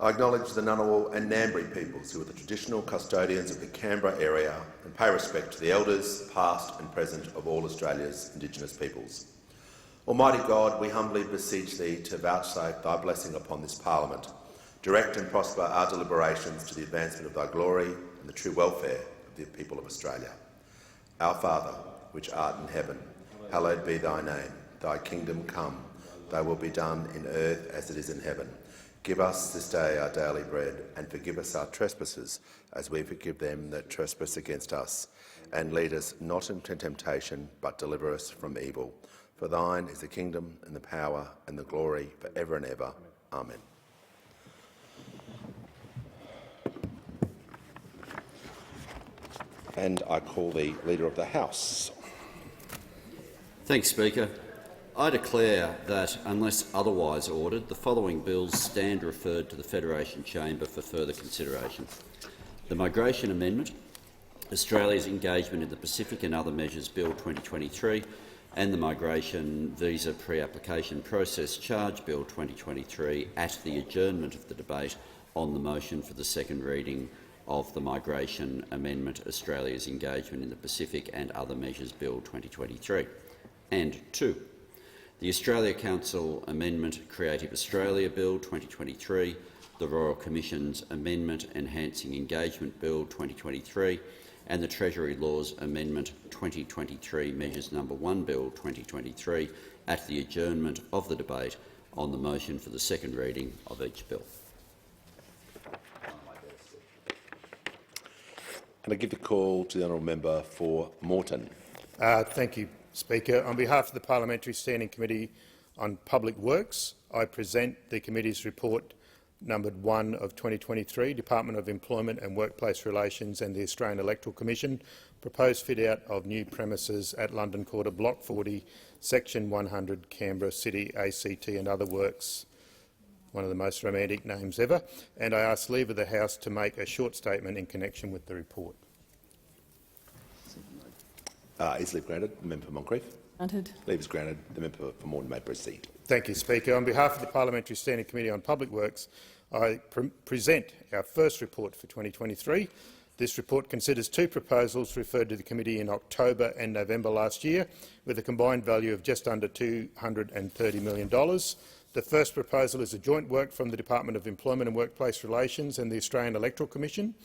I acknowledge the Ngunnawal and Ngambri peoples who are the traditional custodians of the Canberra area and pay respect to the elders, past and present, of all Australia's Indigenous peoples. Almighty God, we humbly beseech Thee to vouchsafe Thy blessing upon this Parliament. Direct and prosper our deliberations to the advancement of Thy glory and the true welfare of the people of Australia. Our Father, which art in heaven, hallowed be Thy name. Thy kingdom come. Thy will be done in earth as it is in heaven. Give us this day our daily bread, and forgive us our trespasses, as we forgive them that trespass against us. And lead us not into temptation, but deliver us from evil. For Thine is the kingdom, and the power, and the glory, for ever and ever. Amen. And I call the Leader of the House. Thanks, Speaker. I declare that, unless otherwise ordered, the following bills stand referred to the Federation Chamber for further consideration. The Migration Amendment, Australia's Engagement in the Pacific and Other Measures Bill 2023, and the Migration Visa Pre-Application Process Charge Bill 2023 at the adjournment of the debate on the motion for the second reading of the Migration Amendment, Australia's Engagement in the Pacific and Other Measures Bill 2023. And 2. The Australia Council Amendment Creative Australia Bill 2023, the Royal Commission's Amendment Enhancing Engagement Bill 2023 and the Treasury Laws Amendment 2023 Measures No. 1 Bill 2023 at the adjournment of the debate on the motion for the second reading of each bill. And I give the call to the honourable member for Moreton. Thank you, Speaker. On behalf of the Parliamentary Standing Committee on Public Works, I present the committee's report numbered 1 of 2023, Department of Employment and Workplace Relations and the Australian Electoral Commission, proposed fit-out of new premises at London Quarter, Block 40, Section 100, Canberra City, ACT and other works. One of the most romantic names ever. And I ask leave of the House to make a short statement in connection with the report. Is leave granted? The member for Moncrieff. Granted. Leave is granted. The member for Moreton may proceed. Thank you, Speaker. On behalf of the Parliamentary Standing Committee on Public Works, I present our first report for 2023. This report considers 2 proposals referred to the committee in October and November last year, with a combined value of just under $230 million. The first proposal is a joint work from the Department of Employment and Workplace Relations and the Australian Electoral Commission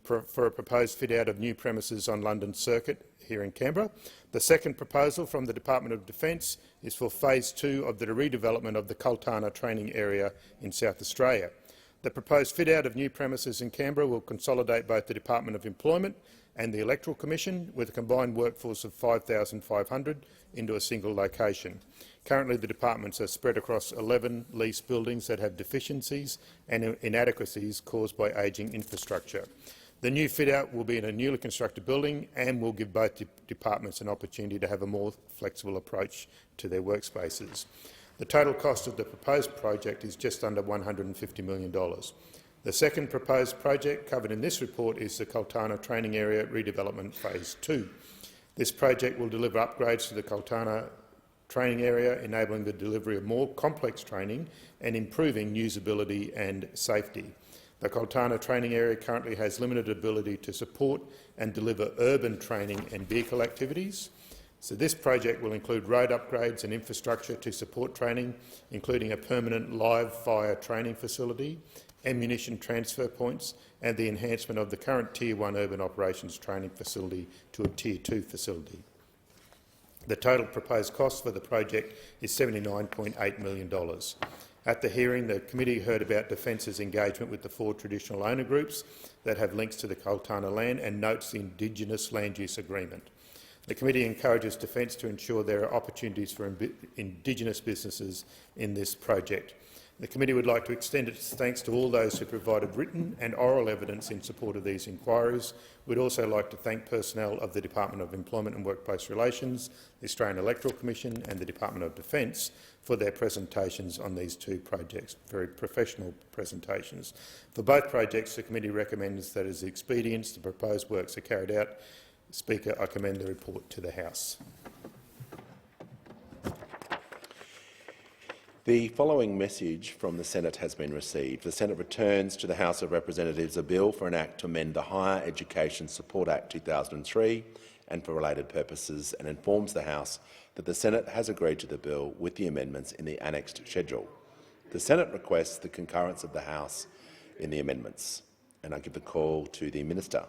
for a proposed fit-out of new premises on London Circuit here in Canberra. The second proposal from the Department of Defence is for Phase 2 of the redevelopment of the Kultana training area in South Australia. The proposed fit-out of new premises in Canberra will consolidate both the Department of Employment and the Electoral Commission with a combined workforce of 5,500 into a single location. Currently, the departments are spread across 11 leased buildings that have deficiencies and inadequacies caused by ageing infrastructure. The new fit-out will be in a newly constructed building and will give both departments an opportunity to have a more flexible approach to their workspaces. The total cost of the proposed project is just under $150 million. The second proposed project covered in this report is the Kultana Training Area Redevelopment Phase 2. This project will deliver upgrades to the Kultana Training Area, enabling the delivery of more complex training and improving usability and safety. The Kultana Training Area currently has limited ability to support and deliver urban training and vehicle activities. So this project will include road upgrades and infrastructure to support training, including a permanent live fire training facility, ammunition transfer points and the enhancement of the current Tier 1 urban operations training facility to a Tier 2 facility. The total proposed cost for the project is $79.8 million. At the hearing, the committee heard about Defence's engagement with the 4 traditional owner groups that have links to the Kultana land and notes the Indigenous Land Use Agreement. The committee encourages Defence to ensure there are opportunities for Indigenous businesses in this project. The committee would like to extend its thanks to all those who provided written and oral evidence in support of these inquiries. We'd also like to thank personnel of the Department of Employment and Workplace Relations, the Australian Electoral Commission and the Department of Defence for their presentations on these 2 projects, very professional presentations. For both projects, the committee recommends that as expedience the proposed works are carried out. Speaker, I commend the report to the House. The following message from the Senate has been received. The Senate returns to the House of Representatives a bill for an act to amend the Higher Education Support Act 2003 and for related purposes, and informs the House that the Senate has agreed to the bill with the amendments in the annexed schedule. The Senate requests the concurrence of the House in the amendments. And I give the call to the Minister.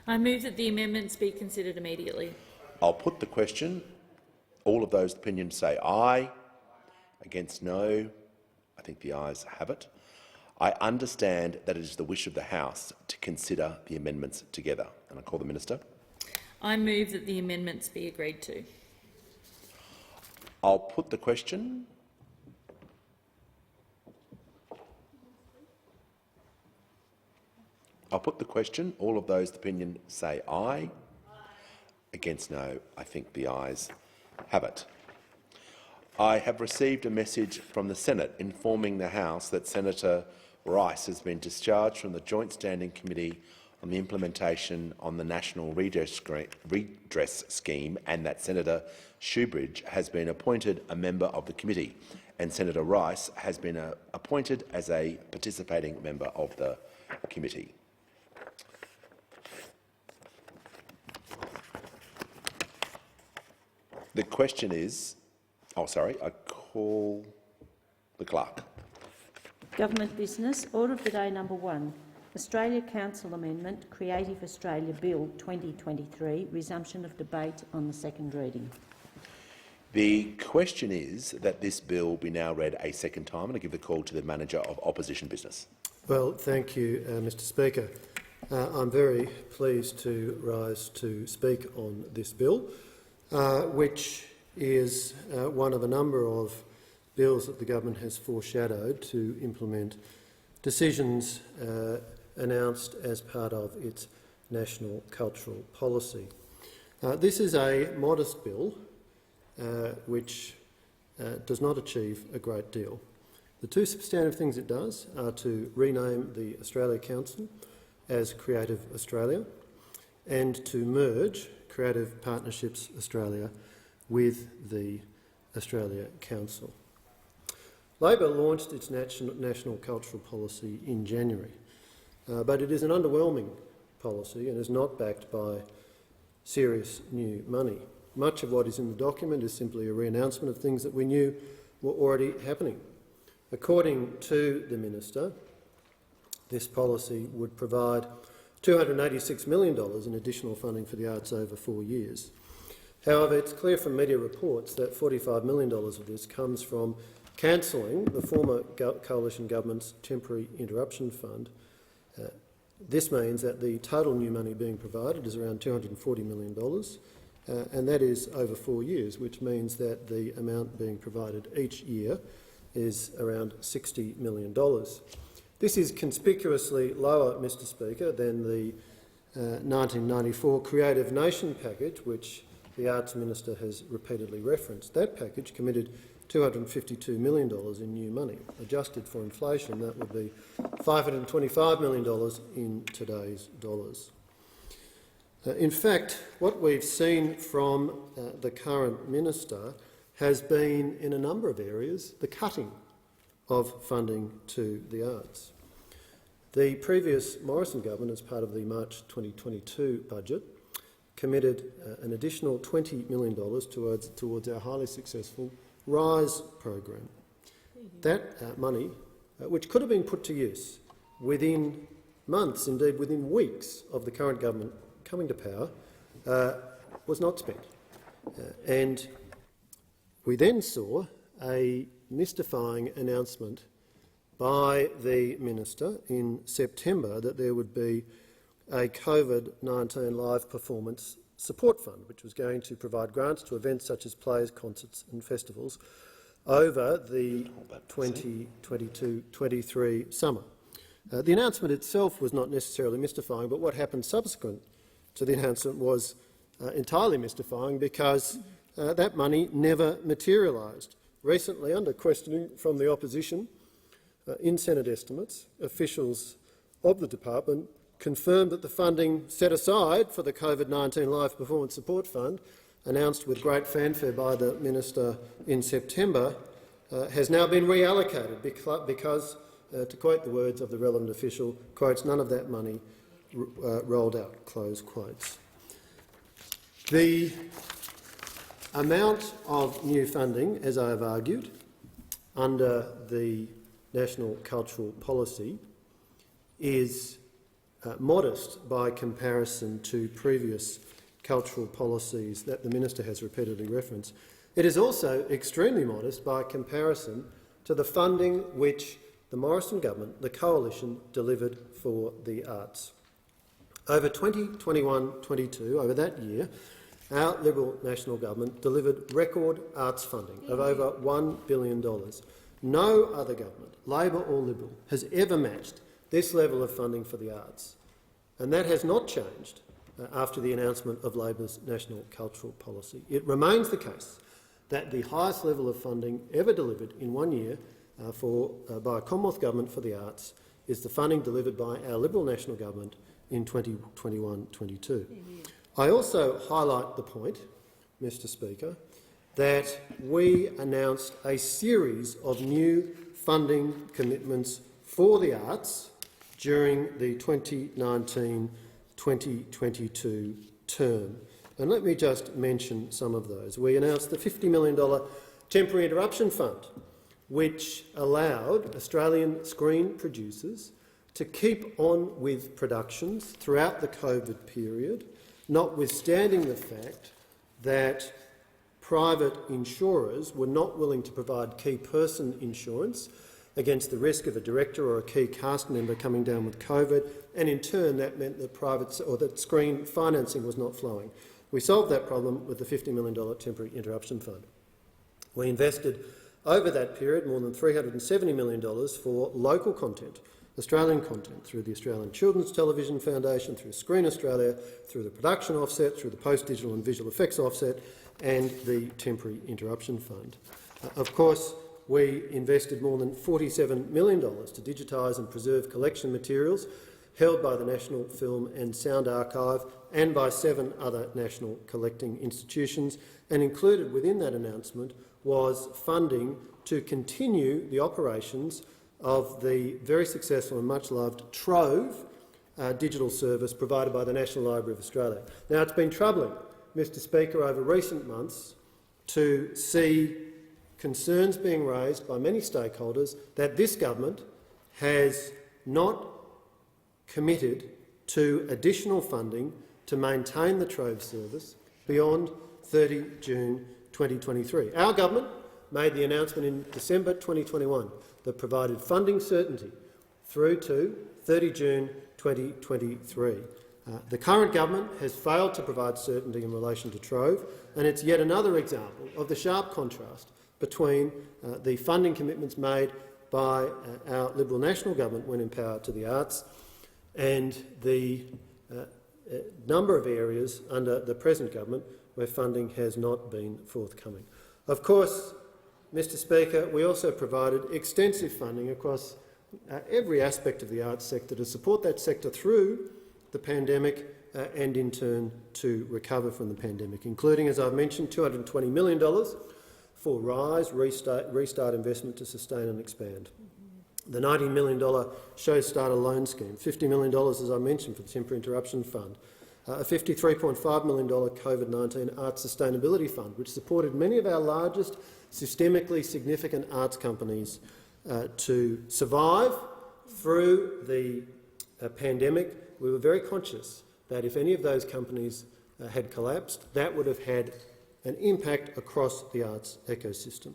I move that the amendments be considered immediately. I'll put the question. All of those opinions say aye. Against no. I think the ayes have it. I understand that it is the wish of the House to consider the amendments together. And I call the Minister. I move that the amendments be agreed to. I'll put the question. I'll put the question. All of those opinion say aye. Against no. I think the ayes have it. I have received a message from the Senate informing the House that Senator Rice has been discharged from the Joint Standing Committee on the Implementation on the National Redress Scheme, and that Senator Shoebridge has been appointed a member of the committee, and Senator Rice has been appointed as a participating member of the committee. The question is, I call the clerk. Government business. Order of the day number 1. Australia Council Amendment, Creative Australia Bill 2023, resumption of debate on the second reading. The question is that this bill be now read a second time, and I give the call to the Manager of Opposition Business. Well, thank you, Mr Speaker. I'm very pleased to rise to speak on this bill, which is one of a number of bills that the government has foreshadowed to implement decisions announced as part of its national cultural policy. This is a modest bill which does not achieve a great deal. The two substantive things it does are to rename the Australia Council as Creative Australia and to merge Creative Partnerships Australia with the Australia Council. Labor launched its national cultural policy in January, but it is an underwhelming policy and is not backed by serious new money. Much of what is in the document is simply a re-announcement of things that we knew were already happening. According to the Minister, this policy would provide $286 million in additional funding for the arts over 4 years. However, it's clear from media reports that $45 million of this comes from cancelling the former coalition government's temporary interruption fund. This means that the total new money being provided is around $240 million, and that is over 4 years, which means that the amount being provided each year is around $60 million. This is conspicuously lower, Mr Speaker, than the 1994 Creative Nation package, which the Arts Minister has repeatedly referenced. That package committed $252 million in new money. Adjusted for inflation, that would be $525 million in today's dollars. In fact, what we've seen from the current minister has been, in a number of areas, the cutting of funding to the arts. The previous Morrison government, as part of the March 2022 budget, committed an additional $20 million towards our highly successful RISE program. That money, which could have been put to use within months, indeed within weeks of the current government coming to power, was not spent. And we then saw a mystifying announcement by the minister in September that there would be a COVID-19 live performance support fund, which was going to provide grants to events such as plays, concerts and festivals over the 2022-23 summer. The announcement itself was not necessarily mystifying, but what happened subsequent to the announcement was entirely mystifying, because that money never materialised. Recently, under questioning from the opposition, in Senate estimates, officials of the department confirmed that the funding set aside for the COVID-19 Live Performance Support Fund, announced with great fanfare by the minister in September, has now been reallocated because, to quote the words of the relevant official, quotes, none of that money rolled out, close quotes. The amount of new funding, as I have argued, under the National Cultural Policy is modest by comparison to previous cultural policies that the Minister has repeatedly referenced. It is also extremely modest by comparison to the funding which the Morrison government, the coalition, delivered for the arts. Over 2021-22, over that year, our Liberal National Government delivered record arts funding of over $1 billion. No other government, Labor or Liberal, has ever matched this level of funding for the arts, and that has not changed after the announcement of Labor's National Cultural Policy. It remains the case that the highest level of funding ever delivered in 1 year by a Commonwealth Government for the arts is the funding delivered by our Liberal National Government in 2021-22. I also highlight the point, Mr Speaker, that we announced a series of new funding commitments for the arts during the 2019-2022 term. And let me just mention some of those. We announced the $50 million Temporary Interruption Fund, which allowed Australian screen producers to keep on with productions throughout the COVID period, notwithstanding the fact that private insurers were not willing to provide key person insurance against the risk of a director or a key cast member coming down with COVID, and in turn that meant that that screen financing was not flowing. We solved that problem with the $50 million Temporary Interruption Fund. We invested over that period more than $370 million for local content, Australian content, through the Australian Children's Television Foundation, through Screen Australia, through the production offset, through the post-digital and visual effects offset, and the Temporary Interruption Fund. Of course, we invested more than $47 million to digitise and preserve collection materials held by the National Film and Sound Archive and by 7 other national collecting institutions, and included within that announcement was funding to continue the operations of the very successful and much-loved Trove digital service provided by the National Library of Australia. Now, it's been troubling, Mr Speaker, over recent months to see concerns being raised by many stakeholders that this government has not committed to additional funding to maintain the Trove service beyond 30 June 2023. Our government made the announcement in December 2021 that provided funding certainty through to 30 June 2023. The current government has failed to provide certainty in relation to Trove, and it's yet another example of the sharp contrast between the funding commitments made by our Liberal National Government when in power to the arts and the number of areas under the present government where funding has not been forthcoming. Of course, Mr Speaker, we also provided extensive funding across every aspect of the arts sector to support that sector through the pandemic and in turn to recover from the pandemic, including, as I've mentioned, $220 million for RISE, Restart Investment to Sustain and Expand, the $90 million Show Starter Loan Scheme, $50 million, as I mentioned, for the Temporary Interruption Fund, a $53.5 million COVID-19 Arts Sustainability Fund, which supported many of our largest systemically significant arts companies to survive through the pandemic. We were very conscious that if any of those companies had collapsed, that would have had an impact across the arts ecosystem.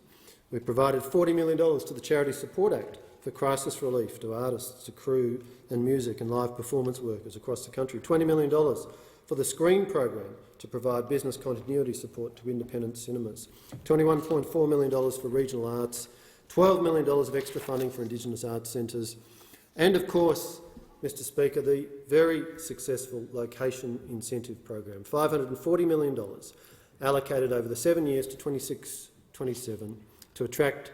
We provided $40 million to the Charity Support Act for crisis relief to artists, to crew and music and live performance workers across the country, $20 million for the Screen program to provide business continuity support to independent cinemas, $21.4 million for regional arts, $12 million of extra funding for Indigenous arts centres, and of course, Mr Speaker, the very successful Location Incentive Program, $540 million allocated over the 7 years to 26-27 to attract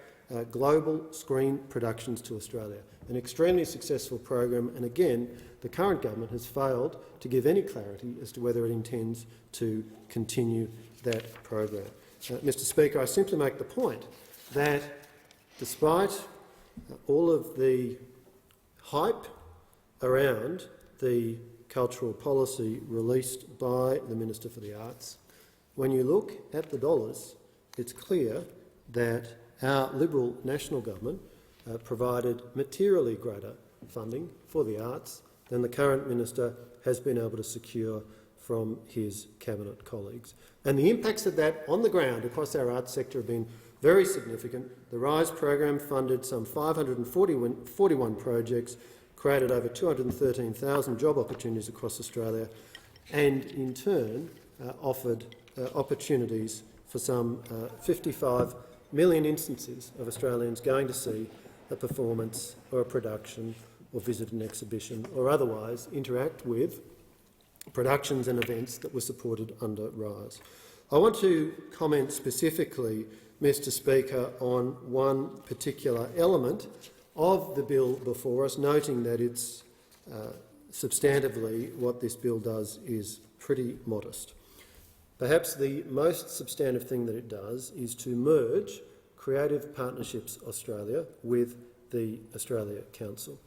global screen productions to Australia. An extremely successful program, and again, the current government has failed to give any clarity as to whether it intends to continue that program. Mr Speaker, I simply make the point that despite all of the hype around the cultural policy released by the Minister for the Arts, when you look at the dollars, it's clear that our Liberal national government provided materially greater funding for the arts than the current minister has been able to secure from his cabinet colleagues. And the impacts of that on the ground across our arts sector have been very significant. The RISE program funded some 541 projects, created over 213,000 job opportunities across Australia, and in turn offered opportunities for some 55 million instances of Australians going to see a performance or a production or visit an exhibition or otherwise interact with productions and events that were supported under RISE. I want to comment specifically, Mr Speaker, on one particular element of the bill before us, noting that it's substantively what this bill does is pretty modest. Perhaps the most substantive thing that it does is to merge Creative Partnerships Australia with the Australia Council.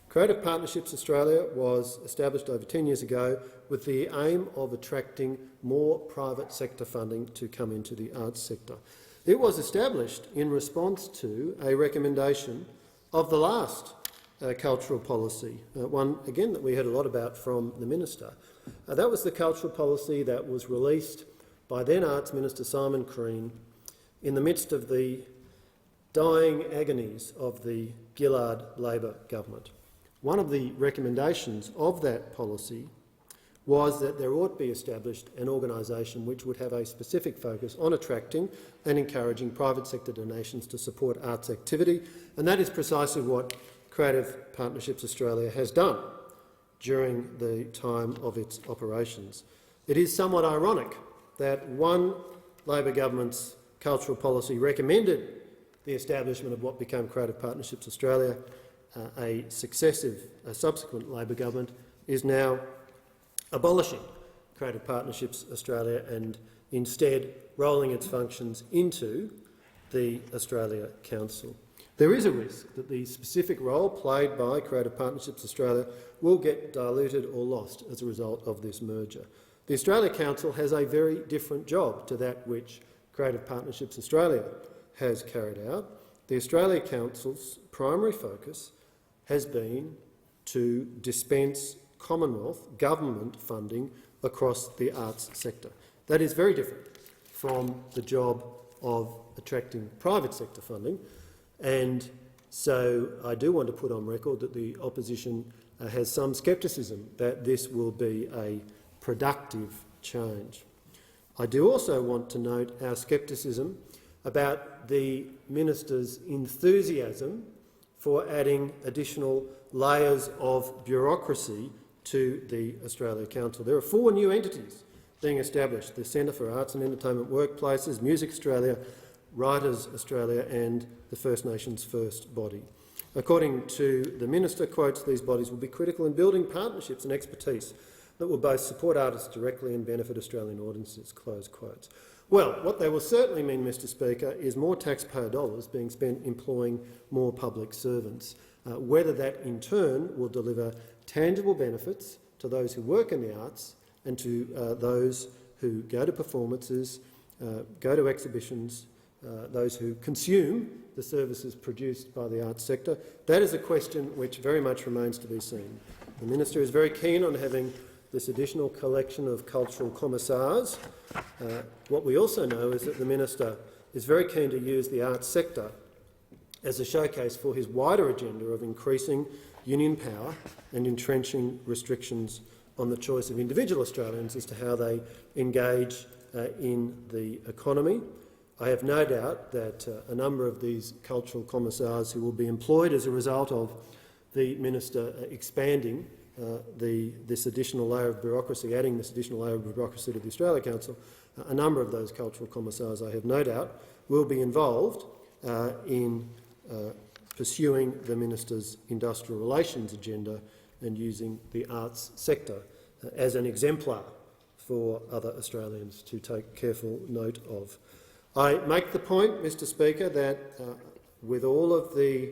Creative Partnerships Australia was established over 10 years ago with the aim of attracting more private sector funding to come into the arts sector. It was established in response to a recommendation of the last cultural policy, one again that we heard a lot about from the minister. That was the cultural policy that was released by then Arts Minister Simon Crean in the midst of the dying agonies of the Gillard Labor government. One of the recommendations of that policy was that there ought to be established an organisation which would have a specific focus on attracting and encouraging private sector donations to support arts activity, and that is precisely what Creative Partnerships Australia has done during the time of its operations. It is somewhat ironic that one Labor government's cultural policy recommended the establishment of what became Creative Partnerships Australia. A subsequent Labor government is now abolishing Creative Partnerships Australia and instead rolling its functions into the Australia Council. There is a risk that the specific role played by Creative Partnerships Australia will get diluted or lost as a result of this merger. The Australia Council has a very different job to that which Creative Partnerships Australia has carried out. The Australia Council's primary focus has been to dispense Commonwealth government funding across the arts sector. That is very different from the job of attracting private sector funding, and so I do want to put on record that the opposition has some scepticism that this will be a productive change. I do also want to note our scepticism about the minister's enthusiasm for adding additional layers of bureaucracy to the Australia Council. There are 4 new entities being established: the Centre for Arts and Entertainment Workplaces, Music Australia, Writers Australia and the First Nations First Body. According to the minister, quotes, "These bodies will be critical in building partnerships and expertise that will both support artists directly and benefit Australian audiences," close quotes. Well, what they will certainly mean, Mr Speaker, is more taxpayer dollars being spent employing more public servants. Whether that in turn will deliver tangible benefits to those who work in the arts and to those who go to performances, go to exhibitions, those who consume the services produced by the arts sector, that is a question which very much remains to be seen. The minister is very keen on having this additional collection of cultural commissars. What we also know is that the minister is very keen to use the arts sector as a showcase for his wider agenda of increasing union power and entrenching restrictions on the choice of individual Australians as to how they engage in the economy. I have no doubt that a number of these cultural commissars who will be employed as a result of the minister expanding this additional layer of bureaucracy, adding this additional layer of bureaucracy to the Australia Council, a number of those cultural commissars, I have no doubt, will be involved in pursuing the minister's industrial relations agenda and using the arts sector as an exemplar for other Australians to take careful note of. I make the point, Mr Speaker, that with all of the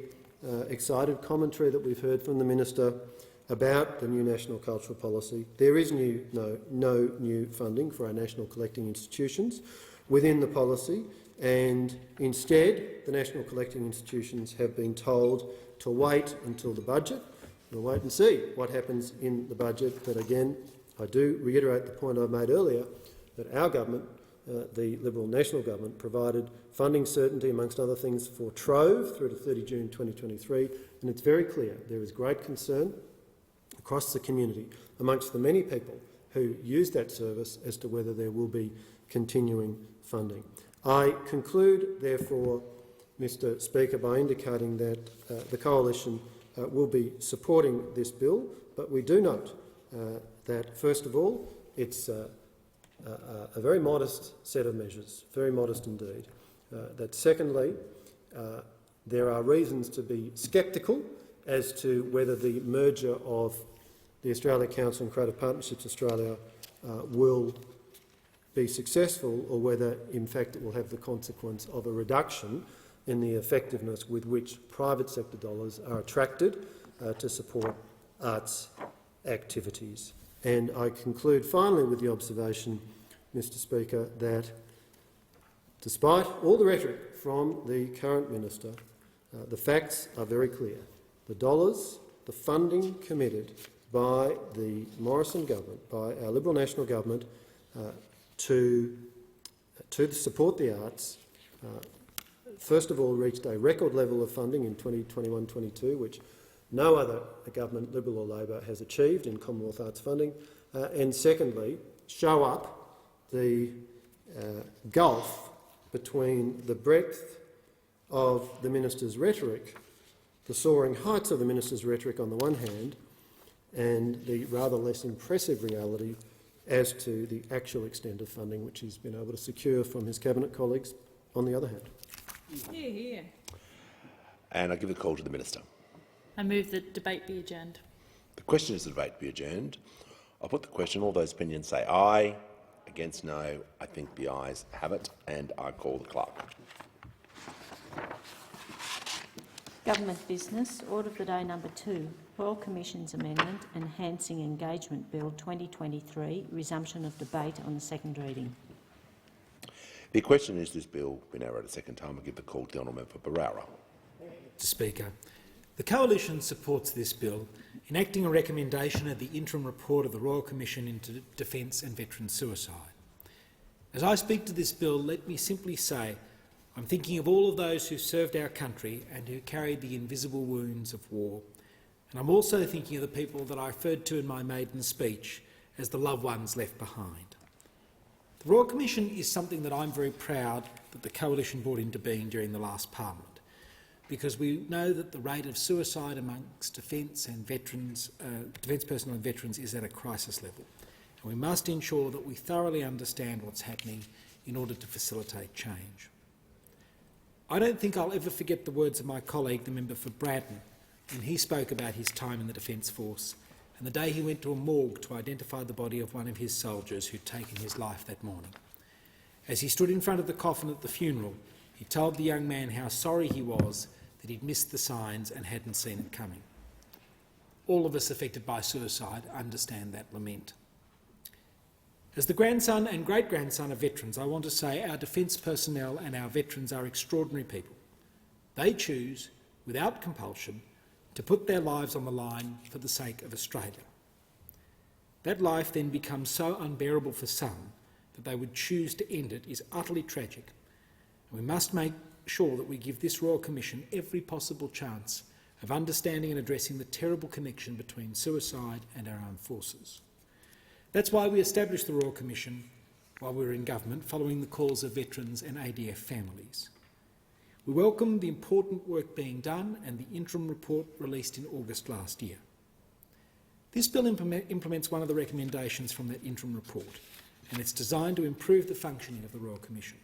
excited commentary that we've heard from the Minister about the new National Cultural Policy, there is no new funding for our national collecting institutions within the policy, and instead the national collecting institutions have been told to wait until the budget. We'll wait and see what happens in the budget. But again, I do reiterate the point I made earlier, that our government, the Liberal National Government, provided funding certainty, amongst other things, for Trove through to 30 June 2023, and it's very clear there is great concern across the community amongst the many people who use that service as to whether there will be continuing funding. I conclude, therefore, Mr Speaker, by indicating that the Coalition will be supporting this bill, but we do note that, first of all, it's a very modest set of measures, very modest indeed. That secondly, there are reasons to be sceptical as to whether the merger of the Australia Council and Creative Partnerships Australia will be successful, or whether, in fact, it will have the consequence of a reduction in the effectiveness with which private sector dollars are attracted to support arts activities. And I conclude finally with the observation, Mr Speaker, that despite all the rhetoric from the current minister, the facts are very clear. The dollars, the funding committed by the Morrison government, by our Liberal National Government, to support the arts, first of all reached a record level of funding in 2021-22, which no other government, Liberal or Labor, has achieved in Commonwealth arts funding, and secondly, show up the gulf between the breadth of the minister's rhetoric, the soaring heights of the minister's rhetoric on the one hand, and the rather less impressive reality as to the actual extent of funding which he's been able to secure from his cabinet colleagues on the other hand. Hear, hear. And I give the call to the Minister. I move that debate be adjourned. The question is the debate be adjourned. I'll put the question. All those opinions say aye. Against no. I think the ayes have it, and I call the clerk. Government business. Order of the day number 2. Royal Commission's Amendment Enhancing Engagement Bill 2023. Resumption of debate on the second reading. The question is this bill be now read a second time. I give the call to the honourable member for Barara. Mr Speaker, the Coalition supports this bill, enacting a recommendation of the interim report of the Royal Commission into Defence and Veterans Suicide. As I speak to this bill, let me simply say I'm thinking of all of those who served our country and who carried the invisible wounds of war. And I'm also thinking of the people that I referred to in my maiden speech as the loved ones left behind. The Royal Commission is something that I'm very proud that the Coalition brought into being during the last Parliament, because we know that the rate of suicide amongst defence personnel and veterans is at a crisis level. And we must ensure that we thoroughly understand what's happening in order to facilitate change. I don't think I'll ever forget the words of my colleague, the member for Braddon, when he spoke about his time in the Defence Force and the day he went to a morgue to identify the body of one of his soldiers who'd taken his life that morning. As he stood in front of the coffin at the funeral, he told the young man how sorry he was that he'd missed the signs and hadn't seen it coming. All of us affected by suicide understand that lament. As the grandson and great-grandson of veterans, I want to say our defence personnel and our veterans are extraordinary people. They choose, without compulsion, to put their lives on the line for the sake of Australia. That life then becomes so unbearable for some that they would choose to end it is utterly tragic. And we must make sure that we give this Royal Commission every possible chance of understanding and addressing the terrible connection between suicide and our armed forces. That's why we established the Royal Commission while we were in government, following the calls of veterans and ADF families. We welcome the important work being done and the interim report released in August last year. This bill implements one of the recommendations from that interim report, and it's designed to improve the functioning of the Royal Commission.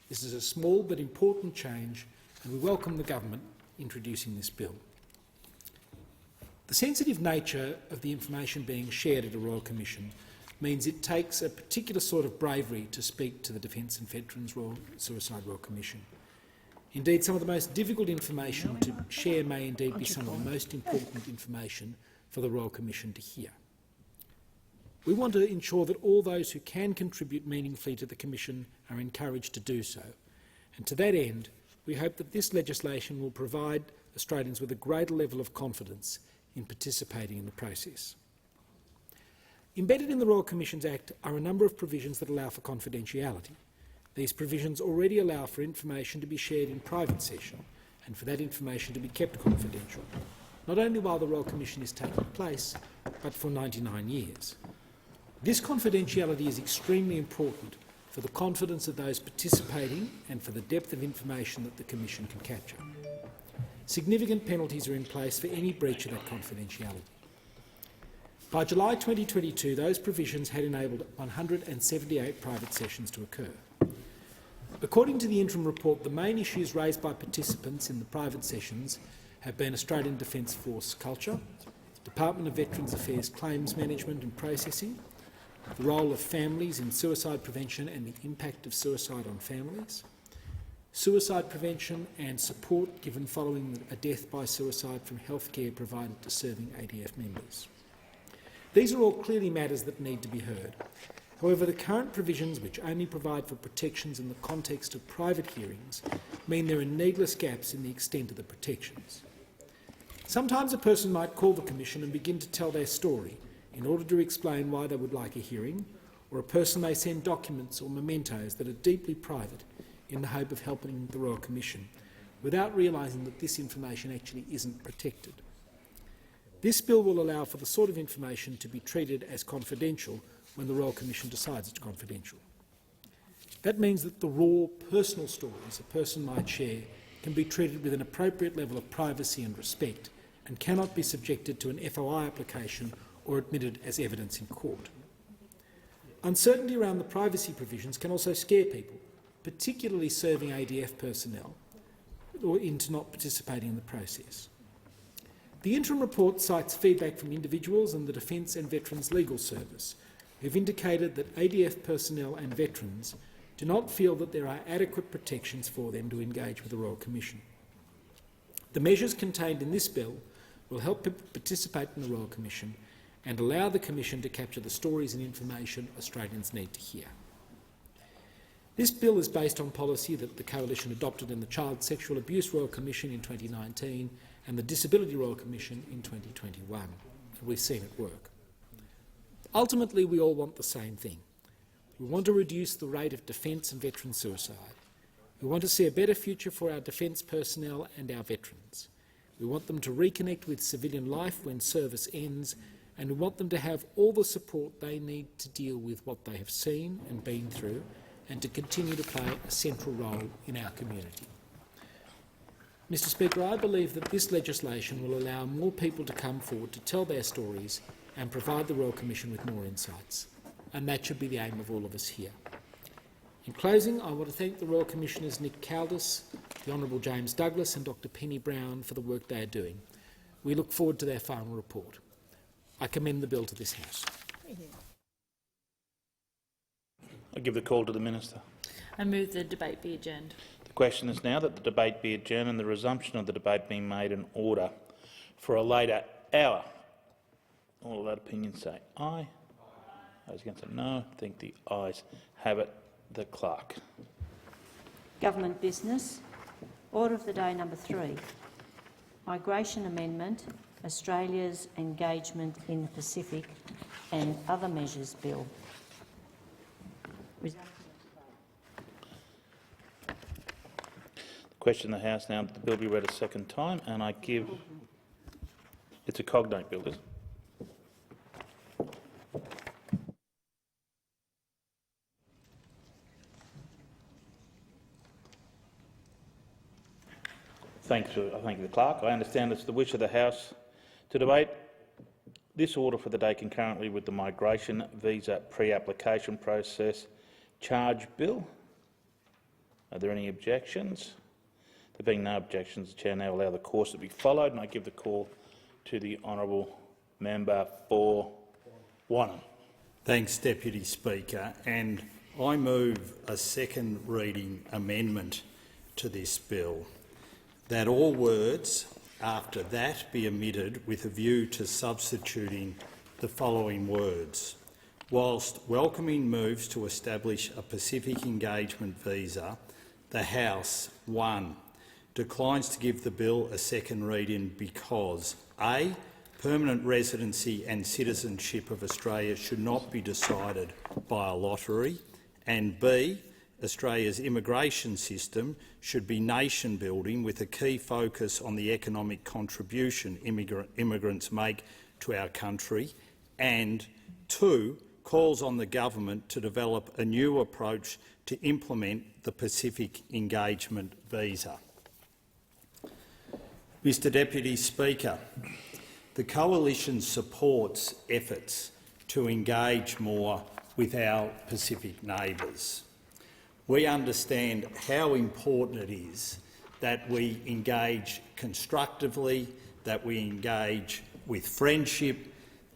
This is a small but important change, and we welcome the government introducing this bill. The sensitive nature of the information being shared at a Royal Commission means it takes a particular sort of bravery to speak to the Defence and Veterans Suicide Royal Commission. Indeed, some of the most difficult information to share may indeed be some of the most important information for the Royal Commission to hear. We want to ensure that all those who can contribute meaningfully to the Commission are encouraged to do so, and to that end, we hope that this legislation will provide Australians with a greater level of confidence in participating in the process. Embedded in the Royal Commissions Act are a number of provisions that allow for confidentiality. These provisions already allow for information to be shared in private session and for that information to be kept confidential, not only while the Royal Commission is taking place, but for 99 years. This confidentiality is extremely important for the confidence of those participating and for the depth of information that the Commission can capture. Significant penalties are in place for any breach of that confidentiality. By July 2022, those provisions had enabled 178 private sessions to occur. According to the interim report, the main issues raised by participants in the private sessions have been Australian Defence Force culture, Department of Veterans Affairs claims management and processing, the role of families in suicide prevention and the impact of suicide on families, suicide prevention and support given following a death by suicide from healthcare provided to serving ADF members. These are all clearly matters that need to be heard. However, the current provisions, which only provide for protections in the context of private hearings, mean there are needless gaps in the extent of the protections. Sometimes a person might call the Commission and begin to tell their story in order to explain why they would like a hearing, or a person may send documents or mementos that are deeply private in the hope of helping the Royal Commission, without realising that this information actually isn't protected. This bill will allow for the sort of information to be treated as confidential when the Royal Commission decides it's confidential. That means that the raw personal stories a person might share can be treated with an appropriate level of privacy and respect and cannot be subjected to an FOI application or admitted as evidence in court. Uncertainty around the privacy provisions can also scare people, particularly serving ADF personnel, or into not participating in the process. The interim report cites feedback from individuals and the Defence and Veterans Legal Service, who have indicated that ADF personnel and veterans do not feel that there are adequate protections for them to engage with the Royal Commission. The measures contained in this bill will help people participate in the Royal Commission and allow the Commission to capture the stories and information Australians need to hear. This bill is based on policy that the Coalition adopted in the Child Sexual Abuse Royal Commission in 2019 and the Disability Royal Commission in 2021, and we've seen it work. Ultimately, we all want the same thing. We want to reduce the rate of defence and veteran suicide. We want to see a better future for our defence personnel and our veterans. We want them to reconnect with civilian life when service ends, and we want them to have all the support they need to deal with what they have seen and been through, and to continue to play a central role in our community. Mr Speaker, I believe that this legislation will allow more people to come forward to tell their stories and provide the Royal Commission with more insights, and that should be the aim of all of us here. In closing, I want to thank the Royal Commissioners Nick Caldis, the Honourable James Douglas and Dr Penny Brown for the work they are doing. We look forward to their final report. I commend the bill to this House. I give the call to the Minister. I move the debate be adjourned. The question is now that the debate be adjourned and the resumption of the debate being made in order for a later hour. All of that opinion say aye. Those against say no. I think the ayes have it. The Clerk. Government business. Order of the day number 3. Migration Amendment, Australia's Engagement in the Pacific and Other Measures Bill. The question in the House now that the bill be read a second time, and I give... It's a cognate bill, is it? I thank the Clerk. I understand it's the wish of the House to debate this order for the day concurrently with the Migration Visa Pre-Application Process Charge Bill. Are there any objections? There being no objections, the Chair now allow the course to be followed, and I give the call to the honourable member for Wannon. Thanks, Deputy Speaker. And I move a second reading amendment to this bill, that all words after that be omitted with a view to substituting the following words. Whilst welcoming moves to establish a Pacific engagement visa, the House, 1, declines to give the bill a second reading because A, permanent residency and citizenship of Australia should not be decided by a lottery, and B, Australia's immigration system should be nation-building with a key focus on the economic contribution immigrants make to our country, and 2, calls on the government to develop a new approach to implement the Pacific Engagement Visa. Mr Deputy Speaker, the Coalition supports efforts to engage more with our Pacific neighbours. We understand how important it is that we engage constructively, that we engage with friendship,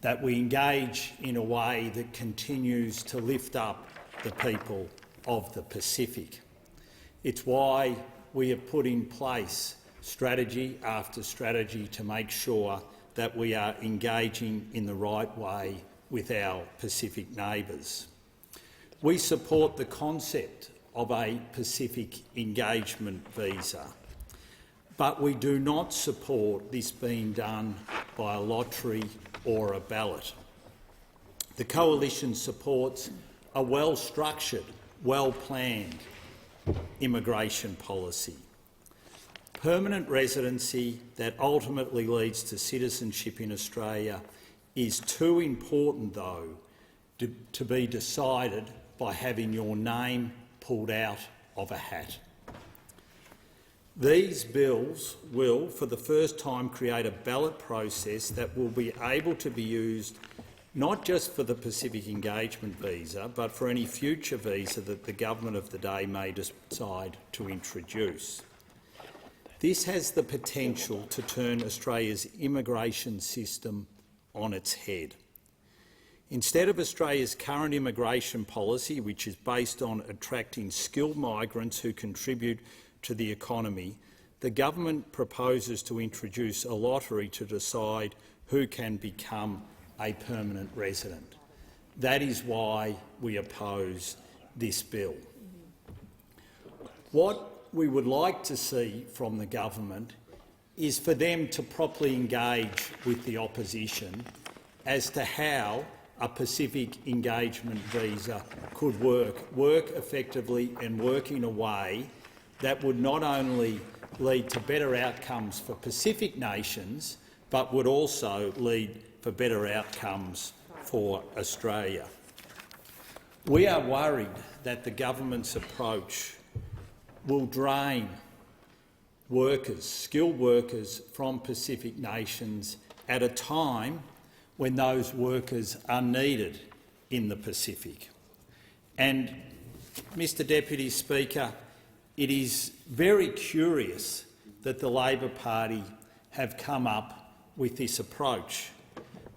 that we engage in a way that continues to lift up the people of the Pacific. It's why we have put in place strategy after strategy to make sure that we are engaging in the right way with our Pacific neighbours. We support the concept of a Pacific engagement visa, but we do not support this being done by a lottery or a ballot. The Coalition supports a well-structured, well-planned immigration policy. Permanent residency that ultimately leads to citizenship in Australia is too important, though, to be decided by having your name pulled out of a hat. These bills will, for the first time, create a ballot process that will be able to be used not just for the Pacific Engagement Visa, but for any future visa that the government of the day may decide to introduce. This has the potential to turn Australia's immigration system on its head. Instead of Australia's current immigration policy, which is based on attracting skilled migrants who contribute to the economy, the government proposes to introduce a lottery to decide who can become a permanent resident. That is why we oppose this bill. What we would like to see from the government is for them to properly engage with the opposition as to how a Pacific engagement visa could work effectively and work in a way that would not only lead to better outcomes for Pacific nations, but would also lead for better outcomes for Australia. We are worried that the government's approach will drain workers, skilled workers from Pacific nations at a time when those workers are needed in the Pacific. And, Mr Deputy Speaker, it is very curious that the Labor Party have come up with this approach,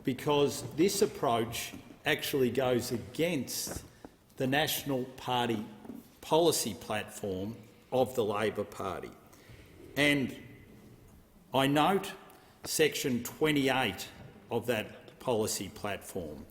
because this approach actually goes against the National Party policy platform of the Labor Party. And I note section 28 of that policy platform,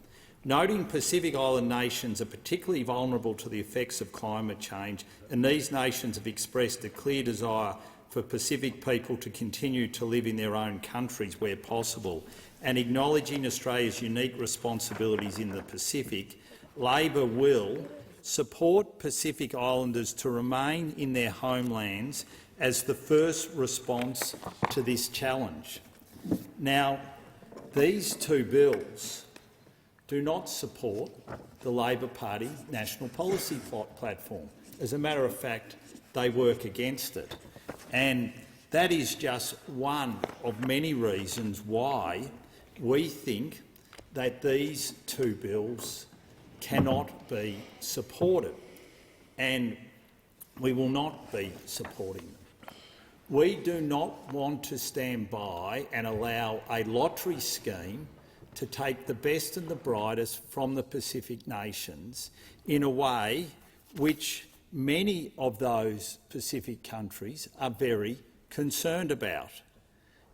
noting Pacific Island nations are particularly vulnerable to the effects of climate change, and these nations have expressed a clear desire for Pacific people to continue to live in their own countries where possible, and acknowledging Australia's unique responsibilities in the Pacific, Labor will support Pacific Islanders to remain in their homelands as the first response to this challenge. Now, these two bills do not support the Labor Party national policy platform. As a matter of fact, they work against it. And that is just one of many reasons why we think that these two bills cannot be supported, and we will not be supporting them. We do not want to stand by and allow a lottery scheme to take the best and the brightest from the Pacific nations in a way which many of those Pacific countries are very concerned about,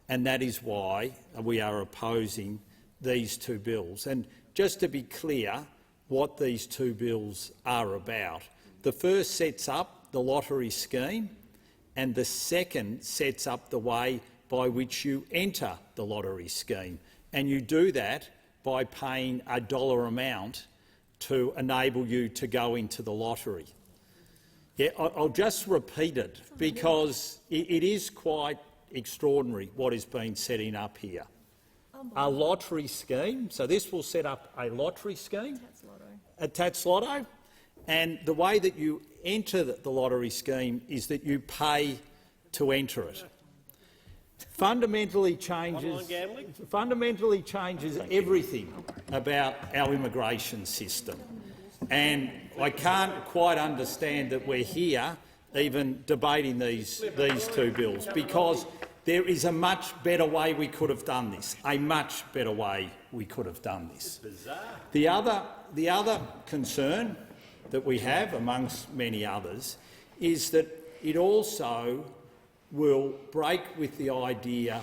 and that is why we are opposing these two bills. And just to be clear what these two bills are about, the first sets up the lottery scheme and the second sets up the way by which you enter the lottery scheme. And you do that by paying a dollar amount to enable you to go into the lottery. Yeah, I'll just repeat it because it is quite extraordinary what is being setting up here. A lottery scheme, so this will set up a lottery scheme, a tax lotto, and the way that you enter the lottery scheme is that you pay to enter it. Fundamentally changes everything about our immigration system. And I can't quite understand that we're here even debating these two bills, because there is a much better way we could have done this, a much better way we could have done this. The other concern that we have, amongst many others, is that it also will break with the idea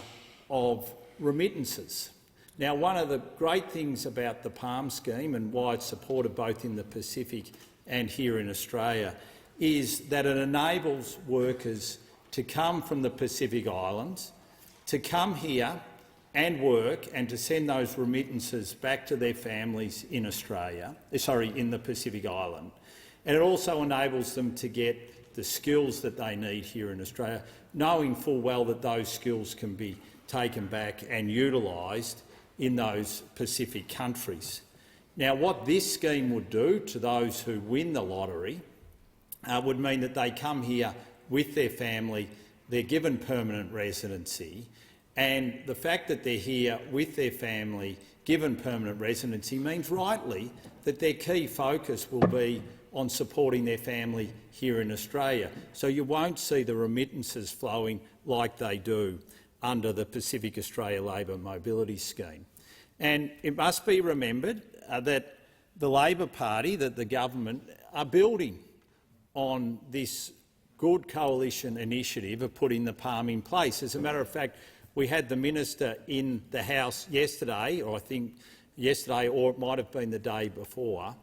of remittances. Now, one of the great things about the PALM scheme and why it's supported both in the Pacific and here in Australia is that it enables workers to come from the Pacific Islands, to come here and work and to send those remittances back to their families in in the Pacific Island. And it also enables them to get the skills that they need here in Australia, knowing full well that those skills can be taken back and utilised in those Pacific countries. Now, what this scheme would do to those who win the lottery would mean that they come here with their family, they're given permanent residency, and the fact that they're here with their family, given permanent residency, means rightly that their key focus will be on supporting their family here in Australia. So you won't see the remittances flowing like they do under the Pacific Australia Labor Mobility Scheme. And it must be remembered that the Labor Party, that the government, are building on this good coalition initiative of putting the PALM in place. As a matter of fact, we had the minister in the House yesterday, or I think yesterday, or it might have been the day before,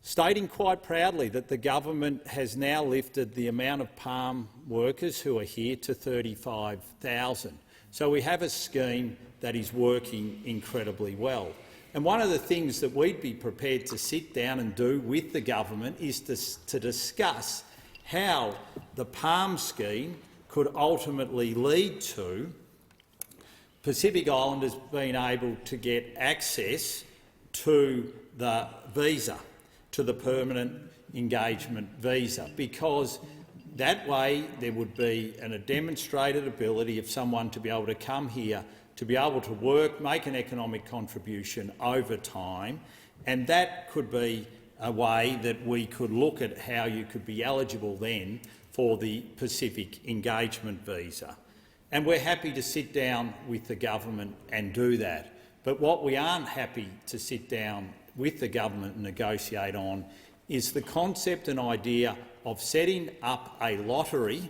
stating quite proudly that the government has now lifted the amount of PALM workers who are here to 35,000. So we have a scheme that is working incredibly well. And one of the things that we'd be prepared to sit down and do with the government is to discuss how the PALM scheme could ultimately lead to Pacific Islanders being able to get access to the visa, to the permanent engagement visa, because that way there would be a demonstrated ability of someone to be able to come here, to be able to work, make an economic contribution over time, and that could be a way that we could look at how you could be eligible then for the Pacific Engagement Visa. And we're happy to sit down with the government and do that. But what we aren't happy to sit down with the government and negotiate on is the concept and idea of setting up a lottery,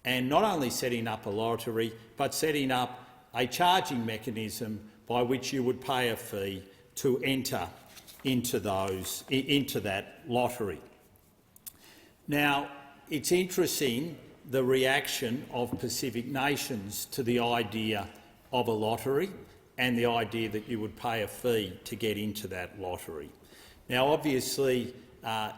and not only setting up a lottery, but setting up a charging mechanism by which you would pay a fee to enter into that lottery. Now, it's interesting the reaction of Pacific nations to the idea of a lottery and the idea that you would pay a fee to get into that lottery. Now, obviously,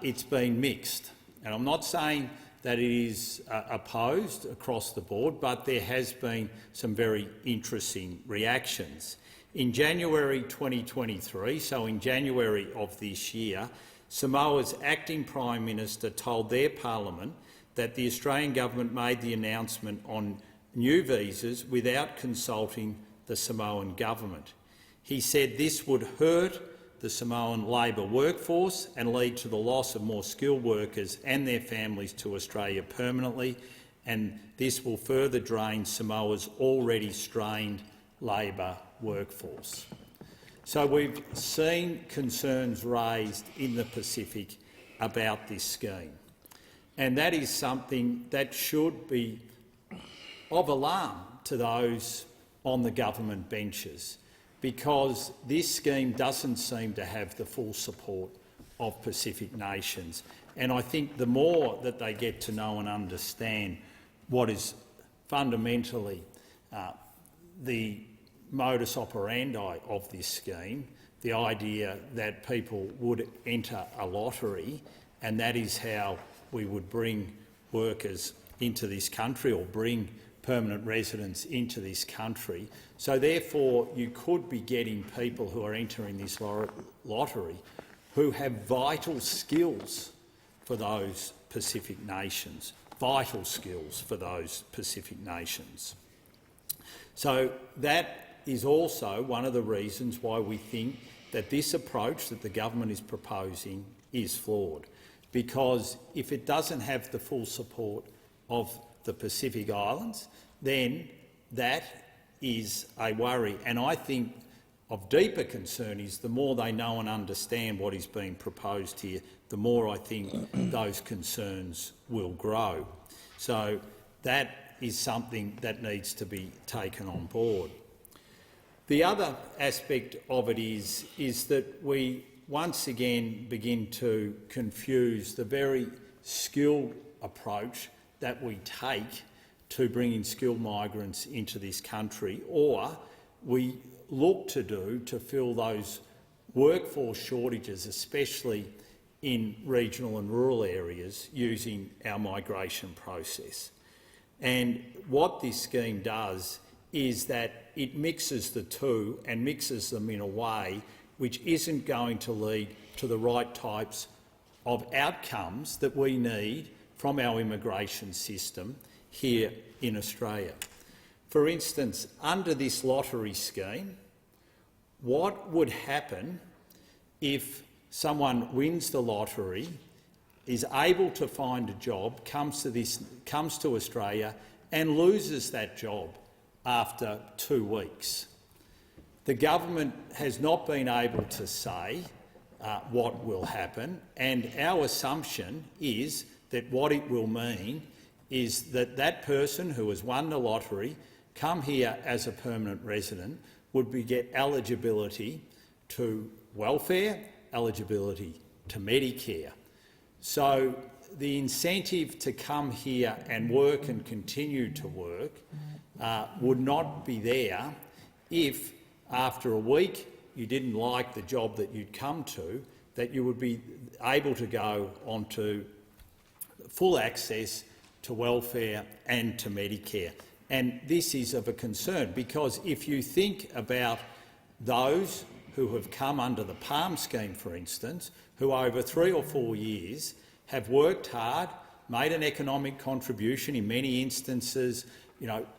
it's been mixed, and I'm not saying that it is opposed across the board, but there has been some very interesting reactions. In January 2023, so in January of this year, Samoa's acting Prime Minister told their parliament that the Australian government made the announcement on new visas without consulting the Samoan government. He said this would hurt the Samoan labour workforce and lead to the loss of more skilled workers and their families to Australia permanently, and this will further drain Samoa's already strained labour workforce. So we've seen concerns raised in the Pacific about this scheme. And that is something that should be of alarm to those on the government benches, because this scheme doesn't seem to have the full support of Pacific nations. And I think the more that they get to know and understand what is fundamentally the modus operandi of this scheme, the idea that people would enter a lottery and that is how we would bring workers into this country or bring permanent residents into this country. So therefore you could be getting people who are entering this lottery who have vital skills for those Pacific nations, vital skills for those Pacific nations. So that is also one of the reasons why we think that this approach that the government is proposing is flawed, because if it doesn't have the full support of the Pacific Islands, then that is a worry. And I think of deeper concern is the more they know and understand what is being proposed here, the more I think those concerns will grow. So that is something that needs to be taken on board. The other aspect of it is that we once again begin to confuse the very skilled approach that we take to bringing skilled migrants into this country, or we look to do to fill those workforce shortages, especially in regional and rural areas, using our migration process. And what this scheme does is that it mixes the two and mixes them in a way which isn't going to lead to the right types of outcomes that we need from our immigration system here in Australia. For instance, under this lottery scheme, what would happen if someone wins the lottery, is able to find a job, comes to Australia and loses that job after 2 weeks? The government has not been able to say what will happen, and our assumption is that what it will mean is that that person who has won the lottery, come here as a permanent resident, would get eligibility to welfare, eligibility to Medicare. So the incentive to come here and work and continue to work would not be there if after a week you didn't like the job that you'd come to, that you would be able to go on to full access to welfare and to Medicare. And this is of a concern, because if you think about those who have come under the PALM scheme, for instance, who over 3 or 4 years have worked hard, made an economic contribution in many instances,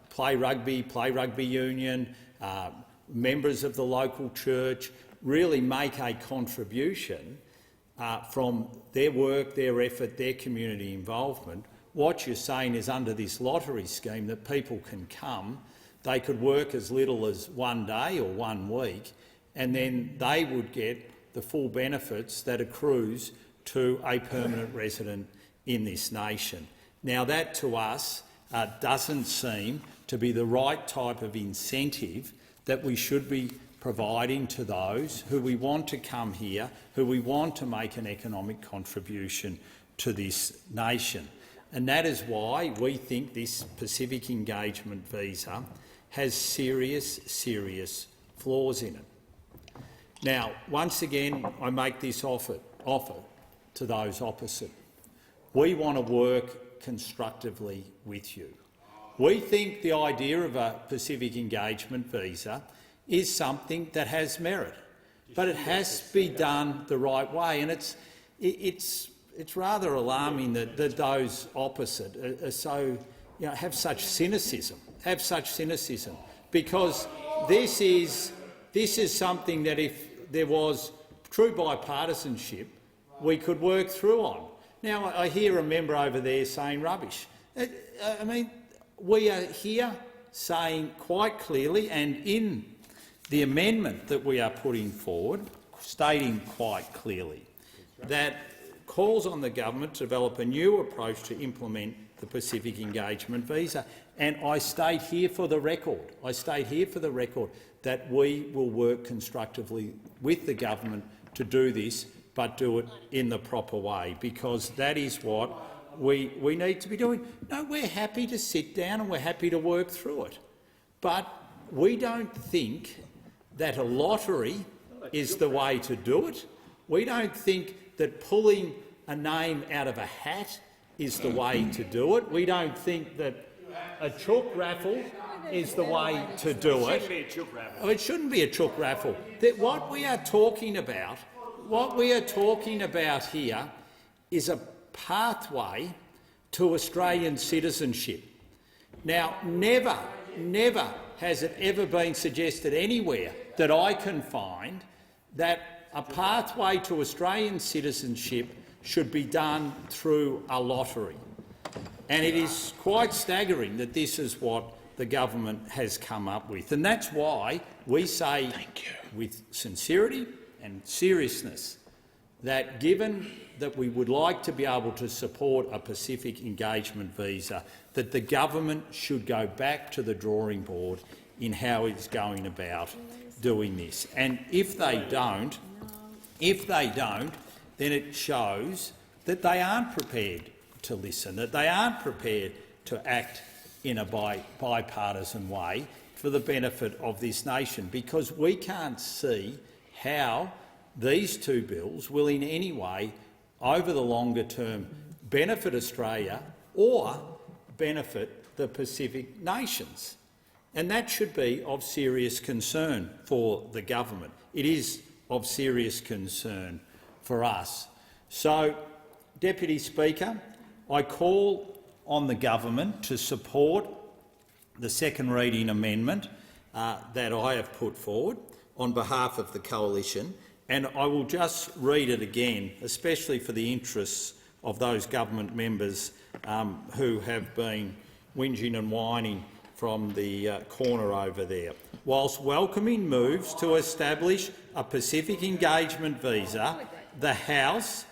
play rugby union, members of the local church, really make a contribution from their work, their effort, their community involvement. What you're saying is under this lottery scheme that people can come, they could work as little as 1 day or 1 week, and then they would get the full benefits that accrues to a permanent resident in this nation. Now that to us doesn't seem to be the right type of incentive that we should be providing to those who we want to come here, who we want to make an economic contribution to this nation. And that is why we think this Pacific Engagement Visa has serious flaws in it. Now, once again, I make this offer to those opposite. We want to work constructively with you. We think the idea of a Pacific Engagement Visa is something that has merit, but it has to be done the right way. And it's rather alarming that those opposite are so, have such cynicism, because this is something that if there was true bipartisanship, we could work through on. Now, I hear a member over there saying rubbish. I mean, we are here saying quite clearly, and in the amendment that we are putting forward, stating quite clearly that calls on the government to develop a new approach to implement the Pacific Engagement Visa. And I state here for the record, that we will work constructively with the government to do this, but do it in the proper way, because that is what we need to be doing. No, we're happy to sit down and we're happy to work through it, but we don't think that a lottery is the way to do it. We don't think that pulling a name out of a hat is the way to do it. We don't think that a chook raffle is the way to do it. It shouldn't be a chook raffle. What we are talking about here is a pathway to Australian citizenship. Now, never has it ever been suggested anywhere that I can find that a pathway to Australian citizenship should be done through a lottery. And it is quite staggering that this is what the government has come up with. And that's why we say with sincerity and seriousness that, given that we would like to be able to support a Pacific Engagement Visa, that the government should go back to the drawing board in how it's going about doing this. And if they don't, then it shows that they aren't prepared to listen, that they aren't prepared to act in a bipartisan way for the benefit of this nation, because we can't see how these two bills will in any way, over the longer term, benefit Australia or benefit the Pacific nations. And that should be of serious concern for the government. It is of serious concern for us. So, Deputy Speaker, I call on the government to support the second reading amendment that I have put forward on behalf of the Coalition, and I will just read it again, especially for the interests of those government members who have been whinging and whining from the corner over there. Whilst welcoming moves to establish a Pacific Engagement Visa, the House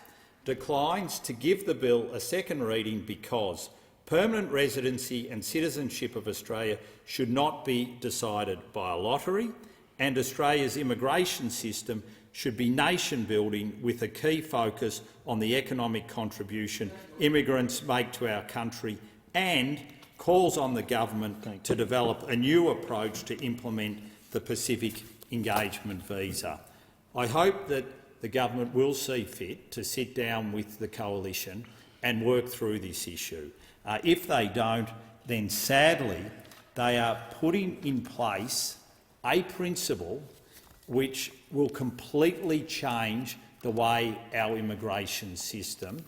declines to give the bill a second reading because permanent residency and citizenship of Australia should not be decided by a lottery, and Australia's immigration system should be nation-building with a key focus on the economic contribution immigrants make to our country, and calls on the government to develop a new approach to implement the Pacific Engagement Visa. I hope that the government will see fit to sit down with the Coalition and work through this issue. If they don't, then sadly they are putting in place a principle which will completely change the way our immigration system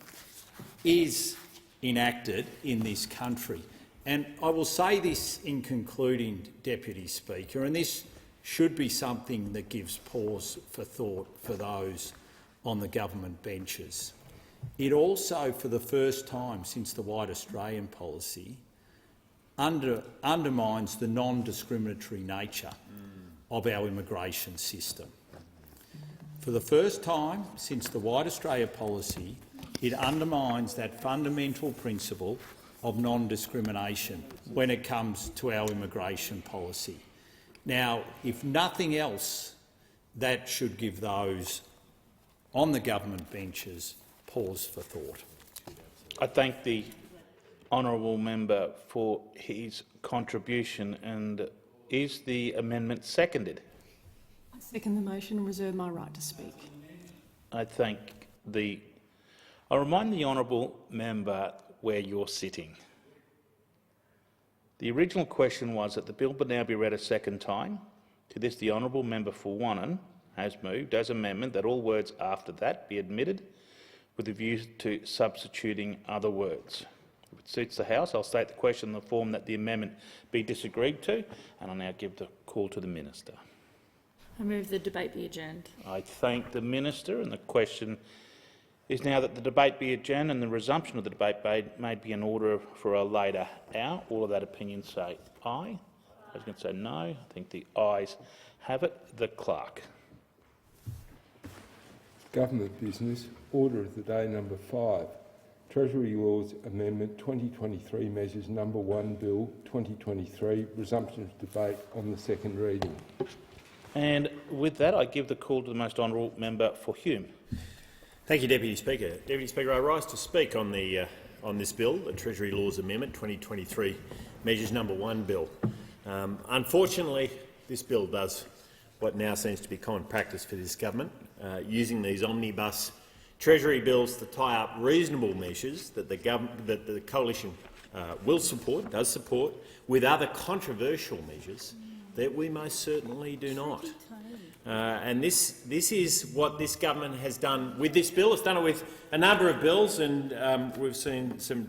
is enacted in this country. And I will say this in concluding, Deputy Speaker, and this should be something that gives pause for thought for those on the government benches. It also, for the first time since the White Australian policy, undermines the non-discriminatory nature of our immigration system. For the first time since the White Australia policy, it undermines that fundamental principle of non-discrimination when it comes to our immigration policy. Now, if nothing else, that should give those on the government benches pause for thought. I thank the honourable member for his contribution. And is the amendment seconded? I second the motion and reserve my right to speak. I remind the honourable member where you're sitting. The original question was that the bill would now be read a second time. To this, the honourable member for Wannon has moved as amendment that all words after that be admitted with a view to substituting other words. If it suits the House, I'll state the question in the form that the amendment be disagreed to, and I'll now give the call to the Minister. I move the debate be adjourned. I thank the Minister, and the question is now that the debate be adjourned and the resumption of the debate may be in order for a later hour. All of that opinion say aye. I was going to say no. I think the ayes have it. The Clerk. Government business. Order of the day number 5. Treasury Laws Amendment 2023 Measures Number 1 Bill 2023. Resumption of debate on the second reading. And with that, I give the call to the most honourable member for Hume. Thank you, Deputy Speaker. Deputy Speaker, I rise to speak on this bill, the Treasury Laws Amendment 2023 Measures Number 1 Bill. Unfortunately, this bill does what now seems to be common practice for this government, using these omnibus Treasury bills to tie up reasonable measures that the coalition does support, with other controversial measures that we most certainly do not. And this is what this government has done with this bill. It's done it with a number of bills, and we've seen some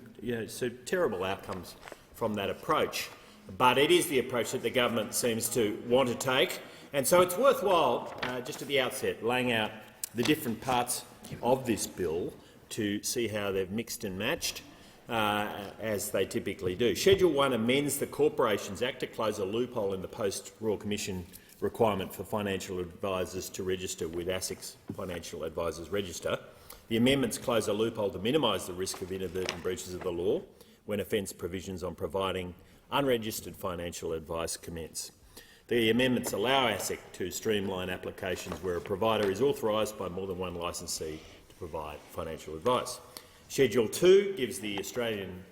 terrible outcomes from that approach. But it is the approach that the government seems to want to take, and so it's worthwhile, just at the outset, laying out the different parts of this bill to see how they've mixed and matched, as they typically do. Schedule 1 amends the Corporations Act to close a loophole in the post-Royal Commission requirement for financial advisers to register with ASIC's Financial Advisers Register. The amendments close a loophole to minimise the risk of inadvertent breaches of the law when offence provisions on providing unregistered financial advice commence. The amendments allow ASIC to streamline applications where a provider is authorised by more than one licensee to provide financial advice. Schedule 2 gives the Australian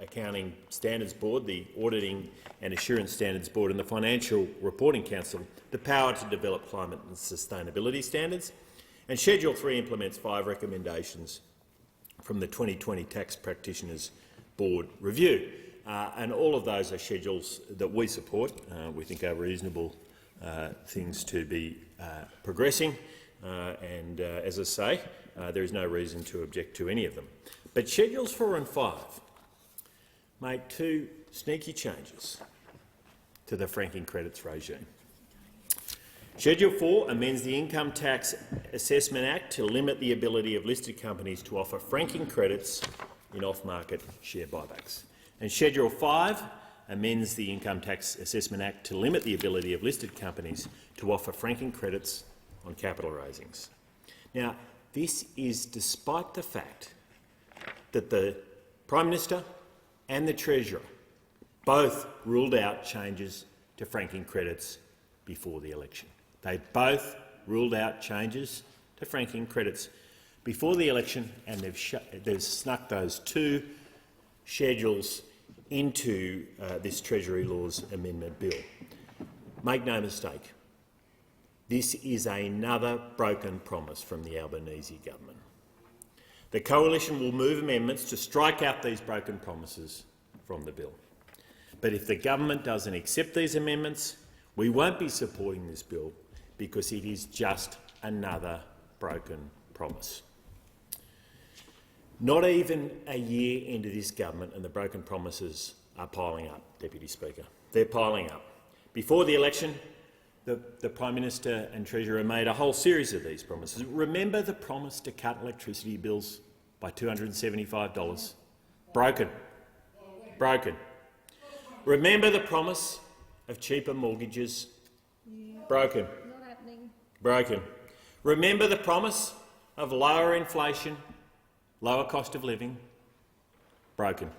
Accounting Standards Board, the Auditing and Assurance Standards Board and the Financial Reporting Council the power to develop climate and sustainability standards. And Schedule 3 implements 5 recommendations from the 2020 Tax Practitioners Board review. And all of those are schedules that we support. We think are reasonable things to be progressing. And as I say, there is no reason to object to any of them. But Schedules 4 and 5 make 2 sneaky changes to the franking credits regime. Schedule 4 amends the Income Tax Assessment Act to limit the ability of listed companies to offer franking credits in off-market share buybacks. And Schedule 5 amends the Income Tax Assessment Act to limit the ability of listed companies to offer franking credits on capital raisings. Now, this is despite the fact that the Prime Minister and the Treasurer both ruled out changes to franking credits before the election. They both ruled out changes to franking credits before the election, and they've snuck those 2 schedules into this Treasury Laws Amendment Bill. Make no mistake, this is another broken promise from the Albanese government. The Coalition will move amendments to strike out these broken promises from the bill. But if the government doesn't accept these amendments, we won't be supporting this bill because it is just another broken promise. Not even a year into this government and the broken promises are piling up, Deputy Speaker. They're piling up. Before the election, the Prime Minister and Treasurer made a whole series of these promises. Remember the promise to cut electricity bills by $275? Broken. Broken. Remember the promise of cheaper mortgages? Broken. Not happening. Broken. Remember the promise of lower inflation, lower cost of living? Broken.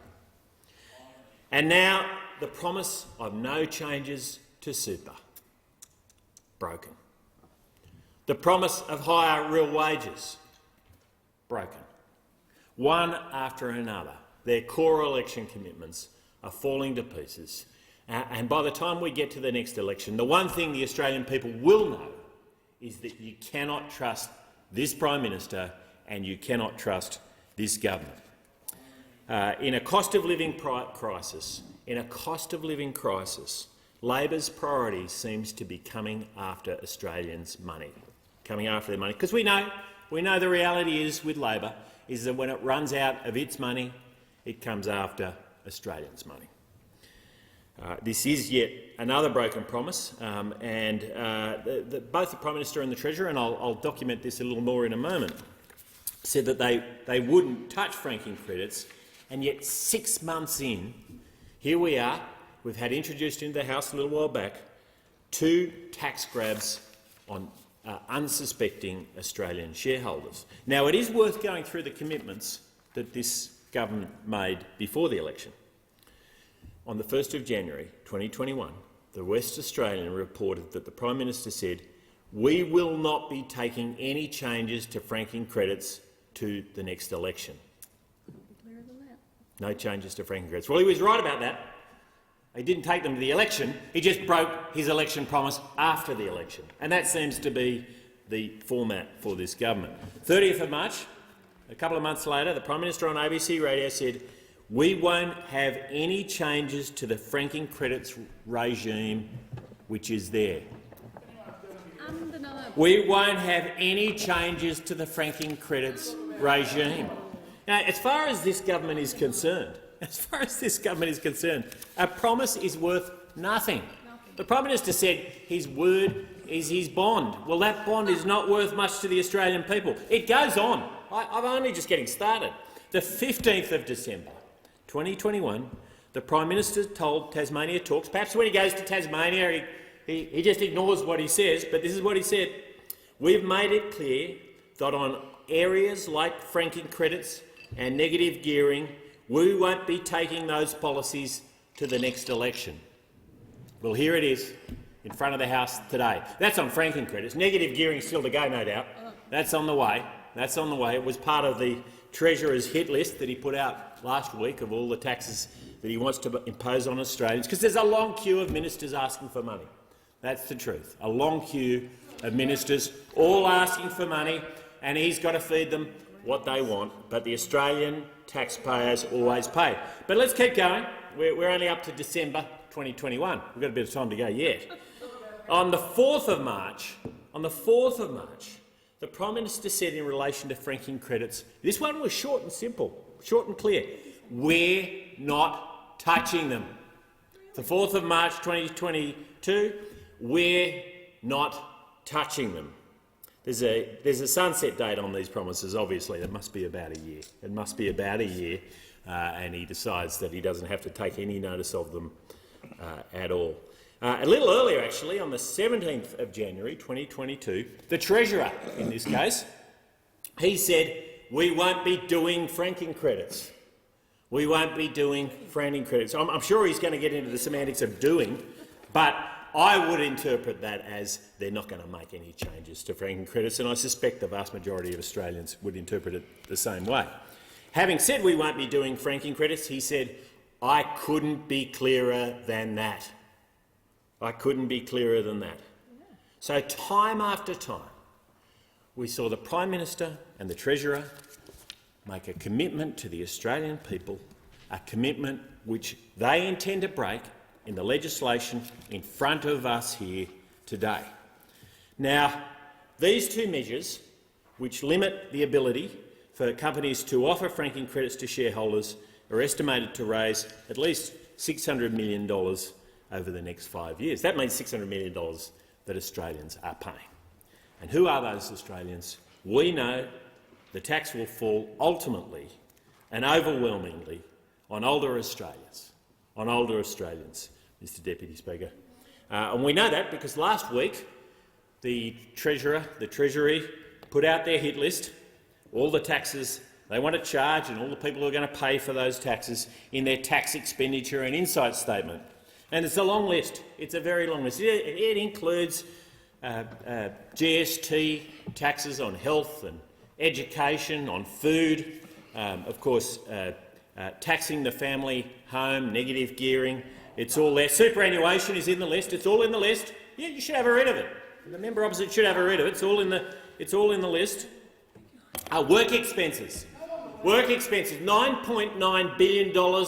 And now the promise of no changes to super? Broken. The promise of higher real wages? Broken. One after another, their core election commitments are falling to pieces. And by the time we get to the next election, the one thing the Australian people will know is that you cannot trust this Prime Minister and you cannot trust this government. In a cost of living crisis, Labor's priority seems to be coming after Australians' money, because we know the reality is with Labor is that when it runs out of its money, it comes after Australians' money. This is yet another broken promise, both the Prime Minister and the Treasurer, and I'll document this a little more in a moment, said that they wouldn't touch franking credits, and yet 6 months in, here we are. We've had introduced into the House a little while back 2 tax grabs on unsuspecting Australian shareholders. Now, it is worth going through the commitments that this government made before the election. On the 1st of January 2021, the West Australian reported that the Prime Minister said, "We will not be taking any changes to franking credits to the next election." No changes to franking credits. Well, he was right about that. He didn't take them to the election. He just broke his election promise after the election. And that seems to be the format for this government. 30th of March, a couple of months later, the Prime Minister on ABC Radio said, "We won't have any changes to the franking credits regime which is there." We won't have any changes to the franking credits regime. Now, as far as this government is concerned, a promise is worth nothing. The Prime Minister said his word is his bond. Well, that bond is not worth much to the Australian people. It goes on. I'm only just getting started. The 15th of December 2021, the Prime Minister told Tasmania Talks, perhaps when he goes to Tasmania he just ignores what he says, but this is what he said: "We've made it clear that on areas like franking credits and negative gearing, we won't be taking those policies to the next election." Well, here it is in front of the House today. That's on franking credits. Negative gearing is still to go, no doubt. That's on the way. That's on the way. It was part of the Treasurer's hit list that he put out last week of all the taxes that he wants to impose on Australians, because there's a long queue of ministers asking for money. That's the truth. A long queue of ministers all asking for money, and he's got to feed them what they want, but the Australian taxpayers always pay. But let's keep going. We're only up to December 2021. We've got a bit of time to go yet. On the 4th of March, the Prime Minister said in relation to franking credits, this one was short and simple, short and clear: "We're not touching them." The 4th of March 2022, we're not touching them. There's a sunset date on these promises, obviously. That must be about a year. It must be about a year, and he decides that he doesn't have to take any notice of them at all. A little earlier, actually, on the 17th of January 2022, the Treasurer, in this case, he said, "We won't be doing franking credits. We won't be doing franking credits." I'm sure he's going to get into the semantics of doing, but I would interpret that as they're not going to make any changes to franking credits, and I suspect the vast majority of Australians would interpret it the same way. Having said we won't be doing franking credits, he said, "I couldn't be clearer than that." I couldn't be clearer than that. So time after time, we saw the Prime Minister and the Treasurer make a commitment to the Australian people, a commitment which they intend to break in the legislation in front of us here today. Now, these two measures, which limit the ability for companies to offer franking credits to shareholders, are estimated to raise at least $600 million over the next 5 years. That means $600 million that Australians are paying. And who are those Australians? We know the tax will fall ultimately and overwhelmingly on older Australians, Mr Deputy Speaker. And we know that because last week the Treasury put out their hit list, all the taxes they want to charge and all the people who are going to pay for those taxes in their tax expenditure and insight statement. And it's a long list. It's a very long list. It includes GST taxes on health and education, on food, of course, taxing the family home, negative gearing. It's all there. Superannuation is in the list. It's all in the list. Yeah, you should have a read of it. The member opposite should have a read of it. It's all in the list. Work expenses. Work expenses. $9.9 billion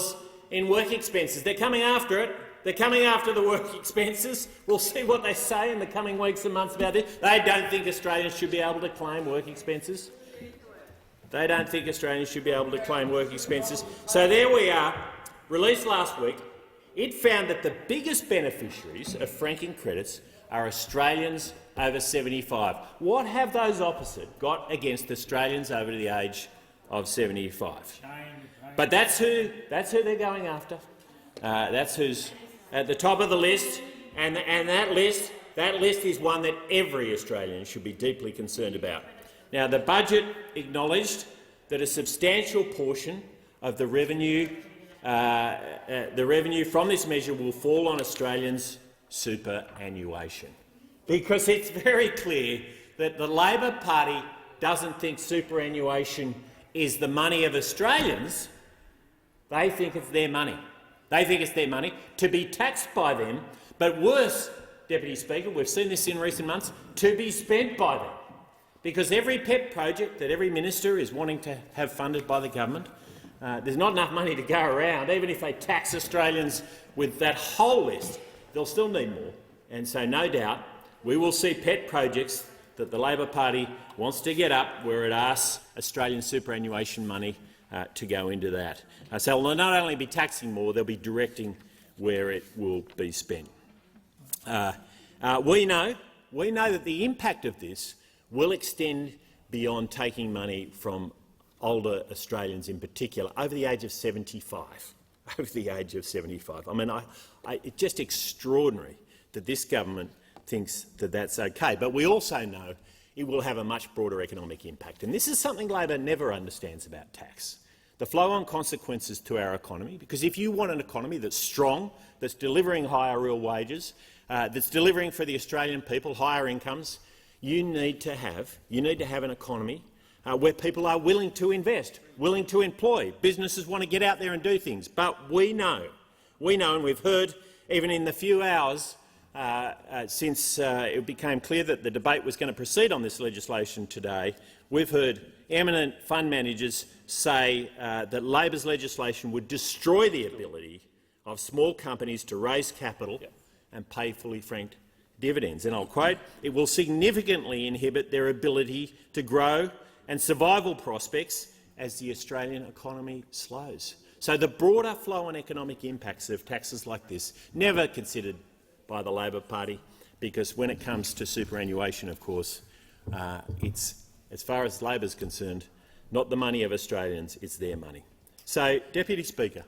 in work expenses. They're coming after it. They're coming after the work expenses. We'll see what they say in the coming weeks and months about this. They don't think Australians should be able to claim work expenses. They don't think Australians should be able to claim work expenses. So there we are, released last week. It found that the biggest beneficiaries of franking credits are Australians over 75. What have those opposite got against Australians over the age of 75? But that's who they're going after. That's who's at the top of the list, and that list That list is one that every Australian should be deeply concerned about. Now, the budget acknowledged that a substantial portion of the revenue from this measure will fall on Australians' superannuation, because it's very clear that the Labor Party doesn't think superannuation is the money of Australians. They think it's their money. They think it's their money to be taxed by them, but worse, Deputy Speaker, we've seen this in recent months, to be spent by them. Because every pet project that every minister is wanting to have funded by the government, there's not enough money to go around. Even if they tax Australians with that whole list, they'll still need more. And so no doubt we will see pet projects that the Labor Party wants to get up where it asks Australian superannuation money to go into that. So they'll not only be taxing more, they'll be directing where it will be spent. We know that the impact of this will extend beyond taking money from older Australians in particular, over the age of 75. Over the age of 75. I mean, it's just extraordinary that this government thinks that that's okay. But we also know it will have a much broader economic impact. And this is something Labor never understands about tax. The flow-on consequences to our economy, because if you want an economy that's strong, that's delivering higher real wages, that's delivering for the Australian people higher incomes, you need to have an economy where people are willing to invest, willing to employ. Businesses want to get out there and do things. But we know, and we've heard even in the few hours since it became clear that the debate was going to proceed on this legislation today, we've heard eminent fund managers say that Labor's legislation would destroy the ability of small companies to raise capital and pay fully franked dividends. And I'll quote, "It will significantly inhibit their ability to grow and survival prospects as the Australian economy slows." So the broader flow and economic impacts of taxes like this, never considered by the Labor Party, because when it comes to superannuation, of course, it's, as far as Labor's concerned, not the money of Australians, it's their money. So, Deputy Speaker,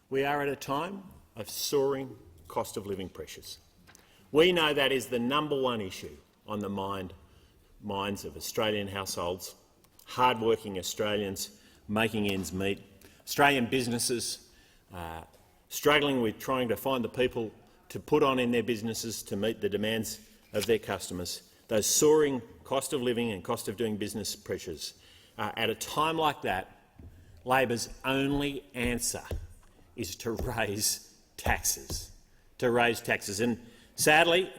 we are at a time of soaring cost of living pressures. We know that is the #1 issue on the minds of Australian households, hard-working Australians making ends meet, Australian businesses struggling with trying to find the people to put on in their businesses to meet the demands of their customers. Those soaring cost of living and cost of doing business pressures. At a time like that, Labor's only answer is to raise taxes. And sadly,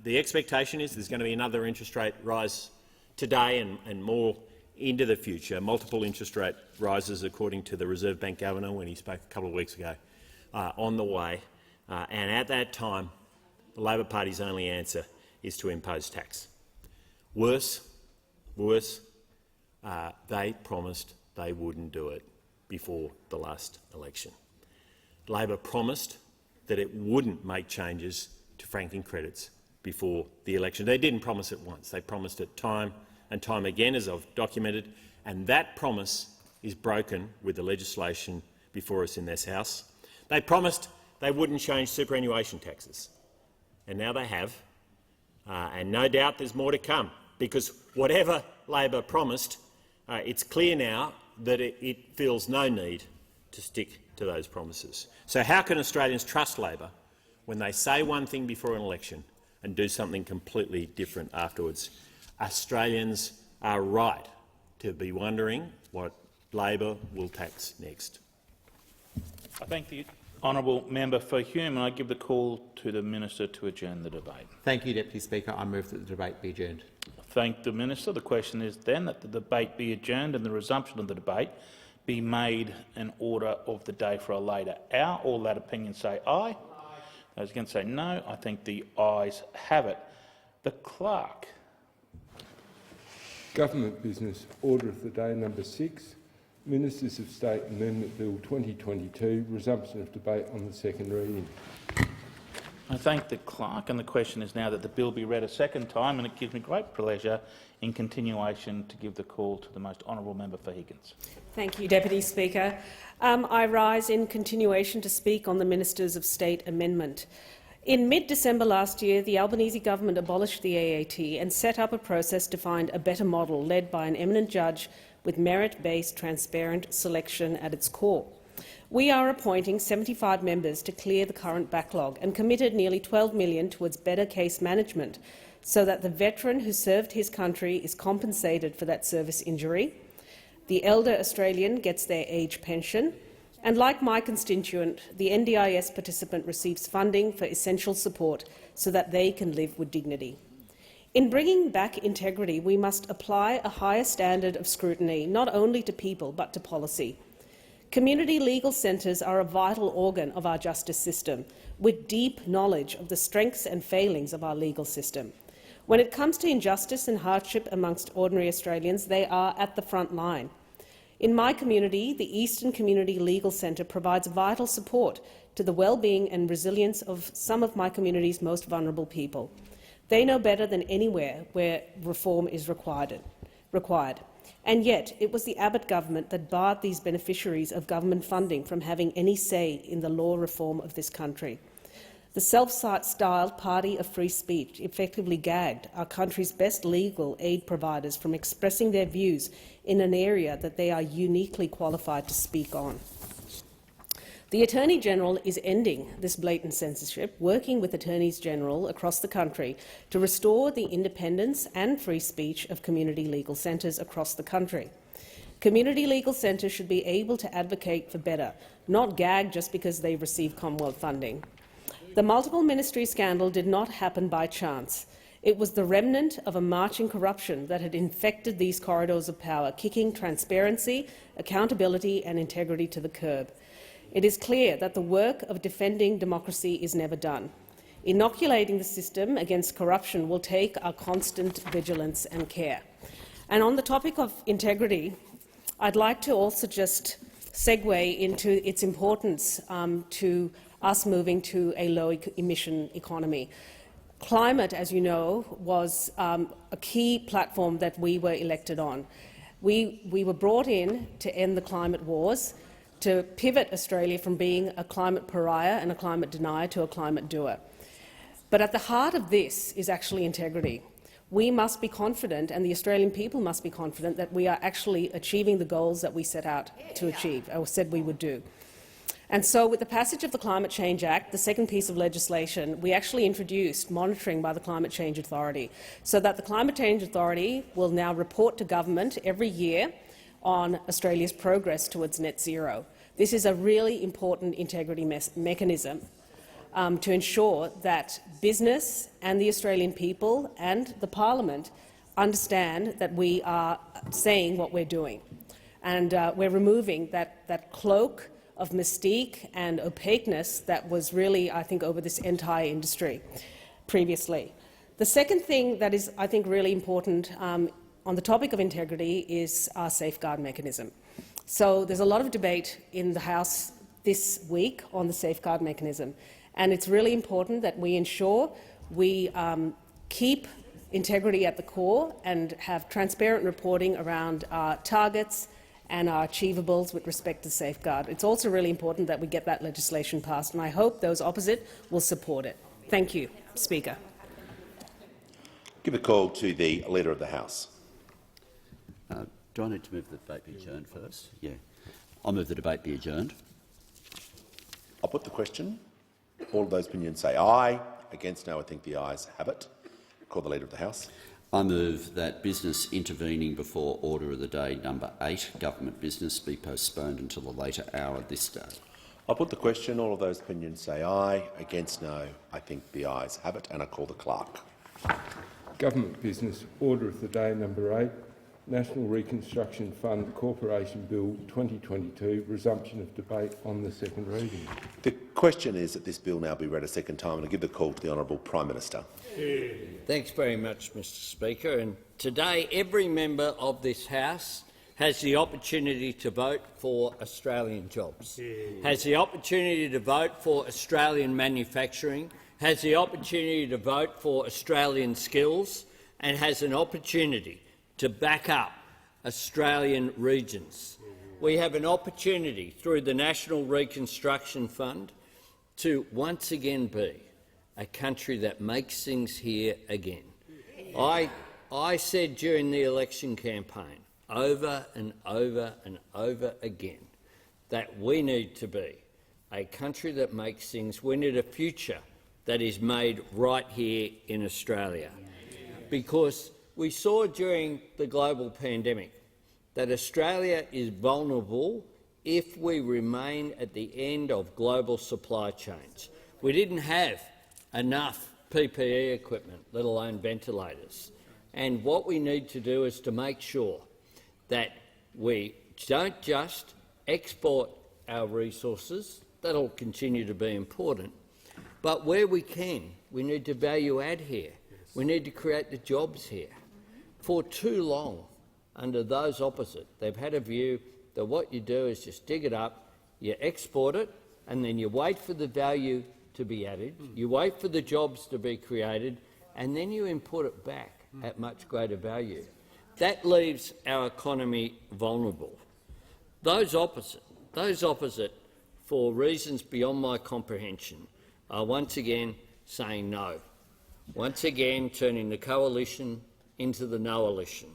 the expectation is there's going to be another interest rate rise today and more into the future. Multiple interest rate rises, according to the Reserve Bank Governor when he spoke a couple of weeks ago, on the way. And at that time, the Labor Party's only answer is to impose tax. Worse, they promised they wouldn't do it before the last election. Labor promised that it wouldn't make changes to franking credits before the election. They didn't promise it once. They promised it time and time again, as I've documented, and that promise is broken with the legislation before us in this House. They promised they wouldn't change superannuation taxes, and now they have, and no doubt there's more to come, because whatever Labor promised, it's clear now that it feels no need to stick to those promises. So how can Australians trust Labor when they say one thing before an election and do something completely different afterwards? Australians are right to be wondering what Labor will tax next. I thank the honourable member for Hume, and I give the call to the minister to adjourn the debate. Thank you, Deputy Speaker. I move that the debate be adjourned. Thank the minister. The question is then that the debate be adjourned and the resumption of the debate be made an order of the day for a later hour. All that opinion say aye. Those against say no. I think the ayes have it. The clerk. Government business, order of the day number 6, Ministers of State Amendment Bill 2022, resumption of debate on the second reading. I thank the clerk, and the question is now that the bill be read a second time, and it gives me great pleasure in continuation to give the call to the most honourable member for Higgins. Thank you, Deputy Speaker. I rise in continuation to speak on the Ministers of State Amendment. In mid-December last year, the Albanese government abolished the AAT and set up a process to find a better model led by an eminent judge with merit-based, transparent selection at its core. We are appointing 75 members to clear the current backlog and committed nearly $12 million towards better case management so that the veteran who served his country is compensated for that service injury, the elder Australian gets their age pension, and like my constituent, the NDIS participant receives funding for essential support so that they can live with dignity. In bringing back integrity, we must apply a higher standard of scrutiny, not only to people but to policy. Community legal centres are a vital organ of our justice system, with deep knowledge of the strengths and failings of our legal system. When it comes to injustice and hardship amongst ordinary Australians, they are at the front line. In my community, the Eastern Community Legal Centre provides vital support to the well-being and resilience of some of my community's most vulnerable people. They know better than anywhere where reform is required. And yet, it was the Abbott government that barred these beneficiaries of government funding from having any say in the law reform of this country. The self-styled Party of Free Speech effectively gagged our country's best legal aid providers from expressing their views in an area that they are uniquely qualified to speak on. The Attorney-General is ending this blatant censorship, working with Attorneys-General across the country to restore the independence and free speech of community legal centres across the country. Community legal centres should be able to advocate for better, not gag just because they receive Commonwealth funding. The multiple ministry scandal did not happen by chance. It was the remnant of a marching corruption that had infected these corridors of power, kicking transparency, accountability and integrity to the curb. It is clear that the work of defending democracy is never done. Inoculating the system against corruption will take our constant vigilance and care. And on the topic of integrity, I'd like to also just segue into its importance to us moving to a low-emission economy. Climate, as you know, was a key platform that we were elected on. We were brought in to end the climate wars, to pivot Australia from being a climate pariah and a climate denier to a climate doer. But at the heart of this is actually integrity. We must be confident, and the Australian people must be confident, that we are actually achieving the goals that we set out to achieve, or said we would do. And so, with the passage of the Climate Change Act, the second piece of legislation, we actually introduced monitoring by the Climate Change Authority, so that the Climate Change Authority will now report to government every year on Australia's progress towards net zero. This is a really important integrity mechanism to ensure that business and the Australian people and the parliament understand that we are saying what we're doing. And we're removing that cloak of mystique and opaqueness that was really, I think, over this entire industry previously. The second thing that is, I think, really important on the topic of integrity is our safeguard mechanism. So there's a lot of debate in the House this week on the safeguard mechanism, and it's really important that we ensure we keep integrity at the core and have transparent reporting around our targets and our achievables with respect to safeguard. It's also really important that we get that legislation passed, and I hope those opposite will support it. Thank you, Speaker. Give a call to the Leader of the House. Do I need to move the debate be adjourned first? Yeah. I'll move the debate be adjourned. I'll put the question. All of those opinions say aye. Against no, I think the ayes have it. Call the Leader of the House. I move that business intervening before order of the day number 8, government business, be postponed until a later hour this day. I'll put the question. All of those opinions say aye. Against no, I think the ayes have it, and I call the clerk. Government business, order of the day number 8, National Reconstruction Fund Corporation Bill 2022, resumption of debate on the second reading. The question is that this bill now be read a second time, and I give the call to the Honourable Prime Minister. Thanks very much, Mr Speaker. And today every member of this House has the opportunity to vote for Australian jobs, has the opportunity to vote for Australian manufacturing, has the opportunity to vote for Australian skills, and has an opportunity to back up Australian regions. We have an opportunity through the National Reconstruction Fund to once again be a country that makes things here again. I said during the election campaign over and over and over again that we need to be a country that makes things. We need a future that is made right here in Australia. Because we saw during the global pandemic that Australia is vulnerable if we remain at the end of global supply chains. We didn't have enough PPE equipment, let alone ventilators. And what we need to do is to make sure that we don't just export our resources, that'll continue to be important, but where we can, we need to value add here. We need to create the jobs here. For too long, under those opposite, they've had a view that what you do is just dig it up, you export it, and then you wait for the value to be added, you wait for the jobs to be created, and then you import it back at much greater value. That leaves our economy vulnerable. Those opposite, for reasons beyond my comprehension, are once again saying no, once again turning the coalition into the no-alition,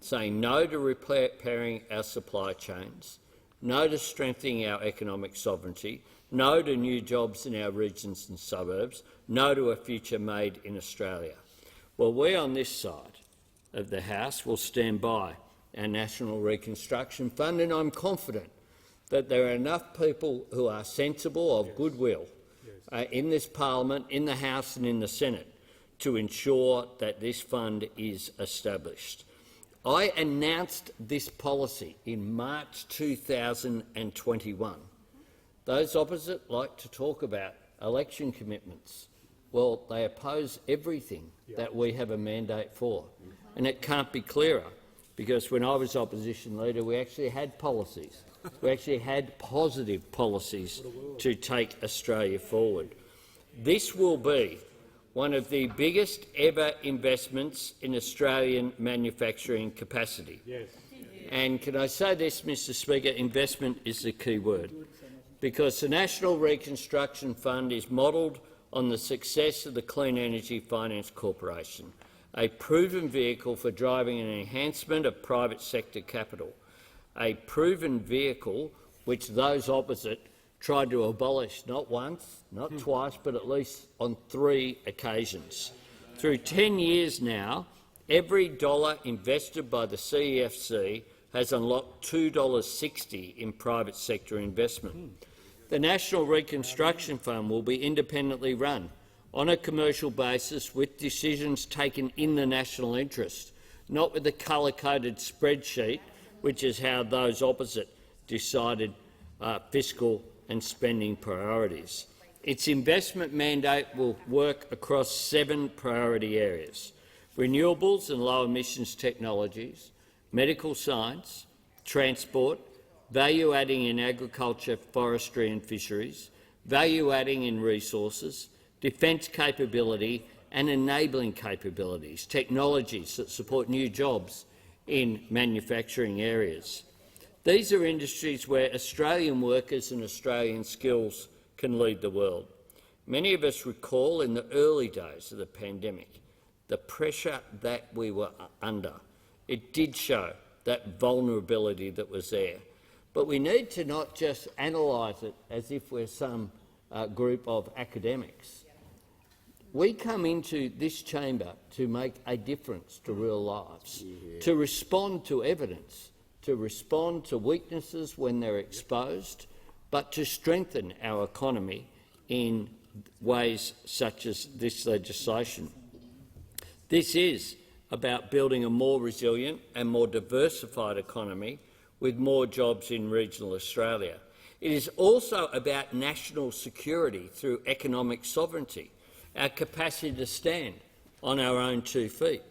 saying no to repairing our supply chains, no to strengthening our economic sovereignty, no to new jobs in our regions and suburbs, no to a future made in Australia. Well, we on this side of the House will stand by our National Reconstruction Fund, and I'm confident that there are enough people who are sensible, of goodwill, in this parliament, in the House and in the Senate, to ensure that this fund is established. I announced this policy in March 2021. Those opposite like to talk about election commitments. Well, they oppose everything that we have a mandate for. And it can't be clearer, because when I was opposition leader, we actually had policies. We actually had positive policies to take Australia forward. This will be one of the biggest ever investments in Australian manufacturing capacity. Yes. And can I say this, Mr Speaker, investment is the key word, because the National Reconstruction Fund is modelled on the success of the Clean Energy Finance Corporation, a proven vehicle for driving an enhancement of private sector capital, a proven vehicle which those opposite tried to abolish not once, not twice, but at least on 3 occasions. Through 10 years now, every dollar invested by the CEFC has unlocked $2.60 in private sector investment. The National Reconstruction Fund will be independently run on a commercial basis with decisions taken in the national interest, not with a colour-coded spreadsheet, which is how those opposite decided fiscal and spending priorities. Its investment mandate will work across 7 priority areas: renewables and low emissions technologies, medical science, transport, value-adding in agriculture, forestry and fisheries, value-adding in resources, defence capability and enabling capabilities, technologies that support new jobs in manufacturing areas. These are industries where Australian workers and Australian skills can lead the world. Many of us recall in the early days of the pandemic the pressure that we were under. It did show that vulnerability that was there. But we need to not just analyse it as if we're some group of academics. We come into this chamber to make a difference to real lives, to respond to evidence, to respond to weaknesses when they're exposed, but to strengthen our economy in ways such as this legislation. This is about building a more resilient and more diversified economy with more jobs in regional Australia. It is also about national security through economic sovereignty, our capacity to stand on our own 2 feet.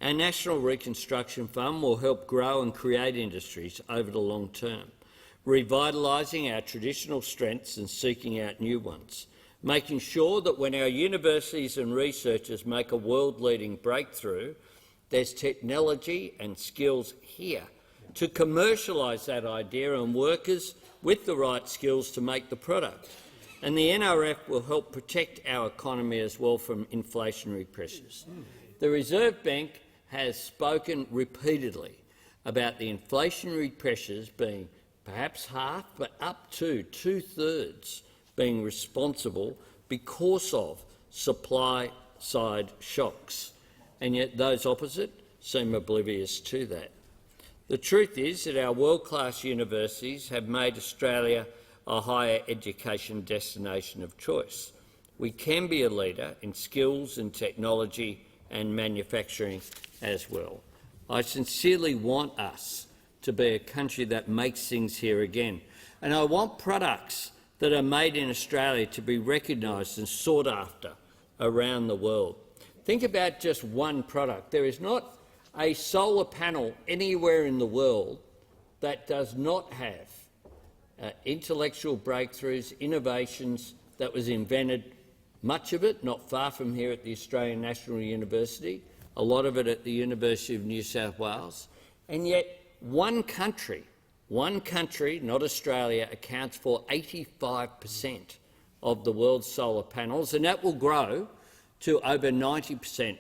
Our National Reconstruction Fund will help grow and create industries over the long term, revitalising our traditional strengths and seeking out new ones, making sure that when our universities and researchers make a world-leading breakthrough, there's technology and skills here to commercialise that idea and workers with the right skills to make the product. and the NRF will help protect our economy as well from inflationary pressures. The Reserve Bank has spoken repeatedly about the inflationary pressures being perhaps half, but up to two-thirds being responsible because of supply-side shocks, and yet those opposite seem oblivious to that. The truth is that our world-class universities have made Australia a higher education destination of choice. We can be a leader in skills and technology and manufacturing as well. I sincerely want us to be a country that makes things here again, and I want products that are made in Australia to be recognised and sought after around the world. Think about just one product. There is not a solar panel anywhere in the world that does not have intellectual breakthroughs, innovations that was invented, much of it not far from here at the Australian National University, a lot of it at the University of New South Wales, and yet one country, not Australia, accounts for 85% of the world's solar panels, and that will grow to over 90%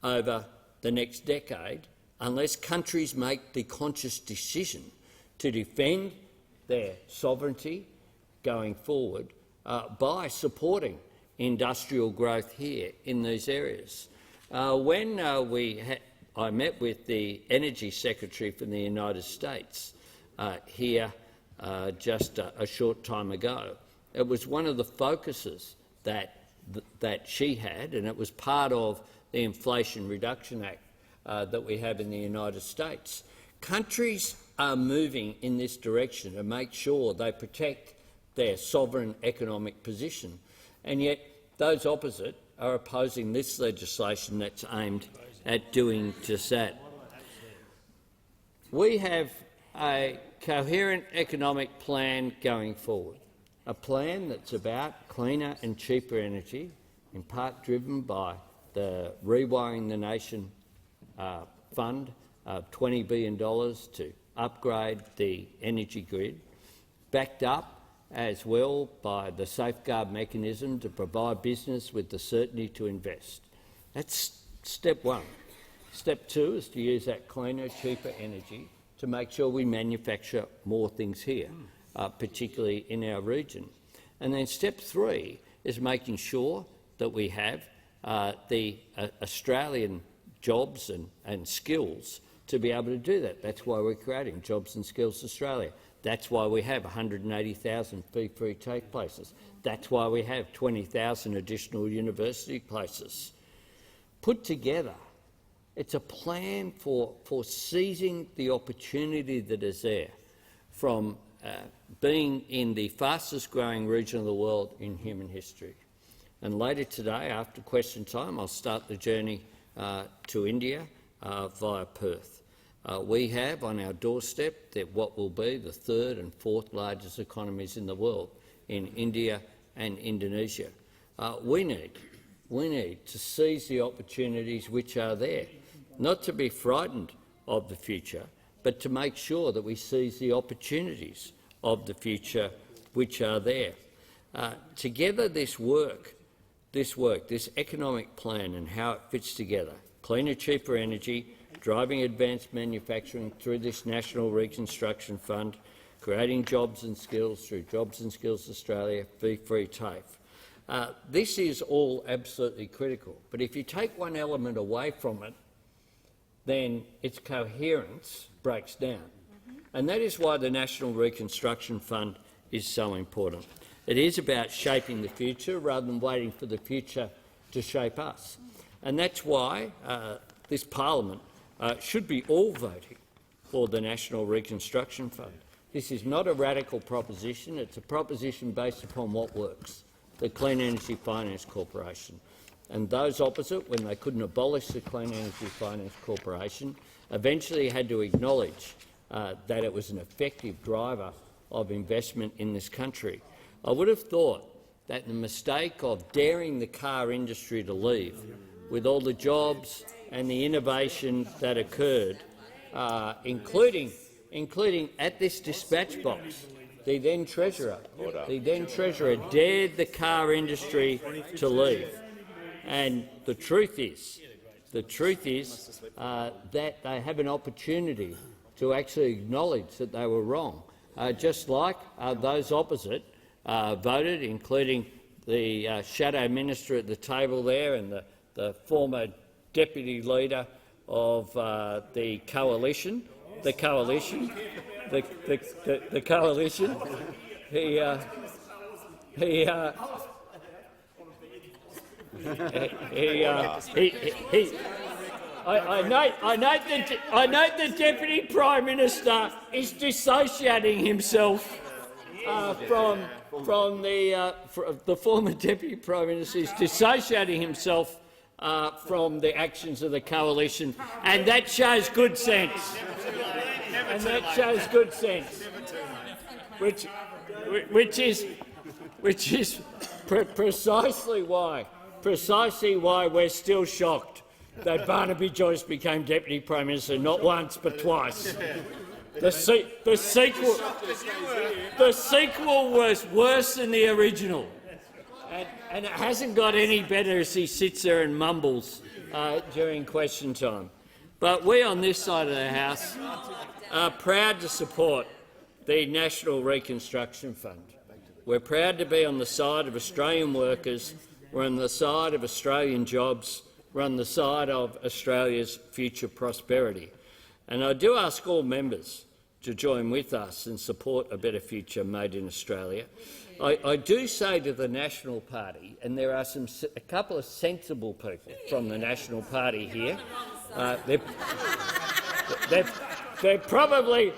over the next decade unless countries make the conscious decision to defend their sovereignty going forward by supporting industrial growth here in these areas. When I met with the Energy Secretary from the United States here just a short time ago, it was one of the focuses that she had, and it was part of the Inflation Reduction Act that we have in the United States. Countries are moving in this direction to make sure they protect their sovereign economic position, and yet those opposite are opposing this legislation that's aimed at doing just that. We have a coherent economic plan going forward, a plan that's about cleaner and cheaper energy, in part driven by the Rewiring the Nation fund of $20 billion to upgrade the energy grid, backed up as well by the safeguard mechanism to provide business with the certainty to invest. That's step one. Step two is to use that cleaner, cheaper energy to make sure we manufacture more things here, particularly in our region. And then step three is making sure that we have the Australian jobs and skills to be able to do that. That's why we're creating Jobs and Skills Australia. That's why we have 180,000 fee-free TAFE places. That's why we have 20,000 additional university places. Put together, it's a plan for seizing the opportunity that is there from being in the fastest-growing region of the world in human history. And later today, after question time, I'll start the journey to India via Perth. We have on our doorstep what will be the third and fourth largest economies in the world, in India and Indonesia. We need to seize the opportunities which are there, not to be frightened of the future, but to make sure that we seize the opportunities of the future which are there. Together, this economic plan and how it fits together, cleaner, cheaper energy, driving advanced manufacturing through this National Reconstruction Fund, creating jobs and skills through Jobs and Skills Australia, fee-free TAFE. This is all absolutely critical, but if you take one element away from it, then its coherence breaks down. And that is why the National Reconstruction Fund is so important. It is about shaping the future rather than waiting for the future to shape us. And that's why this parliament should be all voting for the National Reconstruction Fund. This is not a radical proposition. It's a proposition based upon what works, the Clean Energy Finance Corporation. And those opposite, when they couldn't abolish the Clean Energy Finance Corporation, eventually had to acknowledge that it was an effective driver of investment in this country. I would have thought that the mistake of daring the car industry to leave, with all the jobs and the innovation that occurred, including at this dispatch box, the then Treasurer, dared the car industry to leave. And the truth is that they have an opportunity to actually acknowledge that they were wrong, just like those opposite voted, including the shadow minister at the table there and the former deputy leader of the coalition. I note the Deputy Prime Minister is dissociating himself from the former Deputy Prime Minister is dissociating himself from the actions of the coalition, and that shows good sense. Which is precisely why we're still shocked that Barnaby Joyce became Deputy Prime Minister not once but twice. The sequel was worse than the original, and it hasn't got any better as he sits there and mumbles during question time. But we on this side of the House are proud to support the National Reconstruction Fund. We're proud to be on the side of Australian workers. We're on the side of Australian jobs. We're on the side of Australia's future prosperity. And I do ask all members to join with us and support a better future made in Australia. I do say to the National Party, and there are a couple of sensible people from the National Party here. They're probably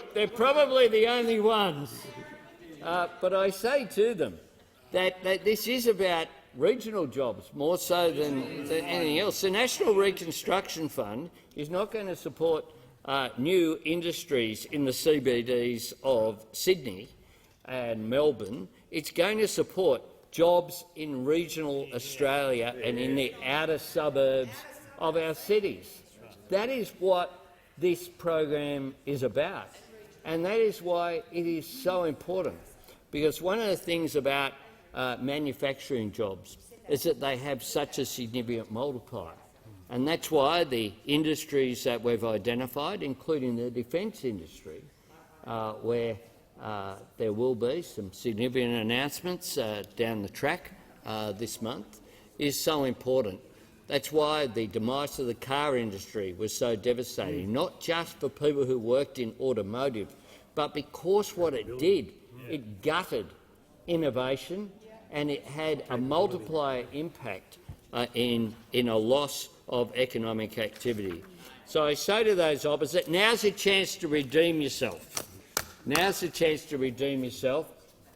the only ones. But I say to them that this is about regional jobs more so than anything else. The National Reconstruction Fund is not going to support new industries in the CBDs of Sydney and Melbourne. It's going to support jobs in regional Australia and in the outer suburbs of our cities. That is what this program is about, and that is why it is so important. Because one of the things about manufacturing jobs is that they have such a significant multiplier. And that's why the industries that we've identified, including the defence industry, where there will be some significant announcements down the track this month, is so important. That's why the demise of the car industry was so devastating, not just for people who worked in automotive, but because what it did, it gutted innovation and it had a multiplier impact in a loss of economic activity. So I say to those opposite, now's a chance to redeem yourself. Now's the chance to redeem yourself.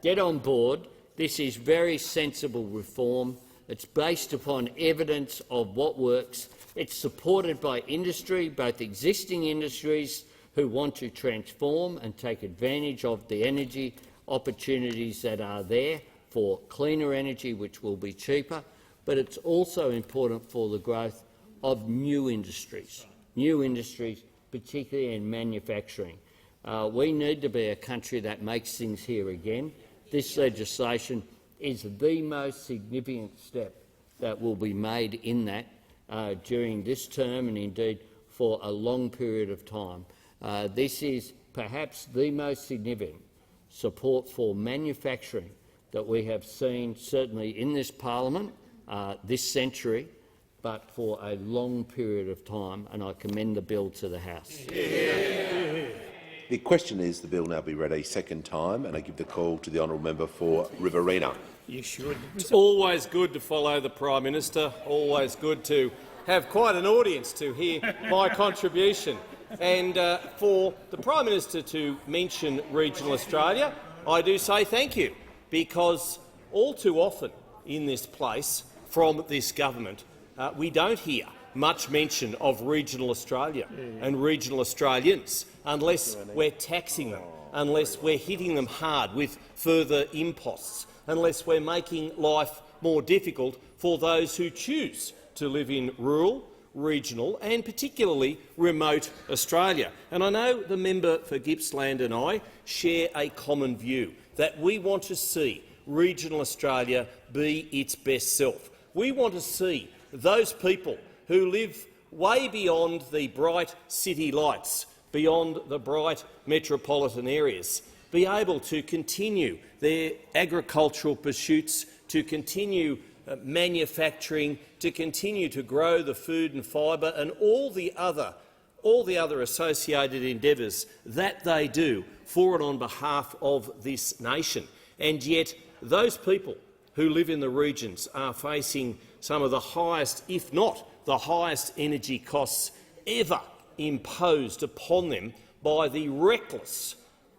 Get on board. This is very sensible reform. It's based upon evidence of what works. It's supported by industry, both existing industries who want to transform and take advantage of the energy opportunities that are there for cleaner energy, which will be cheaper, but it's also important for the growth of new industries, particularly in manufacturing. We need to be a country that makes things here again. This legislation is the most significant step that will be made in that during this term and indeed for a long period of time. This is perhaps the most significant support for manufacturing that we have seen, certainly in this parliament this century, but for a long period of time, and I commend the bill to the House. The question is the bill now be read a second time, and I give the call to the honourable member for Riverina. You should. It's always good to follow the Prime Minister, always good to have quite an audience to hear my contribution. And for the Prime Minister to mention regional Australia, I do say thank you, because all too often in this place from this government we don't hear much mention of regional Australia and regional Australians unless we're taxing them, unless we're hitting them hard with further imposts, unless we're making life more difficult for those who choose to live in rural, regional and particularly remote Australia. And I know the member for Gippsland and I share a common view that we want to see regional Australia be its best self. We want to see those people who live way beyond the bright city lights, beyond the bright metropolitan areas, be able to continue their agricultural pursuits, to continue manufacturing, to continue to grow the food and fibre and all the other associated endeavours that they do for and on behalf of this nation. And yet those people who live in the regions are facing some of the highest, if not the highest, energy costs ever imposed upon them by the reckless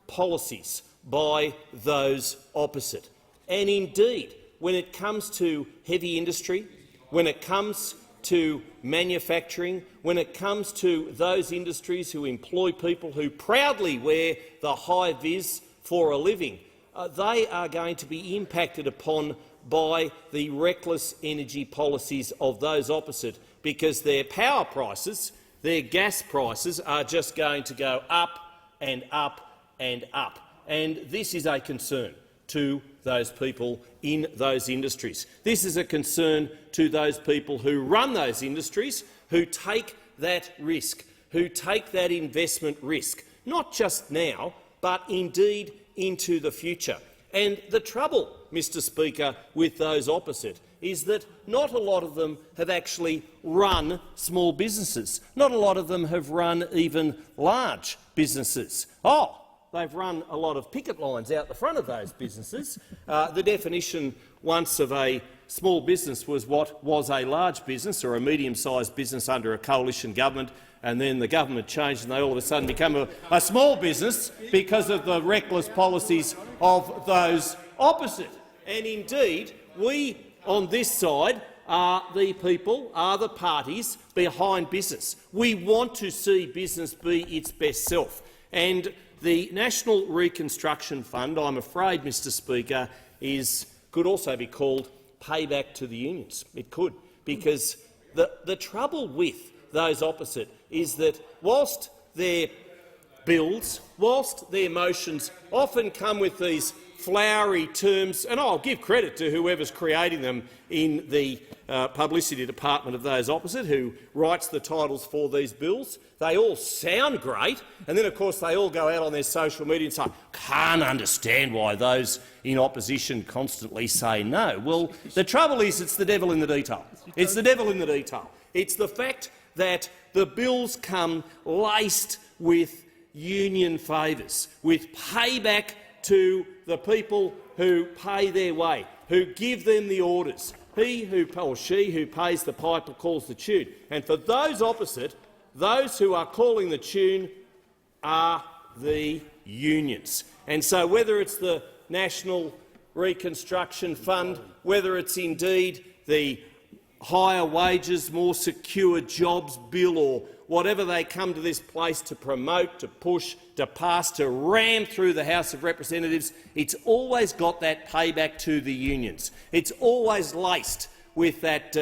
policies by those opposite. And indeed, when it comes to heavy industry, when it comes to manufacturing, when it comes to those industries who employ people who proudly wear the high vis for a living, they are going to be impacted upon by the reckless energy policies of those opposite, because their power prices, their gas prices are just going to go up and up and up. And this is a concern to those people in those industries. This is a concern to those people who run those industries, who take that risk, who take that investment risk, not just now, but indeed into the future. And the trouble, Mr Speaker, with those opposite is that not a lot of them have actually run small businesses. Not a lot of them have run even large businesses. Oh, they've run a lot of picket lines out the front of those businesses. The definition once of a small business was what was a large business or a medium-sized business under a coalition government, and then the government changed and they all of a sudden become a small business because of the reckless policies of those opposite. And indeed, we on this side are the people, are the parties behind business. We want to see business be its best self. And the National Reconstruction Fund, I'm afraid, Mr Speaker, could also be called payback to the unions. It could, because the trouble with those opposite is that whilst their bills, whilst their motions often come with these flowery terms, and I'll give credit to whoever's creating them in the publicity department of those opposite, who writes the titles for these bills. They all sound great, and then of course they all go out on their social media and say, "Can't understand why those in opposition constantly say no." Well, the trouble is it's the devil in the detail. It's the devil in the detail. It's the fact that the bills come laced with union favours, with payback to the people who pay their way, who give them the orders. He who, or she who pays the piper calls the tune. And for those opposite, those who are calling the tune are the unions. And so whether it's the National Reconstruction Fund, whether it's indeed the higher wages, more secure jobs bill, or whatever they come to this place to promote, to push, to pass, to ram through the House of Representatives, it's always got that payback to the unions. It's always laced with that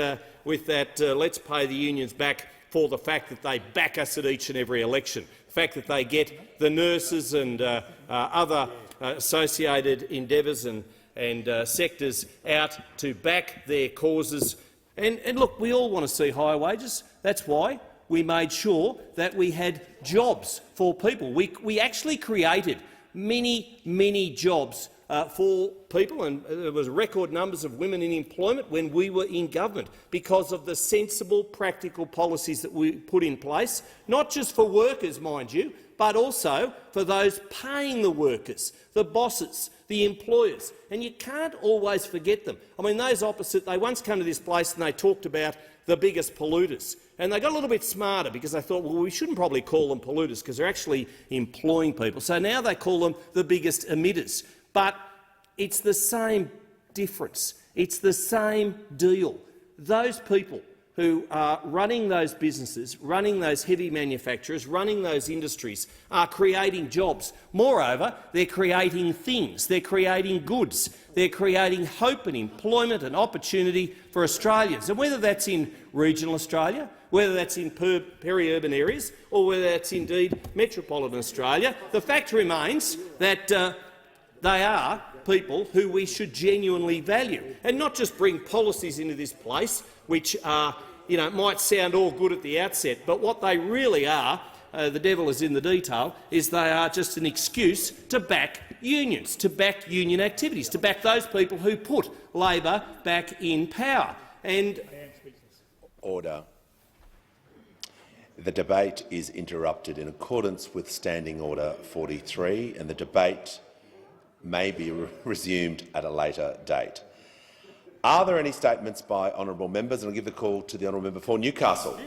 let's pay the unions back for the fact that they back us at each and every election, the fact that they get the nurses and other associated endeavours and sectors out to back their causes. And look, we all want to see higher wages. That's why we made sure that we had jobs for people. We actually created many jobs for people, and there was record numbers of women in employment when we were in government because of the sensible, practical policies that we put in place, not just for workers, mind you, but also for those paying the workers, the bosses, the employers. And you can't always forget them. I mean, those opposite, they once came to this place and they talked about the biggest polluters. And they got a little bit smarter because they thought, well, we shouldn't probably call them polluters because they're actually employing people. So now they call them the biggest emitters. But it's the same difference. It's the same deal. Those people who are running those businesses, running those heavy manufacturers, running those industries, are creating jobs. Moreover, they're creating things. They're creating goods. They're creating hope and employment and opportunity for Australians. And whether that's in regional Australia, whether that's in peri-urban areas, or whether that's indeed metropolitan Australia, the fact remains that they are people who we should genuinely value, and not just bring policies into this place which are, might sound all good at the outset, but what they really are, the devil is in the detail, is they are just an excuse to back unions, to back union activities, to back those people who put Labor back in power. And order. The debate is interrupted in accordance with Standing Order 43, and the debate may be resumed at a later date. Are there any statements by honourable members? And I'll give the call to the honourable member for Newcastle.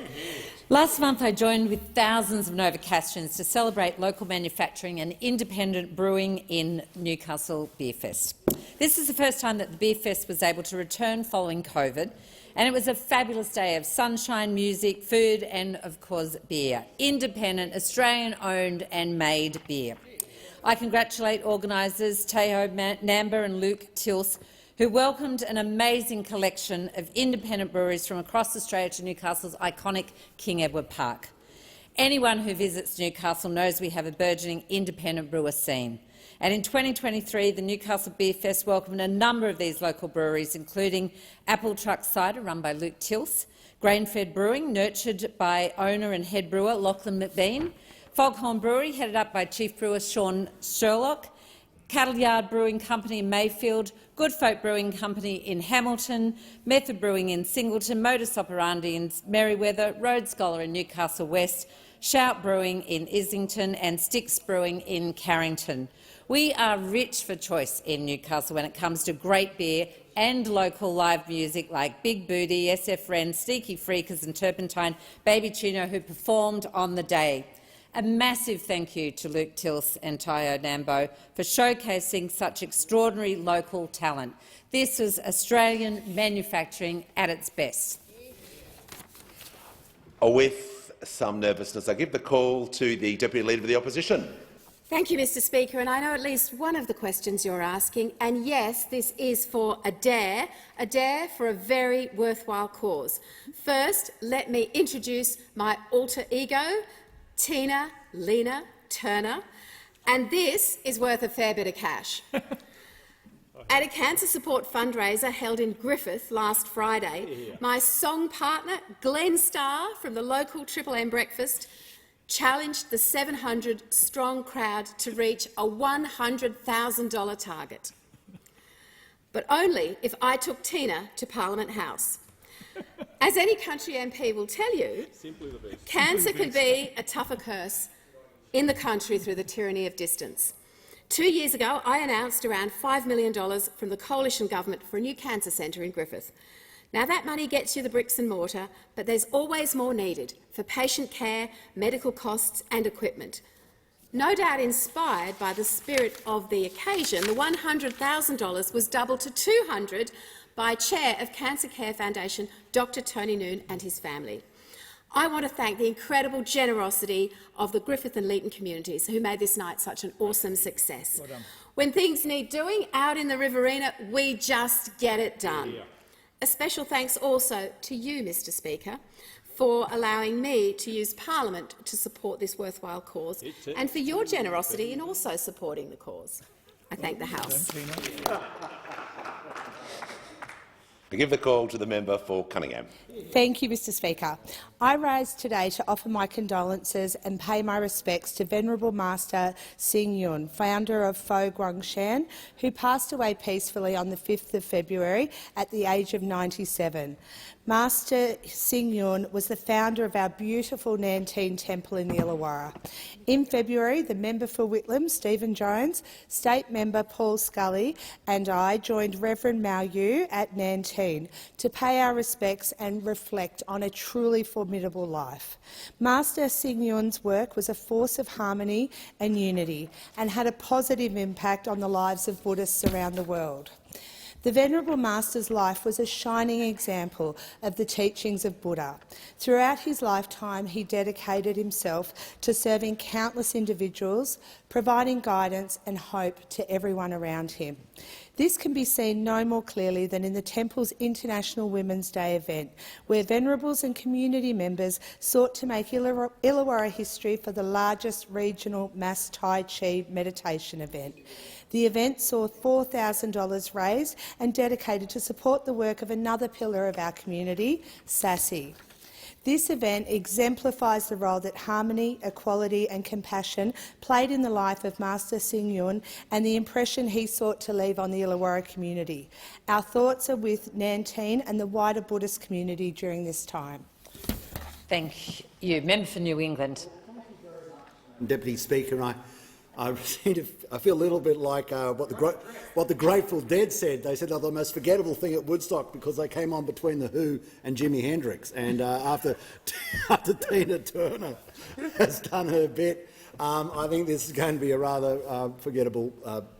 Last month I joined with thousands of Novocastrians to celebrate local manufacturing and independent brewing in Newcastle Beer Fest. This is the first time that the Beer Fest was able to return following COVID, and it was a fabulous day of sunshine, music, food and, of course, beer. Independent, Australian-owned and made beer. I congratulate organisers Teo Namber and Luke Tilse, who welcomed an amazing collection of independent breweries from across Australia to Newcastle's iconic King Edward Park. Anyone who visits Newcastle knows we have a burgeoning independent brewer scene. And in 2023, the Newcastle Beer Fest welcomed a number of these local breweries, including Apple Truck Cider, run by Luke Tilse, Grain-Fed Brewing, nurtured by owner and head brewer Lachlan McBean, Foghorn Brewery, headed up by Chief Brewer Sean Sherlock, Cattle Yard Brewing Company in Mayfield, Good Folk Brewing Company in Hamilton, Method Brewing in Singleton, Modus Operandi in Merriweather, Road Scholar in Newcastle West, Shout Brewing in Islington and Sticks Brewing in Carrington. We are rich for choice in Newcastle when it comes to great beer and local live music like Big Booty, SF Wren, Sneaky Freakers and Turpentine Baby Tuno, who performed on the day. A massive thank you to Luke Tilse and Teo Nambo for showcasing such extraordinary local talent. This was Australian manufacturing at its best. With some nervousness, I give the call to the Deputy Leader of the Opposition. Thank you, Mr Speaker, and I know at least one of the questions you're asking, and yes, this is for a dare for a very worthwhile cause. First, let me introduce my alter ego, Tina Lena Turner, and this is worth a fair bit of cash. At a cancer support fundraiser held in Griffith last Friday, my song partner, Glenn Starr from the local Triple M Breakfast, challenged the 700-strong crowd to reach a $100,000 target. But only if I took Tina to Parliament House. As any country MP will tell you, cancer can be a tougher curse in the country through the tyranny of distance. 2 years ago, I announced around $5 million from the Coalition Government for a new cancer centre in Griffith. Now, that money gets you the bricks and mortar, but there's always more needed for patient care, medical costs and equipment. No doubt inspired by the spirit of the occasion, the $100,000 was doubled to $200,000 by Chair of Cancer Care Foundation, Dr Tony Noon and his family. I want to thank the incredible generosity of the Griffith and Leeton communities who made this night such an awesome success. Well done. When things need doing out in the Riverina, we just get it done. Yeah. A special thanks also to you, Mr Speaker, for allowing me to use Parliament to support this worthwhile cause and for your generosity in also supporting the cause. I thank the House. I give the call to the member for Cunningham. Thank you, Mr Speaker. I rise today to offer my condolences and pay my respects to Venerable Master Sing Yun, founder of Fo Guangshan, who passed away peacefully on the 5th of February at the age of 97. Master Sing Yun was the founder of our beautiful Nanteen Temple in the Illawarra. In February, the member for Whitlam, Stephen Jones, State Member Paul Scully and I joined Reverend Mao Yu at Nanteen to pay our respects and reflect on a truly formidable life. Master Sing Yun's work was a force of harmony and unity and had a positive impact on the lives of Buddhists around the world. The Venerable Master's life was a shining example of the teachings of Buddha. Throughout his lifetime, he dedicated himself to serving countless individuals, providing guidance and hope to everyone around him. This can be seen no more clearly than in the Temple's International Women's Day event, where Venerables and community members sought to make Illawarra history for the largest regional mass Tai Chi meditation event. The event saw $4,000 raised and dedicated to support the work of another pillar of our community, SASSI. This event exemplifies the role that harmony, equality and compassion played in the life of Master Sing Yun and the impression he sought to leave on the Illawarra community. Our thoughts are with Nantine and the wider Buddhist community during this time. Thank you. Member for New England. Deputy Speaker, I feel a little bit like what the Grateful Dead said. They said they're the most forgettable thing at Woodstock because they came on between The Who and Jimi Hendrix. And after Tina Turner has done her bit, I think this is going to be a rather forgettable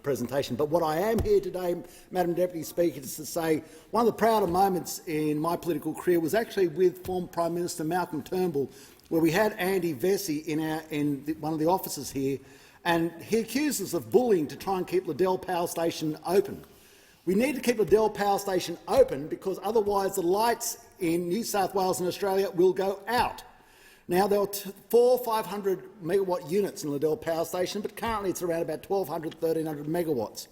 presentation. But what I am here today, Madam Deputy Speaker, is to say one of the prouder moments in my political career was actually with former Prime Minister Malcolm Turnbull, where we had Andy Vesey in one of the offices here, and he accused us of bullying to try and keep Liddell Power Station open. We need to keep Liddell Power Station open because otherwise the lights in New South Wales and Australia will go out. Now, there are 500 megawatt units in Liddell Power Station, but currently it's around about 1,200, 1,300 megawatts.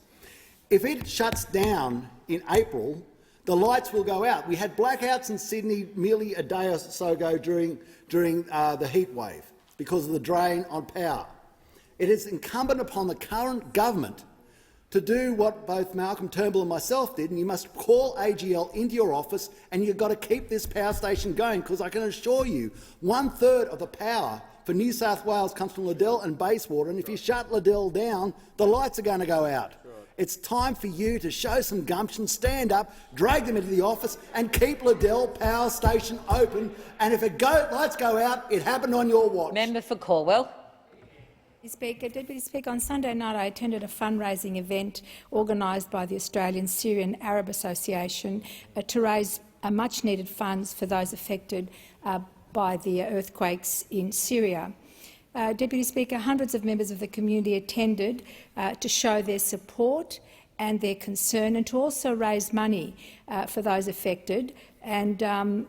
If it shuts down in April, the lights will go out. We had blackouts in Sydney merely a day or so ago during the heat wave because of the drain on power. It is incumbent upon the current government to do what both Malcolm Turnbull and myself did, and you must call AGL into your office and you've got to keep this power station going, because I can assure you 1/3 of the power for New South Wales comes from Liddell and Bayswater, and if you shut Liddell down, the lights are going to go out. It's time for you to show some gumption, stand up, drag them into the office and keep Liddell Power Station open, and if lights go out, it happened on your watch. Member for Calwell. Deputy Speaker, on Sunday night I attended a fundraising event organised by the Australian Syrian Arab Association to raise much-needed funds for those affected by the earthquakes in Syria. Deputy Speaker, hundreds of members of the community attended to show their support and their concern, and to also raise money for those affected. And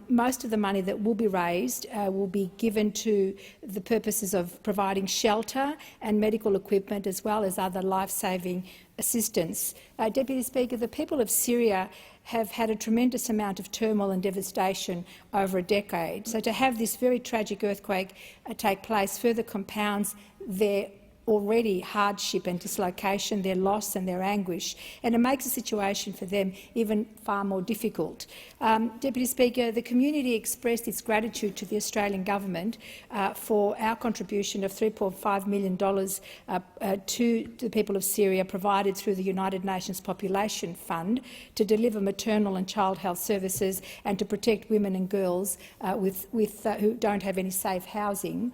most of the money that will be raised will be given to the purposes of providing shelter and medical equipment, as well as other life-saving assistance. Deputy Speaker, the people of Syria have had a tremendous amount of turmoil and devastation over a decade. So to have this very tragic earthquake take place further compounds their already hardship and dislocation, their loss and their anguish, and it makes the situation for them even far more difficult. Deputy Speaker, the community expressed its gratitude to the Australian Government for our contribution of $3.5 million to the people of Syria, provided through the United Nations Population Fund to deliver maternal and child health services and to protect women and girls who don't have any safe housing.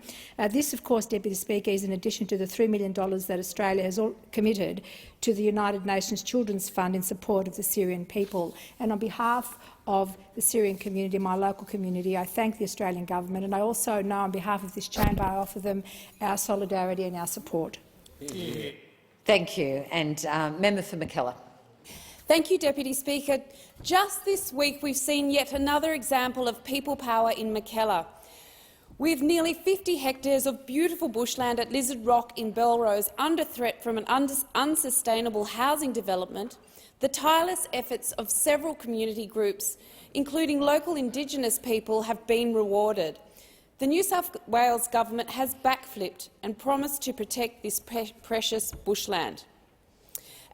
This, of course, Deputy Speaker, is in addition to the $3 million that Australia has committed to the United Nations Children's Fund in support of the Syrian people. And on behalf of the Syrian community, my local community, I thank the Australian Government, and I also know on behalf of this chamber I offer them our solidarity and our support. Yeah. Thank you. And Member for Mackellar. Thank you, Deputy Speaker. Just this week we've seen yet another example of people power in Mackellar. With nearly 50 hectares of beautiful bushland at Lizard Rock in Belrose under threat from an unsustainable housing development, the tireless efforts of several community groups, including local Indigenous people, have been rewarded. The New South Wales Government has backflipped and promised to protect this precious bushland.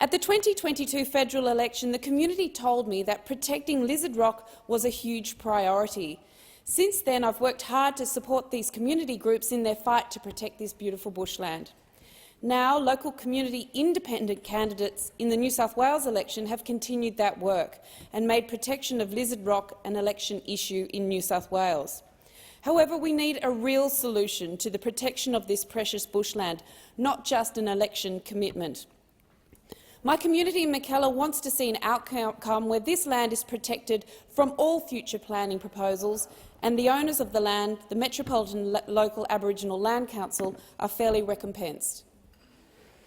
At the 2022 federal election, the community told me that protecting Lizard Rock was a huge priority. Since then, I've worked hard to support these community groups in their fight to protect this beautiful bushland. Now, local community independent candidates in the New South Wales election have continued that work and made protection of Lizard Rock an election issue in New South Wales. However, we need a real solution to the protection of this precious bushland, not just an election commitment. My community in Mackellar wants to see an outcome where this land is protected from all future planning proposals, and the owners of the land, the Metropolitan Local Aboriginal Land Council, are fairly recompensed.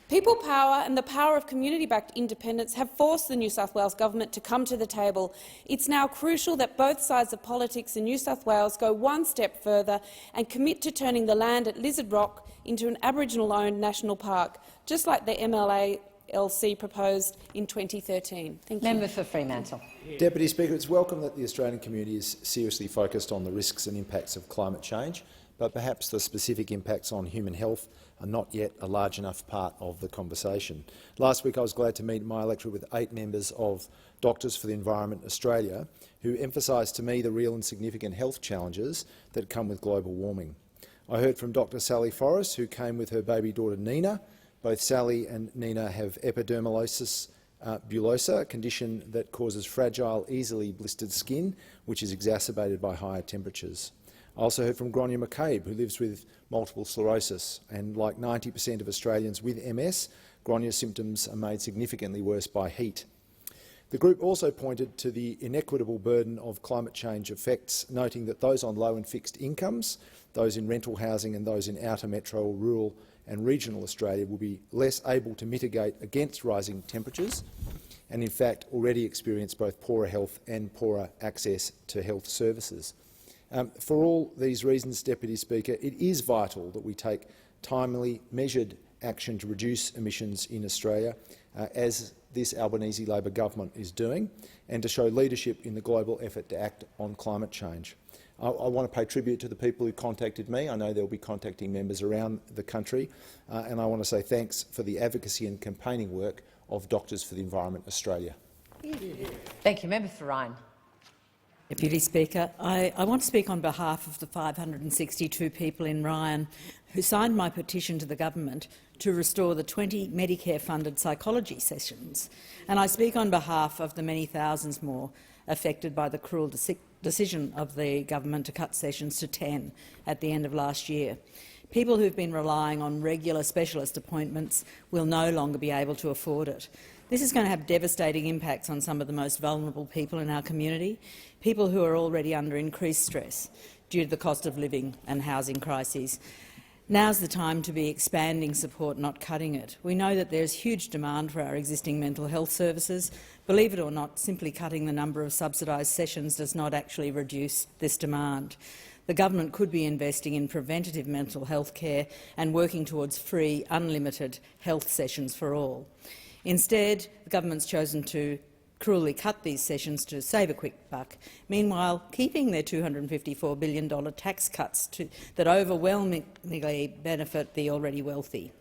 People power and the power of community-backed independence have forced the New South Wales Government to come to the table. It's now crucial that both sides of politics in New South Wales go one step further and commit to turning the land at Lizard Rock into an Aboriginal-owned national park, just like the MLA LC proposed in 2013. Thank you. Member for Fremantle. Deputy Speaker, it's welcome that the Australian community is seriously focused on the risks and impacts of climate change, but perhaps the specific impacts on human health are not yet a large enough part of the conversation. Last week I was glad to meet in my electorate with 8 members of Doctors for the Environment Australia, who emphasised to me the real and significant health challenges that come with global warming. I heard from Dr Sally Forrest, who came with her baby daughter Nina. Both Sally and Nina have epidermolysis bullosa, a condition that causes fragile, easily blistered skin, which is exacerbated by higher temperatures. I also heard from Gráinne McCabe, who lives with multiple sclerosis, and like 90% of Australians with MS, Gráinne's symptoms are made significantly worse by heat. The group also pointed to the inequitable burden of climate change effects, noting that those on low and fixed incomes, those in rental housing and those in outer metro, rural and regional Australia will be less able to mitigate against rising temperatures and in fact already experience both poorer health and poorer access to health services. For all these reasons, Deputy Speaker, it is vital that we take timely, measured action to reduce emissions in Australia, as this Albanese Labor government is doing, and to show leadership in the global effort to act on climate change. I want to pay tribute to the people who contacted me. I know they'll be contacting members around the country, and I want to say thanks for the advocacy and campaigning work of Doctors for the Environment Australia. Thank you. Member for Ryan. Deputy Speaker, I want to speak on behalf of the 562 people in Ryan who signed my petition to the government to restore the 20 Medicare-funded psychology sessions, and I speak on behalf of the many thousands more affected by the cruel decision of the government to cut sessions to 10 at the end of last year. People who have been relying on regular specialist appointments will no longer be able to afford it. This is going to have devastating impacts on some of the most vulnerable people in our community, people who are already under increased stress due to the cost of living and housing crises. Now's the time to be expanding support, not cutting it. We know that there is huge demand for our existing mental health services. Believe it or not, simply cutting the number of subsidised sessions does not actually reduce this demand. The government could be investing in preventative mental health care and working towards free, unlimited health sessions for all. Instead, the government's chosen to cruelly cut these sessions to save a quick buck, meanwhile keeping their $254 billion tax cuts that overwhelmingly benefit the already wealthy,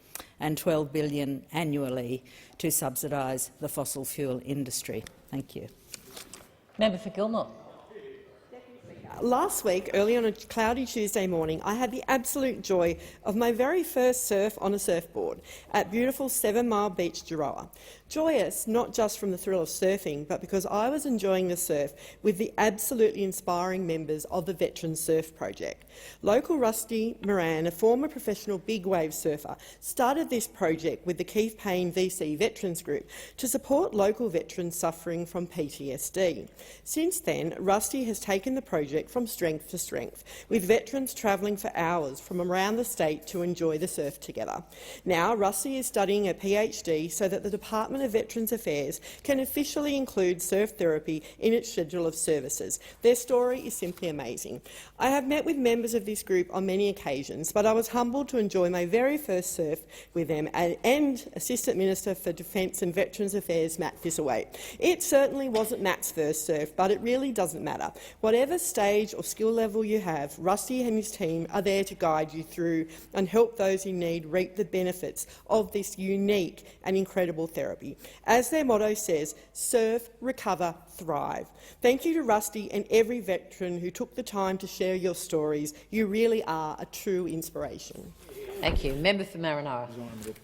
and $12 billion annually to subsidise the fossil fuel industry. Thank you. Member for Gilmore. Last week, early on a cloudy Tuesday morning, I had the absolute joy of my very first surf on a surfboard at beautiful 7 Mile Beach, Juroa. Joyous not just from the thrill of surfing, but because I was enjoying the surf with the absolutely inspiring members of the Veterans Surf Project. Local Rusty Moran, a former professional big wave surfer, started this project with the Keith Payne VC Veterans Group to support local veterans suffering from PTSD. Since then, Rusty has taken the project from strength to strength, with veterans travelling for hours from around the state to enjoy the surf together. Now, Rusty is studying a PhD so that the Department of Veterans Affairs can officially include surf therapy in its schedule of services. Their story is simply amazing. I have met with members of this group on many occasions, but I was humbled to enjoy my very first surf with them and Assistant Minister for Defence and Veterans Affairs, Matt Thistlethwaite. It certainly wasn't Matt's first surf, but it really doesn't matter. Whatever stage or skill level you have, Rusty and his team are there to guide you through and help those in need reap the benefits of this unique and incredible therapy. As their motto says, surf, recover, thrive. Thank you to Rusty and every veteran who took the time to share your stories. You really are a true inspiration. Thank you. Member for Marinara.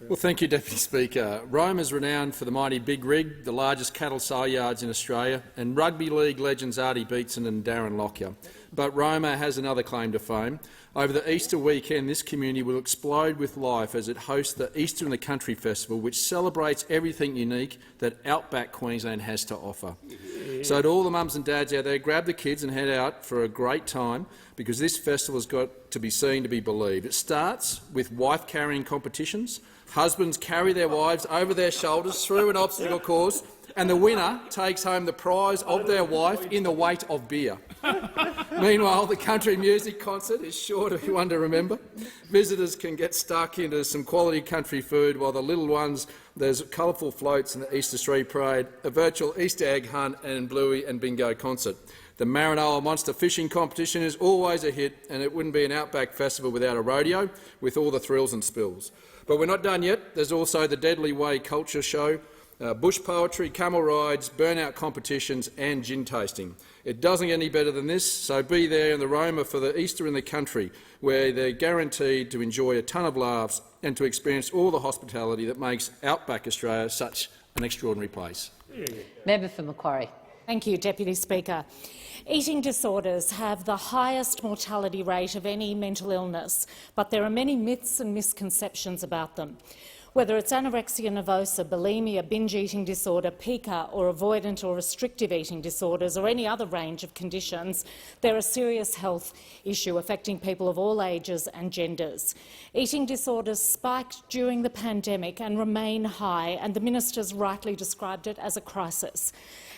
Well, thank you, Deputy Speaker. Rome is renowned for the mighty Big Rig, the largest cattle sale yards in Australia, and rugby league legends Artie Beetson and Darren Lockyer. But Roma has another claim to fame. Over the Easter weekend, this community will explode with life as it hosts the Easter in the Country Festival, which celebrates everything unique that outback Queensland has to offer. So to all the mums and dads out there, grab the kids and head out for a great time, because this festival has got to be seen to be believed. It starts with wife-carrying competitions. Husbands carry their wives over their shoulders through an obstacle course and the winner takes home the prize of their wife in the weight of beer. Meanwhile, the country music concert is sure to be one to remember. Visitors can get stuck into some quality country food, while the little ones, there's colourful floats and the Easter Street Parade, a virtual Easter egg hunt and bluey and bingo concert. The Maranoa Monster Fishing Competition is always a hit, and it wouldn't be an Outback Festival without a rodeo, with all the thrills and spills. But we're not done yet. There's also the Deadly Way Culture Show, bush poetry, camel rides, burnout competitions and gin tasting. It doesn't get any better than this, so be there in the Roma for the Easter in the country, where they're guaranteed to enjoy a ton of laughs and to experience all the hospitality that makes Outback Australia such an extraordinary place. Member for Macquarie. Thank you, Deputy Speaker. Eating disorders have the highest mortality rate of any mental illness, but there are many myths and misconceptions about them. Whether it's anorexia nervosa, bulimia, binge eating disorder, pica or avoidant or restrictive eating disorders or any other range of conditions, they're a serious health issue affecting people of all ages and genders. Eating disorders spiked during the pandemic and remain high, and the ministers rightly described it as a crisis.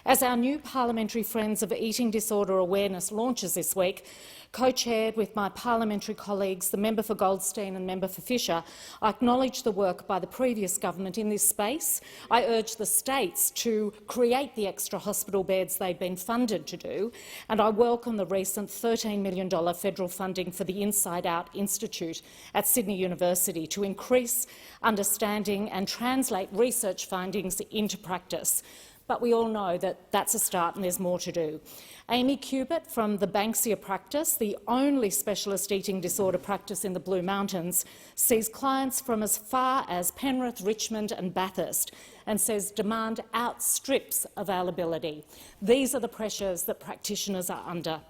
As our new Parliamentary Friends of Eating Disorder Awareness launches this week, co-chaired with my parliamentary colleagues, the member for Goldstein and member for Fisher, I acknowledge the work by the previous government in this space. I urge the states to create the extra hospital beds they've been funded to do, and I welcome the recent $13 million federal funding for the Inside Out Institute at Sydney University to increase understanding and translate research findings into practice. But we all know that that's a start and there's more to do. Amy Cubitt from the Banksia practice, the only specialist eating disorder practice in the Blue Mountains, sees clients from as far as Penrith, Richmond and Bathurst and says demand outstrips availability. These are the pressures that practitioners are under.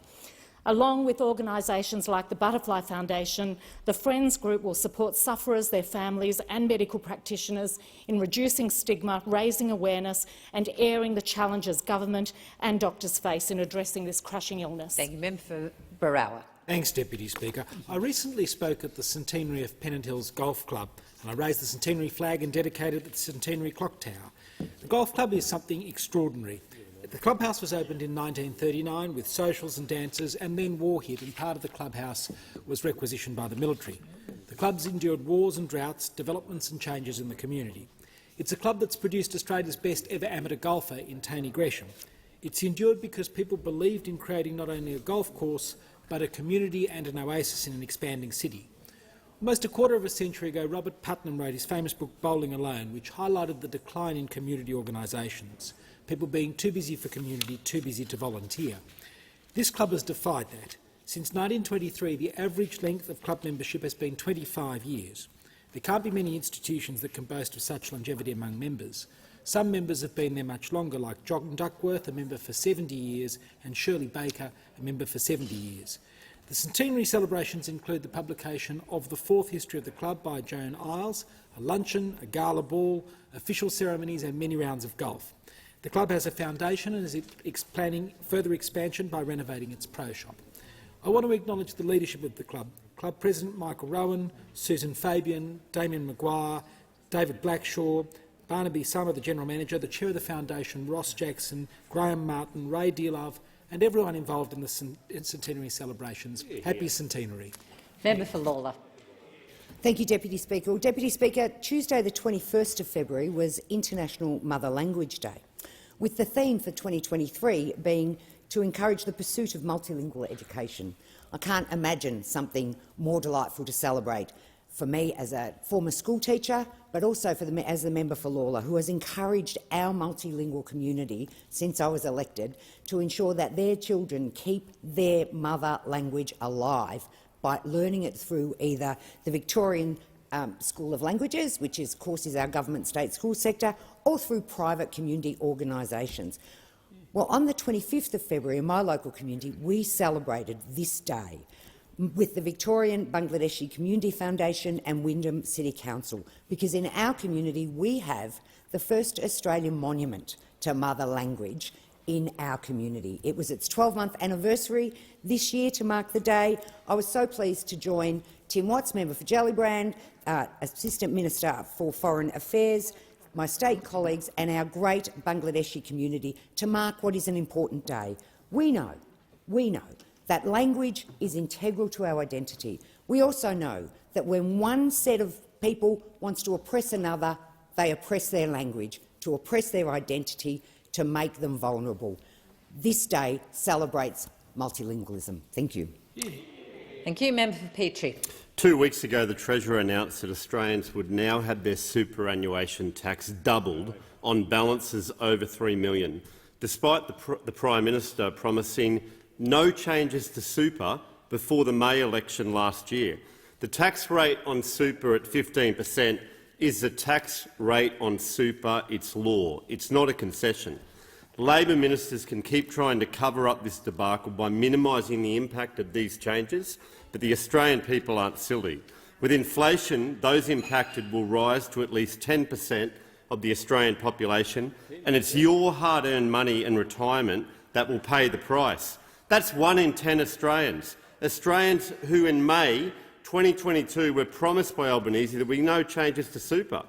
Along with organisations like the Butterfly Foundation, the Friends Group will support sufferers, their families and medical practitioners in reducing stigma, raising awareness and airing the challenges government and doctors face in addressing this crushing illness. Thank you, Member for Barawa. Thanks, Deputy Speaker. I recently spoke at the centenary of Pennant Hills Golf Club, and I raised the centenary flag and dedicated the centenary clock tower. The golf club is something extraordinary. The clubhouse was opened in 1939 with socials and dances, and then war hit and part of the clubhouse was requisitioned by the military. The club's endured wars and droughts, developments and changes in the community. It's a club that's produced Australia's best ever amateur golfer in Tony Gresham. It's endured because people believed in creating not only a golf course but a community and an oasis in an expanding city. Almost a quarter of a century ago, Robert Putnam wrote his famous book Bowling Alone, which highlighted the decline in community organisations, people being too busy for community, too busy to volunteer. This club has defied that. Since 1923, the average length of club membership has been 25 years. There can't be many institutions that can boast of such longevity among members. Some members have been there much longer, like John Duckworth, a member for 70 years, and Shirley Baker, a member for 70 years. The centenary celebrations include the publication of the fourth history of the club by Joan Isles, a luncheon, a gala ball, official ceremonies and many rounds of golf. The club has a foundation and is planning further expansion by renovating its pro shop. I want to acknowledge the leadership of the club. Club President Michael Rowan, Susan Fabian, Damien Maguire, David Blackshaw, Barnaby Summer, the General Manager, the Chair of the Foundation, Ross Jackson, Graham Martin, Ray Dearlove and everyone involved in the centenary celebrations. Happy centenary. Member for Lawler. Thank you, Deputy Speaker. Well, Deputy Speaker, Tuesday the 21st of February was International Mother Language Day, with the theme for 2023 being to encourage the pursuit of multilingual education. I can't imagine something more delightful to celebrate for me as a former school teacher, but also for as the member for Lawler, who has encouraged our multilingual community since I was elected to ensure that their children keep their mother language alive by learning it through either the Victorian School of Languages, which of course is our government state school sector, or through private community organisations. Well, on the 25th of February in my local community, we celebrated this day with the Victorian Bangladeshi Community Foundation and Wyndham City Council, because in our community we have the first Australian monument to mother language in our community. It was its 12-month anniversary this year to mark the day. I was so pleased to join Tim Watts, member for Gellibrand, Assistant Minister for Foreign Affairs, my state colleagues and our great Bangladeshi community to mark what is an important day. We know that language is integral to our identity. We also know that when one set of people wants to oppress another, they oppress their language, to oppress their identity, to make them vulnerable. This day celebrates multilingualism. Thank you. Thank you. Member for Petrie. 2 weeks ago, the Treasurer announced that Australians would now have their superannuation tax doubled on balances over $3 million, despite the Prime Minister promising no changes to super before the May election last year. The tax rate on super at 15% is the tax rate on super. It's law. It's not a concession. Labor ministers can keep trying to cover up this debacle by minimising the impact of these changes, but the Australian people aren't silly. With inflation, those impacted will rise to at least 10% of the Australian population, and it's your hard-earned money and retirement that will pay the price. That's 1 in 10 Australians. Australians who in May 2022 were promised by Albanese there would be no changes to super.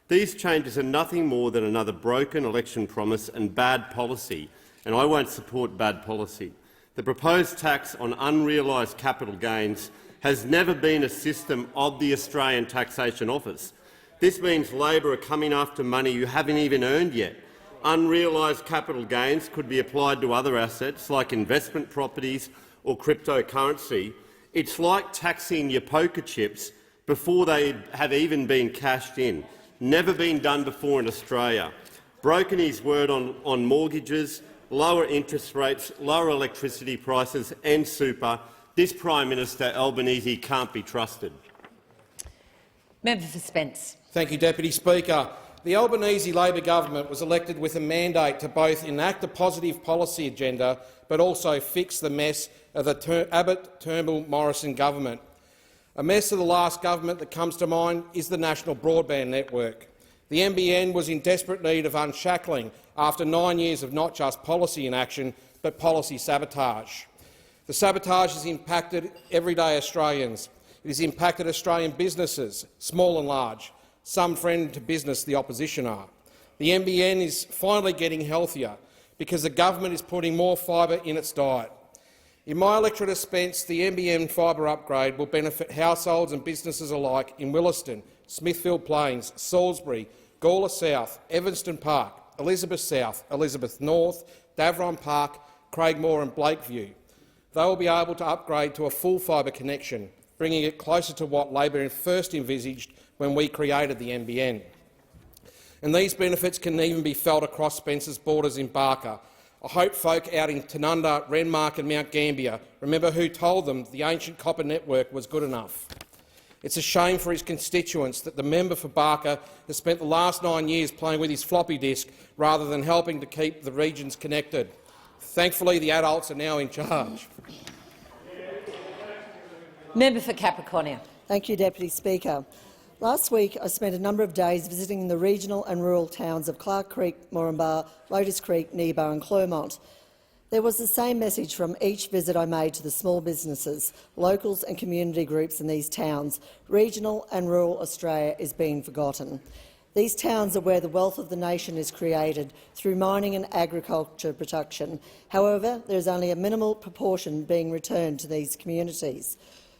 These changes are nothing more than another broken election promise and bad policy, and I won't support bad policy. The proposed tax on unrealised capital gains has never been a system of the Australian Taxation Office. This means Labor are coming after money you haven't even earned yet. Unrealised capital gains could be applied to other assets like investment properties or cryptocurrency. It's like taxing your poker chips before they have even been cashed in. Never been done before in Australia. Broken his word on mortgages, lower interest rates, lower electricity prices and super. This Prime Minister Albanese can't be trusted. Member for Spence. Thank you, Deputy Speaker. The Albanese Labor government was elected with a mandate to both enact a positive policy agenda but also fix the mess of the Abbott-Turnbull-Morrison government. A mess of the last government that comes to mind is the National Broadband Network. The NBN was in desperate need of unshackling after 9 years of not just policy inaction but policy sabotage. The sabotage has impacted everyday Australians. It has impacted Australian businesses, small and large. Some friend to business the opposition are. The NBN is finally getting healthier because the government is putting more fibre in its diet. In my electorate of Spence, the NBN fibre upgrade will benefit households and businesses alike in Williston, Smithfield Plains, Salisbury, Gawler South, Evanston Park, Elizabeth South, Elizabeth North, Davron Park, Craigmore and Blakeview. They will be able to upgrade to a full fibre connection, bringing it closer to what Labor first envisaged when we created the NBN. And these benefits can even be felt across Spence's borders in Barker. I hope folk out in Tanunda, Renmark and Mount Gambier remember who told them the ancient copper network was good enough. It's a shame for his constituents that the member for Barker has spent the last 9 years playing with his floppy disk rather than helping to keep the regions connected. Thankfully, the adults are now in charge. Member for Capricornia. Thank you, Deputy Speaker. Last week I spent a number of days visiting the regional and rural towns of Clark Creek, Moranbah, Lotus Creek, Nebo and Clermont. There was the same message from each visit I made to the small businesses, locals and community groups in these towns. Regional and rural Australia is being forgotten. These towns are where the wealth of the nation is created through mining and agriculture production. However, there is only a minimal proportion being returned to these communities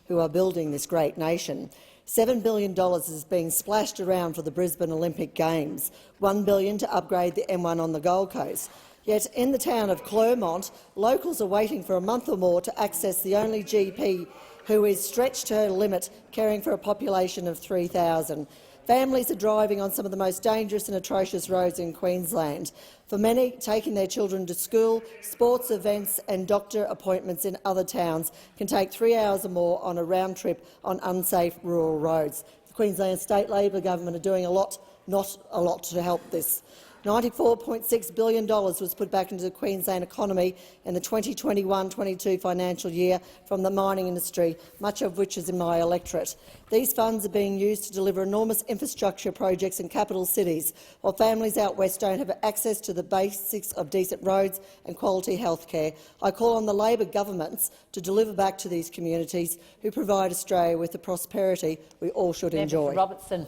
who are building this great nation. $7 billion is being splashed around for the Brisbane Olympic Games, $1 billion to upgrade the M1 on the Gold Coast. Yet in the town of Clermont, locals are waiting for a month or more to access the only GP who is stretched to her limit, caring for a population of 3,000. Families are driving on some of the most dangerous and atrocious roads in Queensland. For many, taking their children to school, sports events and doctor appointments in other towns can take 3 hours or more on a round trip on unsafe rural roads. The Queensland State Labor government are doing a lot, not a lot, to help this. $94.6 billion was put back into the Queensland economy in the 2021-22 financial year from the mining industry, much of which is in my electorate. These funds are being used to deliver enormous infrastructure projects in capital cities, while families out west don't have access to the basics of decent roads and quality health care. I call on the Labor governments to deliver back to these communities who provide Australia with the prosperity we all should enjoy. Robertson.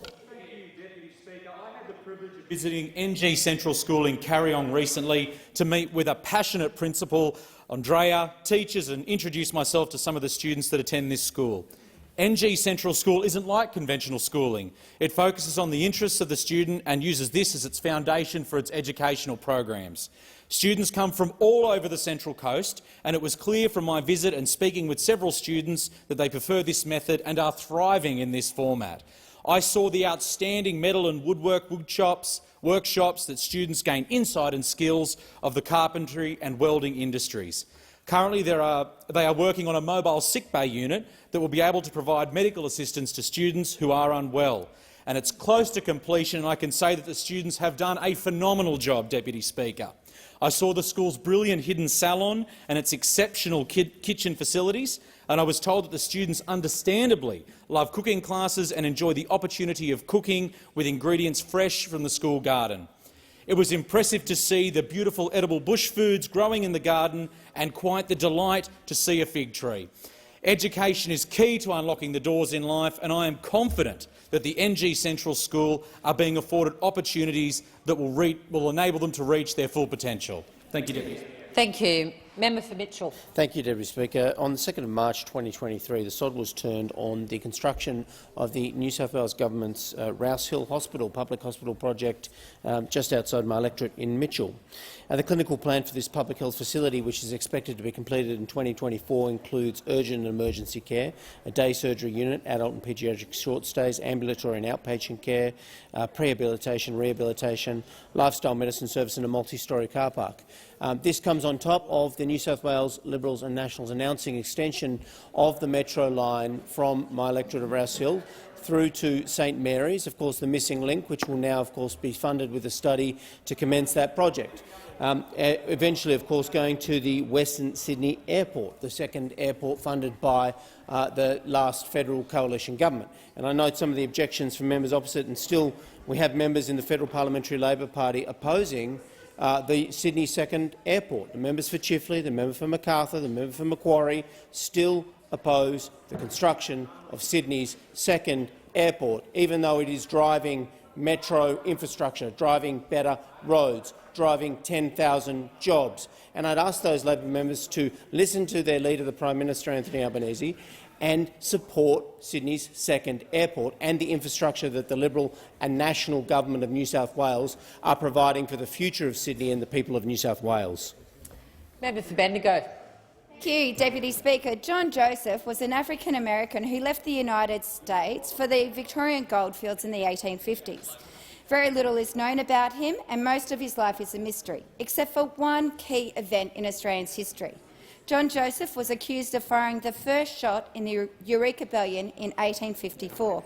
visiting NG Central School in Carryong recently to meet with a passionate principal, Andrea, teachers, and introduce myself to some of the students that attend this school. NG Central School isn't like conventional schooling. It focuses on the interests of the student and uses this as its foundation for its educational programs. Students come from all over the Central Coast, and it was clear from my visit and speaking with several students that they prefer this method and are thriving in this format. I saw the outstanding metal and woodwork workshops that students gain insight and skills of the carpentry and welding industries. Currently, they are working on a mobile sick bay unit that will be able to provide medical assistance to students who are unwell. And it's close to completion, and I can say that the students have done a phenomenal job, Deputy Speaker. I saw the school's brilliant hidden salon and its exceptional kitchen facilities, and I was told that the students understandably love cooking classes and enjoy the opportunity of cooking with ingredients fresh from the school garden. It was impressive to see the beautiful edible bush foods growing in the garden and quite the delight to see a fig tree. Education is key to unlocking the doors in life, and I am confident that the NG Central School are being afforded opportunities that will enable them to reach their full potential. Thank you, Deputy. Thank you. Member for Mitchell. Thank you, Deputy Speaker. On the 2nd of March 2023, the sod was turned on the construction of the New South Wales Government's Rouse Hill Hospital, public hospital project just outside my electorate in Mitchell. The clinical plan for this public health facility, which is expected to be completed in 2024, includes urgent and emergency care, a day surgery unit, adult and paediatric short stays, ambulatory and outpatient care, prehabilitation, rehabilitation, lifestyle medicine service and a multi-storey car park. This comes on top of the New South Wales Liberals and Nationals announcing extension of the Metro line from my electorate of Rouse Hill through to St Mary's, of course the missing link, which will now of course be funded with a study to commence that project. Eventually, of course, going to the Western Sydney Airport, the second airport funded by the last federal coalition government. And I note some of the objections from members opposite, and still we have members in the Federal Parliamentary Labor Party opposing the Sydney second airport. The members for Chifley, the member for Macarthur, the member for Macquarie still oppose the construction of Sydney's second airport, even though it is driving metro infrastructure, driving better roads, driving 10,000 jobs. And I'd ask those Labor members to listen to their leader, the Prime Minister Anthony Albanese, and support Sydney's second airport and the infrastructure that the Liberal and National Government of New South Wales are providing for the future of Sydney and the people of New South Wales. Member for Bendigo. Thank you, Deputy Speaker. John Joseph was an African-American who left the United States for the Victorian goldfields in the 1850s. Very little is known about him, and most of his life is a mystery, except for one key event in Australia's history. John Joseph was accused of firing the first shot in the Eureka Rebellion in 1854.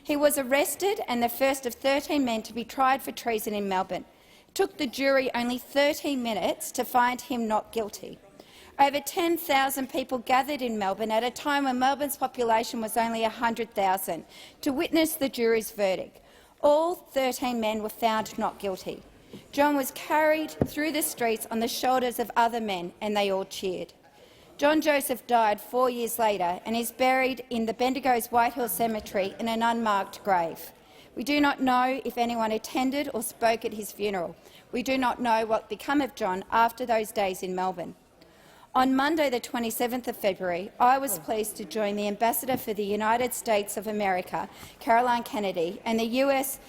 He was arrested and the first of 13 men to be tried for treason in Melbourne. It took the jury only 13 minutes to find him not guilty. Over 10,000 people gathered in Melbourne at a time when Melbourne's population was only 100,000 to witness the jury's verdict. All 13 men were found not guilty. John was carried through the streets on the shoulders of other men, and they all cheered. John Joseph died 4 years later and is buried in the Bendigo's White Hill Cemetery in an unmarked grave. We do not know if anyone attended or spoke at his funeral. We do not know what became of John after those days in Melbourne. On Monday, the 27th of February, I was pleased to join the Ambassador for the United States of America, Caroline Kennedy, and the US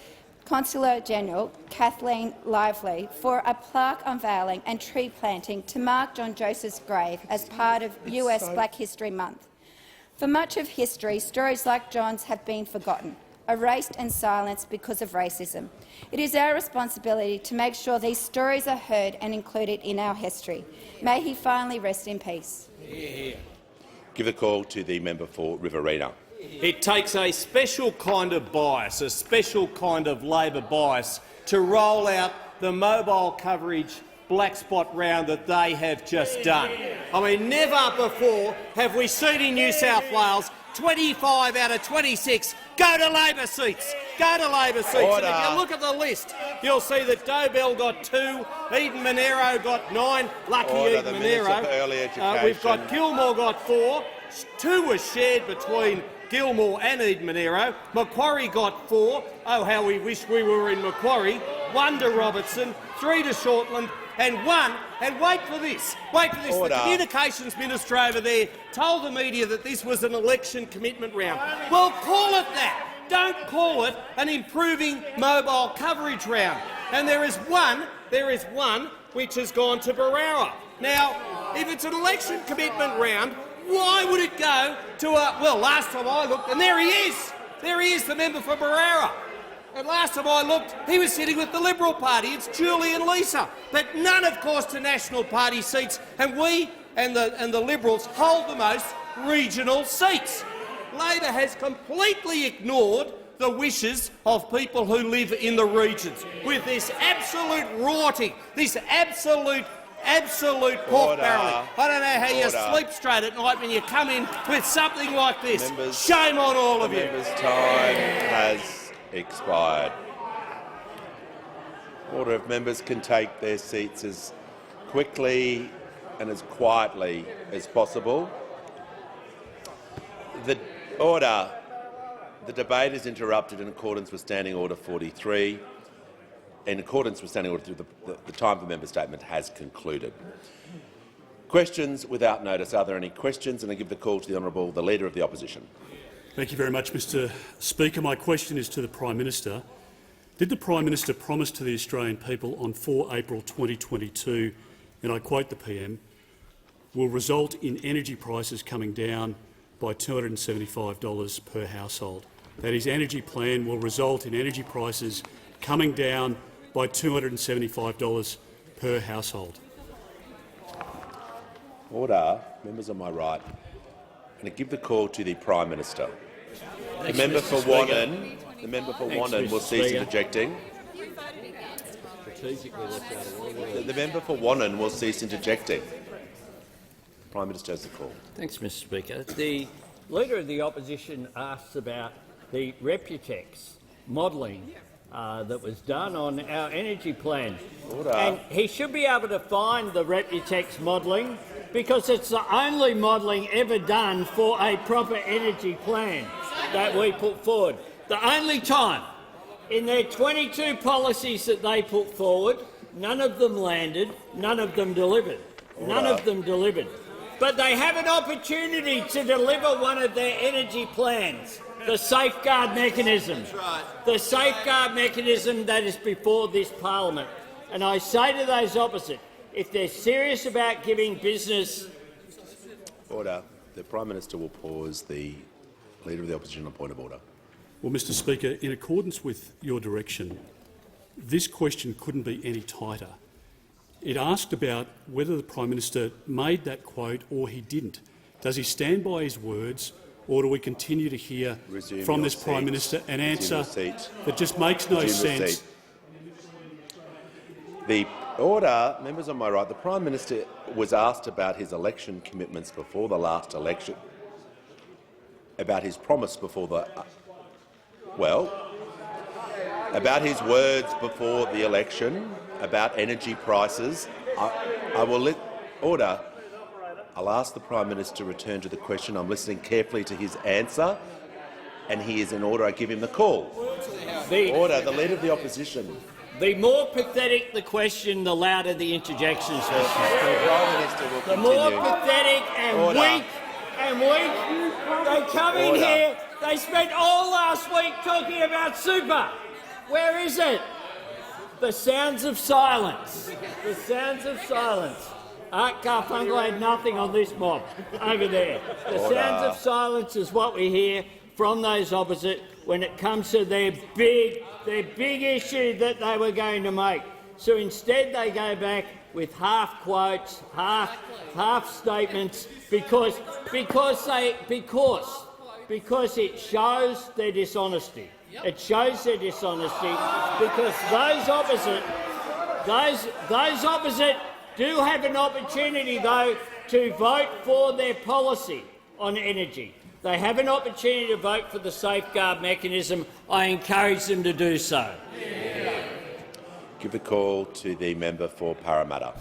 Consular General, Kathleen Lively, for a plaque unveiling and tree planting to mark John Joseph's grave as part of US Black History Month. For much of history, stories like John's have been forgotten, erased and silenced because of racism. It is our responsibility to make sure these stories are heard and included in our history. May he finally rest in peace. Give the call to the member for Riverina. It takes a special kind of bias, a special kind of Labor bias, to roll out the mobile coverage black spot round that they have just done. I mean, never before have we seen in New South Wales 25 out of 26 go to Labor seats. Go to Labor seats. Order. And if you look at the list, you'll see that Dobell got 2, Eden Monero got 9. Lucky Order. Eden Monero. We've got Gilmore got 4. 2 was shared between Gilmore and Eden Monero. Macquarie got 4. Oh, how we wish we were in Macquarie. 1 to Robertson, 3 to Shortland, and 1, and wait for this, Order. The Communications Minister over there told the media that this was an election commitment round. Well, call it that. Don't call it an improving mobile coverage round. And there is one which has gone to Berowra. Now, if it's an election commitment round, why would it go to a— well, last time I looked, and there he is, the member for Berowra. And last time I looked, he was sitting with the Liberal Party. It's Julie and Lisa. But none, of course, to National Party seats, and we and the Liberals hold the most regional seats. Labor has completely ignored the wishes of people who live in the regions with this absolute rorting, this absolute pork barreling. I don't know how you sleep straight at night when you come in with something like this. Shame on all of you. Members' time has expired. Order, if members can take their seats as quickly and as quietly as possible. Order. The debate is interrupted in accordance with Standing Order 43. In accordance with Standing Order 43, the time for member statement has concluded. Questions without notice. Are there any questions? And I give the call to the Leader of the Opposition. Thank you very much, Mr Speaker. My question is to the Prime Minister. Did the Prime Minister promise to the Australian people on 4 April 2022, and I quote the PM, will result in energy prices coming down by $275 per household? That his energy plan will result in energy prices coming down by $275 per household. Order. Members on my right. I'm going to give the call to the Prime Minister. The member for Wannon will cease interjecting. The member for Wannon will cease interjecting. The Prime Minister has the call. Thanks, Mr Speaker. The Leader of the Opposition asks about the Reputex modelling that was done on our energy plan. Order. And he should be able to find the Reputex modelling because it's the only modelling ever done for a proper energy plan that we put forward. The only time in their 22 policies that they put forward, none of them landed, none of them delivered. None of them delivered. But they have an opportunity to deliver one of their energy plans, the safeguard mechanism. The safeguard mechanism that is before this parliament. And I say to those opposite, if they're serious about giving business— Order. The Prime Minister will pause. The Leader of the Opposition on point of order. Well, Mr Speaker, in accordance with your direction, this question couldn't be any tighter. It asked about whether the Prime Minister made that quote or he didn't. Does he stand by his words, or do we continue to hear from this Prime Minister an answer that just makes no sense? The order, members on my right, the Prime Minister was asked about his election commitments before the last election, about his promise before the— about his words before the election, about energy prices. Order. I'll ask the Prime Minister to return to the question. I'm listening carefully to his answer, and he is in order. I give him the call. Order. The Leader of the Opposition. The more pathetic the question, the louder the interjections. The Prime Minister will the continue. more pathetic and weak they come in here. They spent all last week talking about super. Where is it? The sounds of silence. The sounds of silence. Art Garfunkel had nothing on this mob over there. The sounds of silence is what we hear from those opposite when it comes to their big issue that they were going to make. So instead they go back with half quotes, half statements, because it shows their dishonesty. It shows their dishonesty because those opposite do have an opportunity, though, to vote for their policy on energy. They have an opportunity to vote for the safeguard mechanism. I encourage them to do so. Give the call to the member for Parramatta.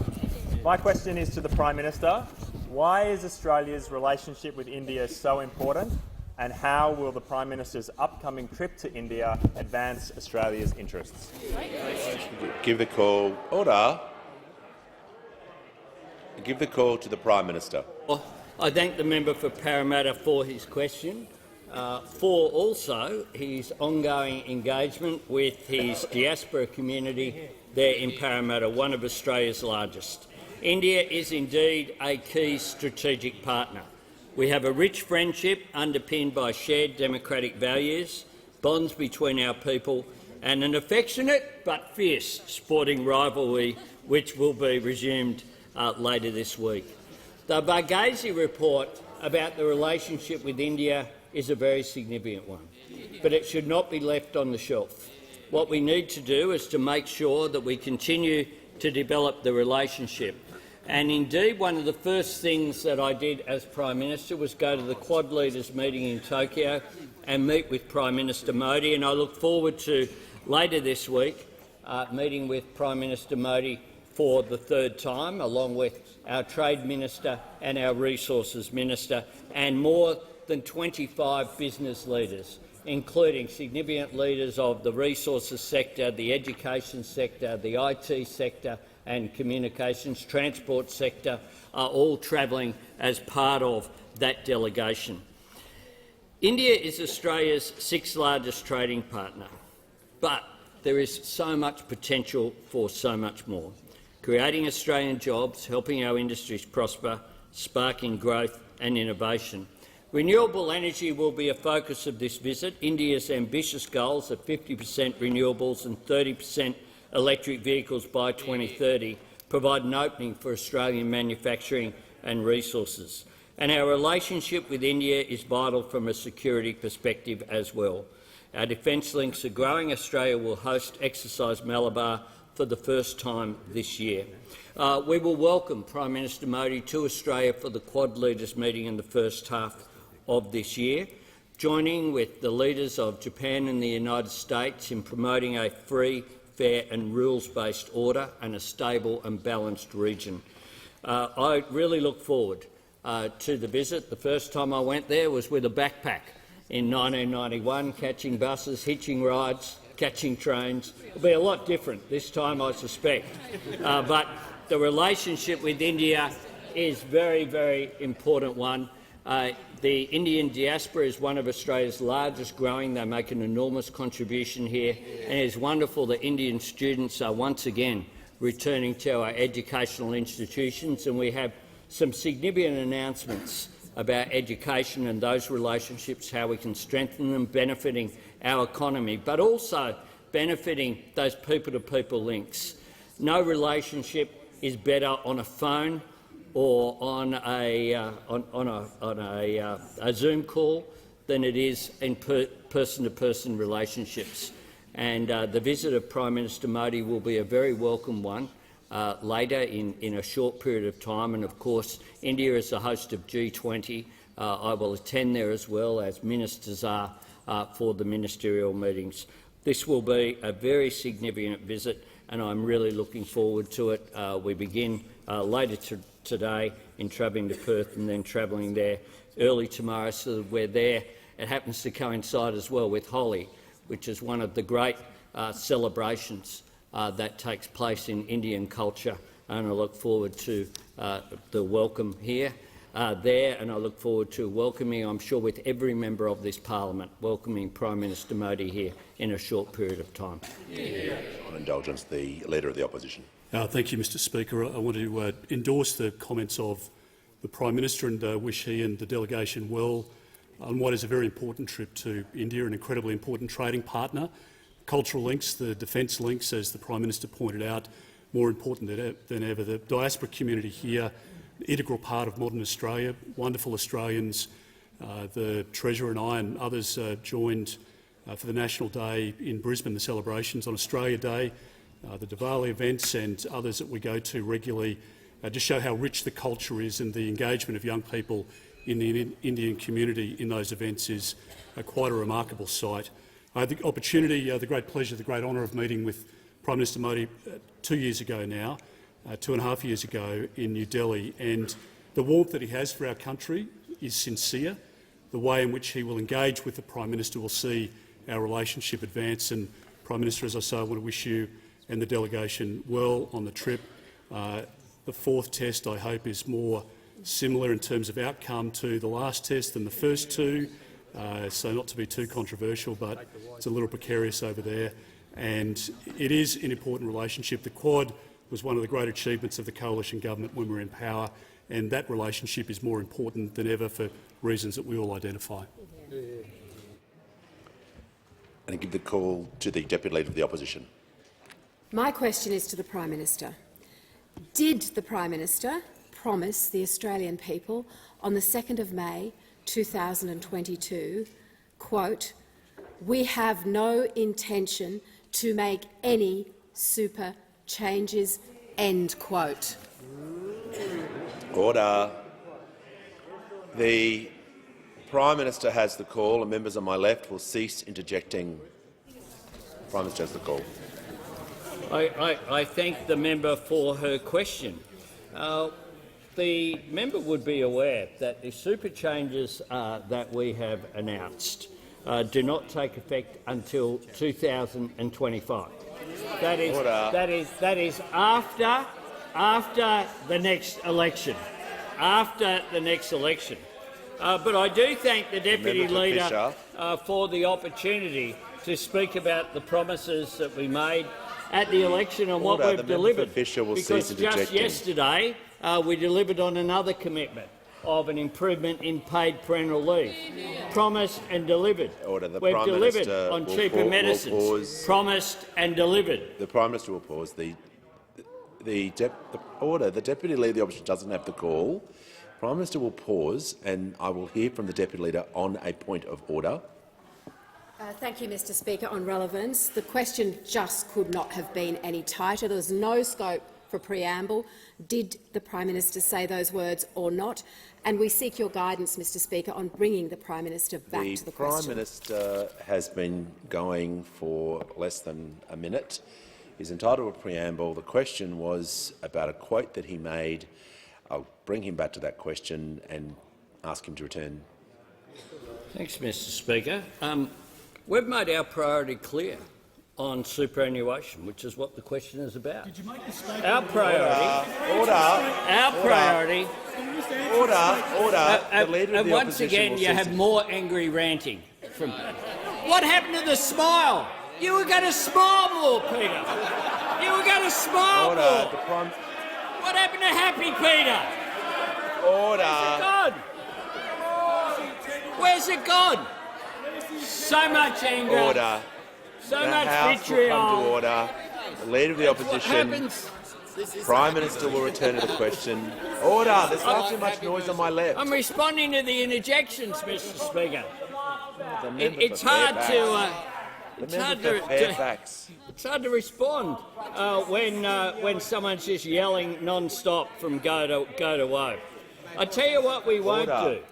My question is to the Prime Minister. Why is Australia's relationship with India so important, And how will the Prime Minister's upcoming trip to India advance Australia's interests? Give the call. Order. Give the call to the Prime Minister. Well, I thank the member for Parramatta for his question, for also his ongoing engagement with his diaspora community there in Parramatta, one of Australia's largest. India is indeed a key strategic partner. We have a rich friendship underpinned by shared democratic values, bonds between our people and an affectionate but fierce sporting rivalry which will be resumed later this week. The Barghese report about the relationship with India is a very significant one, but it should not be left on the shelf. What we need to do is to make sure that we continue to develop the relationship. And indeed, one of the first things that I did as Prime Minister was go to the Quad Leaders meeting in Tokyo and meet with Prime Minister Modi, and I look forward to, later this week, meeting with Prime Minister Modi for the third time, along with our Trade Minister and our Resources Minister, and more than 25 business leaders, including significant leaders of the resources sector, the education sector, the IT sector and communications, transport sector, are all travelling as part of that delegation. India is Australia's sixth largest trading partner, but there is so much potential for so much more. Creating Australian jobs, helping our industries prosper, sparking growth and innovation. Renewable energy will be a focus of this visit. India's ambitious goals of 50% renewables and 30% electric vehicles by 2030 provide an opening for Australian manufacturing and resources. And our relationship with India is vital from a security perspective as well. Our defence links are growing. Australia will host Exercise Malabar for the first time this year. We will welcome Prime Minister Modi to Australia for the Quad Leaders meeting in the first half of this year, joining with the leaders of Japan and the United States in promoting a free, fair and rules-based order and a stable and balanced region. I really look forward to the visit. The first time I went there was with a backpack in 1991, catching buses, hitching rides, catching trains. It'll be a lot different this time, I suspect. But the relationship with India is a very, very important one. The Indian diaspora is one of Australia's largest growing. They make an enormous contribution here, and it is wonderful that Indian students are once again returning to our educational institutions, and we have some significant announcements about education and those relationships, how we can strengthen them, benefiting our economy, but also benefiting those people-to-people links. No relationship is better on a phone or on a Zoom call than it is in person-to-person relationships. And the visit of Prime Minister Modi will be a very welcome one later in a short period of time. And of course, India is the host of G20. I will attend there as well, as ministers are for the ministerial meetings. This will be a very significant visit, and I'm really looking forward to it. We begin later today in travelling to Perth and then travelling there early tomorrow, so that we're there. It happens to coincide as well with Holi, which is one of the great celebrations that takes place in Indian culture, and I look forward to the welcome here, there, and I look forward to welcoming, I'm sure, with every member of this parliament, welcoming Prime Minister Modi here in a short period of time. On indulgence, the Leader of the Opposition. Thank you, Mr Speaker. I want to endorse the comments of the Prime Minister and wish he and the delegation well on what is a very important trip to India, an incredibly important trading partner. Cultural links, the defence links, as the Prime Minister pointed out, more important than ever. The diaspora community here, an integral part of modern Australia. Wonderful Australians. The Treasurer and I and others joined for the National Day in Brisbane, the celebrations on Australia Day. The Diwali events and others that we go to regularly just show how rich the culture is, and the engagement of young people in the Indian community in those events is quite a remarkable sight. I had the opportunity, the great pleasure, the great honour of meeting with Prime Minister Modi 2 years ago now, 2.5 years ago in New Delhi, and the warmth that he has for our country is sincere. the way in which he will engage with the Prime Minister will see our relationship advance. And, Prime Minister, as I say, I want to wish you and the delegation well on the trip. The fourth test, I hope, is more similar in terms of outcome to the last test than the first two, so not to be too controversial, but it's a little precarious over there. And it is an important relationship. The Quad was one of the great achievements of the coalition government when we were in power, and that relationship is more important than ever for reasons that we all identify. And I give the call to the Deputy Leader of the Opposition. My question is to the Prime Minister. Did the Prime Minister promise the Australian people on the 2nd of May 2022, quote, "We have no intention to make any super changes," end quote? Order. The Prime Minister has the call, and members on my left will cease interjecting. The Prime Minister has the call. I thank the member for her question. The member would be aware that the super changes that we have announced do not take effect until 2025. That is after the next election. After the next election. But I do thank the Deputy Leader for the opportunity to speak about the promises that we made at the election and what we've delivered. Because just yesterday we delivered on another commitment of an improvement in paid parental leave. Promised and delivered. We've delivered on cheaper medicines. Promised and delivered. The Prime Minister will pause. The Deputy Leader of the Opposition doesn't have the call. The Prime Minister will pause, and I will hear from the Deputy Leader on a point of order. Thank you, Mr Speaker. On relevance, the question just could not have been any tighter. There was no scope for preamble. Did the Prime Minister say those words or not? And we seek your guidance, Mr Speaker, on bringing the Prime Minister back to the question. The Prime Minister has been going for less than a minute. He's entitled to a preamble. The question was about a quote that he made. I'll bring him back to that question and ask him to return. Thanks, Mr Speaker. We've made our priority clear on superannuation, which is what the question is about. Did you make the statement? Our priority. Order. And once again, you have more angry ranting. From what happened to the smile? You were going to smile more, Peter. You were going to smile more. What happened to Happy Peter? Order. Where's it gone? So much anger. Order. So the much House vitriol. will come to order. The Leader of the Opposition, Prime Minister, will return to the question. Order. There's far too much noise on my left. I'm responding to the interjections, Mr Speaker. It's hard to respond when someone's just yelling non-stop from go to woe. I tell you what we won't do.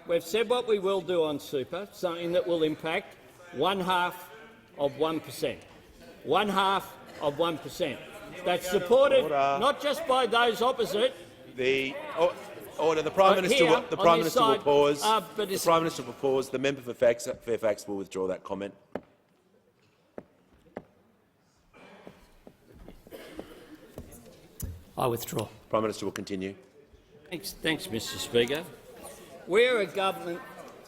We've said what we will do on super, something that will impact 1/2 of 1%. 1/2 of 1%. That's supported not just by those opposite. Order. The Prime Minister will pause. The Prime Minister will pause. The member for Fairfax will withdraw that comment. I withdraw. Prime Minister will continue. Thanks, Mr Speaker. We're a government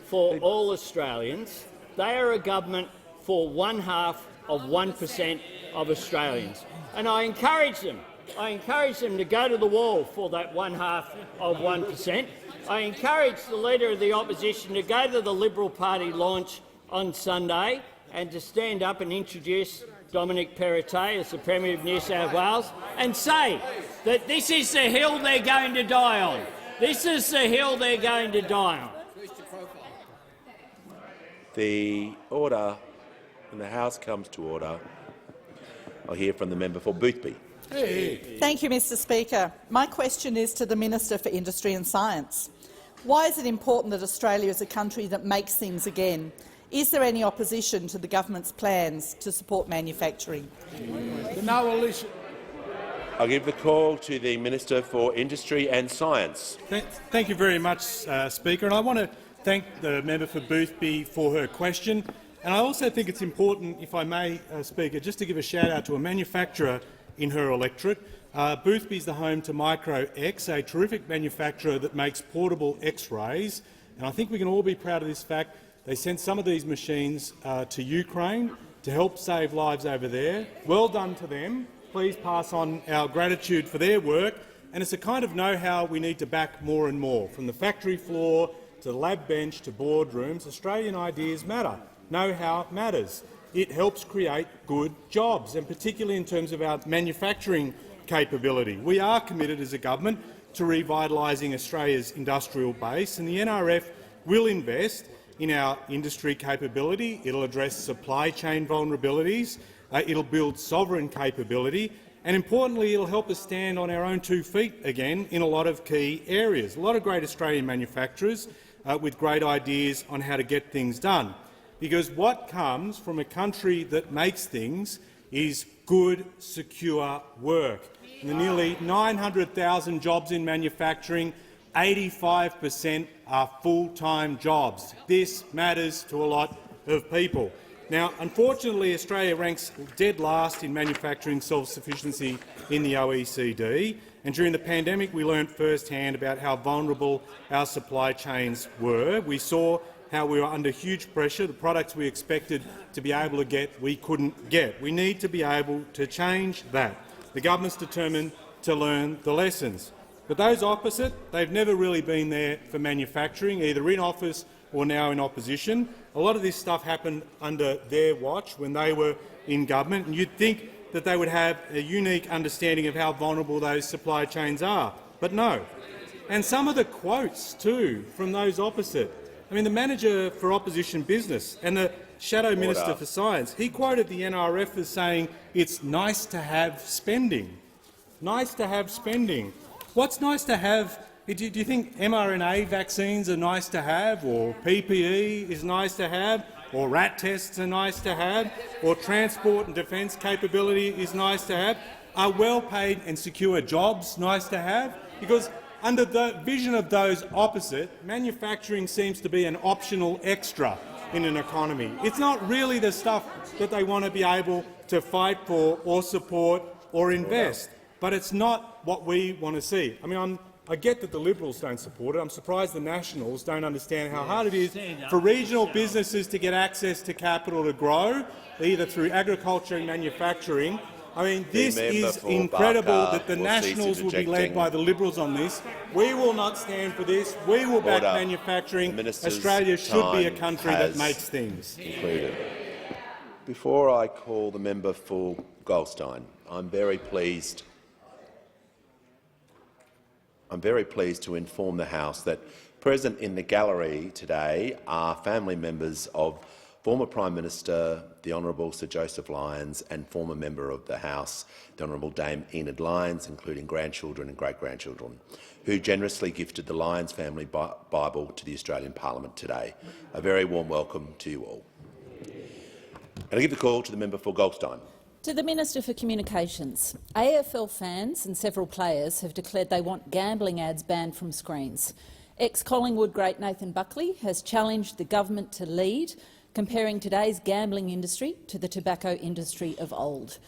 for all Australians. They are a government for 1/2 of 1% of Australians. And I encourage them to go to the wall for that 1/2 of 1%. I encourage the Leader of the Opposition to go to the Liberal Party launch on Sunday and to stand up and introduce Dominic Perrottet as the Premier of New South Wales and say that this is the hill they're going to die on. This is the hill they're going to die on. The order, when the House comes to order, I'll hear from the member for Boothby. Thank you, Mr Speaker. My question is to the Minister for Industry and Science. Why is it important that Australia is a country that makes things again? Is there any opposition to the government's plans to support manufacturing? I'll give the call to the Minister for Industry and Science. Thank you very much, Speaker. And I want to thank the member for Boothby for her question. And I also think it's important, if I may, Speaker, just to give a shout-out to a manufacturer in her electorate. Boothby is the home to Micro-X, a terrific manufacturer that makes portable X-rays. And I think we can all be proud of this fact. They sent some of these machines to Ukraine to help save lives over there. Well done to them. Please pass on our gratitude for their work. And it's a kind of know-how we need to back more and more. From the factory floor to the lab bench to boardrooms, Australian ideas matter. Know-how matters. It helps create good jobs, and particularly in terms of our manufacturing capability. We are committed as a government to revitalising Australia's industrial base, and the NRF will invest in our industry capability. It will address supply chain vulnerabilities. It will build sovereign capability. And importantly, it will help us stand on our own 2 feet again in a lot of key areas. A lot of great Australian manufacturers with great ideas on how to get things done. Because what comes from a country that makes things is good, secure work. And the nearly 900,000 jobs in manufacturing, 85% are full-time jobs. This matters to a lot of people. Now, unfortunately, Australia ranks dead last in manufacturing self-sufficiency in the OECD, and during the pandemic we learned firsthand about how vulnerable our supply chains were. We saw how we were under huge pressure. The products we expected to be able to get, we couldn't get. We need to be able to change that. The government's determined to learn the lessons. But those opposite, they've never really been there for manufacturing, either in office or now in opposition. A lot of this stuff happened under their watch when they were in government, and you'd think that they would have a unique understanding of how vulnerable those supply chains are. But no. And some of the quotes, too, from those opposite. I mean, the manager for opposition business and the shadow minister for science, he quoted the NRF as saying it's nice to have spending. Nice to have spending. What's nice to have? Do you think mRNA vaccines are nice to have, or PPE is nice to have, or rat tests are nice to have, or transport and defence capability is nice to have? Are well-paid and secure jobs nice to have? Because under the vision of those opposite, manufacturing seems to be an optional extra in an economy. It's not really the stuff that they want to be able to fight for or support or invest, but it's not what we want to see. I mean, I get that the Liberals don't support it. I'm surprised the Nationals don't understand how hard it is for regional businesses to get access to capital to grow, either through agriculture and manufacturing. I mean, this is incredible that the Nationals will be led by the Liberals on this. We will not stand for this. We will back manufacturing. Australia should be a country that makes things. Concluded. Before I call the member for Goldstein, I'm very pleased to inform the House that present in the gallery today are family members of former Prime Minister the Honourable Sir Joseph Lyons and former member of the House, the Honourable Dame Enid Lyons, including grandchildren and great-grandchildren, who generously gifted the Lyons family Bible to the Australian Parliament today. A very warm welcome to you all. And I give the call to the member for Goldstein. To the Minister for Communications, AFL fans and several players have declared they want gambling ads banned from screens. Ex-Collingwood great Nathan Buckley has challenged the government to lead, comparing today's gambling industry to the tobacco industry of old.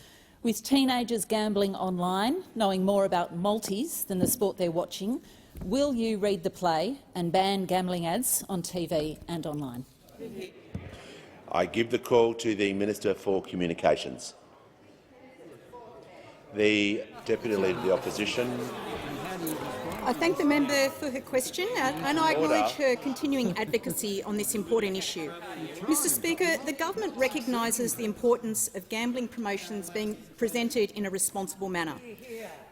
With teenagers gambling online, knowing more about multis than the sport they're watching, will you read the play and ban gambling ads on TV and online? I give the call to the Minister for Communications. The Deputy Leader of the Opposition. I thank the member for her question and I acknowledge her continuing advocacy on this important issue. Mr Speaker, the government recognises the importance of gambling promotions being presented in a responsible manner.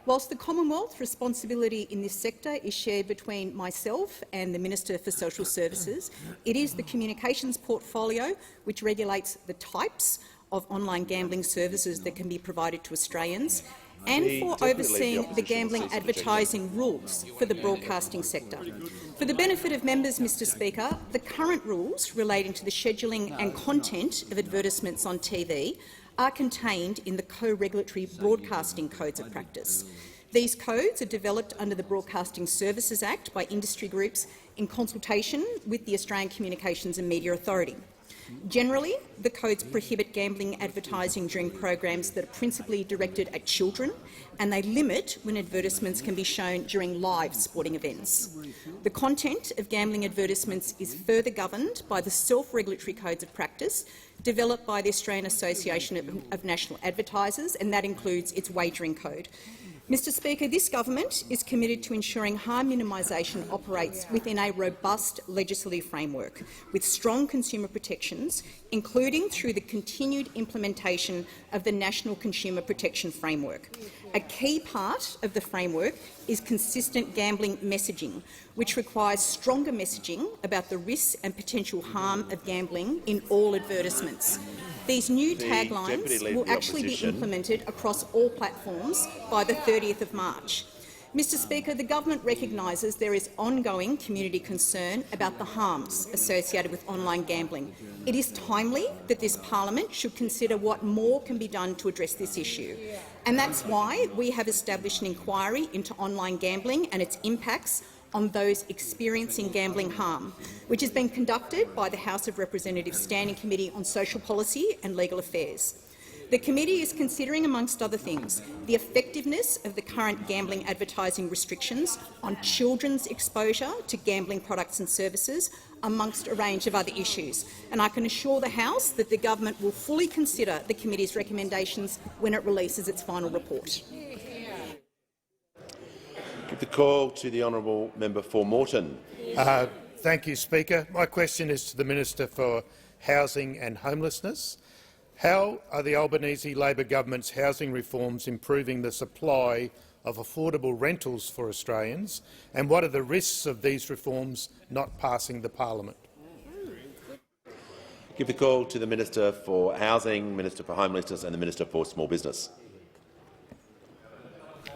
Whilst the Commonwealth responsibility in this sector is shared between myself and the Minister for Social Services, it is the communications portfolio which regulates the types of online gambling services that can be provided to Australians and for overseeing the gambling advertising rules for the broadcasting sector. For the benefit of members, Mr Speaker, the current rules relating to the scheduling and content of advertisements on TV are contained in the co-regulatory broadcasting codes of practice. These codes are developed under the Broadcasting Services Act by industry groups in consultation with the Australian Communications and Media Authority. Generally, the codes prohibit gambling advertising during programs that are principally directed at children, and they limit when advertisements can be shown during live sporting events. The content of gambling advertisements is further governed by the self-regulatory codes of practice developed by the Australian Association of National Advertisers, and that includes its wagering code. Mr Speaker, this government is committed to ensuring harm minimisation operates within a robust legislative framework with strong consumer protections, including through the continued implementation of the National Consumer Protection Framework. A key part of the framework is consistent gambling messaging, which requires stronger messaging about the risks and potential harm of gambling in all advertisements. These new taglines will actually be implemented across all platforms by the 30th of March. Mr Speaker, the government recognises there is ongoing community concern about the harms associated with online gambling. It is timely that this parliament should consider what more can be done to address this issue. And that's why we have established an inquiry into online gambling and its impacts on those experiencing gambling harm, which has been conducted by the House of Representatives Standing Committee on Social Policy and Legal Affairs. The committee is considering, amongst other things, the effectiveness of the current gambling advertising restrictions on children's exposure to gambling products and services, amongst a range of other issues. And I can assure the House that the government will fully consider the committee's recommendations when it releases its final report. Give the call to the honourable member for Moreton. Thank you, Speaker. My question is to the Minister for Housing and Homelessness. How are the Albanese Labor government's housing reforms improving the supply of affordable rentals for Australians, and what are the risks of these reforms not passing the parliament? Give the call to the Minister for Housing, Minister for Homelessness and the Minister for Small Business.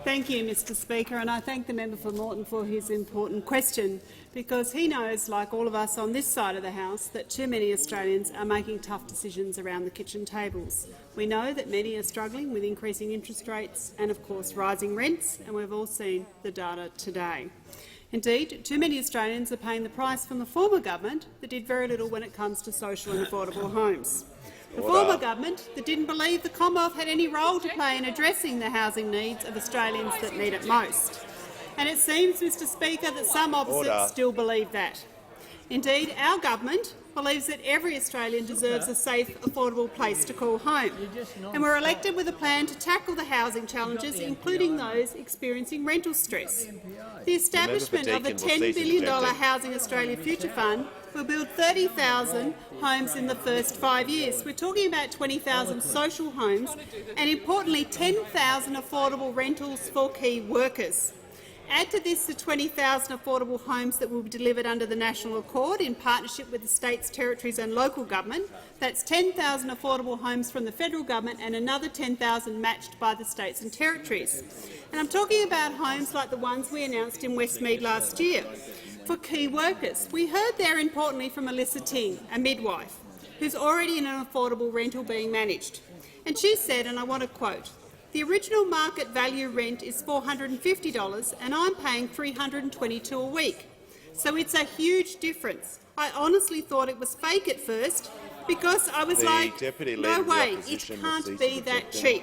Thank you, Mr Speaker, and I thank the member for Moreton for his important question, because he knows, like all of us on this side of the House, that too many Australians are making tough decisions around the kitchen tables. We know that many are struggling with increasing interest rates and, of course, rising rents, and we've all seen the data today. Indeed, too many Australians are paying the price from the former government that did very little when it comes to social and affordable homes. The former government that didn't believe the Commonwealth had any role to play in addressing the housing needs of Australians that need it most. And it seems, Mr Speaker, that some opposites still believe that. Indeed, our government believes that every Australian deserves a safe, affordable place to call home. And we're elected with a plan to tackle the housing challenges, including those experiencing rental stress. The establishment of the $10 billion Housing Australia Future Fund will build 30,000 homes in the first 5 years. We're talking about 20,000 social homes and, importantly, 10,000 affordable rentals for key workers. Add to this the 20,000 affordable homes that will be delivered under the National Accord in partnership with the states, territories and local government. That's 10,000 affordable homes from the federal government and another 10,000 matched by the states and territories. And I'm talking about homes like the ones we announced in Westmead last year. For key workers, we heard there importantly from Alyssa Ting, a midwife, who's already in an affordable rental being managed. And she said, and I want to quote, "The original market value rent is $450 and I'm paying $322 a week. So it's a huge difference. I honestly thought it was fake at first because I was like, no way, it can't be that cheap."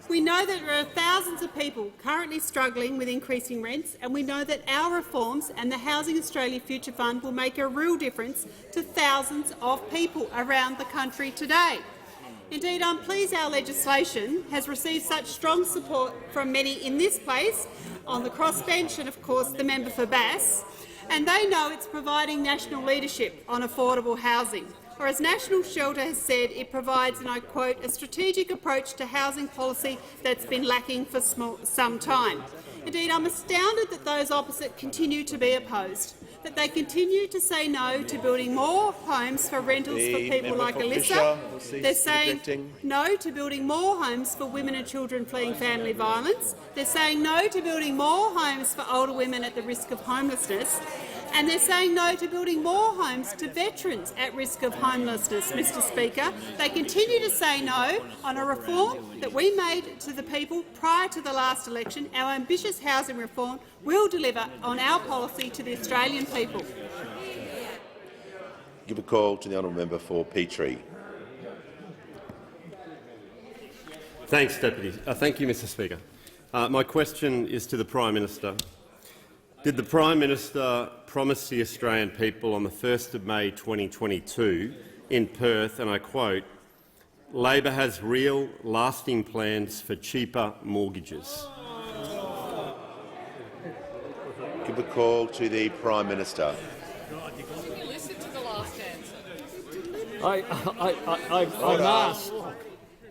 We know that there are thousands of people currently struggling with increasing rents, and we know that our reforms and the Housing Australia Future Fund will make a real difference to thousands of people around the country today. Indeed, I'm pleased our legislation has received such strong support from many in this place, on the crossbench and, of course, the member for Bass, and they know it's providing national leadership on affordable housing. Or as National Shelter has said, it provides, and I quote, "a strategic approach to housing policy that's been lacking for some time." Indeed, I'm astounded that those opposite continue to be opposed, that they continue to say no to building more homes for rentals for people like Alyssa. They're saying no to building more homes for women and children fleeing family violence. They're saying no to building more homes for older women at the risk of homelessness. And they're saying no to building more homes to veterans at risk of homelessness, Mr Speaker. They continue to say no on a reform that we made to the people prior to the last election. Our ambitious housing reform will deliver on our policy to the Australian people. Give a call to the honourable member for Petrie. Thanks, Deputy. Thank you, Mr Speaker. My question is to the Prime Minister. Did the Prime Minister promise the Australian people on the 1st of May 2022 in Perth, and I quote, "Labor has real, lasting plans for cheaper mortgages"? Give a call to the Prime Minister.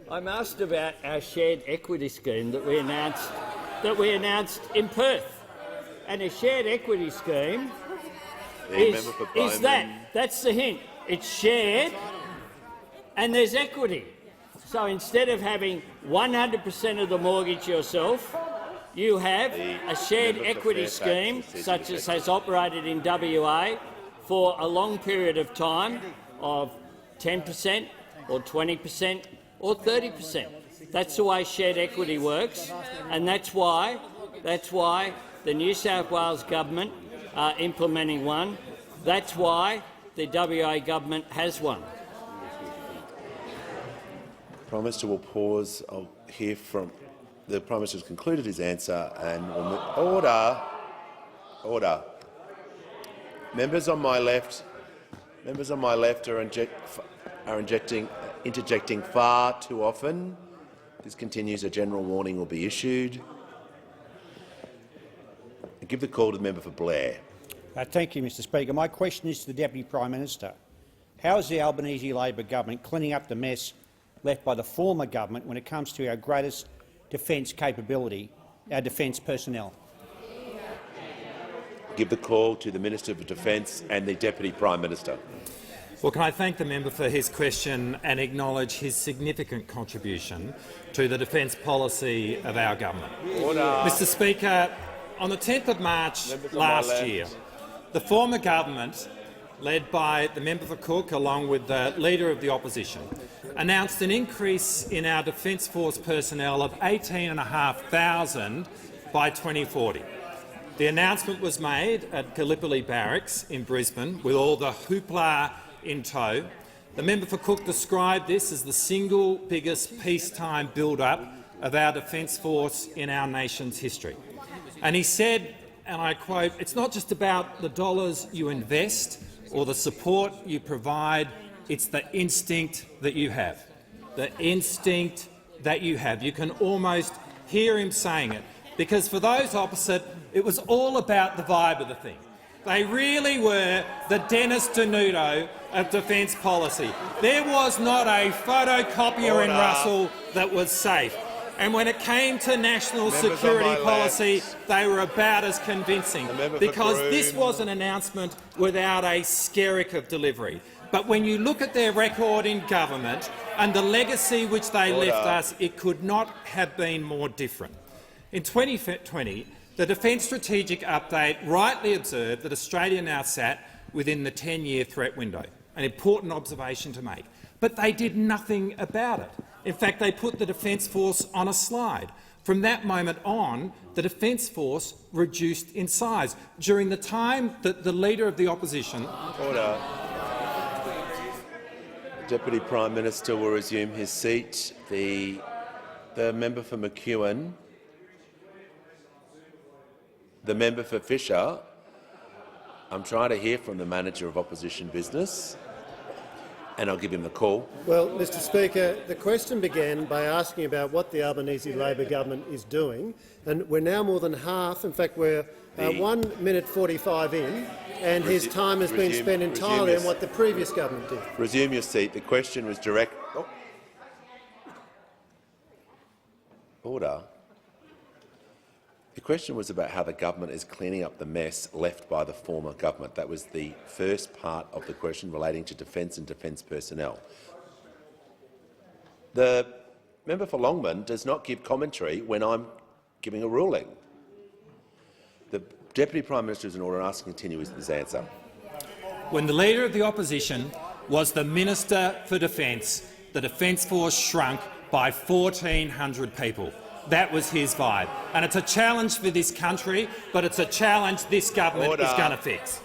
I'm asked about our shared equity scheme that we announced in Perth, and a shared equity scheme is that's the hint. It's shared, and there's equity. So instead of having 100% of the mortgage yourself, you have a shared equity scheme, such as has operated in WA for a long period of time, of 10% or 20% or 30%. That's the way shared equity works, and that's why the New South Wales government are implementing one. That's why the WA government has one. Prime Minister will pause. I'll hear from the Prime Minister. Has concluded his answer, and order. Order. Members on my left are interjecting far too often. If this continues, a general warning will be issued. I give the call to the member for Blair. Thank you, Mr Speaker. My question is to the Deputy Prime Minister. How is the Albanese Labor government cleaning up the mess left by the former government when it comes to our greatest defence capability, our defence personnel? Give the call to the Minister for Defence and the Deputy Prime Minister. Well, can I thank the member for his question and acknowledge his significant contribution to the defence policy of our government. Order. Mr Speaker, on the 10th of March last year, the former government, led by the member for Cook along with the Leader of the Opposition, announced an increase in our Defence Force personnel of 18,500 by 2040. The announcement was made at Gallipoli Barracks in Brisbane with all the hoopla in tow. The member for Cook described this as the single biggest peacetime build-up of our Defence Force in our nation's history. And he said, and I quote, "It's not just about the dollars you invest or the support you provide, it's the instinct that you have." The instinct that you have. You can almost hear him saying it, because for those opposite, it was all about the vibe of the thing. They really were the Dennis Denuto of defence policy. There was not a photocopier in Russell that was safe. And when it came to national security policy, they were about as convincing, because this was an announcement without a skerrick of delivery. But when you look at their record in government and the legacy which they left us, it could not have been more different. In 2020, the Defence Strategic Update rightly observed that Australia now sat within the 10-year threat window, an important observation to make. But they did nothing about it. In fact, they put the Defence Force on a slide. From that moment on, the Defence Force reduced in size. During the time that the Leader of the Opposition— Order. The Deputy Prime Minister will resume his seat. The member for McEwen. The member for Fisher. I'm trying to hear from the Manager of Opposition Business, and I'll give him the call. Well, Mr Speaker, the question began by asking about what the Albanese Labor government is doing, and we're now more than half. In fact, we're 1 minute 45 in, and his time has been spent entirely on what the previous government did. Resume your seat. The question was direct. Order. The question was about how the government is cleaning up the mess left by the former government. That was the first part of the question relating to defence and defence personnel. The member for Longman does not give commentary when I'm giving a ruling. The Deputy Prime Minister is in order and asks to continue with his answer. When the Leader of the Opposition was the Minister for Defence, the Defence Force shrunk by 1,400 people. That was his vibe. And it's a challenge for this country, but it's a challenge this government is going to fix.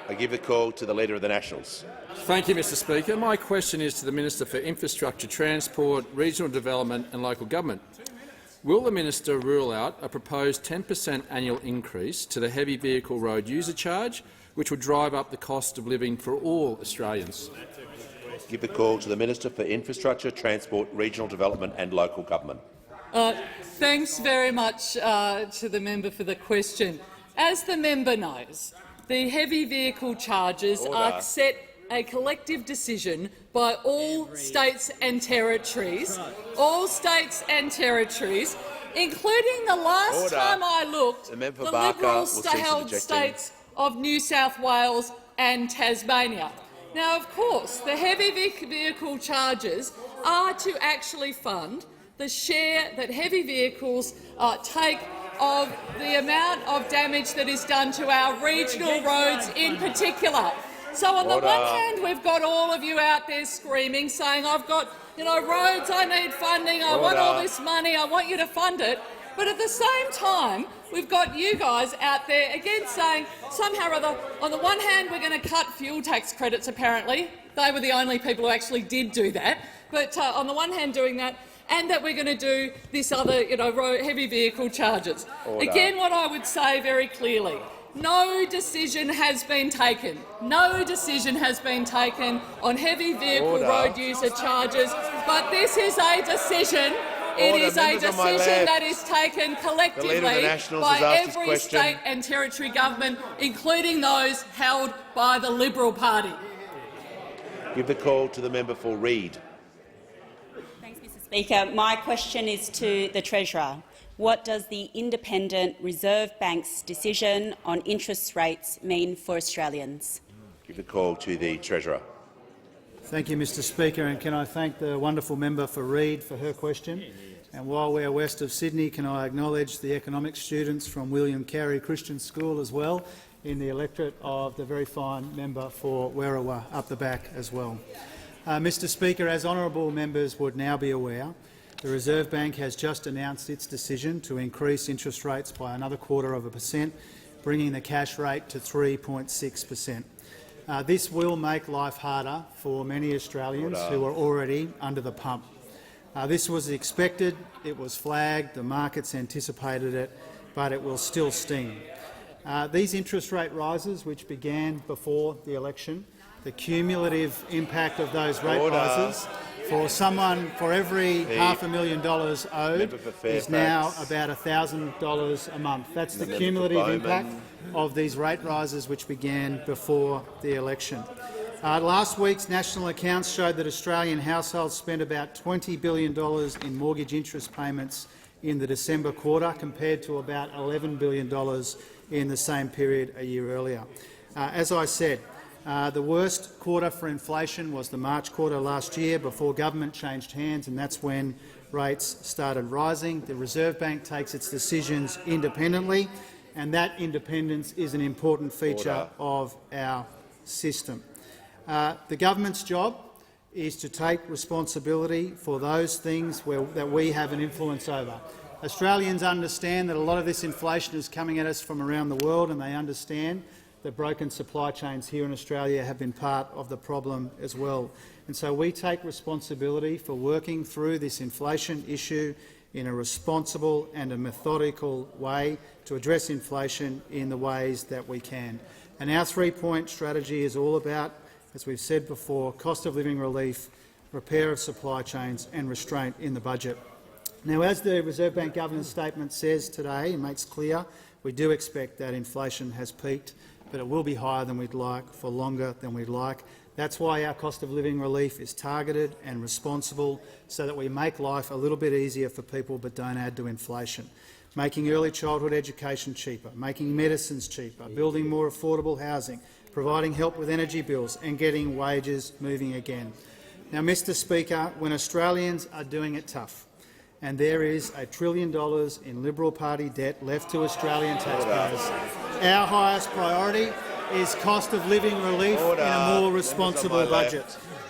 I give the call to the Leader of the Nationals. Thank you, Mr Speaker. My question is to the Minister for Infrastructure, Transport, Regional Development and Local Government. Will the minister rule out a proposed 10% annual increase to the heavy vehicle road user charge, which would drive up the cost of living for all Australians? Give the call to the Minister for Infrastructure, Transport, Regional Development and Local Government. Thanks very much to the member for the question. As the member knows, the heavy vehicle charges are set a collective decision by all states and territories, including the last time I looked, the Liberal-held states of New South Wales and Tasmania. Now, of course, the heavy vehicle charges are to actually fund the share that heavy vehicles take of the amount of damage that is done to our regional roads in particular. So on the one hand, we've got all of you out there screaming, saying, I've got roads, I need funding, I want all this money, I want you to fund it. But at the same time, we've got you guys out there again saying somehow or other, on the one hand, we're going to cut fuel tax credits, apparently. They were the only people who actually did do that. But on the one hand doing that, and that we're going to do this other heavy vehicle charges. Again, what I would say very clearly, no decision has been taken. No decision has been taken on heavy vehicle road user charges, but this is a decision. It is a decision that is taken collectively by every state and territory government, including those held by the Liberal Party. Give the call to the member for Reid. Thanks, Mr Speaker. My question is to the Treasurer. What does the Independent Reserve Bank's decision on interest rates mean for Australians? Give the call to the Treasurer. Thank you, Mr Speaker, and can I thank the wonderful member for Reid for her question. And while we are west of Sydney, can I acknowledge the economics students from William Carey Christian School as well in the electorate of the very fine member for Werriwa up the back as well. Mr Speaker, as honourable members would now be aware, the Reserve Bank has just announced its decision to increase interest rates by another 0.25%, bringing the cash rate to 3.6%. This will make life harder for many Australians who are already under the pump. This was expected, it was flagged, the markets anticipated it, but it will still sting. These interest rate rises, which began before the election, the cumulative impact of those rate rises for every $500,000 owed is now about $1,000 a month. That's the cumulative impact of these rate rises which began before the election. Last week's national accounts showed that Australian households spent about $20 billion in mortgage interest payments in the December quarter, compared to about $11 billion in the same period a year earlier. As I said, the worst quarter for inflation was the March quarter last year, before government changed hands, and that's when rates started rising. The Reserve Bank takes its decisions independently, and that independence is an important feature of our system. The government's job is to take responsibility for those things that we have an influence over. Australians understand that a lot of this inflation is coming at us from around the world, and they understand that broken supply chains here in Australia have been part of the problem as well. And so we take responsibility for working through this inflation issue in a responsible and a methodical way to address inflation in the ways that we can. And our three-point strategy is all about, as we've said before, cost of living relief, repair of supply chains and restraint in the budget. Now, as the Reserve Bank Governor's statement says today and makes clear, we do expect that inflation has peaked, but it will be higher than we'd like for longer than we'd like. That's why our cost of living relief is targeted and responsible, so that we make life a little bit easier for people but don't add to inflation. Making early childhood education cheaper, making medicines cheaper, building more affordable housing, providing help with energy bills and getting wages moving again. Now, Mr Speaker, when Australians are doing it tough and there is $1 trillion in Liberal Party debt left to Australian taxpayers. Our highest priority is cost of living relief in a more responsible budget.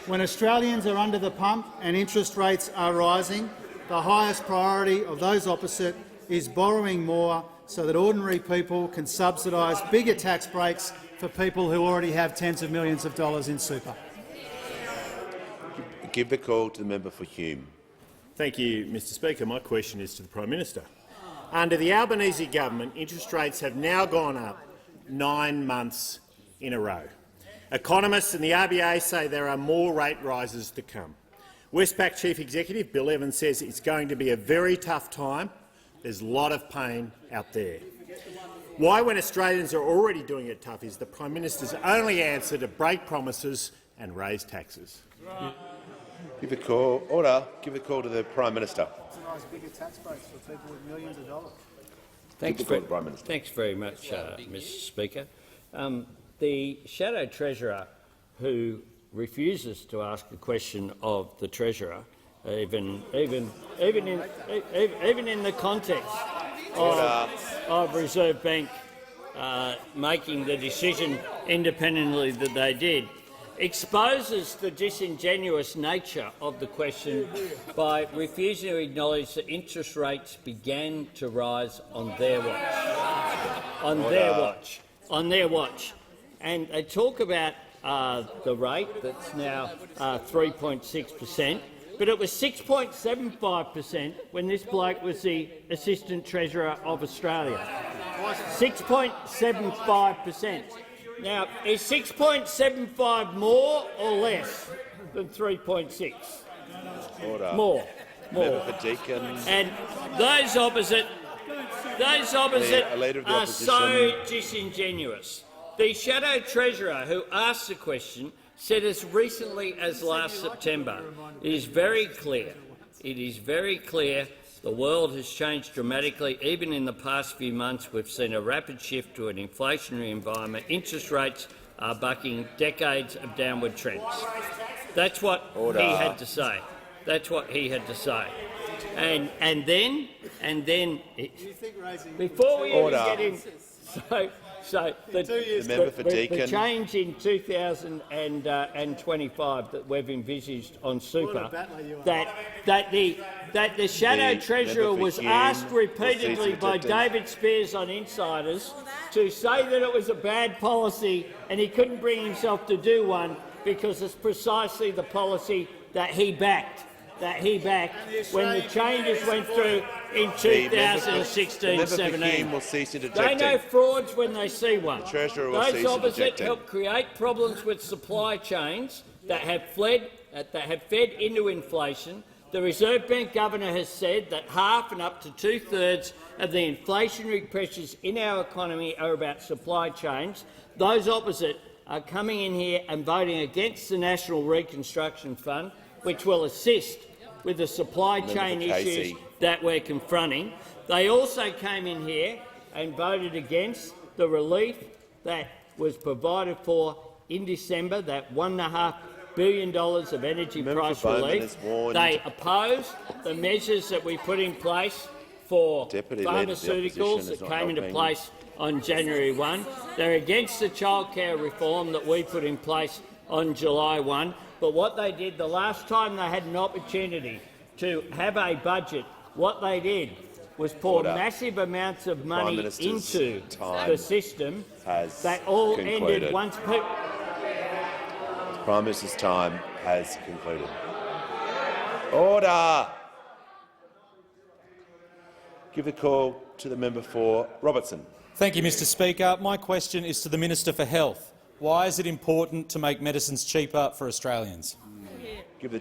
When Australians are under the pump and interest rates are rising, the highest priority of those opposite is borrowing more so that ordinary people can subsidise bigger tax breaks for people who already have tens of millions of dollars in super. Give the call to the member for Hume. Thank you, Mr Speaker. My question is to the Prime Minister. Under the Albanese government, interest rates have now gone up 9 months in a row. Economists and the RBA say there are more rate rises to come. Westpac Chief Executive Bill Evans says it's going to be a very tough time. There's a lot of pain out there. Why, when Australians are already doing it tough, is the Prime Minister's only answer to break promises and raise taxes? Give the call. Order. Give the call to the Prime Minister. Bigger tax breaks for people with millions of dollars. Thanks very much, Mr Speaker. The Shadow Treasurer, who refuses to ask a question of the Treasurer, even in the context of Reserve Bank making the decision independently that they did, exposes the disingenuous nature of the question by refusing to acknowledge that interest rates began to rise on their watch. And they talk about the rate that's now 3.6%, but it was 6.75% when this bloke was the Assistant Treasurer of Australia. 6.75%. Now, is 6.75 more or less than 3.6? Order. More. And those opposite are so disingenuous. The Shadow Treasurer who asked the question said as recently as last September, it is very clear the world has changed dramatically. Even in the past few months, we've seen a rapid shift to an inflationary environment. Interest rates are bucking decades of downward trends. That's what he had to say. And then before we even get in, the change in 2025 that we've envisaged on super, that the Shadow Treasurer was asked repeatedly by David Spears on Insiders to say that it was a bad policy and he couldn't bring himself to do one because it's precisely the policy that he backed. When the changes went through in 2016-17. They know frauds when they see one. Those opposite help create problems with supply chains that have fed into inflation. The Reserve Bank Governor has said that half and up to two-thirds of the inflationary pressures in our economy are about supply chains. Those opposite are coming in here and voting against the National Reconstruction Fund, which will assist with the supply chain issues that we're confronting. They also came in here and voted against the relief that was provided for in December, that $1.5 billion of energy price relief. They opposed the measures that we put in place for pharmaceuticals that came into place on January 1. They're against the childcare reform that we put in place on July 1. But what they did the last time they had an opportunity to have a budget, what they did was pour massive amounts of money into the system that all ended once people— The Prime Minister's time has concluded. Order! Give the call to the member for Robertson. Thank you, Mr Speaker. My question is to the Minister for Health. Why is it important to make medicines cheaper for Australians? Give the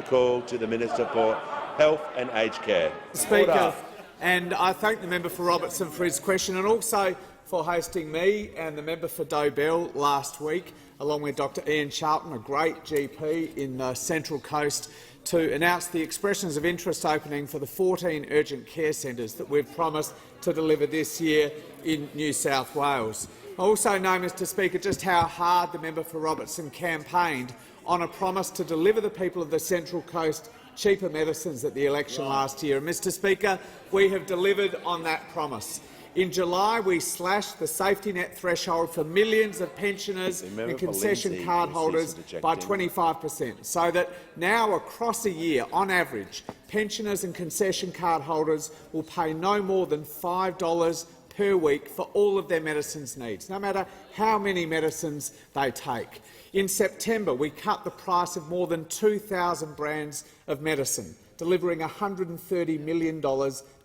call to the Minister for Health and Aged Care. Speaker, and I thank the member for Robertson for his question and also for hosting me and the member for Dobell last week, along with Dr Ian Charlton, a great GP in the Central Coast, to announce the expressions of interest opening for the 14 urgent care centres that we've promised to deliver this year in New South Wales. I also know, Mr Speaker, just how hard the member for Robertson campaigned on a promise to deliver the people of the Central Coast cheaper medicines at the election last year. And, Mr Speaker, we have delivered on that promise. In July, we slashed the safety net threshold for millions of pensioners and concession card holders by 25%, so that now across a year, on average, pensioners and concession card holders will pay no more than $5 per week for all of their medicines needs, no matter how many medicines they take. In September, we cut the price of more than 2,000 brands of medicine, delivering $130 million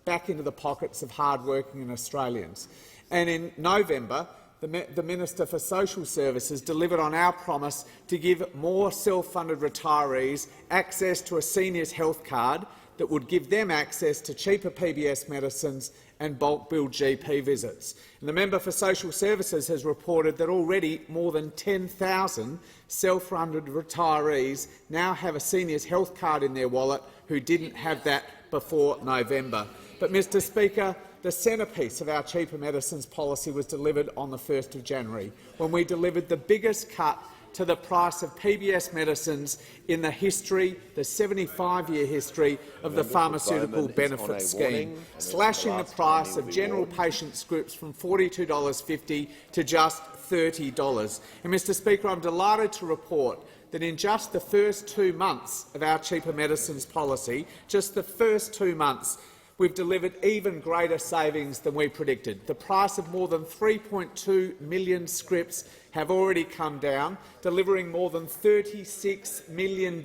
back into the pockets of hard-working Australians. And in November, the Minister for Social Services delivered on our promise to give more self-funded retirees access to a seniors health card that would give them access to cheaper PBS medicines and bulk billed GP visits. And the Member for Social Services has reported that already more than 10,000 self-funded retirees now have a seniors health card in their wallet who didn't have that before November. But, Mr Speaker, the centrepiece of our cheaper medicines policy was delivered on the 1st of January, when we delivered the biggest cut to the price of PBS medicines in the history, the 75-year history of the pharmaceutical benefit scheme, slashing the price of general patient scripts from $42.50 to just $30. And, Mr Speaker, I'm delighted to report that in just the first 2 months of our cheaper medicines policy, just the first 2 months, we've delivered even greater savings than we predicted. The price of more than 3.2 million scripts have already come down, delivering more than $36 million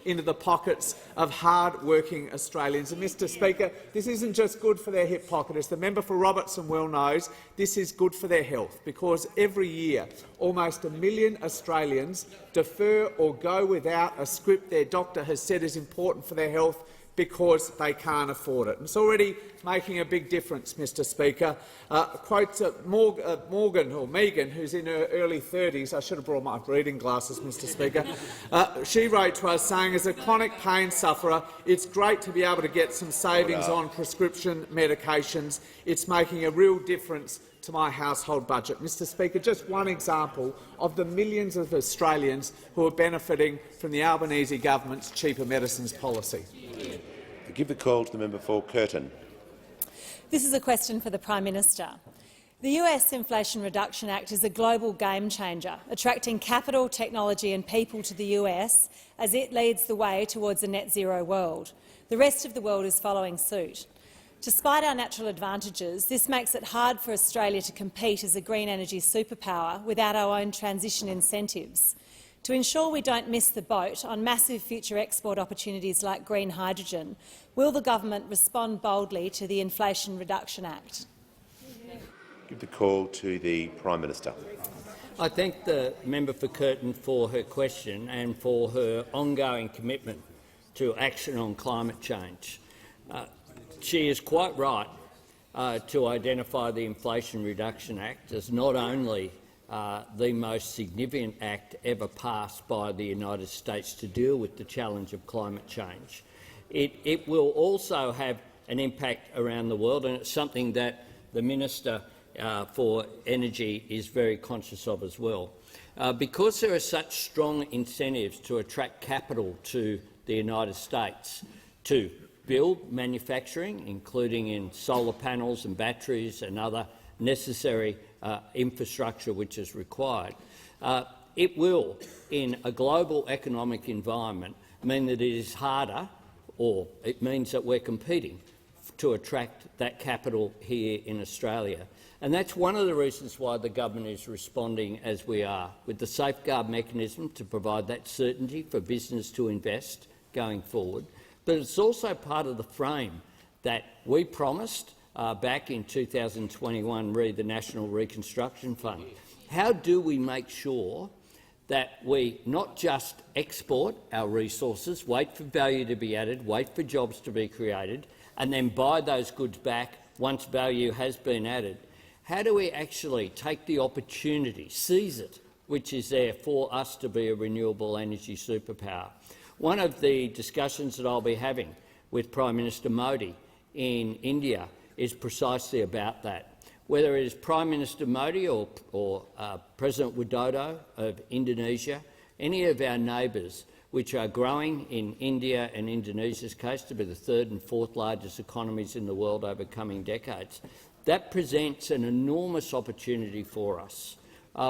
into the pockets of hard-working Australians. And, Mr Speaker, this isn't just good for their hip pocket. As the member for Robertson well knows, this is good for their health, because every year almost 1 million Australians defer or go without a script their doctor has said is important for their health because they can't afford it. It's already making a big difference, Mr Speaker. Quote Morgan, or Megan, who's in her early 30s. I should have brought my reading glasses, Mr Speaker. She wrote to us saying, as a chronic pain sufferer, it's great to be able to get some savings on prescription medications. It's making a real difference to my household budget. Mr Speaker, just one example of the millions of Australians who are benefiting from the Albanese government's cheaper medicines policy. I give the call to the member for Curtin. This is a question for the Prime Minister. The US Inflation Reduction Act is a global game-changer, attracting capital, technology and people to the US as it leads the way towards a net-zero world. The rest of the world is following suit. Despite our natural advantages, this makes it hard for Australia to compete as a green energy superpower without our own transition incentives. To ensure we don't miss the boat on massive future export opportunities like green hydrogen, will the government respond boldly to the Inflation Reduction Act? Give the call to the Prime Minister. I thank the member for Curtin for her question and for her ongoing commitment to action on climate change. She is quite right to identify the Inflation Reduction Act as not only the most significant act ever passed by the United States to deal with the challenge of climate change. It will also have an impact around the world, and it's something that the Minister for Energy is very conscious of as well. Because there are such strong incentives to attract capital to the United States to build manufacturing, including in solar panels and batteries and other necessary infrastructure which is required, it will, in a global economic environment, mean that it is harder, or it means that we're competing to attract that capital here in Australia. And that's one of the reasons why the government is responding as we are, with the safeguard mechanism to provide that certainty for business to invest going forward. But it's also part of the frame that we promised back in 2021, the National Reconstruction Fund. How do we make sure that we not just export our resources, wait for value to be added, wait for jobs to be created, and then buy those goods back once value has been added? How do we actually take the opportunity, seize it, which is there for us to be a renewable energy superpower? One of the discussions that I'll be having with Prime Minister Modi in India is precisely about that. Whether it is Prime Minister Modi or President Widodo of Indonesia, any of our neighbours, which are growing in India and Indonesia's case to be the third and fourth largest economies in the world over coming decades, that presents an enormous opportunity for us.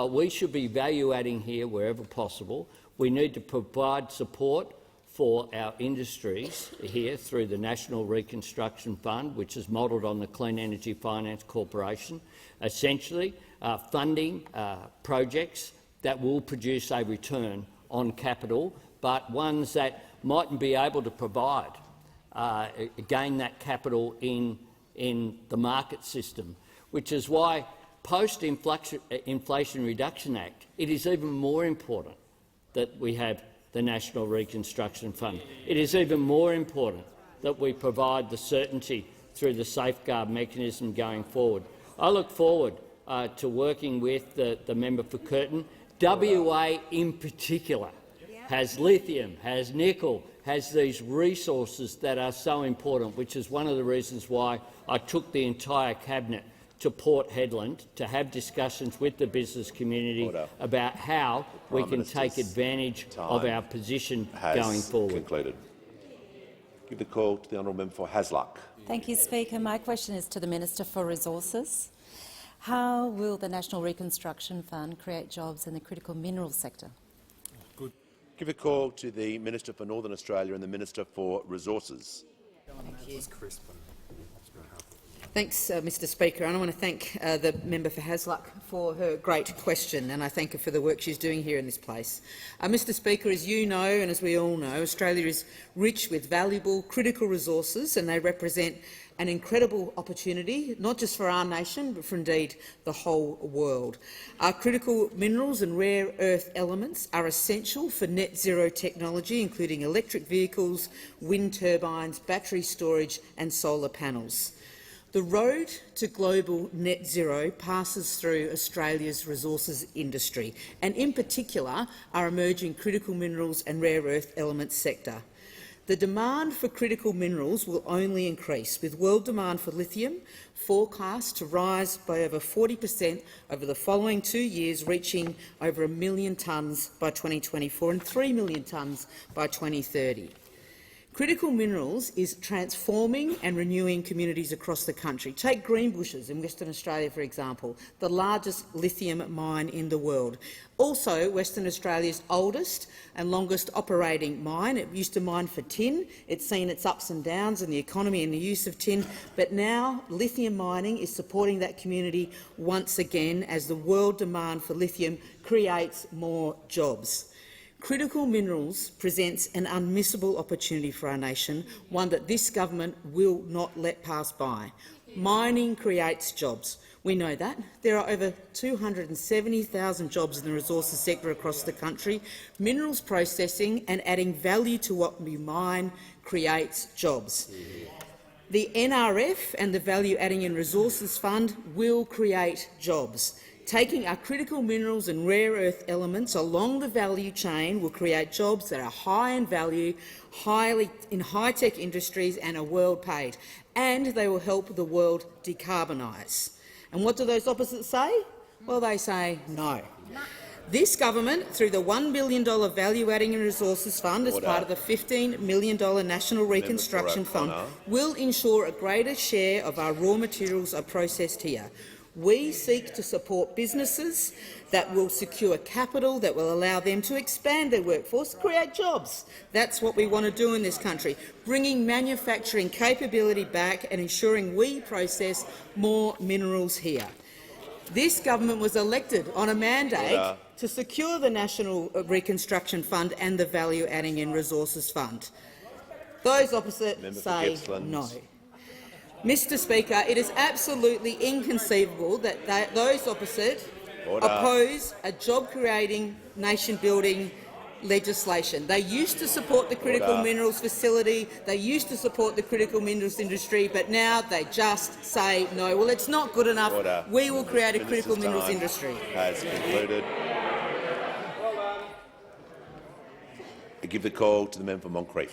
We should be value-adding here wherever possible. We need to provide support for our industries here through the National Reconstruction Fund, which is modelled on the Clean Energy Finance Corporation, essentially funding projects that will produce a return on capital, but ones that mightn't be able to provide gain that capital in the market system, which is why post-Inflation Reduction Act it is even more important that we have the National Reconstruction Fund. It is even more important that we provide the certainty through the safeguard mechanism going forward. I look forward to working with the member for Curtin. WA in particular has lithium, has nickel, has these resources that are so important, which is one of the reasons why I took the entire cabinet to Port Hedland to have discussions with the business community about how we can take advantage of our position going forward. Concluded. Give the call to the honourable member for Hasluck. Thank you, Speaker. My question is to the Minister for Resources. How will the National Reconstruction Fund create jobs in the critical minerals sector? Good. Give a call to the Minister for Northern Australia and the Minister for Resources. Thank you. Thanks, Mr Speaker. And I want to thank the member for Hasluck for her great question, and I thank her for the work she's doing here in this place. Mr Speaker, as you know and as we all know, Australia is rich with valuable, critical resources, and they represent an incredible opportunity, not just for our nation, but for indeed the whole world. Our critical minerals and rare earth elements are essential for net zero technology, including electric vehicles, wind turbines, battery storage and solar panels. The road to global net zero passes through Australia's resources industry, and in particular our emerging critical minerals and rare earth elements sector. The demand for critical minerals will only increase, with world demand for lithium forecast to rise by over 40% over the following 2 years, reaching over 1 million tonnes by 2024 and 3 million tonnes by 2030. Critical minerals is transforming and renewing communities across the country. Take Greenbushes in Western Australia, for example, the largest lithium mine in the world. Also, Western Australia's oldest and longest operating mine. It used to mine for tin. It's seen its ups and downs in the economy and the use of tin, but now lithium mining is supporting that community once again as the world demand for lithium creates more jobs. Critical minerals presents an unmissable opportunity for our nation, one that this government will not let pass by. Mining creates jobs. We know that. There are over 270,000 jobs in the resources sector across the country. Minerals processing and adding value to what we mine creates jobs. The NRF and the Value Adding and Resources Fund will create jobs. Taking our critical minerals and rare earth elements along the value chain will create jobs that are high in value, in high-tech industries and are well-paid, and they will help the world decarbonise. And what do those opposites say? Well, they say no. This government, through the $1 billion Value Adding and Resources Fund as part of the $15 million National Reconstruction Fund, will ensure a greater share of our raw materials are processed here. We seek to support businesses that will secure capital that will allow them to expand their workforce, create jobs. That's what we want to do in this country, bringing manufacturing capability back and ensuring we process more minerals here. This government was elected on a mandate to secure the National Reconstruction Fund and the Value Adding and Resources Fund. Those opposite say no. Mr Speaker, it is absolutely inconceivable that those opposite oppose a job-creating, nation-building legislation. They used to support the critical minerals facility, they used to support the critical minerals industry, but now they just say no. Well, it's not good enough. We will create a critical minerals industry. Has concluded. I give the call to the member for Moncrieff.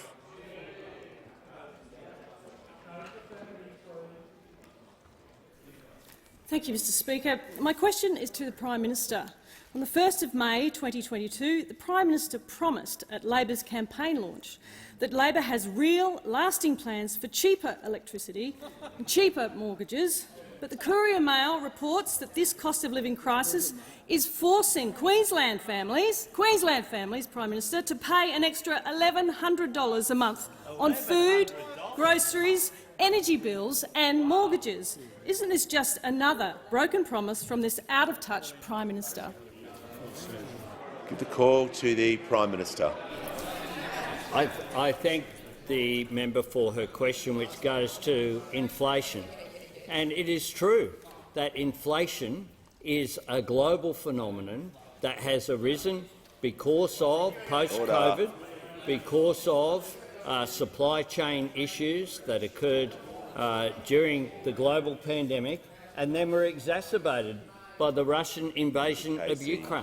Thank you, Mr Speaker. My question is to the Prime Minister. On the 1st of May 2022, the Prime Minister promised at Labor's campaign launch that Labor has real, lasting plans for cheaper electricity and cheaper mortgages, but the Courier Mail reports that this cost of living crisis is forcing Queensland families, Prime Minister, to pay an extra $1,100 a month on food, groceries, energy bills and mortgages. Isn't this just another broken promise from this out-of-touch Prime Minister? Give the call to the Prime Minister. I thank the member for her question, which goes to inflation. And it is true that inflation is a global phenomenon that has arisen because of post-COVID, because of supply chain issues that occurred during the global pandemic and then were exacerbated by the Russian invasion of Ukraine.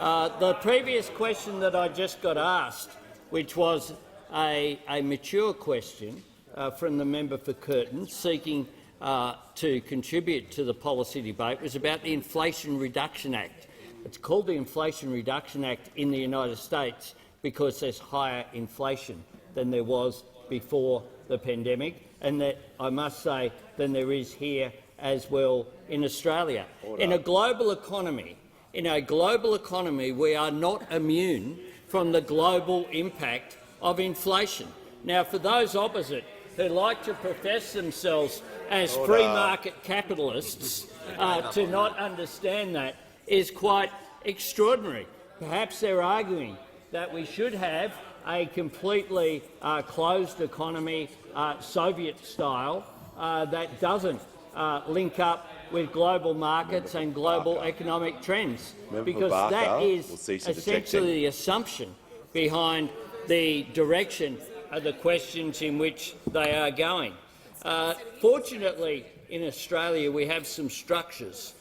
The previous question that I just got asked, which was a mature question from the member for Curtin seeking to contribute to the policy debate, was about the Inflation Reduction Act. It's called the Inflation Reduction Act in the United States because there's higher inflation than there was before the pandemic, and that, I must say, than there is here as well in Australia. In a global economy, we are not immune from the global impact of inflation. Now, for those opposite who like to profess themselves as free market capitalists, to not understand that is quite extraordinary. Perhaps they're arguing that we should have a completely closed economy, Soviet-style, that doesn't link up with global markets and global economic trends, because that is essentially the assumption behind the direction of the questions in which they are going. Fortunately, in Australia we have some structures,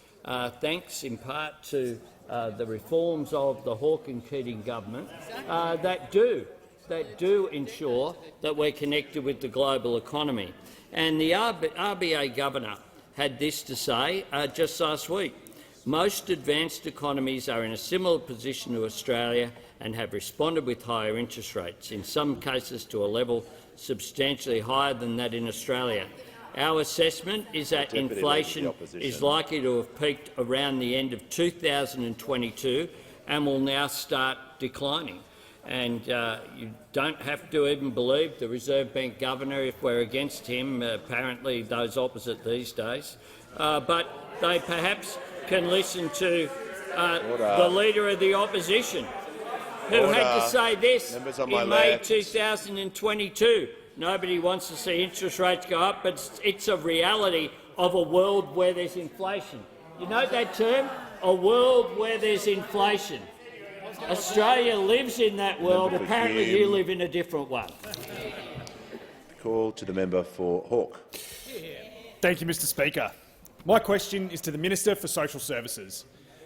thanks in part to the reforms of the Hawke and Keating government, that do ensure that we're connected with the global economy. And the RBA governor had this to say just last week. Most advanced economies are in a similar position to Australia and have responded with higher interest rates, in some cases to a level substantially higher than that in Australia. Our assessment is that inflation is likely to have peaked around the end of 2022 and will now start declining. And you don't have to even believe the Reserve Bank governor if we're against him, apparently those opposite these days, but they perhaps can listen to the Leader of the Opposition, who had to say this in May 2022. Nobody wants to see interest rates go up, but it's a reality of a world where there's inflation. You know that term? A world where there's inflation. Australia lives in that world. Apparently you live in a different one. Call to the member for Hawke. Thank you, Mr Speaker. My question is to the Minister for Social Services.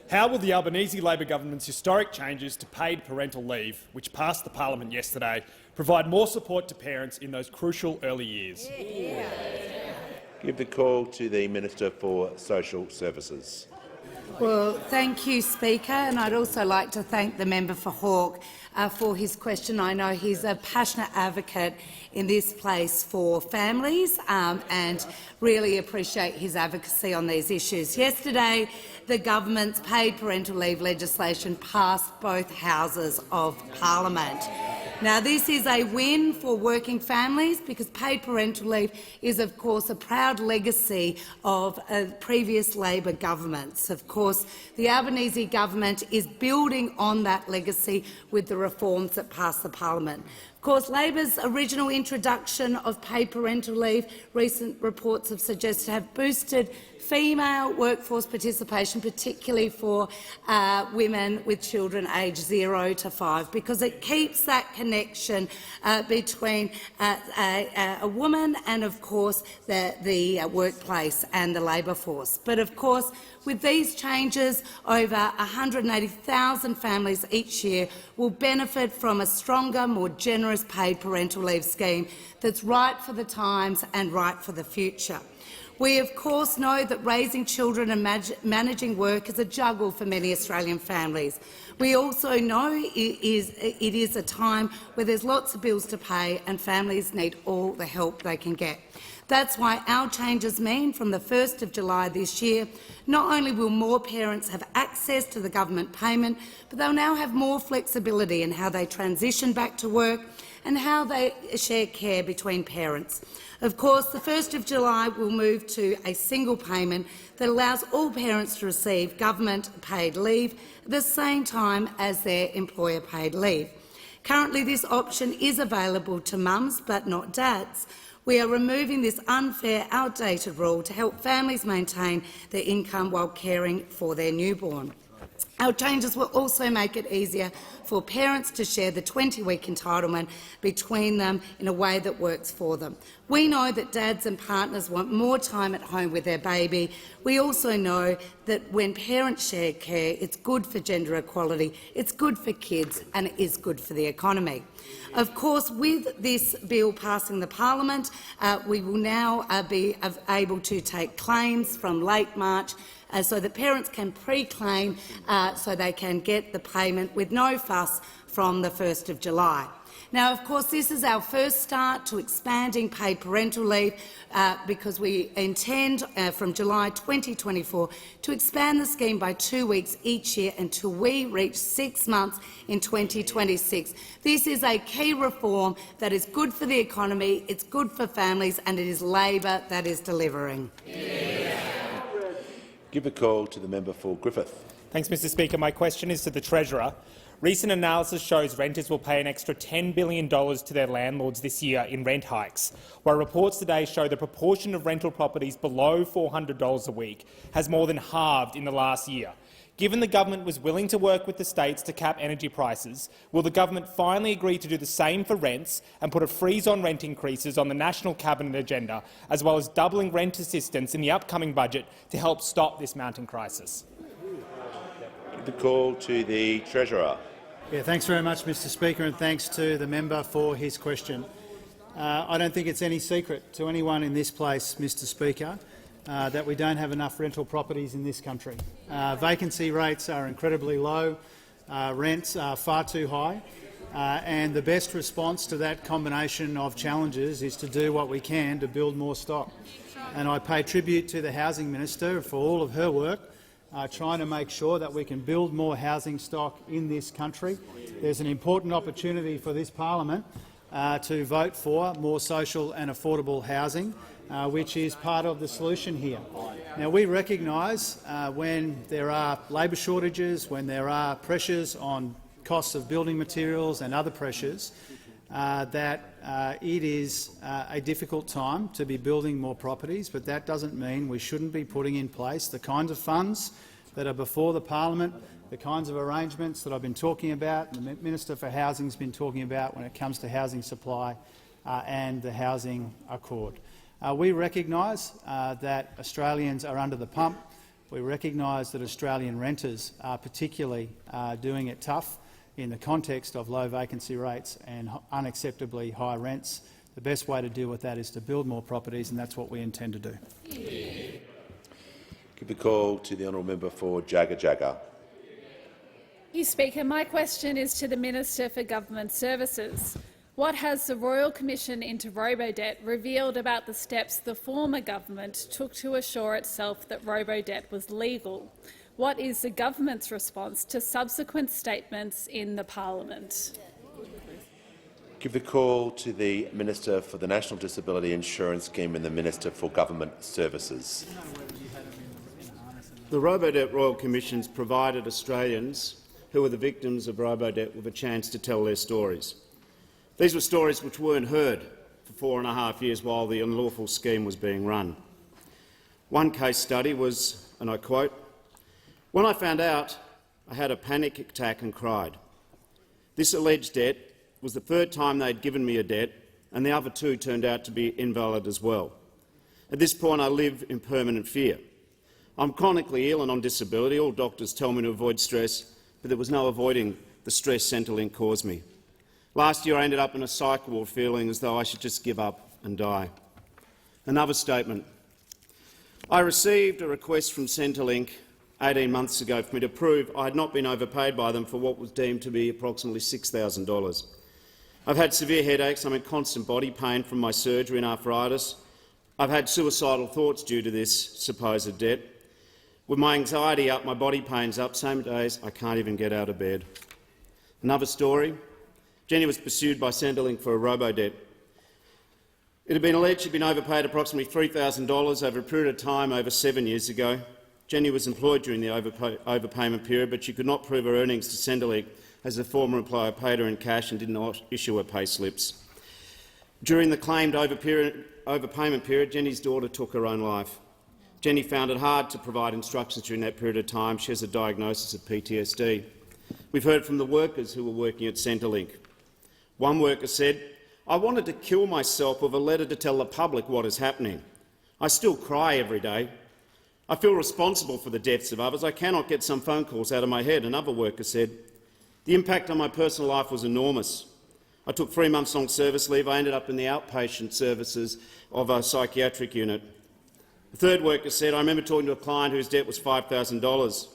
How will the Albanese Labor government's historic changes to paid parental leave, which passed the parliament yesterday, provide more support to parents in those crucial early years? Give the call to the Minister for Social Services. Well, thank you, Speaker, and I'd also like to thank the member for Hawke for his question. I know he's a passionate advocate in this place for families and really appreciate his advocacy on these issues. Yesterday, the government's paid parental leave legislation passed both houses of parliament. Now, this is a win for working families because paid parental leave is, of course, a proud legacy of previous Labor governments. Of course, the Albanese government is building on that legacy with the reforms that passed the parliament. Of course, Labor's original introduction of paid parental leave, recent reports have suggested, have boosted female workforce participation, particularly for women with children aged 0 to 5, because it keeps that connection between a woman and, of course, the workplace and the labour force. But, of course, with these changes, over 180,000 families each year will benefit from a stronger, more generous paid parental leave scheme that's right for the times and right for the future. We, of course, know that raising children and managing work is a juggle for many Australian families. We also know it is a time where there's lots of bills to pay and families need all the help they can get. That's why our changes mean from the 1st of July this year, not only will more parents have access to the government payment, but they'll now have more flexibility in how they transition back to work and how they share care between parents. Of course, the 1st of July will move to a single payment that allows all parents to receive government-paid leave at the same time as their employer-paid leave. Currently, this option is available to mums but not dads. We are removing this unfair, outdated rule to help families maintain their income while caring for their newborn. Our changes will also make it easier for parents to share the 20-week entitlement between them in a way that works for them. We know that dads and partners want more time at home with their baby. We also know that when parents share care, it's good for gender equality, it's good for kids and it is good for the economy. Of course, with this bill passing the parliament, we will now be able to take claims from late March so that parents can pre-claim so they can get the payment with no fuss from the 1st of July. Now, of course, this is our first start to expanding paid parental leave because we intend from July 2024 to expand the scheme by 2 weeks each year until we reach 6 months in 2026. This is a key reform that is good for the economy, it's good for families and it is Labor that is delivering. Give a call to the member for Griffith. Thanks, Mr Speaker. My question is to the Treasurer. Recent analysis shows renters will pay an extra $10 billion to their landlords this year in rent hikes, while reports today show the proportion of rental properties below $400 a week has more than halved in the last year. Given the government was willing to work with the states to cap energy prices, will the government finally agree to do the same for rents and put a freeze on rent increases on the National Cabinet agenda, as well as doubling rent assistance in the upcoming budget to help stop this mounting crisis? The call to the Treasurer. Thanks very much, Mr Speaker, and thanks to the member for his question. I don't think it's any secret to anyone in this place, Mr Speaker, that we don't have enough rental properties in this country. Vacancy rates are incredibly low, rents are far too high, and the best response to that combination of challenges is to do what we can to build more stock. And I pay tribute to the Housing Minister for all of her work trying to make sure that we can build more housing stock in this country. There's an important opportunity for this parliament to vote for more social and affordable housing, which is part of the solution here. Now, we recognise when there are labour shortages, when there are pressures on costs of building materials and other pressures, that it is a difficult time to be building more properties, but that doesn't mean we shouldn't be putting in place the kinds of funds that are before the parliament, the kinds of arrangements that I've been talking about, and the Minister for Housing has been talking about when it comes to housing supply and the Housing Accord. We recognise that Australians are under the pump. We recognise that Australian renters are particularly doing it tough in the context of low vacancy rates and unacceptably high rents. The best way to deal with that is to build more properties, and that's what we intend to do. Give a call to the honourable member for Jagga Jagga. Thank you, Speaker. My question is to the Minister for Government Services. What has the Royal Commission into Robodebt revealed about the steps the former government took to assure itself that Robodebt was legal? What is the government's response to subsequent statements in the parliament? Give the call to the Minister for the National Disability Insurance Scheme and the Minister for Government Services. The Robodebt Royal Commissions provided Australians who were the victims of Robodebt with a chance to tell their stories. These were stories which weren't heard for 4.5 years while the unlawful scheme was being run. One case study was, and I quote, "When I found out, I had a panic attack and cried. This alleged debt was the third time they'd given me a debt, and the other two turned out to be invalid as well. At this point, I live in permanent fear. I'm chronically ill and on disability. All doctors tell me to avoid stress, but there was no avoiding the stress Centrelink caused me. Last year I ended up in a psych ward feeling as though I should just give up and die." Another statement. I received a request from Centrelink 18 months ago for me to prove I had not been overpaid by them for what was deemed to be approximately $6,000. I've had severe headaches. I'm in constant body pain from my surgery and arthritis. I've had suicidal thoughts due to this supposed debt. With my anxiety up, my body pain's up, same days I can't even get out of bed. Another story. Jenny was pursued by Centrelink for a robo-debt. It had been alleged she'd been overpaid approximately $3,000 over a period of time over 7 years ago. Jenny was employed during the overpayment period, but she could not prove her earnings to Centrelink as the former employer paid her in cash and did not issue her pay slips. During the claimed overpayment period, Jenny's daughter took her own life. Jenny found it hard to provide instructions during that period of time. She has a diagnosis of PTSD. We've heard from the workers who were working at Centrelink. One worker said, "I wanted to kill myself with a letter to tell the public what is happening. I still cry every day. I feel responsible for the deaths of others. I cannot get some phone calls out of my head." Another worker said, "The impact on my personal life was enormous. I took 3 months-long service leave. I ended up in the outpatient services of a psychiatric unit." A third worker said, "I remember talking to a client whose debt was $5,000.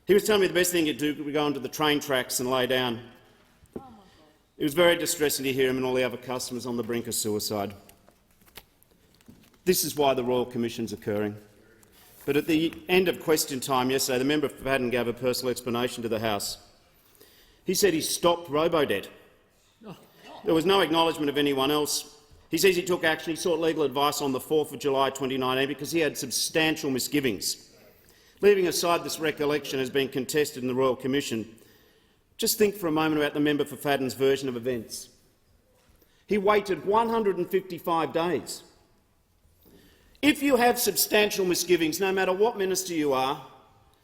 He was telling me the best thing he'd do would go onto the train tracks and lay down. It was very distressing to hear him and all the other customers on the brink of suicide." This is why the Royal Commission's occurring. But at the end of question time yesterday, the member for Fadden gave a personal explanation to the House. He said he stopped robo-debt. There was no acknowledgement of anyone else. He says he took action. He sought legal advice on the 4th of July 2019 because he had substantial misgivings. Leaving aside this recollection has been contested in the Royal Commission, just think for a moment about the member for Fadden's version of events. He waited 155 days. If you have substantial misgivings, no matter what minister you are,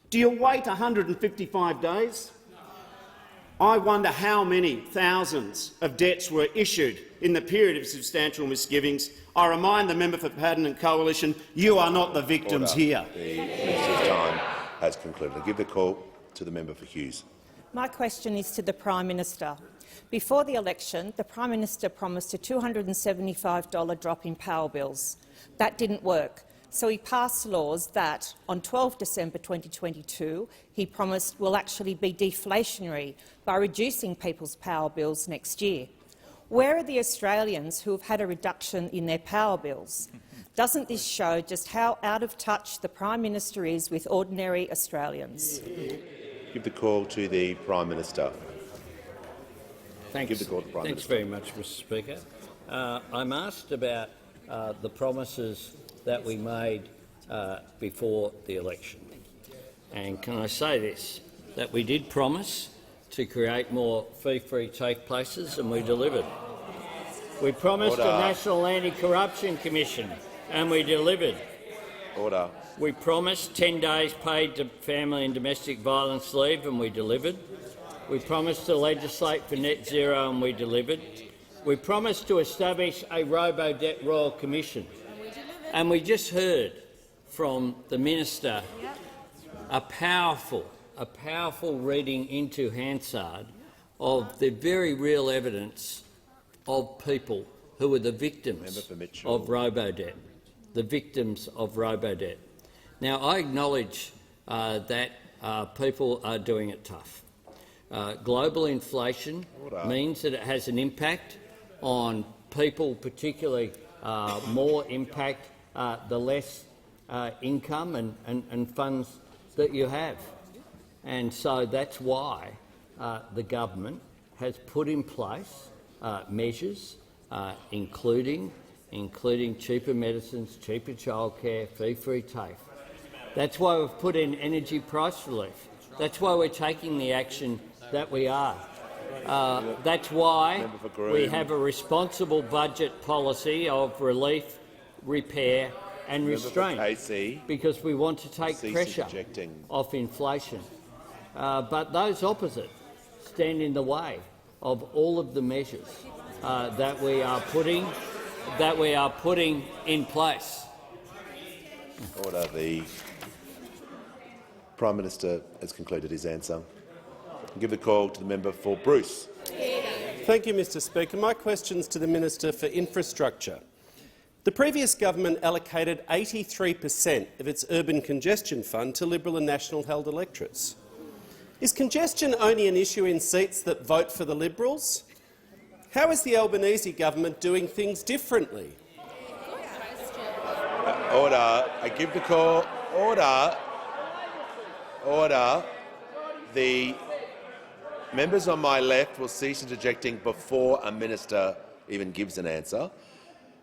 do you wait 155 days? I wonder how many thousands of debts were issued in the period of substantial misgivings. I remind the member for Fadden and Coalition, you are not the victims here. The minister's time has concluded. I give the call to the member for Hughes. My question is to the Prime Minister. Before the election, the Prime Minister promised a $275 drop in power bills. That didn't work, so he passed laws that, on 12 December 2022, he promised will actually be deflationary by reducing people's power bills next year. Where are the Australians who have had a reduction in their power bills? Doesn't this show just how out of touch the Prime Minister is with ordinary Australians? Give the call to the Prime Minister. Thanks. Give the call to the Prime Thanks Minister. very much, Mr Speaker. I'm asked about the promises that we made before the election. And can I say this, that we did promise to create more fee-free TAFE places and we delivered. We promised a National Anti-Corruption Commission and we delivered. Order. We promised 10 days paid to family and domestic violence leave and we delivered. We promised to legislate for net zero and we delivered. We promised to establish a robo-debt Royal Commission. And we just heard from the Minister a powerful reading into Hansard of the very real evidence of people who were the victims of robo-debt. The victims of robo-debt. Now, I acknowledge that people are doing it tough. Global inflation means that it has an impact on people, particularly more impact the less income and funds that you have. And so that's why the government has put in place measures, including cheaper medicines, cheaper childcare, fee-free TAFE. That's why we've put in energy price relief. That's why we're taking the action that we are. That's why we have a responsible budget policy of relief, repair and restraint, because we want to take pressure off inflation. But those opposite stand in the way of all of the measures that we are putting in place. Order. The Prime Minister has concluded his answer. I'll give the call to the member for Bruce. Thank you, Mr Speaker. My question is to the Minister for Infrastructure. The previous government allocated 83% of its urban congestion fund to Liberal and National-held electorates. Is congestion only an issue in seats that vote for the Liberals? How is the Albanese government doing things differently? Order. I give the call. Order. Order. The members on my left will cease interjecting before a minister even gives an answer.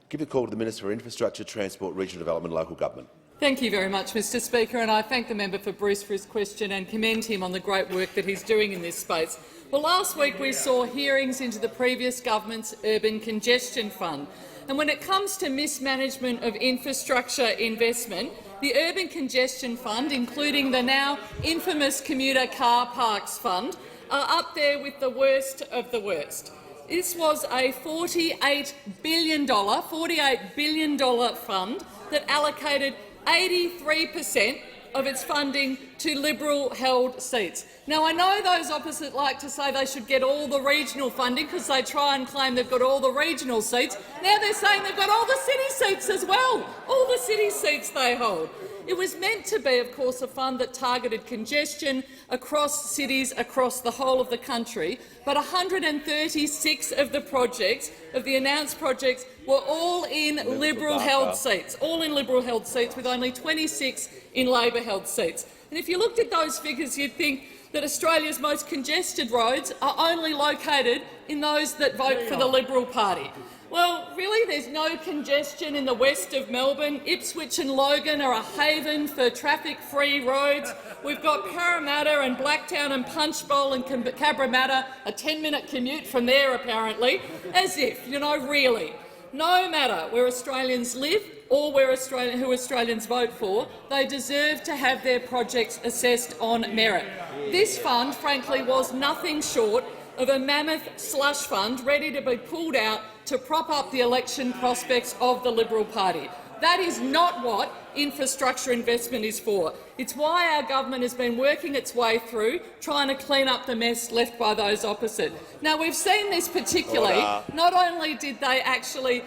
Give the call to the Minister for Infrastructure, Transport, Regional Development and Local Government. Thank you very much, Mr Speaker, and I thank the member for Bruce for his question and commend him on the great work that he's doing in this space. Well, last week we saw hearings into the previous government's Urban Congestion Fund. And when it comes to mismanagement of infrastructure investment, the Urban Congestion Fund, including the now infamous Commuter Car Parks Fund, are up there with the worst of the worst. This was a $48 billion fund that allocated 83% of its funding to Liberal-held seats. Now, I know those opposite like to say they should get all the regional funding because they try and claim they've got all the regional seats. Now they're saying they've got all the city seats as well, all the city seats they hold. It was meant to be, of course, a fund that targeted congestion across cities across the whole of the country, but 136 of the projects, of the announced projects, were all in Liberal-held seats, with only 26 in Labor-held seats. And if you looked at those figures, you'd think that Australia's most congested roads are only located in those that vote for the Liberal Party. Well, really, there's no congestion in the west of Melbourne. Ipswich and Logan are a haven for traffic-free roads. We've got Parramatta and Blacktown and Punchbowl and Cabramatta, a 10-minute commute from there, apparently. As if, really. No matter where Australians live or who Australians vote for, they deserve to have their projects assessed on merit. This fund, frankly, was nothing short of a mammoth slush fund ready to be pulled out to prop up the election prospects of the Liberal Party. That is not what infrastructure investment is for. It's why our government has been working its way through, trying to clean up the mess left by those opposite. Now, we've seen this particularly. Not only did they actually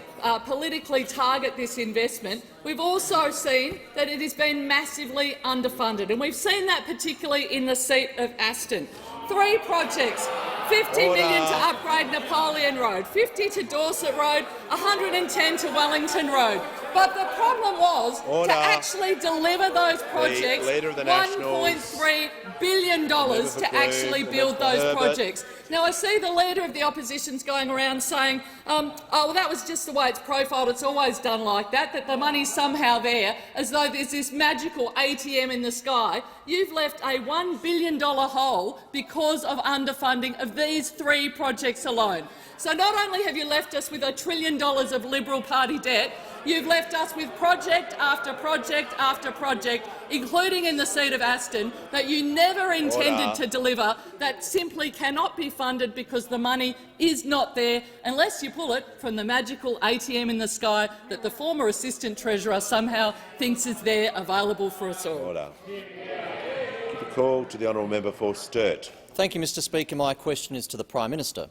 politically target this investment, we've also seen that it has been massively underfunded, and we've seen that particularly in the seat of Aston. 3 projects, $50 million to upgrade Napoleon Road, 50 to Dorset Road, 110 to Wellington Road. But the problem was to actually deliver those projects, $1.3 billion to actually build those projects. Now, I see the Leader of the Opposition's going around saying, oh, well, that was just the way it's profiled, it's always done like that, that the money's somehow there, as though there's this magical ATM in the sky. You've left a $1 billion hole because of underfunding of these 3 projects alone. So not only have you left us with $1 trillion of Liberal Party debt, you've left us with project after project after project, including in the seat of Aston, that you never intended to deliver, that simply cannot be funded because the money is not there unless you pull it from the magical ATM in the sky that the former Assistant Treasurer somehow thinks is there available for us all. Order. Give the call to the honourable member for Sturt. Thank you, Mr Speaker. My question is to the Prime Minister.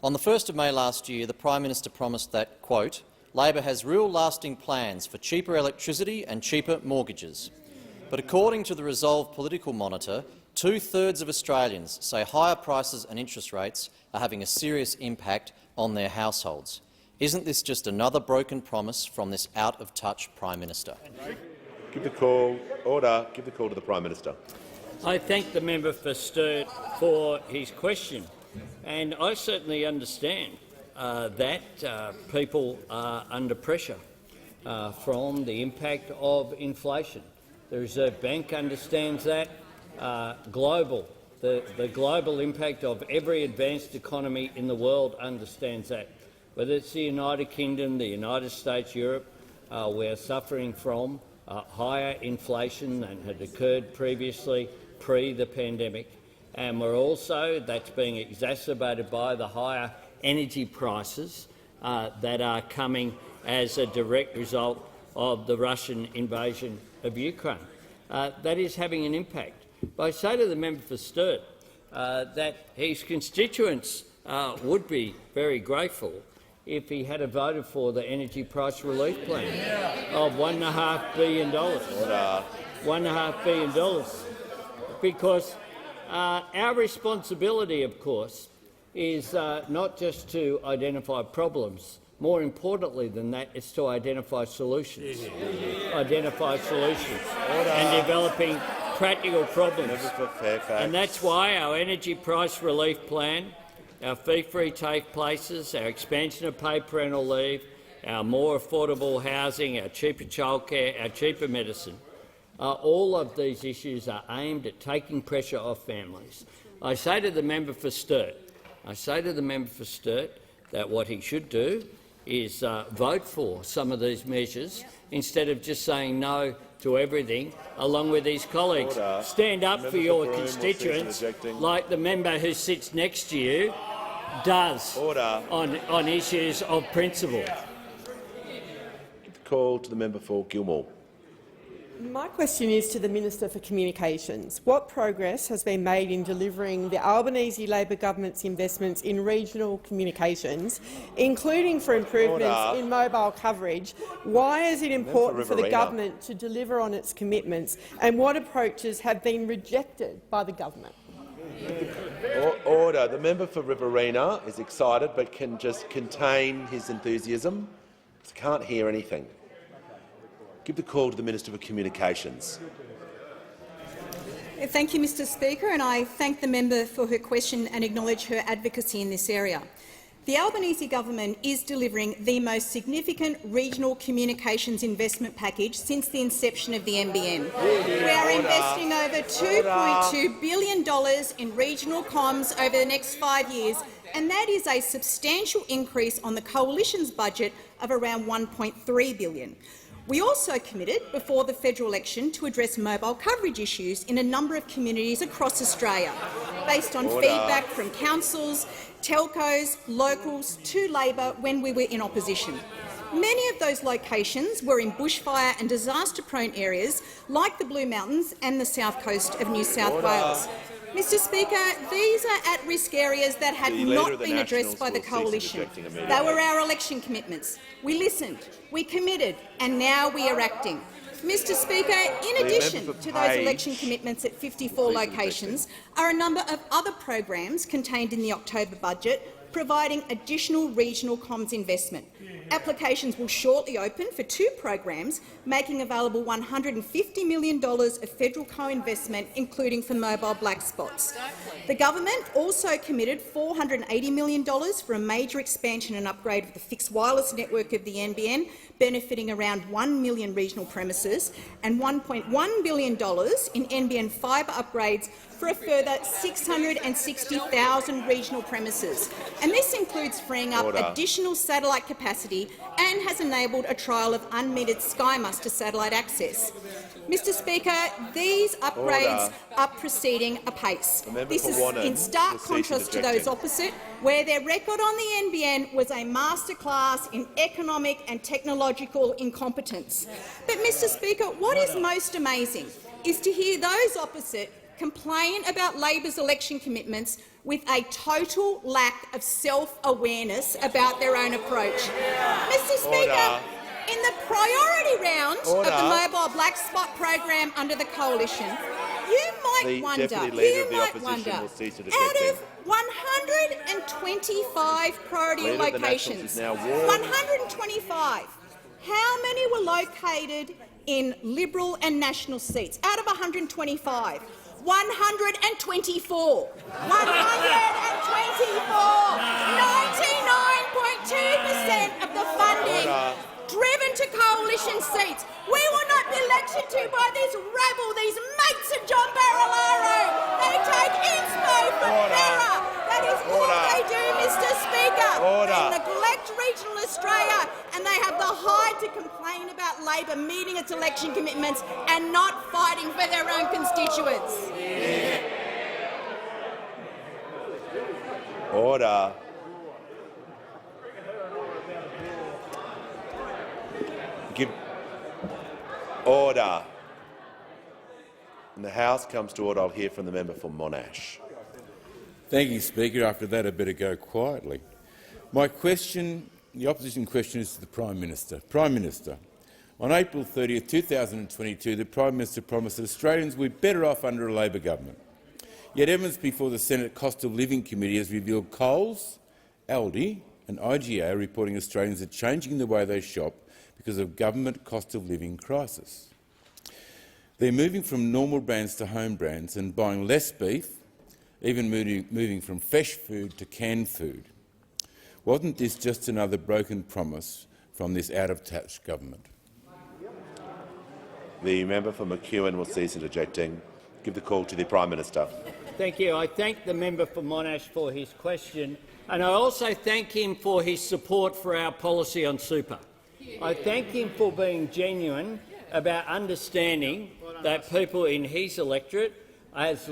On the 1st of May last year, the Prime Minister promised that, quote, Labor has real lasting plans for cheaper electricity and cheaper mortgages. But according to the Resolve Political Monitor, 2/3 of Australians say higher prices and interest rates are having a serious impact on their households. Isn't this just another broken promise from this out-of-touch Prime Minister? Give the call. Order. Give the call to the Prime Minister. I thank the member for Sturt for his question, and I certainly understand that people are under pressure from the impact of inflation. The Reserve Bank understands that. The global impact of every advanced economy in the world understands that. Whether it's the United Kingdom, the United States, Europe, we're suffering from higher inflation than had occurred previously, pre the pandemic, and that's being exacerbated by the higher energy prices that are coming as a direct result of the Russian invasion of Ukraine. That is having an impact. But I say to the member for Sturt that his constituents would be very grateful if he had voted for the energy price relief plan of $1.5 billion. $1.5 billion. Because our responsibility, of course, is not just to identify problems. More importantly than that, it's to identify solutions. Identify solutions and developing practical problems. And that's why our energy price relief plan, our fee-free TAFE places, our expansion of paid parental leave, our more affordable housing, our cheaper childcare, our cheaper medicine, all of these issues are aimed at taking pressure off families. I say to the member for Sturt, that what he should do is vote for some of these measures instead of just saying no to everything, along with his colleagues. Stand up for your constituents, like the member who sits next to you does on issues of principle. Call to the member for Gilmore. My question is to the Minister for Communications. What progress has been made in delivering the Albanese Labor government's investments in regional communications, including for improvements in mobile coverage? Why is it important for the government to deliver on its commitments, and what approaches have been rejected by the government? Order. The member for Riverina is excited but can just contain his enthusiasm. He can't hear anything. Give the call to the Minister for Communications. Thank you, Mr Speaker, and I thank the member for her question and acknowledge her advocacy in this area. The Albanese government is delivering the most significant regional communications investment package since the inception of the NBN. We are investing over $2.2 billion in regional comms over the next 5 years, and that is a substantial increase on the Coalition's budget of around $1.3 billion. We also committed before the federal election to address mobile coverage issues in a number of communities across Australia, based on feedback from councils, telcos, locals to Labor when we were in opposition. Many of those locations were in bushfire and disaster-prone areas like the Blue Mountains and the south coast of New South Wales. Mr Speaker, these are at-risk areas that had not been addressed by the Coalition. They were our election commitments. We listened, we committed, and now we are acting. Mr Speaker, in addition to those election commitments at 54 locations are a number of other programs contained in the October budget providing additional regional comms investment. Applications will shortly open for 2 programs, making available $150 million of federal co-investment, including for mobile black spots. The government also committed $480 million for a major expansion and upgrade of the fixed wireless network of the NBN, benefiting around 1 million regional premises, and $1.1 billion in NBN fibre upgrades for a further 660,000 regional premises. And this includes freeing up additional satellite capacity and has enabled a trial of unmetered Sky Muster satellite access. Mr Speaker, these upgrades are proceeding apace. This is in stark contrast to those opposite, where their record on the NBN was a masterclass in economic and technological incompetence. But, Mr Speaker, what is most amazing is to hear those opposite complain about Labor's election commitments with a total lack of self-awareness about their own approach. Mr Speaker, in the priority round of the mobile black spot program under the Coalition, you might wonder, out of 125 priority locations, 125, how many were located in Liberal and National seats? Out of 125. 124. 99.2% of the funding driven to Coalition seats. We will not be lectured to by this rabble, these mates of John Barilaro. They take inspo from error. That is all they do, Mr Speaker. They neglect regional Australia, and they have the hide to complain about Labor meeting its election commitments and not fighting for their own constituents. Order. Order. When the House comes to order, I'll hear from the member for Monash. Thank you, Speaker. After that, I'd better go quietly. My question The opposition question is to the Prime Minister. Prime Minister, on April 30, 2022, the Prime Minister promised that Australians would be better off under a Labor government. Yet evidence before the Senate Cost of Living Committee has revealed Coles, Aldi and IGA are reporting Australians are changing the way they shop because of government cost of living crisis. They're moving from normal brands to home brands and buying less beef, even moving from fresh food to canned food. Wasn't this just another broken promise from this out-of-touch government? The member for McEwen will cease interjecting. Give the call to the Prime Minister. Thank you. I thank the member for Monash for his question, and I also thank him for his support for our policy on super. I thank him for being genuine about understanding that people in his electorate, as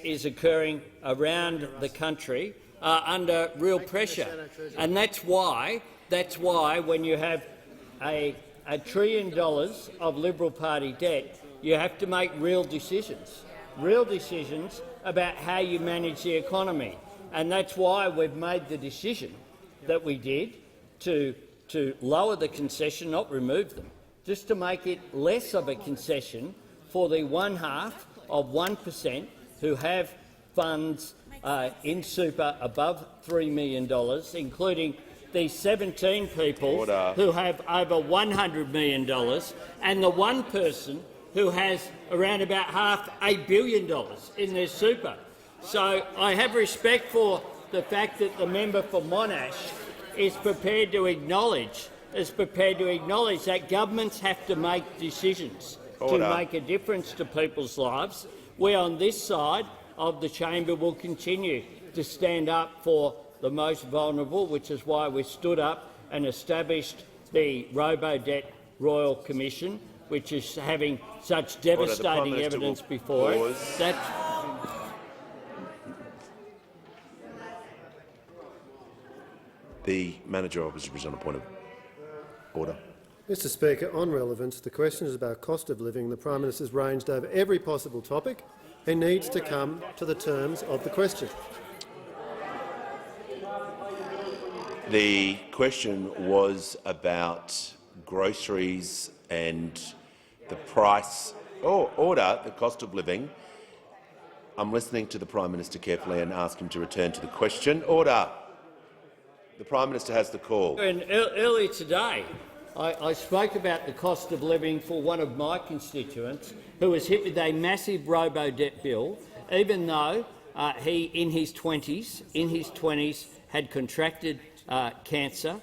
is occurring around the country, are under real pressure. And that's why when you have $1 trillion of Liberal Party debt, you have to make real decisions about how you manage the economy. And that's why we've made the decision that we did to lower the concession, not remove them, just to make it less of a concession for the 0.5% who have funds in super above $3 million, including the 17 people who have over $100 million and the one person who has around about $500 million in their super. So I have respect for the fact that the member for Monash is prepared to acknowledge that governments have to make decisions to make a difference to people's lives. We on this side of the chamber will continue to stand up for the most vulnerable, which is why we stood up and established the Robo-Debt Royal Commission, which is having such devastating evidence before it. The Manager of Opposition is on a point of order. Mr Speaker, on relevance, the question is about cost of living. The Prime Minister has ranged over every possible topic and needs to come to the terms of the question. The question was about groceries and the price order, the cost of living. I'm listening to the Prime Minister carefully and ask him to return to the question. Order. The Prime Minister has the call. And earlier today, I spoke about the cost of living for one of my constituents who was hit with a massive robo-debt bill, even though he, in his 20s, had contracted cancer.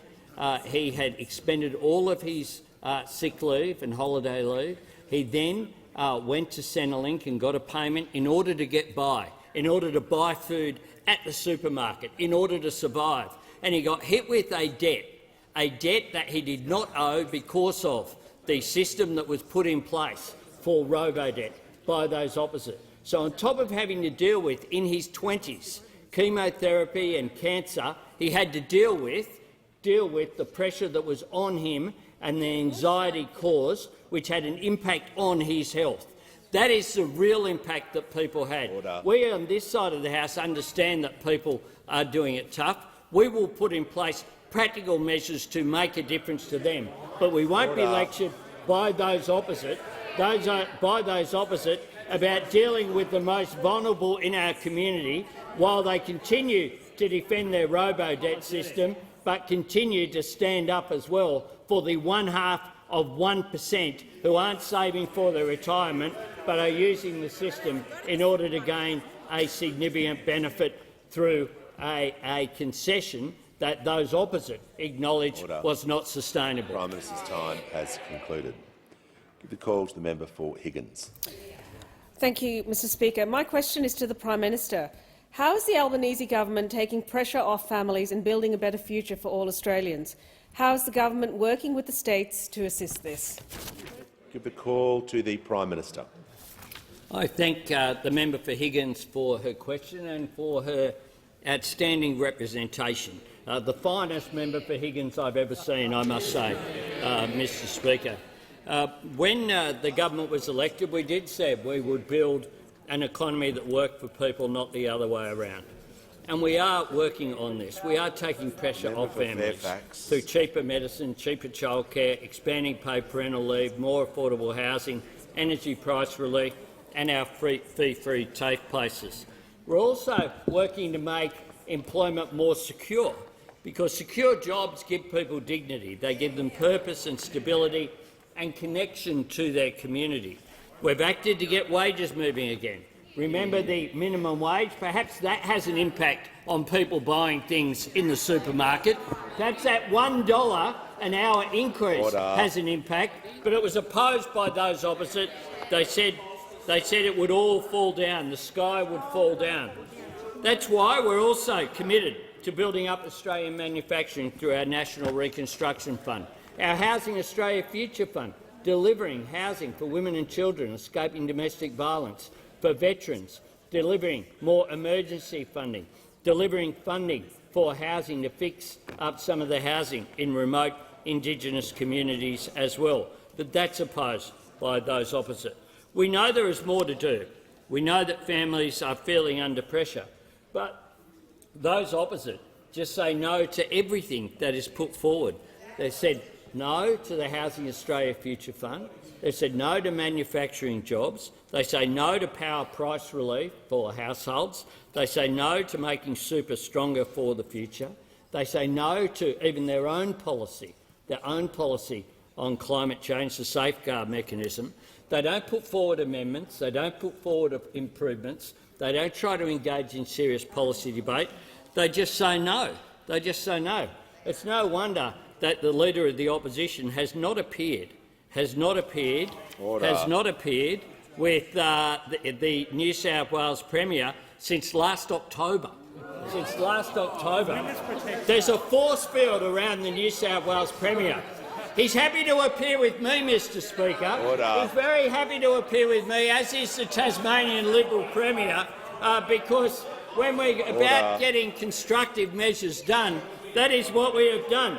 He had expended all of his sick leave and holiday leave. He then went to Centrelink and got a payment in order to get by, in order to buy food at the supermarket, in order to survive. And he got hit with a debt that he did not owe because of the system that was put in place for robo-debt by those opposite. So on top of having to deal with, in his 20s, chemotherapy and cancer, he had to deal with the pressure that was on him and the anxiety caused, which had an impact on his health. That is the real impact that people had. Order. We on this side of the House understand that people are doing it tough. We will put in place practical measures to make a difference to them, but we won't be lectured by those opposite about dealing with the most vulnerable in our community while they continue to defend their robo-debt system but continue to stand up as well for the 0.5% who aren't saving for their retirement but are using the system in order to gain a significant benefit through a concession that those opposite acknowledged was not sustainable. The Prime Minister's time has concluded. Give the call to the member for Higgins. Thank you, Mr Speaker. My question is to the Prime Minister. How is the Albanese government taking pressure off families and building a better future for all Australians? How is the government working with the states to assist this? Give the call to the Prime Minister. I thank the member for Higgins for her question and for her outstanding representation. The finest member for Higgins I've ever seen, I must say, Mr Speaker. When the government was elected, we did say we would build an economy that worked for people, not the other way around. and we are working on this. We are taking pressure off families through cheaper medicine, cheaper childcare, expanding paid parental leave, more affordable housing, energy price relief and our fee-free TAFE places. We're also working to make employment more secure, because secure jobs give people dignity. They give them purpose and stability and connection to their community. We've acted to get wages moving again. Remember the minimum wage? Perhaps that has an impact on people buying things in the supermarket. Perhaps that $1 an hour increase has an impact, but it was opposed by those opposite. They said it would all fall down, the sky would fall down. That's why we're also committed to building up Australian manufacturing through our National Reconstruction Fund, our Housing Australia Future Fund, delivering housing for women and children escaping domestic violence, for veterans, delivering more emergency funding, delivering funding for housing to fix up some of the housing in remote Indigenous communities as well. But that's opposed by those opposite. We know there is more to do. We know that families are feeling under pressure, but those opposite just say no to everything that is put forward. They said no to the Housing Australia Future Fund. They said no to manufacturing jobs. They say no to power price relief for households. They say no to making super stronger for the future. They say no to even their own policy on climate change, the safeguard mechanism. They don't put forward amendments. They don't put forward improvements. They don't try to engage in serious policy debate. They just say no. They just say no. It's no wonder that the Leader of the Opposition has not appeared with the New South Wales Premier since last October. There's a force field around the New South Wales Premier. He's happy to appear with me, Mr Speaker. He's very happy to appear with me, as is the Tasmanian Liberal Premier, because when we're about getting constructive measures done, that is what we have done.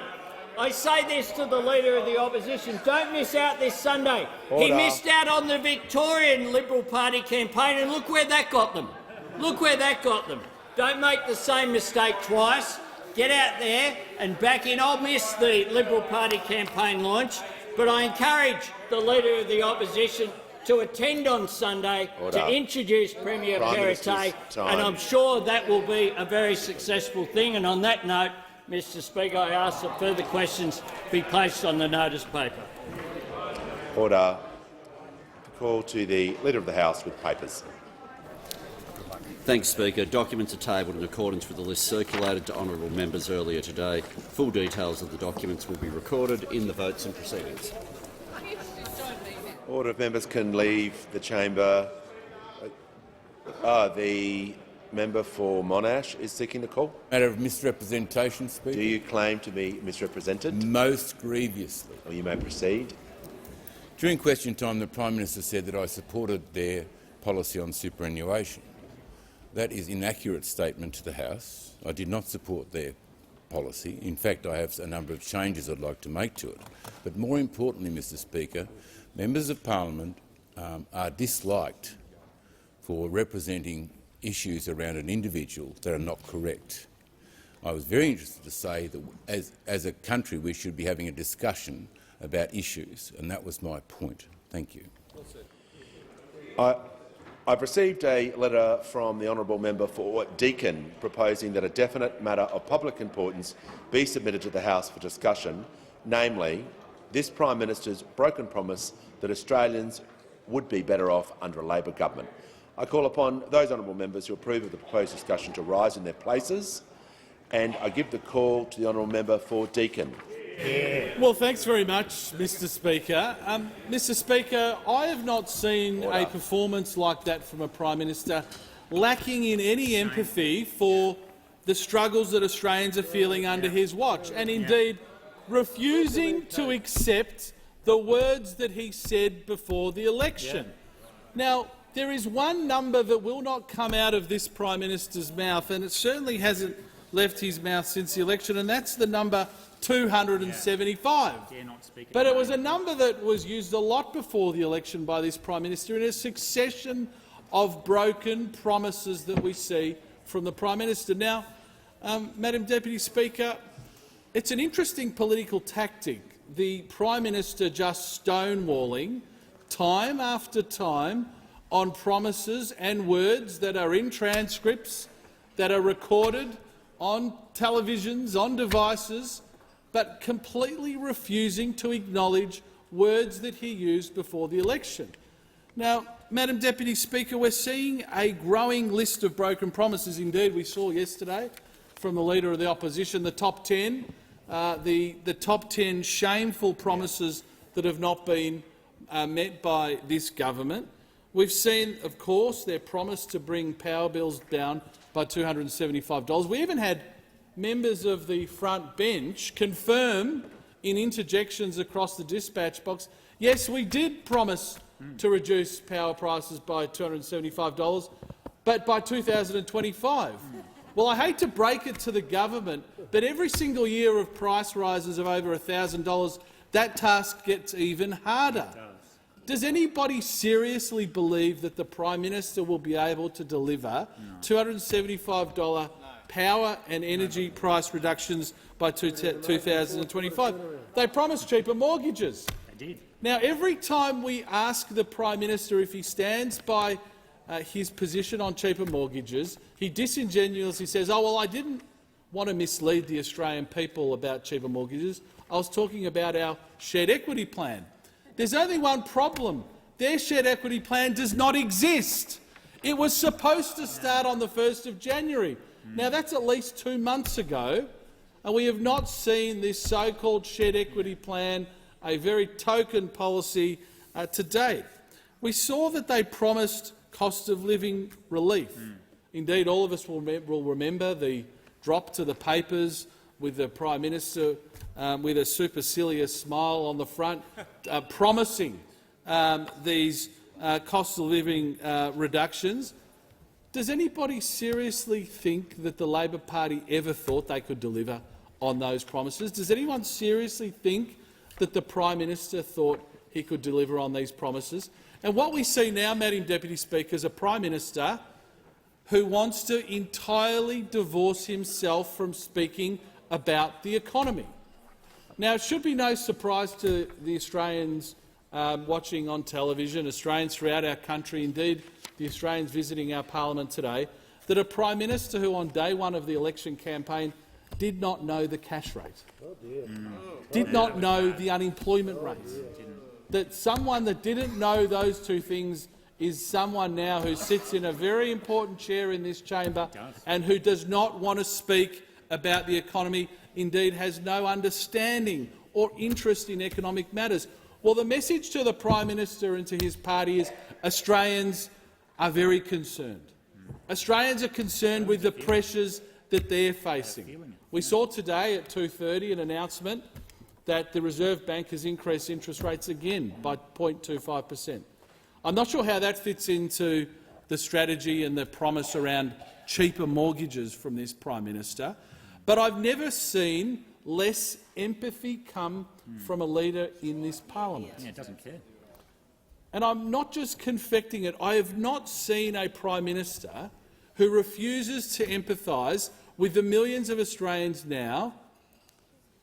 I say this to the Leader of the Opposition. Don't miss out this Sunday. He missed out on the Victorian Liberal Party campaign, and look where that got them. Look where that got them. Don't make the same mistake twice. Get out there and back in. I'll miss the Liberal Party campaign launch, but I encourage the Leader of the Opposition to attend on Sunday to introduce Premier Perrottet, and I'm sure that will be a very successful thing. And on that note, Mr Speaker, I ask that further questions be placed on the notice paper. Order. Call to the Leader of the House with papers. Thanks, Speaker. Documents are tabled in accordance with the list circulated to honourable members earlier today. Full details of the documents will be recorded in the votes and proceedings. Order. If members can leave the chamber. The member for Monash is seeking the call. Matter of misrepresentation, Speaker. Do you claim to be misrepresented? Most grievously. Well, you may proceed. During question time, the Prime Minister said that I supported their policy on superannuation. That is an inaccurate statement to the House. I did not support their policy. In fact, I have a number of changes I'd like to make to it. But more importantly, Mr Speaker, members of parliament are disliked for representing issues around an individual that are not correct. I was very interested to say that as a country we should be having a discussion about issues, and that was my point. Thank you. I've received a letter from the honourable member for Deakin proposing that a definite matter of public importance be submitted to the House for discussion, namely this Prime Minister's broken promise that Australians would be better off under a Labor government. I call upon those honourable members who approve of the proposed discussion to rise in their places, and I give the call to the honourable member for Deakin. Well, thanks very much, Mr Speaker. Mr Speaker, I have not seen a performance like that from a Prime Minister, lacking in any empathy for the struggles that Australians are feeling under his watch, and indeed refusing to accept the words that he said before the election. Now, there is one number that will not come out of this Prime Minister's mouth, and it certainly hasn't left his mouth since the election, and that's the number 275. But it was a number that was used a lot before the election by this Prime Minister in a succession of broken promises that we see from the Prime Minister. Now, Madam Deputy Speaker, it's an interesting political tactic, the Prime Minister just stonewalling time after time on promises and words that are in transcripts, that are recorded on televisions, on devices, but completely refusing to acknowledge words that he used before the election. Now, Madam Deputy Speaker, we're seeing a growing list of broken promises. Indeed, we saw yesterday from the Leader of the Opposition the top 10, the top 10 shameful promises that have not been met by this government. We've seen, of course, their promise to bring power bills down by $275. We even had members of the front bench confirm in interjections across the dispatch box, yes, we did promise to reduce power prices by $275, but by 2025. Well, I hate to break it to the government, but every single year of price rises of over $1,000, that task gets even harder. Does anybody seriously believe that the Prime Minister will be able to deliver $275 power and energy price reductions by 2025? They promised cheaper mortgages. They did. Now, every time we ask the Prime Minister if he stands by his position on cheaper mortgages, he disingenuously says, oh, well, I didn't want to mislead the Australian people about cheaper mortgages. I was talking about our shared equity plan. There's only one problem. Their shared equity plan does not exist. It was supposed to start on the 1st of January. Now, that's at least 2 months ago, and we have not seen this so-called shared equity plan, a very token policy, to date. We saw that they promised cost of living relief. Indeed, all of us will remember the drop to the papers with the Prime Minister with a supercilious smile on the front, promising these cost of living reductions. Does anybody seriously think that the Labor Party ever thought they could deliver on those promises? Does anyone seriously think that the Prime Minister thought he could deliver on these promises? And what we see now, Madam Deputy Speaker, is a Prime Minister who wants to entirely divorce himself from speaking about the economy. Now, it should be no surprise to the Australians watching on television, Australians throughout our country, indeed the Australians visiting our parliament today, that a Prime Minister who on day one of the election campaign did not know the cash rate, did not know the unemployment rate, that someone that didn't know those two things is someone now who sits in a very important chair in this chamber and who does not want to speak about the economy, indeed has no understanding or interest in economic matters. Well, the message to the Prime Minister and to his party is Australians are very concerned. Australians are concerned with the pressures that they're facing. We saw today at 2:30 an announcement that the Reserve Bank has increased interest rates again by 0.25%. I'm not sure how that fits into the strategy and the promise around cheaper mortgages from this Prime Minister, but I've never seen less empathy come from a leader in this parliament. Yeah, it doesn't care. And I'm not just confecting it. I have not seen a Prime Minister who refuses to empathise with the millions of Australians now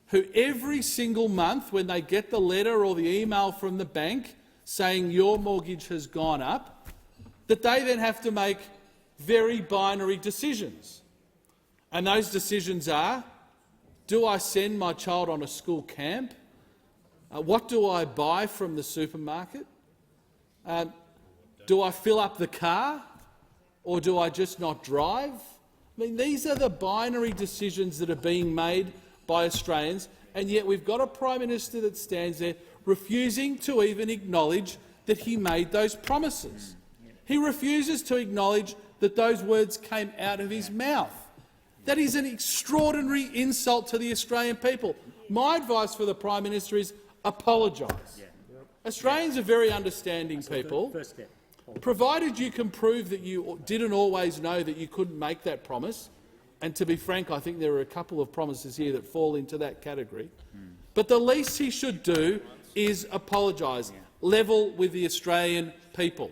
who every single month, when they get the letter or the email from the bank saying your mortgage has gone up, that they then have to make very binary decisions. And those decisions are, do I send my child on a school camp? What do I buy from the supermarket? Do I fill up the car, or do I just not drive? I mean, these are the binary decisions that are being made by Australians, and yet we've got a Prime Minister that stands there refusing to even acknowledge that he made those promises. He refuses to acknowledge that those words came out of his mouth. That is an extraordinary insult to the Australian people. My advice for the Prime Minister is apologise. Australians are very understanding people. Provided you can prove that you didn't always know that you couldn't make that promise, and to be frank, I think there are a couple of promises here that fall into that category, but the least he should do is apologise, level with the Australian people.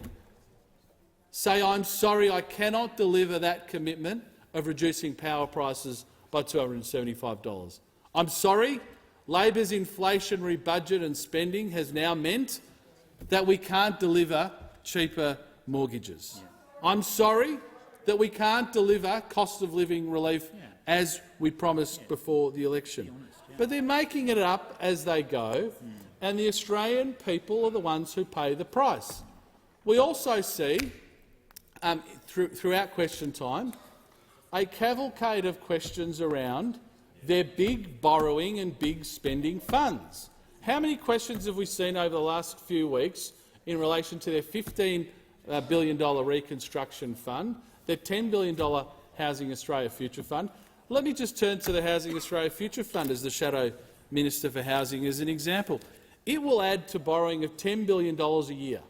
Say, I'm sorry, I cannot deliver that commitment of reducing power prices by $275. I'm sorry, Labor's inflationary budget and spending has now meant that we can't deliver cheaper mortgages. I'm sorry that we can't deliver cost of living relief as we promised before the election. But they're making it up as they go, and the Australian people are the ones who pay the price. We also see, throughout question time, a cavalcade of questions around their big borrowing and big spending funds. How many questions have we seen over the last few weeks in relation to their $15 billion reconstruction fund, their $10 billion Housing Australia Future Fund? Let me just turn to the Housing Australia Future Fund as the Shadow Minister for Housing as an example. It will add to borrowing of $10 billion a year.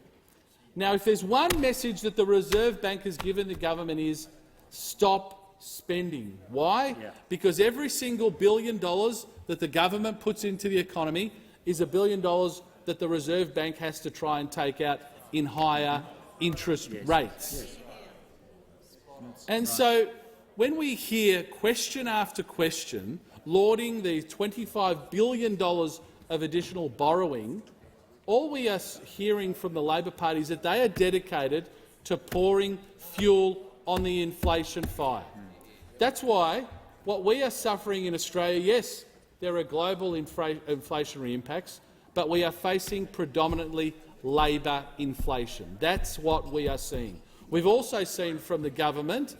Now, if there's one message that the Reserve Bank has given the government is stop spending. Why? Because every single $1 billion that the government puts into the economy is $1 billion that the Reserve Bank has to try and take out in higher interest rates. And so when we hear question after question lauding the $25 billion of additional borrowing, all we are hearing from the Labor Party is that they are dedicated to pouring fuel on the inflation fire. That's why what we are suffering in Australia, yes, there are global inflationary impacts, but we are facing predominantly Labor inflation. That's what we are seeing. We've also seen from the government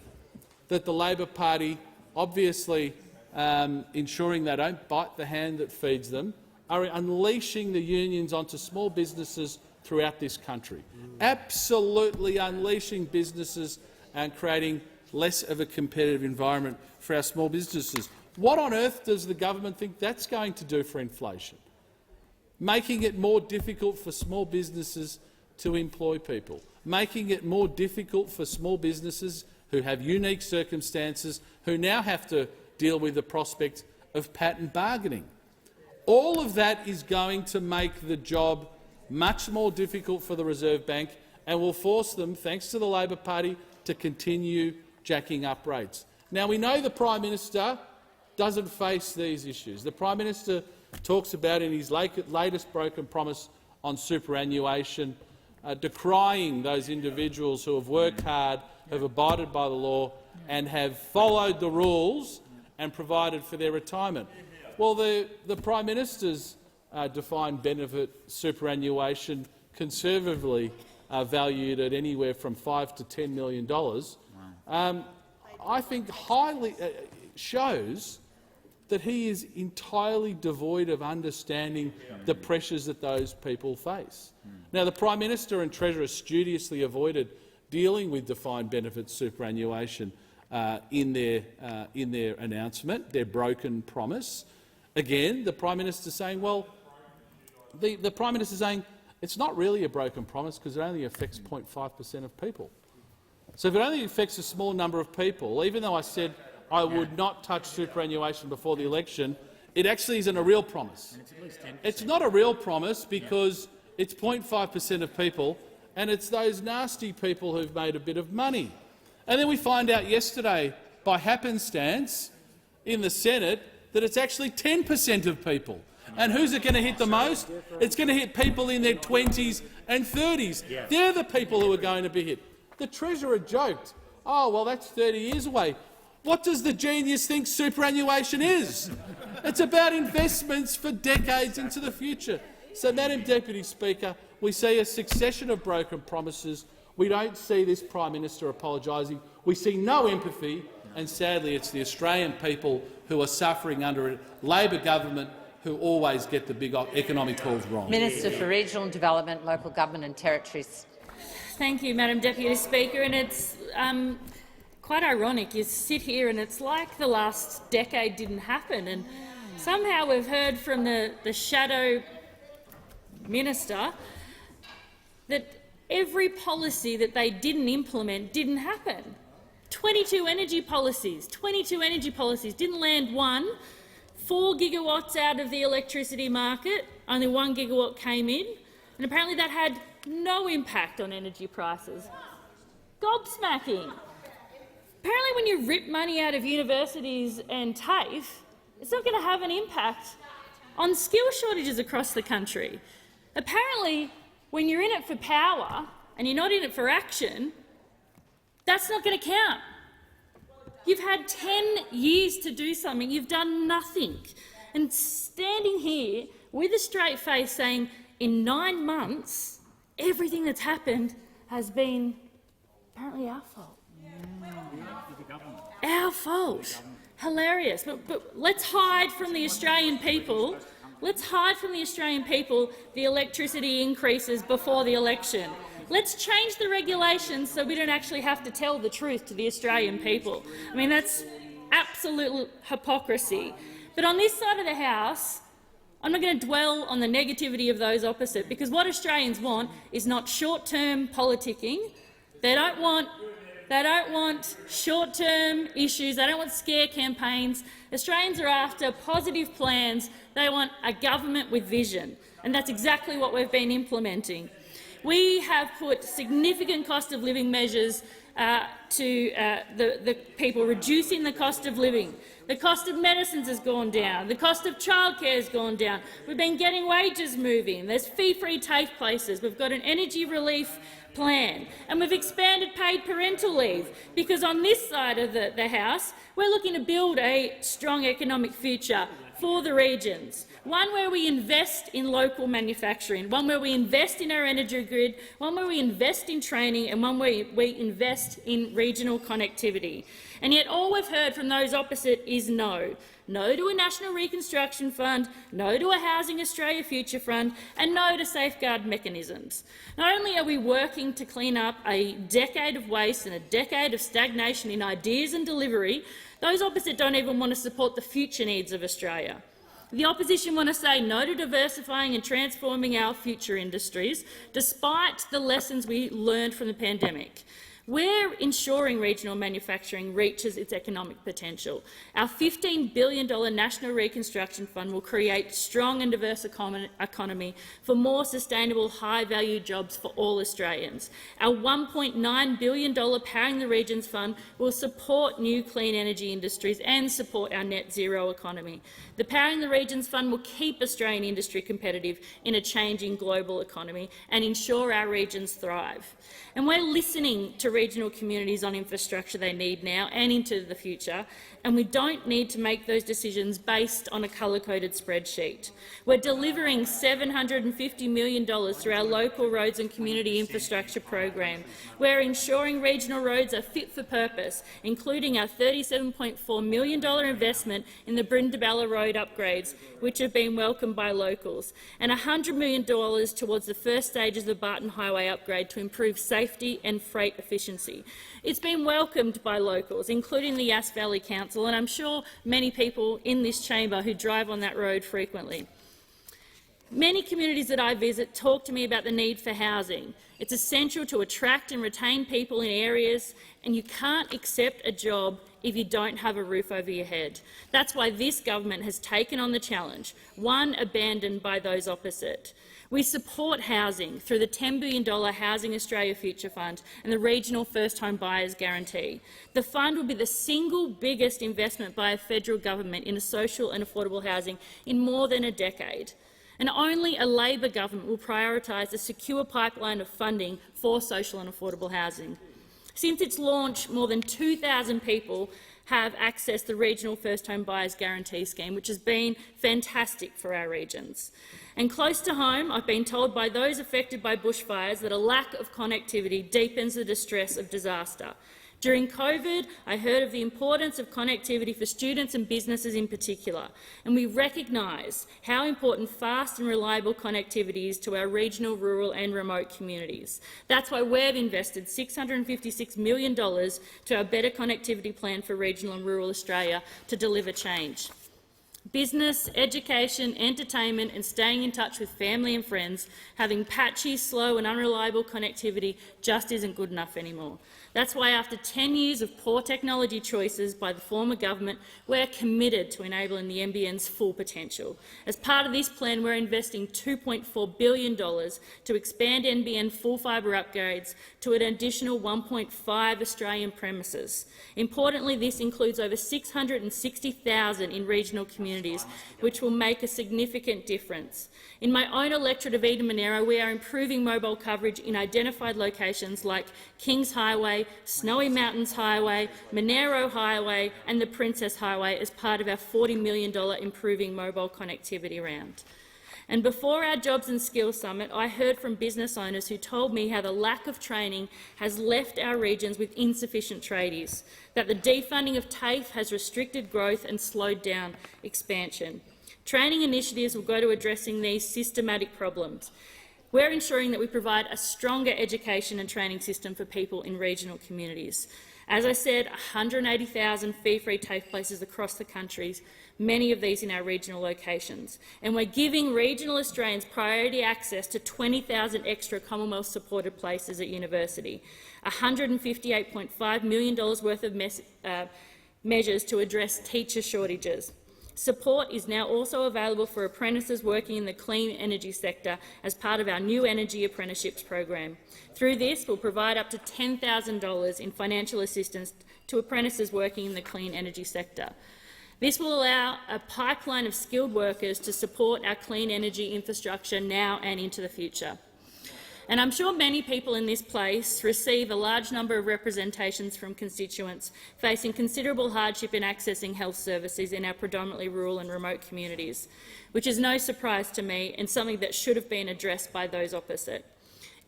that the Labor Party, obviously ensuring they don't bite the hand that feeds them, are unleashing the unions onto small businesses throughout this country. Absolutely unleashing businesses and creating less of a competitive environment for our small businesses. What on earth does the government think that's going to do for inflation? Making it more difficult for small businesses to employ people, making it more difficult for small businesses who have unique circumstances, who now have to deal with the prospect of patent bargaining. All of that is going to make the job much more difficult for the Reserve Bank and will force them, thanks to the Labor Party, to continue jacking up rates. Now, we know the Prime Minister doesn't face these issues. The Prime Minister talks about in his latest broken promise on superannuation, decrying those individuals who have worked hard, have abided by the law and have followed the rules and provided for their retirement. Well, the Prime Minister's defined benefit superannuation, conservatively valued at anywhere from $5 to $10 million, I think highly shows that he is entirely devoid of understanding the pressures that those people face. Now, the Prime Minister and Treasurer studiously avoided dealing with defined benefit superannuation in their announcement, their broken promise. Again, the Prime Minister saying, well, the Prime Minister saying it's not really a broken promise because it only affects 0.5% of people. So if it only affects a small number of people, even though I said I would not touch superannuation before the election, it actually isn't a real promise. It's not a real promise because it's 0.5% of people, and it's those nasty people who've made a bit of money. And then we find out yesterday, by happenstance, in the Senate, that it's actually 10% of people. And who's it going to hit the most? It's going to hit people in their 20s and 30s. They're the people who are going to be hit. The Treasurer joked, oh, well, that's 30 years away. What does the genius think superannuation is? It's about investments for decades into the future. So, Madam Deputy Speaker, we see a succession of broken promises. We don't see this Prime Minister apologising. We see no empathy, and sadly it's the Australian people who are suffering under a Labor government who always get the big economic calls wrong. Minister for Regional Development, Local Government and Territories. Thank you, Madam Deputy Speaker. And it's quite ironic. You sit here and it's like the last decade didn't happen. And somehow we've heard from the Shadow Minister that every policy that they didn't implement didn't happen. 22 energy policies didn't land one. 4 gigawatts out of the electricity market, only 1 gigawatt came in, and apparently that had no impact on energy prices. Gobsmacking. apparently when you rip money out of universities and TAFE, it's not going to have an impact on skill shortages across the country. Apparently, when you're in it for power and you're not in it for action, that's not going to count. You've had 10 years to do something. You've done nothing. And standing here with a straight face saying in 9 months everything that's happened has been apparently our fault. Our fault. Hilarious. But let's hide from the Australian people. Let's hide from the Australian people the electricity increases before the election. Let's change the regulations so we don't actually have to tell the truth to the Australian people. I mean, that's absolute hypocrisy. But on this side of the House, I'm not going to dwell on the negativity of those opposite, because what Australians want is not short-term politicking. They don't want short-term issues. They don't want scare campaigns. Australians are after positive plans. They want a government with vision, and that's exactly what we've been implementing. We have put significant cost of living measures to the people, reducing the cost of living. The cost of medicines has gone down. The cost of childcare has gone down. We've been getting wages moving. There's fee-free TAFE places. We've got an energy relief plan, and we've expanded paid parental leave, because on this side of the House we're looking to build a strong economic future for the regions, one where we invest in local manufacturing, one where we invest in our energy grid, one where we invest in training, and one where we invest in regional connectivity. And yet all we've heard from those opposite is no. No to a National Reconstruction Fund, no to a Housing Australia Future Fund, and no to safeguard mechanisms. Not only are we working to clean up a decade of waste and a decade of stagnation in ideas and delivery, those opposite don't even want to support the future needs of Australia. The opposition want to say no to diversifying and transforming our future industries, despite the lessons we learned from the pandemic. We're ensuring regional manufacturing reaches its economic potential. Our $15 billion National Reconstruction Fund will create a strong and diverse economy for more sustainable, high-value jobs for all Australians. Our $1.9 billion Powering the Regions Fund will support new clean energy industries and support our net zero economy. The Powering the Regions Fund will keep Australian industry competitive in a changing global economy and ensure our regions thrive. And we're listening to regional communities on infrastructure they need now and into the future, and we don't need to make those decisions based on a colour-coded spreadsheet. We're delivering $750 million through our local roads and community infrastructure program. We're ensuring regional roads are fit for purpose, including our $37.4 million investment in the Brindabella Road upgrades, which have been welcomed by locals, and $100 million towards the first stages of the Barton Highway upgrade to improve safety and freight efficiency. It's been welcomed by locals, including the Yass Valley Council, and I'm sure many people in this chamber who drive on that road frequently. Many communities that I visit talk to me about the need for housing. It's essential to attract and retain people in areas, and you can't accept a job if you don't have a roof over your head. That's why this government has taken on the challenge, one abandoned by those opposite. We support housing through the $10 billion Housing Australia Future Fund and the Regional First Home Buyers Guarantee. The fund will be the single biggest investment by a federal government in social and affordable housing in more than a decade. And only a Labor government will prioritise a secure pipeline of funding for social and affordable housing. Since its launch, more than 2,000 people have accessed the Regional First Home Buyers Guarantee scheme, which has been fantastic for our regions. And close to home, I've been told by those affected by bushfires that a lack of connectivity deepens the distress of disaster. During COVID, I heard of the importance of connectivity for students and businesses in particular, and we recognise how important fast and reliable connectivity is to our regional, rural and remote communities. That's why we've invested $656 million to our Better Connectivity Plan for regional and rural Australia to deliver change. Business, education, entertainment and staying in touch with family and friends, having patchy, slow and unreliable connectivity just isn't good enough anymore. That's why, after 10 years of poor technology choices by the former government, we're committed to enabling the NBN's full potential. As part of this plan, we're investing $2.4 billion to expand NBN full fibre upgrades to an additional 1.5 Australian premises. Importantly, this includes over 660,000 in regional communities, which will make a significant difference. In my own electorate of Eden-Monaro, we are improving mobile coverage in identified locations like Kings Highway, Snowy Mountains Highway, Monaro Highway and the Princess Highway as part of our $40 million Improving Mobile Connectivity round. And before our Jobs and Skills Summit, I heard from business owners who told me how the lack of training has left our regions with insufficient tradies, that the defunding of TAFE has restricted growth and slowed down expansion. Training initiatives will go to addressing these systematic problems. We're ensuring that we provide a stronger education and training system for people in regional communities. As I said, 180,000 fee-free TAFE places across the country, many of these in our regional locations. And we're giving regional Australians priority access to 20,000 extra Commonwealth-supported places at university, $158.5 million worth of measures to address teacher shortages. Support is now also available for apprentices working in the clean energy sector as part of our new energy apprenticeships program. Through this, we'll provide up to $10,000 in financial assistance to apprentices working in the clean energy sector. This will allow a pipeline of skilled workers to support our clean energy infrastructure now and into the future. And I'm sure many people in this place receive a large number of representations from constituents facing considerable hardship in accessing health services in our predominantly rural and remote communities, which is no surprise to me and something that should have been addressed by those opposite.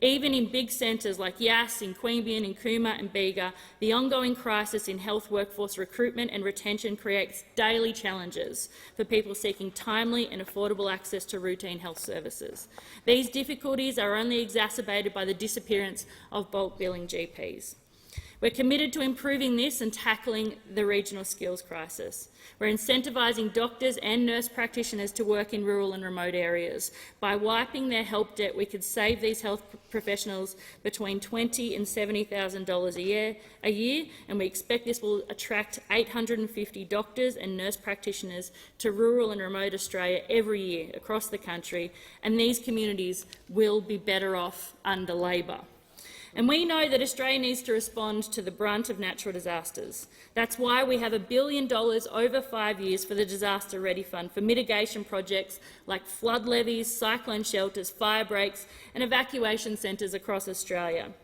Even in big centres like Yass, in Queanbeyan, in Cooma and Bega, the ongoing crisis in health workforce recruitment and retention creates daily challenges for people seeking timely and affordable access to routine health services. These difficulties are only exacerbated by the disappearance of bulk billing GPs. We're committed to improving this and tackling the regional skills crisis. We're incentivising doctors and nurse practitioners to work in rural and remote areas. By wiping their help debt, we could save these health professionals between $20,000 and $70,000 a year, and we expect this will attract 850 doctors and nurse practitioners to rural and remote Australia every year across the country, and these communities will be better off under Labor. And we know that Australia needs to respond to the brunt of natural disasters. That's why we have $1 billion over 5 years for the Disaster Ready Fund for mitigation projects like flood levees, cyclone shelters, fire breaks and evacuation centres across Australia.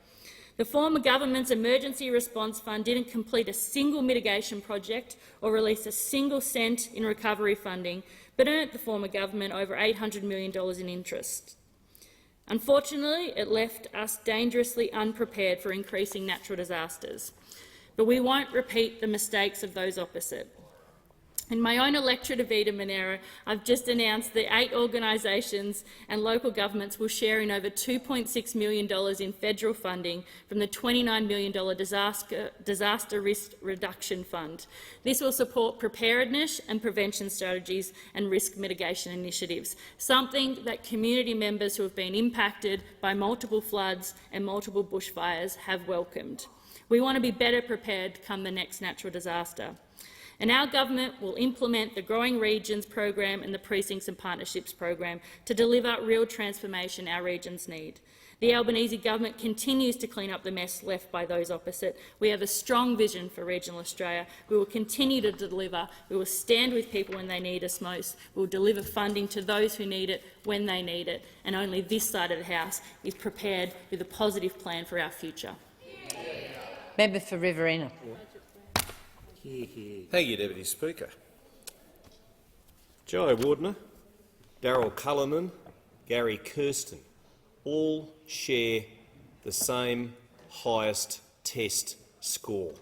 The former government's Emergency Response Fund didn't complete a single mitigation project or release a single cent in recovery funding, but earned the former government over $800 million in interest. Unfortunately, it left us dangerously unprepared for increasing natural disasters. But we won't repeat the mistakes of those opposite. In my own electorate of Eden-Monaro, I've just announced that 8 organisations and local governments will share in over $2.6 million in federal funding from the $29 million Disaster Risk Reduction Fund. This will support preparedness and prevention strategies and risk mitigation initiatives, something that community members who have been impacted by multiple floods and multiple bushfires have welcomed. We want to be better prepared come the next natural disaster. And our government will implement the Growing Regions program and the Precincts and Partnerships program to deliver real transformation our regions need. The Albanese government continues to clean up the mess left by those opposite. We have a strong vision for regional Australia. We will continue to deliver. We will stand with people when they need us most. We will deliver funding to those who need it when they need it. And only this side of the House is prepared with a positive plan for our future. Member for Riverina. Thank you, Deputy Speaker. Joe Wardner, Darryl Cullinan, Gary Kirsten all share the same highest test score.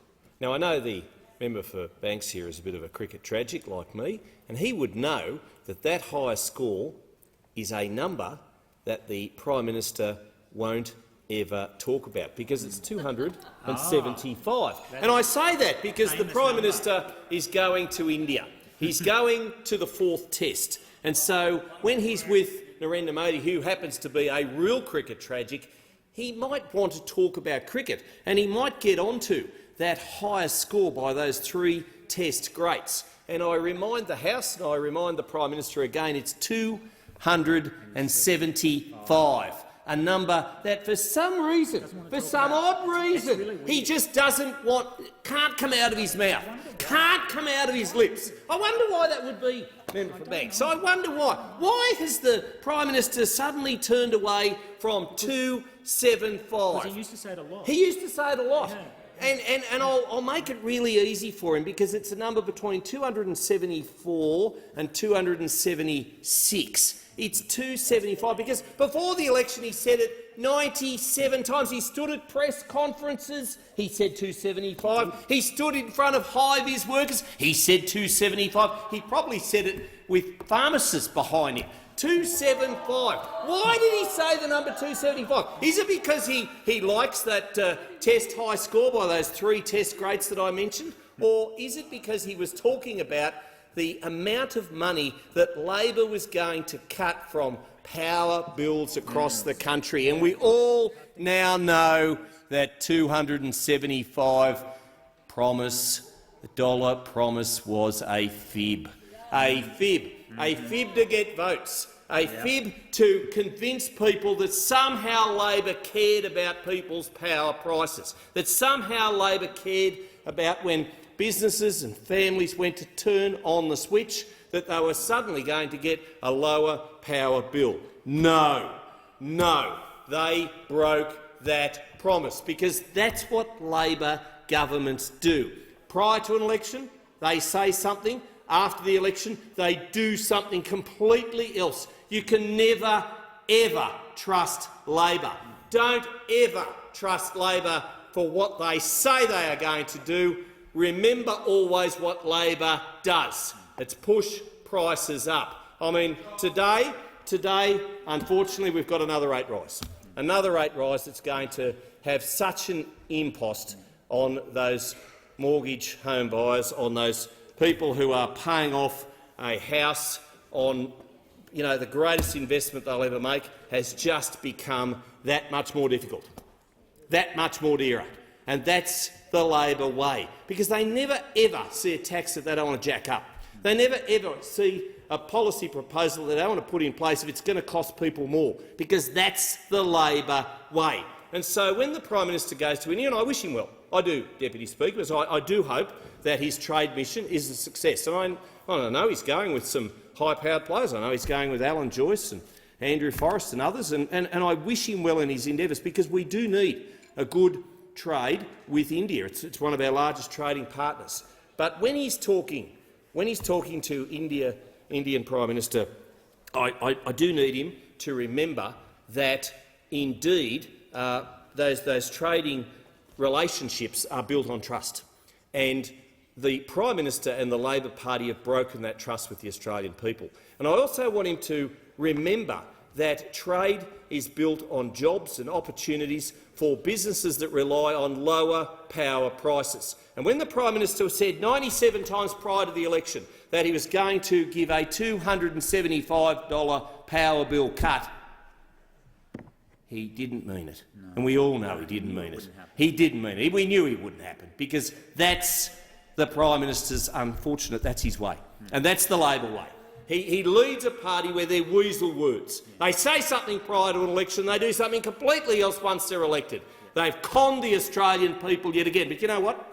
Now, I know the member for Banks here is a bit of a cricket tragic like me, and he would know that that highest score is a number that the Prime Minister won't ever talk about, because it's 275. And I say that because the Prime Minister is going to India. He's going to the 4th test. And so when he's with Narendra Modi, who happens to be a real cricket tragic, he might want to talk about cricket, and he might get onto that highest score by those 3 Test greats. And I remind the House and I remind the Prime Minister again, it's 275, a number that for some reason, for some odd reason, he just can't come out of his mouth, can't come out of his lips. I wonder why that would be, Member for Banks. I wonder why. Why has the Prime Minister suddenly turned away from 275? He used to say it a lot. He used to say it a lot. Yeah. And I'll make it really easy for him, because it's a number between 274 and 276. It's 275, because before the election he said it 97 times. He stood at press conferences, he said 275. He stood in front of high-vis workers, he said 275. He probably said it with pharmacists behind him. 275. Why did he say the number 275? Is it because he likes that Test high score by those 3 Test greats that I mentioned? Or is it because he was talking about the amount of money that Labor was going to cut from power bills across the country? And we all now know that 275 promise, the dollar promise, was a fib. A fib. A fib to get votes, a fib to convince people that somehow Labor cared about people's power prices, that somehow Labor cared about when businesses and families went to turn on the switch, that they were suddenly going to get a lower power bill. No, no, they broke that promise, because that's what Labor governments do. Prior to an election, they say something. After the election, they do something completely else. You can never, ever trust Labor. Don't ever trust Labor for what they say they are going to do. Remember always what Labor does. It's push prices up. I mean, today, unfortunately, we've got another rate rise. Another rate rise that's going to have such an impost on those mortgage home buyers, on those people who are paying off a house on, the greatest investment they'll ever make, has just become that much more difficult, that much more dearer. And that's the Labor way, because they never ever see a tax that they don't want to jack up. They never ever see a policy proposal that they want to put in place if it's going to cost people more, because that's the Labor way. And so when the Prime Minister goes to India, and I wish him well, I do, Deputy Speaker, because I do hope that his trade mission is a success. And I know he's going with some high-powered players. I know he's going with Alan Joyce and Andrew Forrest and others, and I wish him well in his endeavours, because we do need a good trade with India. It's one of our largest trading partners. But when he's talking to Indian Prime Minister, I do need him to remember that indeed those trading relationships are built on trust, and the Prime Minister and the Labor Party have broken that trust with the Australian people. And I also want him to remember that trade is built on jobs and opportunities for businesses that rely on lower power prices. And when the Prime Minister said 97 times prior to the election that he was going to give a $275 power bill cut, he didn't mean it. No. And we all know he didn't mean it. He didn't mean it. We knew it wouldn't happen, because that's the Prime Minister's unfortunate, that's his way. And that's the Labor way. He leads a party where they're weasel words. They say something prior to an election, they do something completely else once they're elected. They've conned the Australian people yet again. But you know what?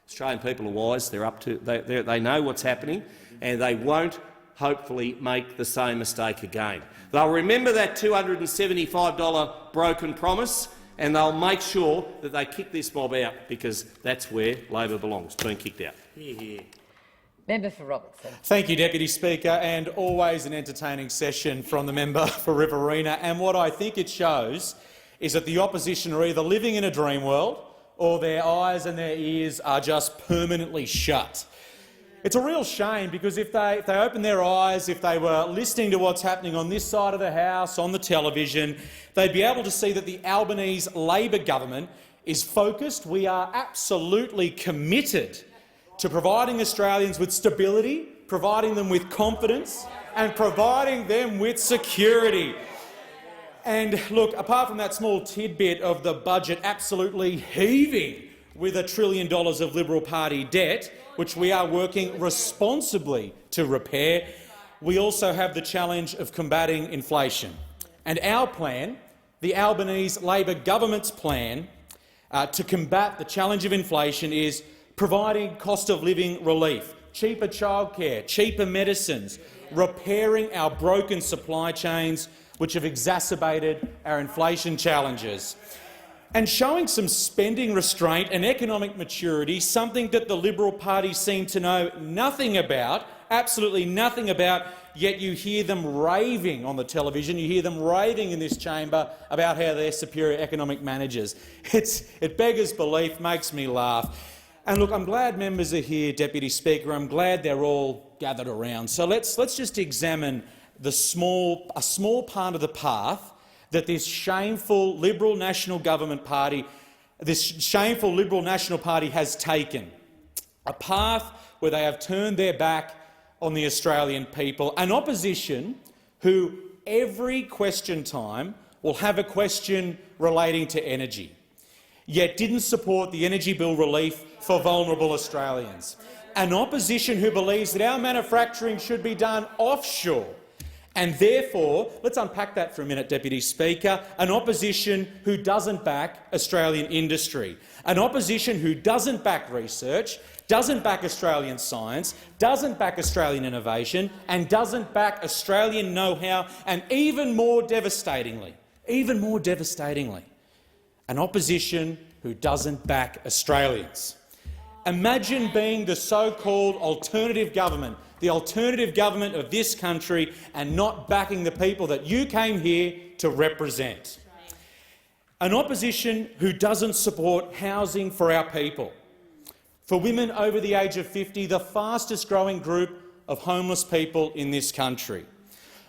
Australian people are wise. They know what's happening, and they won't hopefully make the same mistake again. They'll remember that $275 broken promise, and they'll make sure that they kick this mob out, because that's where Labor belongs, being kicked out. Member for Robertson. Thank you, Deputy Speaker, and always an entertaining session from the member for Riverina. And what I think it shows is that the opposition are either living in a dream world, or their eyes and their ears are just permanently shut. It's a real shame, because if they opened their eyes, if they were listening to what's happening on this side of the House, on the television, they'd be able to see that the Albanese Labor government is focused. We are absolutely committed to providing Australians with stability, providing them with confidence and providing them with security. And look, apart from that small tidbit of the budget absolutely heaving with $1 trillion of Liberal Party debt, which we are working responsibly to repair, we also have the challenge of combating inflation. And our plan, the Albanese Labor government's plan to combat the challenge of inflation, is providing cost of living relief, cheaper childcare, cheaper medicines, repairing our broken supply chains which have exacerbated our inflation challenges, and showing some spending restraint and economic maturity, something that the Liberal Party seem to know nothing about, absolutely nothing about, yet you hear them raving on the television, you hear them raving in this chamber about how they're superior economic managers. It beggars belief, makes me laugh. And look, I'm glad members are here, Deputy Speaker. I'm glad they're all gathered around. So let's just examine a small part of the path that this shameful Liberal National Party has taken, a path where they have turned their back on the Australian people, an opposition who every question time will have a question relating to energy, yet didn't support the energy bill relief for vulnerable Australians, an opposition who believes that our manufacturing should be done offshore. And therefore, let's unpack that for a minute, Deputy Speaker, an opposition who doesn't back Australian industry, an opposition who doesn't back research, doesn't back Australian science, doesn't back Australian innovation, and doesn't back Australian know-how, and even more devastatingly, an opposition who doesn't back Australians. Imagine being the so-called alternative government, the alternative government of this country, and not backing the people that you came here to represent. An opposition who doesn't support housing for our people. For women over the age of 50, the fastest growing group of homeless people in this country.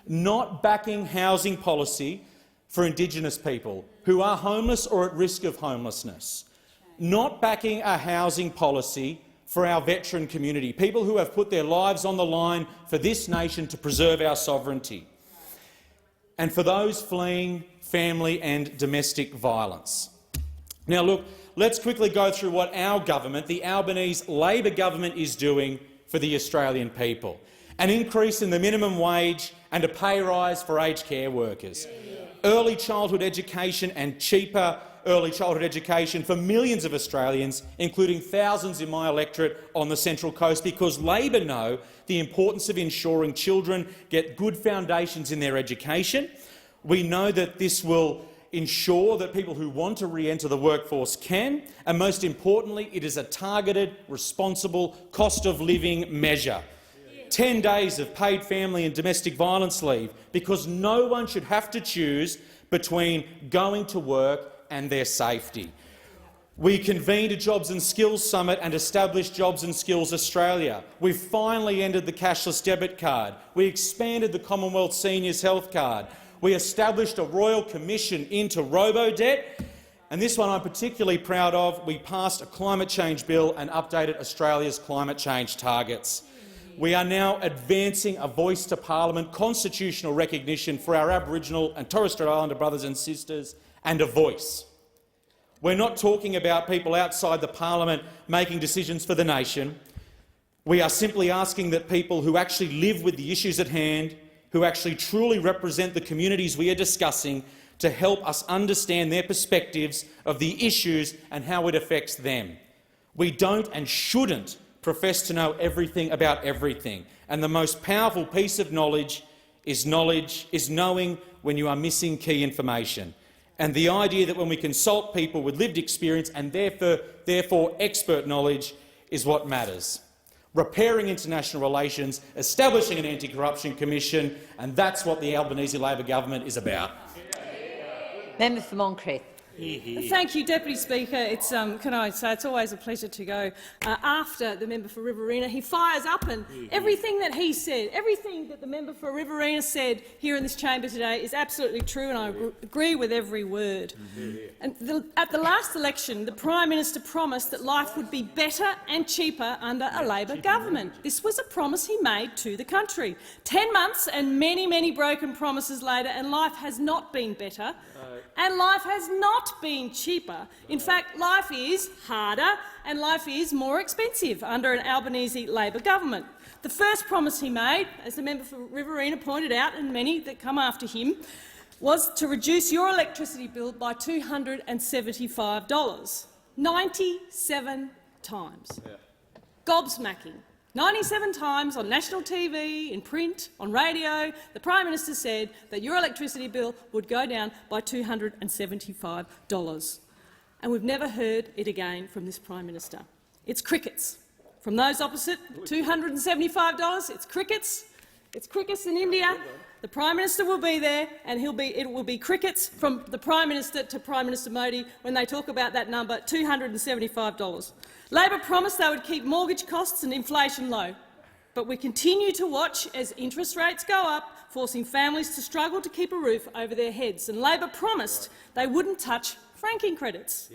Not backing housing policy for Indigenous people who are homeless or at risk of homelessness. Not backing a housing policy for our veteran community, people who have put their lives on the line for this nation to preserve our sovereignty, and for those fleeing family and domestic violence. Now look, let's quickly go through what our government, the Albanese Labor government, is doing for the Australian people. An increase in the minimum wage and a pay rise for aged care workers. Early childhood education and cheaper early childhood education for millions of Australians, including thousands in my electorate on the Central Coast, because Labor know the importance of ensuring children get good foundations in their education. We know that this will ensure that people who want to re-enter the workforce can, and most importantly, it is a targeted, responsible cost of living measure. 10 days of paid family and domestic violence leave, because no one should have to choose between going to work and their safety. We convened a Jobs and Skills Summit and established Jobs and Skills Australia. We've finally ended the cashless debit card. We expanded the Commonwealth Seniors Health Card. We established a Royal Commission into robo-debt. And this one I'm particularly proud of. We passed a climate change bill and updated Australia's climate change targets. We are now advancing a voice to Parliament, constitutional recognition for our Aboriginal and Torres Strait Islander brothers and sisters, and a voice. We're not talking about people outside the parliament making decisions for the nation. We are simply asking that people who actually live with the issues at hand, who actually truly represent the communities we are discussing, to help us understand their perspectives of the issues and how it affects them. We don't and shouldn't profess to know everything about everything, and the most powerful piece of knowledge is knowing when you are missing key information. And the idea that when we consult people with lived experience and therefore expert knowledge is what matters. Repairing international relations, establishing an anti-corruption commission, and that's what the Albanese Labor government is about. Member for Moncrieff. Thank you, Deputy Speaker. It's, can I say it's always a pleasure to go after the member for Riverina. He fires up, and everything that he said, everything that the member for Riverina said here in this chamber today is absolutely true, and I agree with every word. And at the last election, the Prime Minister promised that life would be better and cheaper under a Labor government. This was a promise he made to the country. 10 months and many, many broken promises later, and life has not been better. And life has not been cheaper. In fact, life is harder and life is more expensive under an Albanese Labor government. The first promise he made, as the member for Riverina pointed out, and many that come after him, was to reduce your electricity bill by $275. 97 times. Gobsmacking. 97 times on national TV, in print, on radio, the Prime Minister said that your electricity bill would go down by $275. And we've never heard it again from this Prime Minister. It's crickets. From those opposite, $275, it's crickets. It's crickets in India. The Prime Minister will be there, and it will be crickets from the Prime Minister to Prime Minister Modi when they talk about that number, $275. Labor promised they would keep mortgage costs and inflation low, but we continue to watch as interest rates go up, forcing families to struggle to keep a roof over their heads. And Labor promised they wouldn't touch franking credits.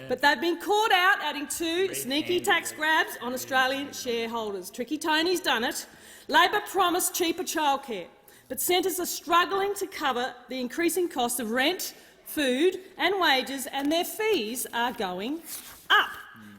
But they've been caught out adding two sneaky tax grabs on Australian shareholders. Tricky Tony's done it. Labor promised cheaper childcare, but centres are struggling to cover the increasing cost of rent, food and wages, and their fees are going up.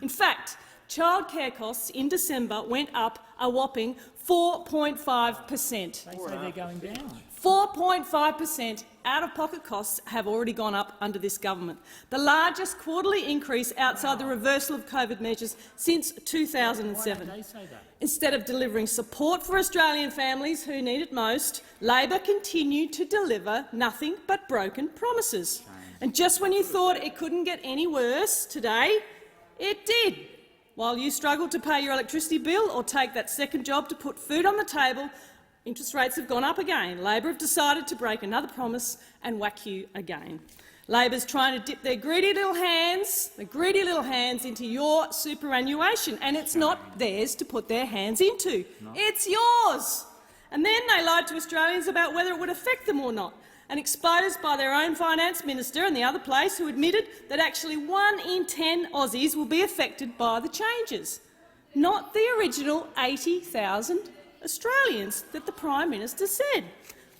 In fact, childcare costs in December went up a whopping 4.5%. They say they're going down. 4.5% out-of-pocket costs have already gone up under this government, the largest quarterly increase outside the reversal of COVID measures since 2007. Why don't they say that? Instead of delivering support for Australian families who need it most, Labor continued to deliver nothing but broken promises. And just when you thought it couldn't get any worse today, it did. While you struggled to pay your electricity bill or take that second job to put food on the table, interest rates have gone up again. Labor have decided to break another promise and whack you again. Labor's trying to dip their greedy little hands, into your superannuation, and it's not theirs to put their hands into. No. It's yours. And then they lied to Australians about whether it would affect them or not, and exposed by their own finance minister and the other place, who admitted that actually 1 in 10 Aussies will be affected by the changes, not the original 80,000 Australians that the Prime Minister said.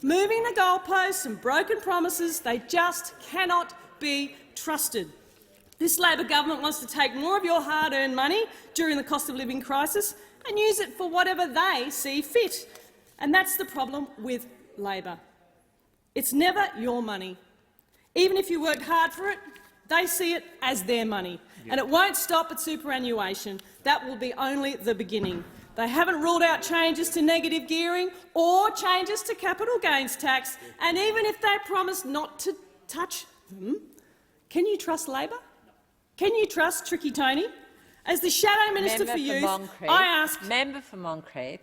Moving the goalposts and broken promises, they just cannot be trusted. This Labor government wants to take more of your hard-earned money during the cost of living crisis and use it for whatever they see fit. And that's the problem with Labor. It's never your money. Even if you worked hard for it, they see it as their money. And it won't stop at superannuation. That will be only the beginning. They haven't ruled out changes to negative gearing or changes to capital gains tax, and even if they promise not to touch them, can you trust Labor? Can you trust Tricky Tony? As the Shadow Minister for Youth, I ask— Member for Moncrieff,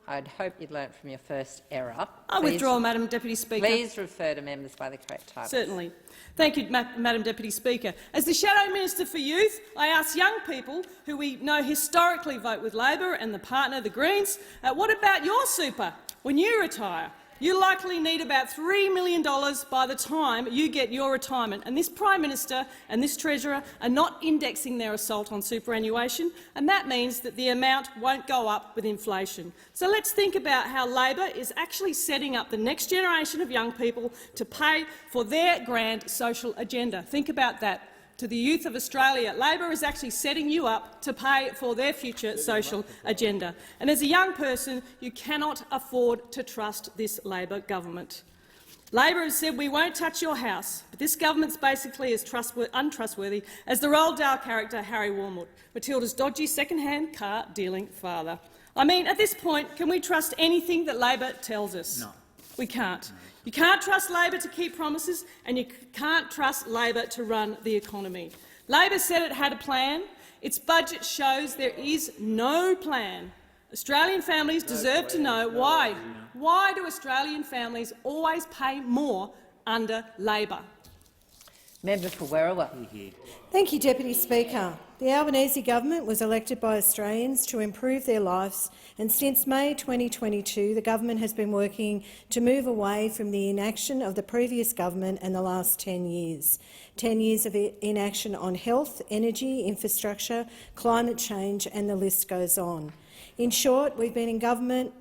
I'd hope you'd learnt from your first error. I withdraw, Madam Deputy Speaker. Please refer to members by the correct title. Certainly. Thank you, Madam Deputy Speaker. As the Shadow Minister for Youth, I ask young people who we know historically vote with Labor and the partner, the Greens, what about your super when you retire? You likely need about $3 million by the time you get your retirement, and this Prime Minister and this Treasurer are not indexing their assault on superannuation, and that means that the amount won't go up with inflation. So let's think about how Labor is actually setting up the next generation of young people to pay for their grand social agenda. Think about that. To the youth of Australia, Labor is actually setting you up to pay for their future social agenda. And as a young person, you cannot afford to trust this Labor government. Labor has said we won't touch your house, but this government's basically as untrustworthy as the Roald Dahl character Harry Wormwood, Matilda's dodgy second-hand car-dealing father. I mean, at this point, can we trust anything that Labor tells us? No. We can't. You can't trust Labor to keep promises, and you can't trust Labor to run the economy. Labor said it had a plan. Its budget shows there is no plan. Australian families deserve to know why. Why do Australian families always pay more under Labor? Member for Werriwa. Thank you, Deputy Speaker. The Albanese government was elected by Australians to improve their lives, and since May 2022 the government has been working to move away from the inaction of the previous government and the last 10 years. 10 years of inaction on health, energy, infrastructure, climate change, and the list goes on. In short, we've been in government.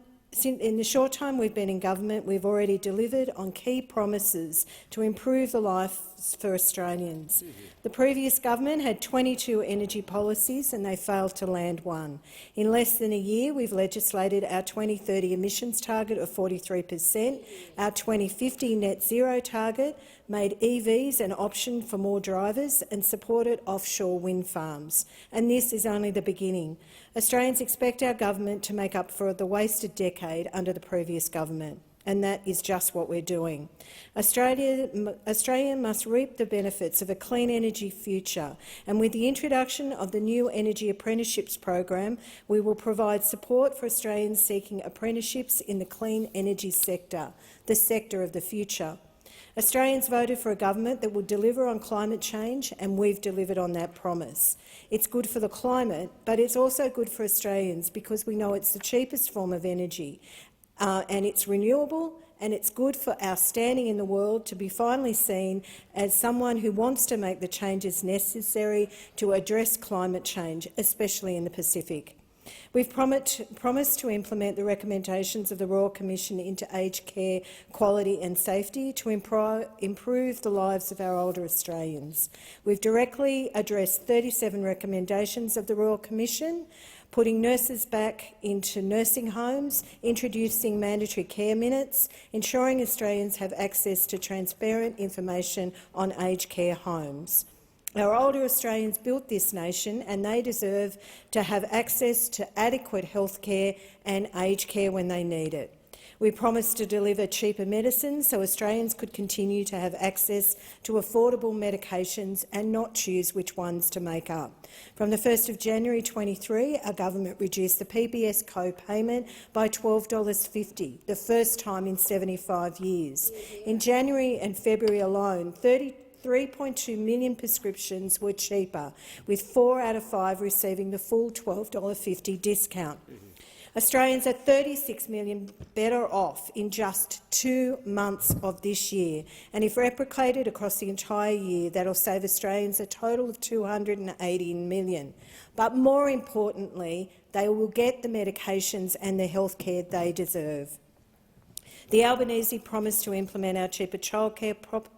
In the short time we've been in government, we've already delivered on key promises to improve the lives for Australians. The previous government had 22 energy policies and they failed to land one. In less than a year, we've legislated our 2030 emissions target of 43%, our 2050 net zero target, made EVs an option for more drivers and supported offshore wind farms. And this is only the beginning. Australians expect our government to make up for the wasted decade under the previous government, and that is just what we're doing. Australia must reap the benefits of a clean energy future, and with the introduction of the new Energy Apprenticeships program, we will provide support for Australians seeking apprenticeships in the clean energy sector, the sector of the future. Australians voted for a government that will deliver on climate change, and we've delivered on that promise. It's good for the climate, but it's also good for Australians because we know it's the cheapest form of energy, and it's renewable, and it's good for our standing in the world to be finally seen as someone who wants to make the changes necessary to address climate change, especially in the Pacific. We've promised to implement the recommendations of the Royal Commission into aged care quality and safety to improve the lives of our older Australians. We've directly addressed 37 recommendations of the Royal Commission, putting nurses back into nursing homes, introducing mandatory care minutes, ensuring Australians have access to transparent information on aged care homes. Our older Australians built this nation and they deserve to have access to adequate health care and aged care when they need it. We promised to deliver cheaper medicines so Australians could continue to have access to affordable medications and not choose which ones to make up. From the 1st of January 2023, our government reduced the PBS co-payment by $12.50, the first time in 75 years. In January and February alone, 3.2 million prescriptions were cheaper, with 4 out of 5 receiving the full $12.50 discount. Australians are 36 million better off in just 2 months of this year, and if replicated across the entire year, that will save Australians a total of $280 million. But more importantly, they will get the medications and the health care they deserve. The Albanese promised to implement our cheaper childcare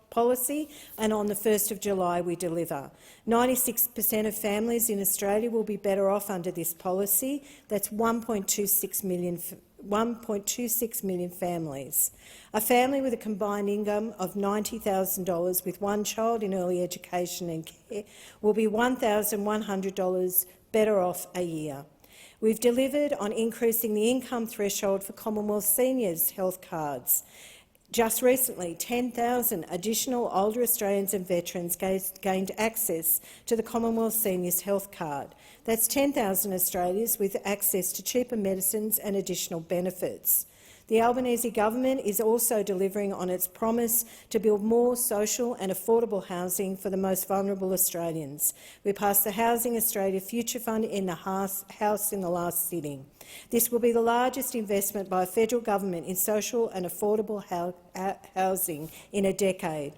policy, and on the 1st of July we deliver. 96% of families in Australia will be better off under this policy. That's 1.26 million families. A family with a combined income of $90,000 with one child in early education and care will be $1,100 better off a year. We've delivered on increasing the income threshold for Commonwealth seniors' health cards. Just recently, 10,000 additional older Australians and veterans gained access to the Commonwealth Seniors Health Card. That's 10,000 Australians with access to cheaper medicines and additional benefits. The Albanese government is also delivering on its promise to build more social and affordable housing for the most vulnerable Australians. We passed the Housing Australia Future Fund in the House in the last sitting. This will be the largest investment by a federal government in social and affordable housing in a decade.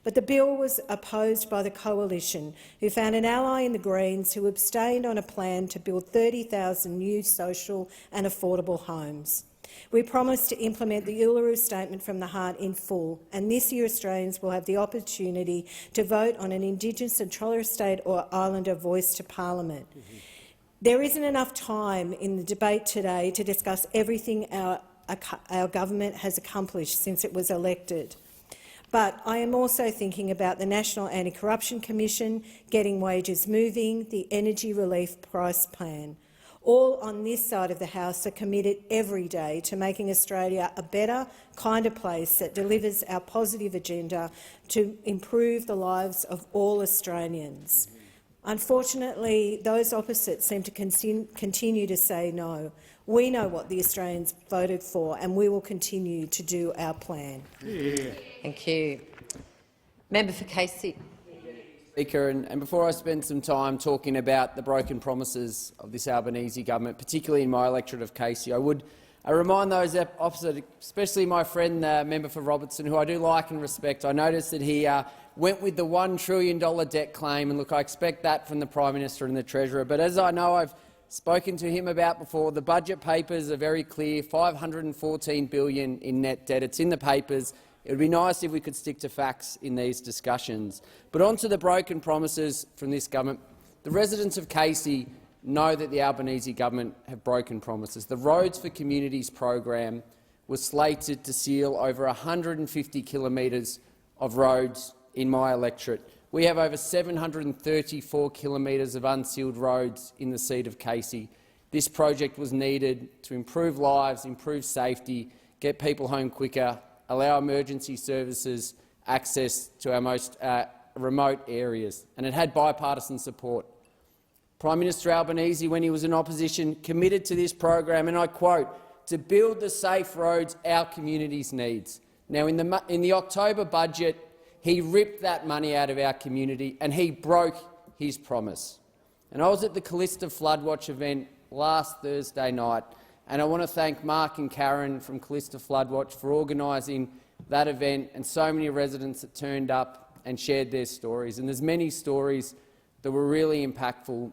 But the bill was opposed by the Coalition, who found an ally in the Greens who abstained on a plan to build 30,000 new social and affordable homes. We promised to implement the Uluru Statement from the Heart in full, and this year Australians will have the opportunity to vote on an Indigenous and Torres Strait or Islander voice to Parliament. There isn't enough time in the debate today to discuss everything our government has accomplished since it was elected. But I am also thinking about the National Anti-Corruption Commission, getting wages moving, the Energy Relief Price Plan. All on this side of the House are committed every day to making Australia a better, kinder place that delivers our positive agenda to improve the lives of all Australians. Unfortunately, those opposite seem to continue to say no. We know what the Australians voted for, and we will continue to do our plan. Thank you. Member for Casey. Speaker, and before I spend some time talking about the broken promises of this Albanese government, particularly in my electorate of Casey, I would remind those opposite, especially my friend, member for Robertson, who I do like and respect. I noticed that he went with the $1 trillion debt claim, and look, I expect that from the Prime Minister and the Treasurer. But as I know I've spoken to him about before, the budget papers are very clear, $514 billion in net debt. It's in the papers. It would be nice if we could stick to facts in these discussions. But on to the broken promises from this government. The residents of Casey know that the Albanese government have broken promises. The Roads for Communities program was slated to seal over 150 kilometres of roads in my electorate. We have over 734 kilometres of unsealed roads in the seat of Casey. This project was needed to improve lives, improve safety, get people home quicker, allow emergency services access to our most remote areas, and it had bipartisan support. Prime Minister Albanese, when he was in opposition, committed to this program, and I quote, "to build the safe roads our communities needs." Now, in the October budget, he ripped that money out of our community and he broke his promise. And I was at the Callista Floodwatch event last Thursday night, and I want to thank Mark and Karen from Callista Floodwatch for organising that event and so many residents that turned up and shared their stories. And there's many stories that were really impactful,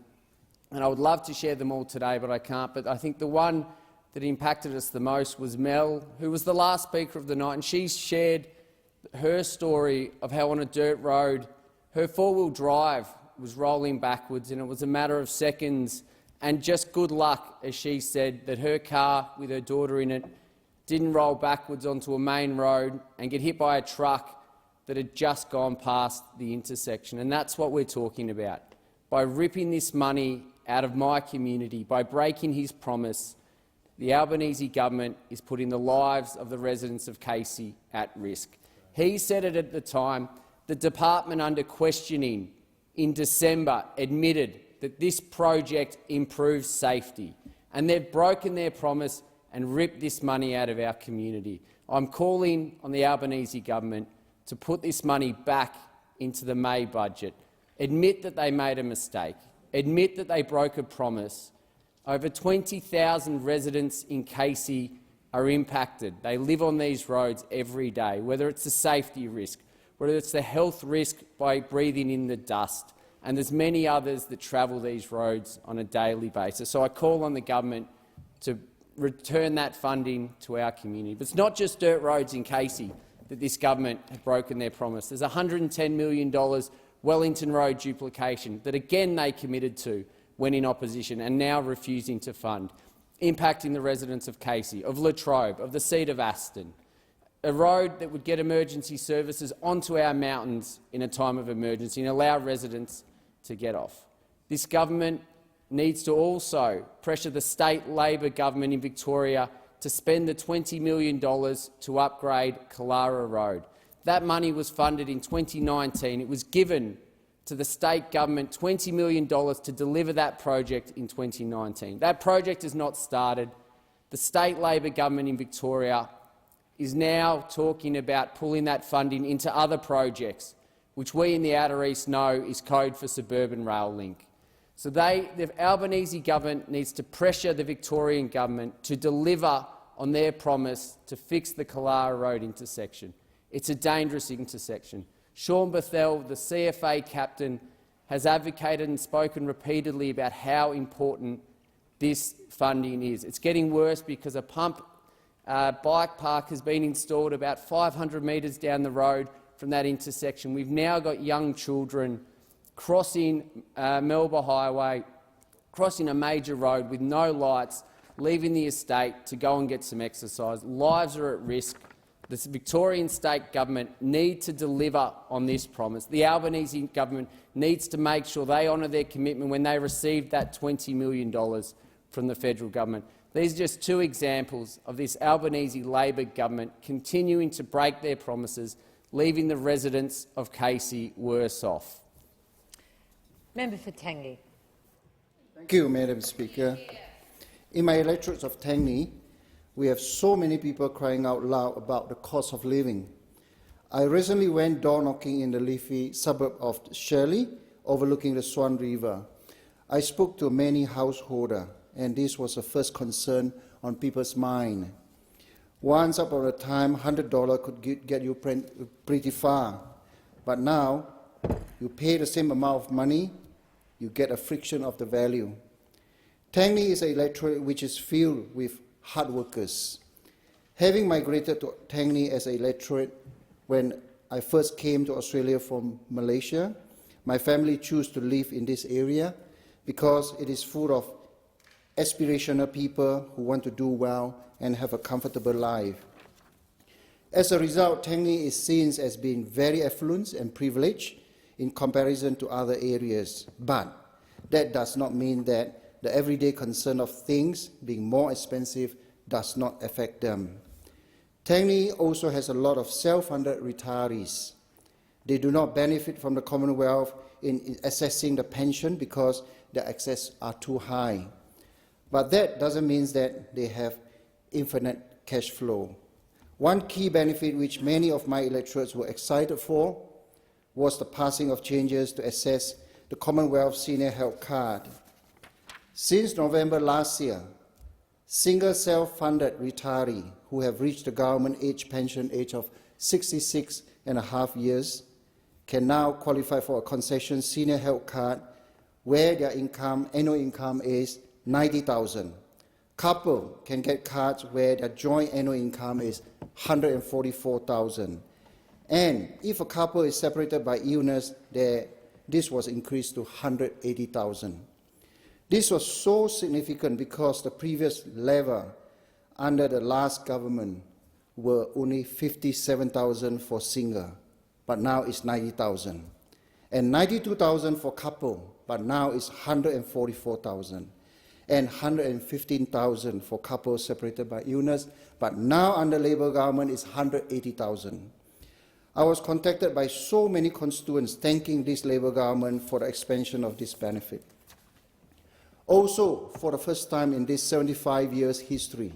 and I would love to share them all today, but I can't. But I think the one that impacted us the most was Mel, who was the last speaker of the night, and she shared her story of how on a dirt road her four-wheel drive was rolling backwards, and it was a matter of seconds and just good luck, as she said, that her car with her daughter in it didn't roll backwards onto a main road and get hit by a truck that had just gone past the intersection. And that's what we're talking about. By ripping this money out of my community, by breaking his promise, the Albanese government is putting the lives of the residents of Casey at risk. He said it at the time. The department under questioning in December admitted that this project improves safety, and they've broken their promise and ripped this money out of our community. I'm calling on the Albanese government to put this money back into the May budget, admit that they made a mistake, admit that they broke a promise. Over 20,000 residents in Casey are impacted. They live on these roads every day, whether it's a safety risk, whether it's the health risk by breathing in the dust, and there's many others that travel these roads on a daily basis. So I call on the government to return that funding to our community. But it's not just dirt roads in Casey that this government have broken their promise. There's $110 million Wellington Road duplication that again they committed to when in opposition and now refusing to fund, impacting the residents of Casey, of Latrobe, of the seat of Aston, a road that would get emergency services onto our mountains in a time of emergency and allow residents to get off. This government needs to also pressure the state Labor government in Victoria to spend the $20 million to upgrade Kalara Road. That money was funded in 2019. It was given to the state government $20 million to deliver that project in 2019. That project has not started. The state Labor government in Victoria is now talking about pulling that funding into other projects, which we in the Outer East know is code for suburban rail link. So the Albanese government needs to pressure the Victorian government to deliver on their promise to fix the Kalara Road intersection. It's a dangerous intersection. Sean Bethel, the CFA captain, has advocated and spoken repeatedly about how important this funding is. It's getting worse because a pump bike park has been installed about 500 metres down the road from that intersection. We've now got young children crossing Melba Highway, crossing a major road with no lights, leaving the estate to go and get some exercise. Lives are at risk. The Victorian state government need to deliver on this promise. The Albanese government needs to make sure they honour their commitment when they received that $20 million from the federal government. These are just two examples of this Albanese Labor government continuing to break their promises, leaving the residents of Casey worse off. Member for Tangney. Thank you, Madam Speaker. In my electorate of Tangney, we have so many people crying out loud about the cost of living. I recently went door knocking in the leafy suburb of Shirley, overlooking the Swan River. I spoke to many householders, and this was the first concern on people's mind. Once upon a time, $100 could get you pretty far, but now you pay the same amount of money, you get a fraction of the value. Tangney is an electorate which is filled with hard workers. Having migrated to Tangney as an electorate when I first came to Australia from Malaysia, my family chose to live in this area because it is full of aspirational people who want to do well and have a comfortable life. As a result, Tangney is seen as being very affluent and privileged in comparison to other areas. But that does not mean that the everyday concern of things being more expensive does not affect them. Tangney also has a lot of self-funded retirees. They do not benefit from the Commonwealth in accessing the pension because their access are too high. But that doesn't mean that they have infinite cash flow. One key benefit which many of my electorates were excited for was the passing of changes to access the Commonwealth Senior Health Card. Since November last year, single self-funded retirees who have reached the government age pension age of 66.5 years can now qualify for a concession senior health card where their annual income is $90,000. Couple can get cards where their joint annual income is $144,000. And if a couple is separated by illness, this was increased to $180,000. This was so significant because the previous level under the last government were only $57,000 for single, but now it's $90,000. And $92,000 for couple, but now it's $144,000. And $115,000 for couples separated by illness, but now under Labour government is $180,000. I was contacted by so many constituents thanking this Labour government for the expansion of this benefit. Also, for the first time in this 75 years history,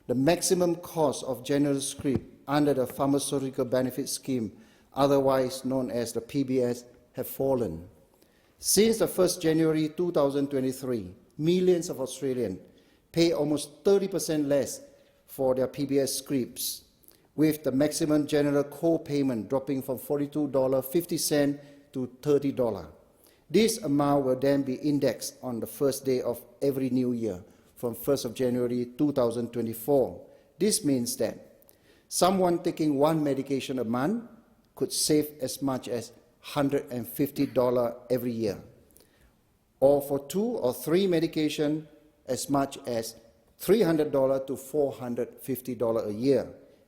the maximum cost of general scrip under the Pharmaceutical Benefit Scheme, otherwise known as the PBS, have fallen. Since the 1st January 2023, millions of Australians pay almost 30% less for their PBS scripts, with the maximum general co-payment dropping from $42.50 to $30. This amount will then be indexed on the first day of every new year from 1st of January 2024. This means that someone taking one medication a month could save as much as $150 every year, or for 2 or 3 medications as much as $300 to $450 a year.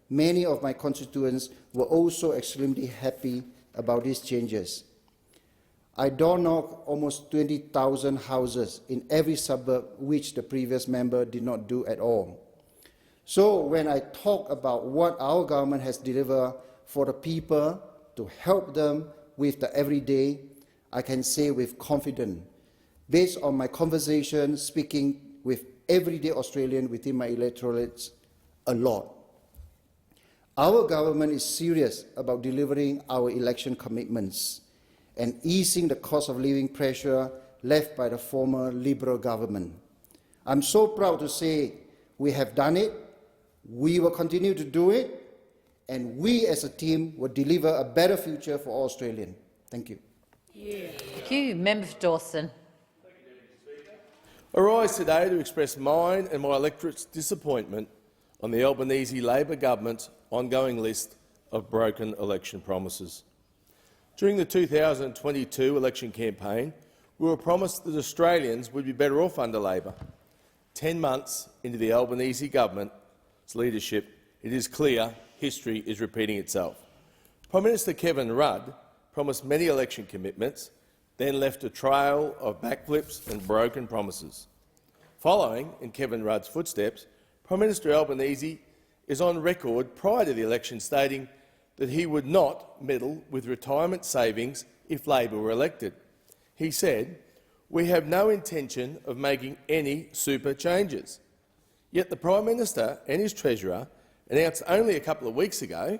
Many of my constituents were also extremely happy about these changes. I door knocked almost 20,000 houses in every suburb, which the previous member did not do at all. So when I talk about what our government has delivered for the people to help them with the everyday, I can say with confidence, based on my conversation speaking with everyday Australian within my electorates, a lot. Our government is serious about delivering our election commitments and easing the cost of living pressure left by the former Liberal government. I'm so proud to say we have done it, we will continue to do it, and we as a team will deliver a better future for all Australians. Thank you. Thank you. Member for Dawson. I rise today to express mine and my electorate's disappointment on the Albanese Labor government's ongoing list of broken election promises. During the 2022 election campaign, we were promised that Australians would be better off under Labor. 10 months into the Albanese government's leadership, it is clear history is repeating itself. Prime Minister Kevin Rudd promised many election commitments, then left a trail of backflips and broken promises. Following in Kevin Rudd's footsteps, Prime Minister Albanese is on record prior to the election stating that he would not meddle with retirement savings if Labor were elected. He said, "We have no intention of making any super changes." Yet the Prime Minister and his Treasurer announced only a couple of weeks ago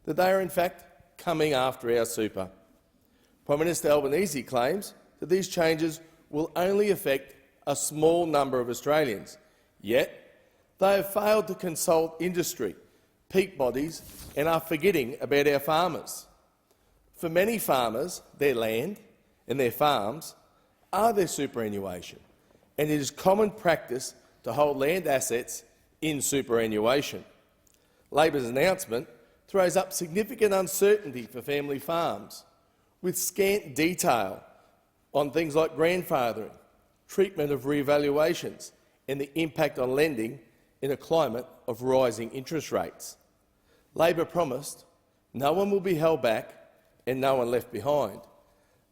that they are in fact coming after our super. Prime Minister Albanese claims that these changes will only affect a small number of Australians, yet they have failed to consult industry, peak bodies and are forgetting about our farmers. For many farmers, their land and their farms are their superannuation, and it is common practice to hold land assets in superannuation. Labor's announcement throws up significant uncertainty for family farms, with scant detail on things like grandfathering, treatment of revaluations and the impact on lending in a climate of rising interest rates. Labor promised no one will be held back and no one left behind,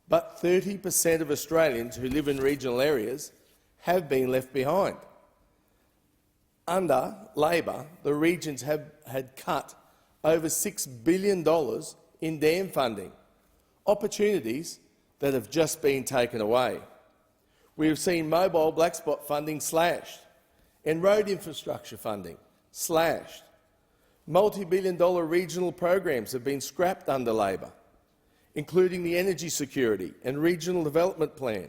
but 30% of Australians who live in regional areas have been left behind. Under Labor, the regions had cut over $6 billion in dam funding, opportunities that have just been taken away. We have seen mobile black spot funding slashed and road infrastructure funding slashed. Multi-billion-dollar regional programs have been scrapped under Labor, including the Energy Security and Regional Development Plan,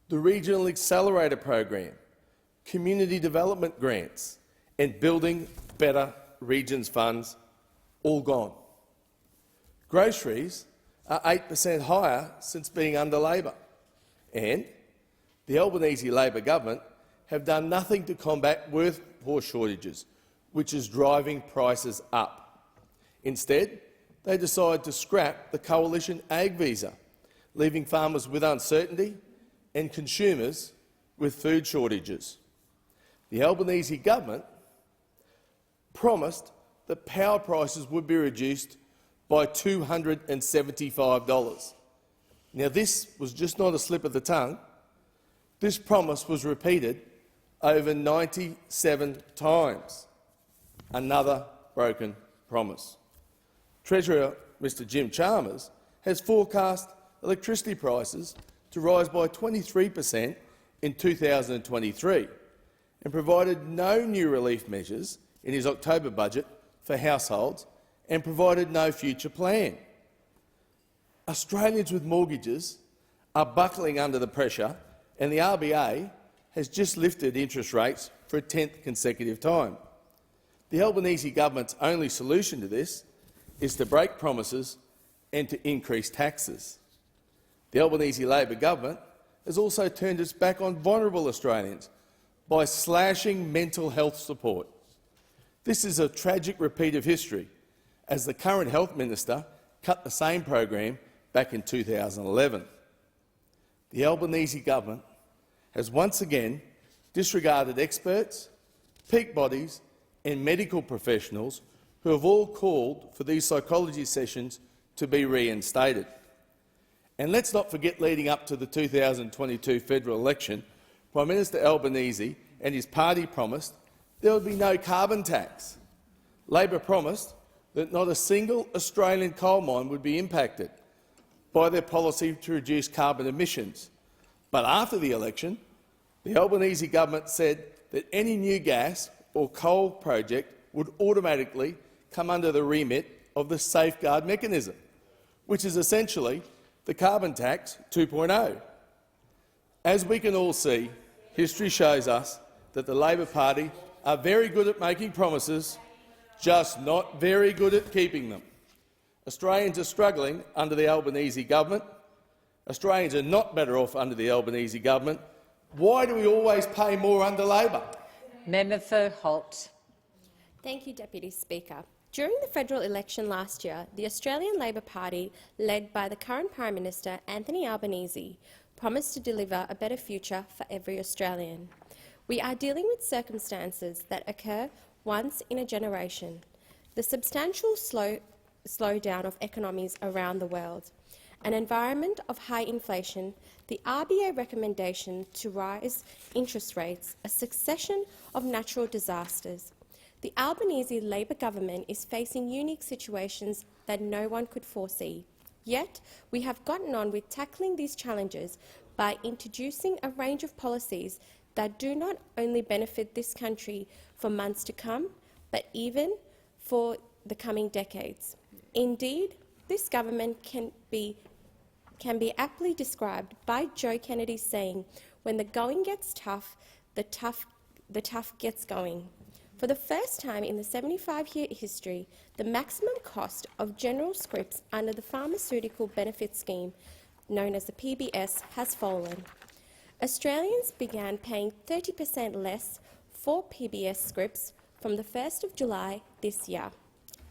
the Regional Accelerator Program, Community Development Grants and Building Better Regions funds, all gone. Groceries are 8% higher since being under Labor, and the Albanese Labor government have done nothing to combat workforce shortages, which is driving prices up. Instead, they decide to scrap the coalition ag visa, leaving farmers with uncertainty and consumers with food shortages. The Albanese government promised that power prices would be reduced by $275. Now, this was just not a slip of the tongue. This promise was repeated over 97 times. Another broken promise. Treasurer Mr Jim Chalmers has forecast electricity prices to rise by 23% in 2023 and provided no new relief measures in his October budget for households and provided no future plan. Australians with mortgages are buckling under the pressure, and the RBA has just lifted interest rates for a 10th consecutive time. The Albanese government's only solution to this is to break promises and to increase taxes. The Albanese Labor government has also turned its back on vulnerable Australians by slashing mental health support. This is a tragic repeat of history, as the current health minister cut the same program back in 2011. The Albanese government has once again disregarded experts, peak bodies and medical professionals who have all called for these psychology sessions to be reinstated. And let's not forget, leading up to the 2022 federal election, Prime Minister Albanese and his party promised there would be no carbon tax. Labor promised that not a single Australian coal mine would be impacted by their policy to reduce carbon emissions. But after the election, the Albanese government said that any new gas or coal project would automatically come under the remit of the Safeguard Mechanism, which is essentially the carbon tax 2.0. As we can all see, history shows us that the Labor Party are very good at making promises, just not very good at keeping them. Australians are struggling under the Albanese government. Australians are not better off under the Albanese government. Why do we always pay more under Labor? Member for Holt. Thank you, Deputy Speaker. During the federal election last year, the Australian Labor Party, led by the current Prime Minister Anthony Albanese, promised to deliver a better future for every Australian. We are dealing with circumstances that occur once in a generation. The substantial slowdown of economies around the world, an environment of high inflation, the RBA recommendation to raise interest rates, a succession of natural disasters. The Albanese Labor government is facing unique situations that no one could foresee. Yet, we have gotten on with tackling these challenges by introducing a range of policies that do not only benefit this country for months to come, but even for the coming decades. Indeed, this government can be aptly described by Joe Kennedy's saying, "When the going gets tough, the tough gets going." For the first time in the 75-year history, the maximum cost of general scripts under the Pharmaceutical Benefit Scheme, known as the PBS, has fallen. Australians began paying 30% less for PBS scripts from the 1st of July this year,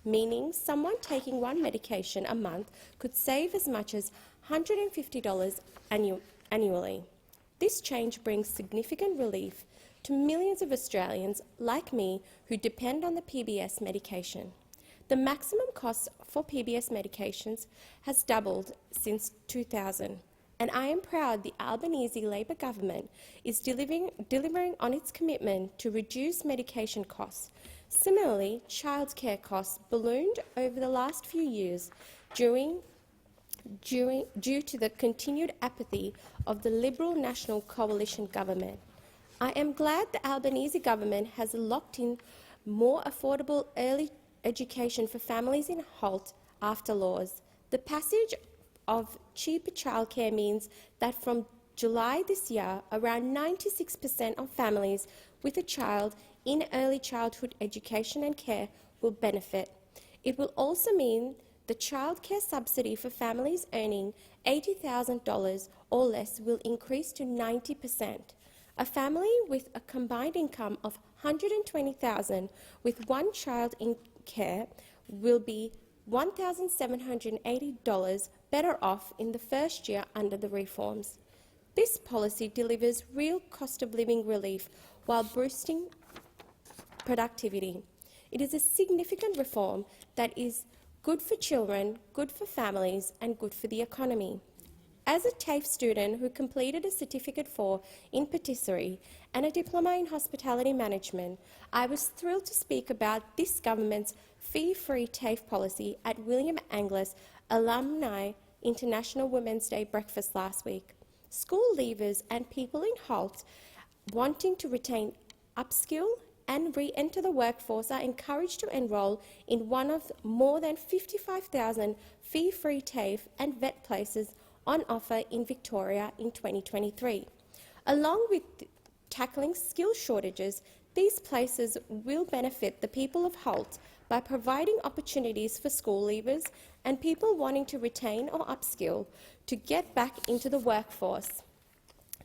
meaning someone taking one medication a month could save as much as $150 annually. This change brings significant relief to millions of Australians like me who depend on the PBS medication. The maximum cost for PBS medications has doubled since 2000, and I am proud the Albanese Labor government is delivering on its commitment to reduce medication costs. Similarly, childcare costs ballooned over the last few years due to the continued apathy of the Liberal National Coalition government. I am glad the Albanese government has locked in more affordable early education for families in Holt after laws. The passage of cheaper childcare means that from July this year, around 96% of families with a child in early childhood education and care will benefit. It will also mean the childcare subsidy for families earning $80,000 or less will increase to 90%. A family with a combined income of $120,000 with one child in care will be $1,780 better off in the first year under the reforms. This policy delivers real cost of living relief while boosting productivity. It is a significant reform that is good for children, good for families and good for the economy. As a TAFE student who completed a Certificate 4 in Patisserie and a Diploma in Hospitality Management, I was thrilled to speak about this government's fee-free TAFE policy at William Angliss Alumni International Women's Day breakfast last week. School leavers and people in Holt wanting to retain, upskill and re-enter the workforce are encouraged to enrol in one of more than 55,000 fee-free TAFE and vet places on offer in Victoria in 2023. Along with tackling skill shortages, these places will benefit the people of Holt by providing opportunities for school leavers and people wanting to retain or upskill to get back into the workforce.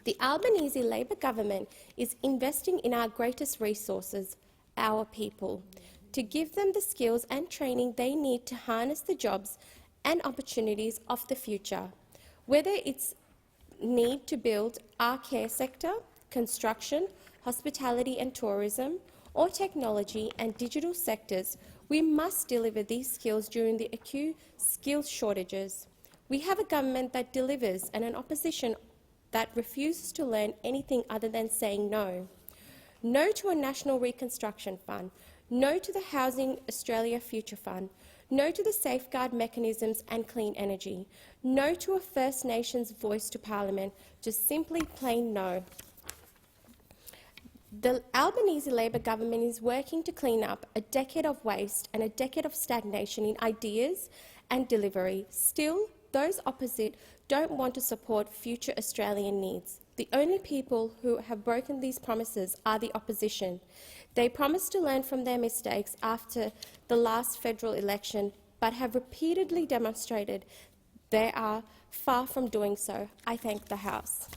The Albanese Labor government is investing in our greatest resources, our people, to give them the skills and training they need to harness the jobs and opportunities of the future. Whether it's need to build our care sector, construction, hospitality and tourism, or technology and digital sectors, we must deliver these skills during the acute skills shortages. We have a government that delivers and an opposition that refuses to learn anything other than saying no. No to a National Reconstruction Fund, no to the Housing Australia Future Fund, no to the safeguard mechanisms and clean energy, no to a First Nations voice to Parliament, just simply plain no. The Albanese Labor government is working to clean up a decade of waste and a decade of stagnation in ideas and delivery. Still, those opposite don't want to support future Australian needs. The only people who have broken these promises are the opposition. They promised to learn from their mistakes after the last federal election, but have repeatedly demonstrated they are far from doing so. I thank the House.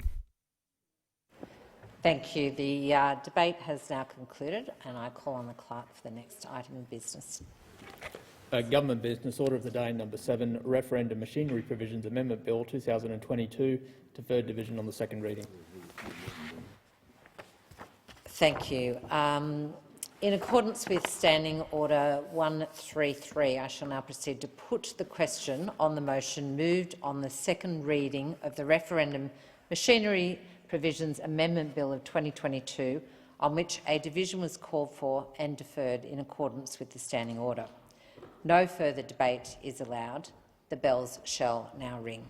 Thank you. The debate has now concluded, and I call on the clerk for the next item of business. Government business, order of the day number 7, Referendum Machinery Provisions Amendment Bill 2022 to third division on the second reading. Thank you. In accordance with Standing Order 133, I shall now proceed to put the question on the motion moved on the second reading of the Referendum Machinery Provisions Amendment Bill of 2022, on which a division was called for and deferred in accordance with the Standing Order. No further debate is allowed. The bells shall now ring.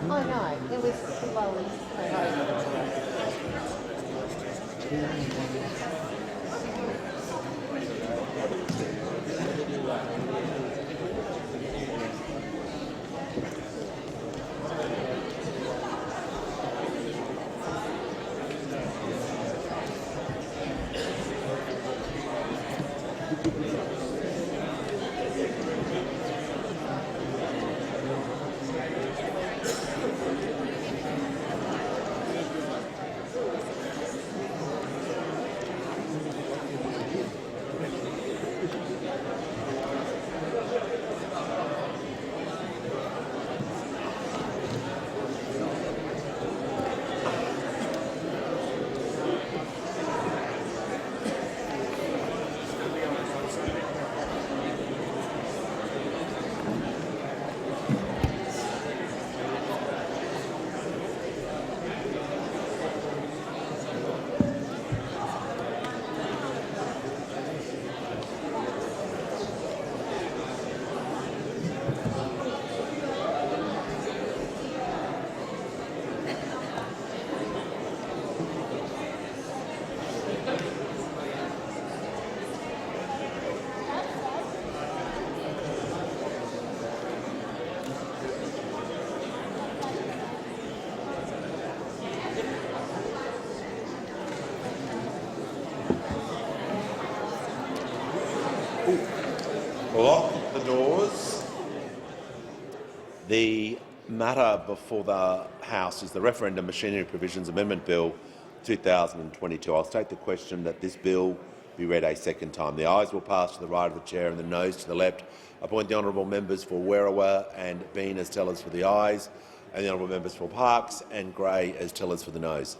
Oh no, it was slowly. Lock the doors. The matter before the House is the Referendum Machinery Provisions Amendment Bill 2022. I'll state the question that this bill be read a second time. The ayes will pass to the right of the chair and the noes to the left. Appoint the honourable members for Werriwa and Bean as tellers for the ayes, and the honourable members for Parkes and Gray as tellers for the noes.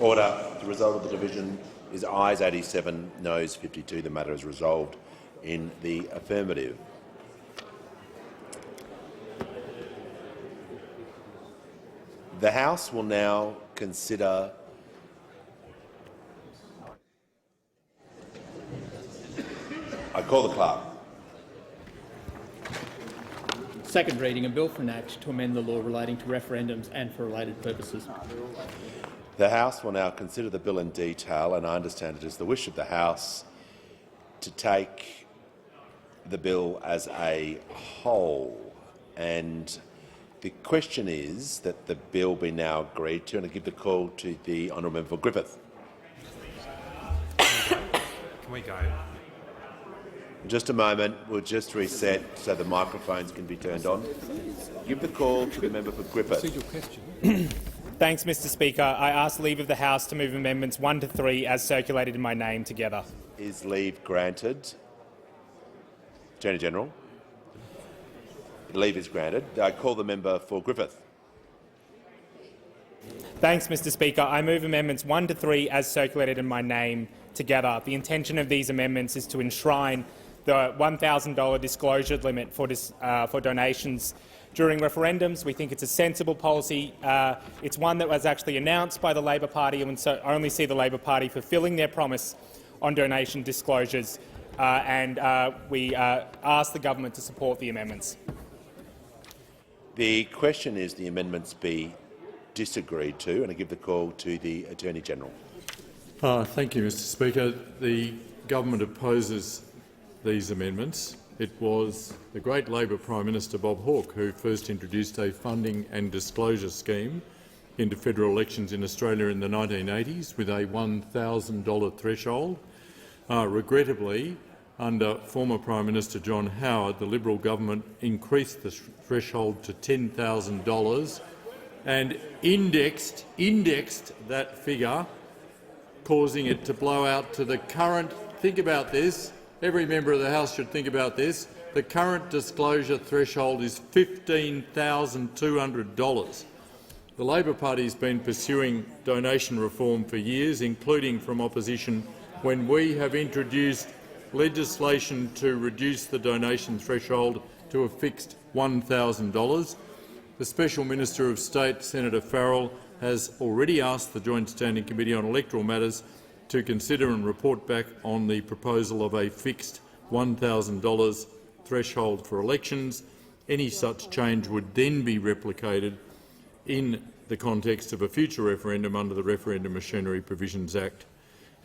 Order. The result of the division is ayes 87, noes 52. The matter is resolved in the affirmative. The House will now consider I call the clerk. Second reading, a bill for an act to amend the law relating to referendums and for related purposes. The House will now consider the bill in detail, and I understand it is the wish of the House to take the bill as a whole. And the question is that the bill be now agreed to, and I give the call to the honourable member for Griffith. Can we go? In just a moment, we'll just reset so the microphones can be turned on. Give the call to the member for Griffith. Thanks, Mr Speaker. I ask leave of the House to move amendments 1 to 3 as circulated in my name together. Is leave granted? Attorney General. Leave is granted. I call the member for Griffith. Thanks, Mr Speaker. I move amendments 1 to 3 as circulated in my name together. The intention of these amendments is to enshrine the $1,000 disclosure limit for donations during referendums. We think it's a sensible policy. It's one that was actually announced by the Labor Party, and so only see the Labor Party fulfilling their promise on donation disclosures, we ask the government to support the amendments. The question is the amendments be disagreed to, and I give the call to the Attorney General. Thank you, Mr Speaker. The government opposes these amendments. It was the great Labor Prime Minister Bob Hawke who first introduced a funding and disclosure scheme into federal elections in Australia in the 1980s with a $1,000 threshold. Regrettably, under former Prime Minister John Howard, the Liberal government increased the threshold to $10,000 and indexed that figure, causing it to blow out to the current— think about this, every member of the House should think about this— the current disclosure threshold is $15,200. The Labor Party has been pursuing donation reform for years, including from opposition when we have introduced legislation to reduce the donation threshold to a fixed $1,000. The Special Minister of State, Senator Farrell, has already asked the Joint Standing Committee on Electoral Matters to consider and report back on the proposal of a fixed $1,000 threshold for elections. Any such change would then be replicated in the context of a future referendum under the Referendum Machinery Provisions Act.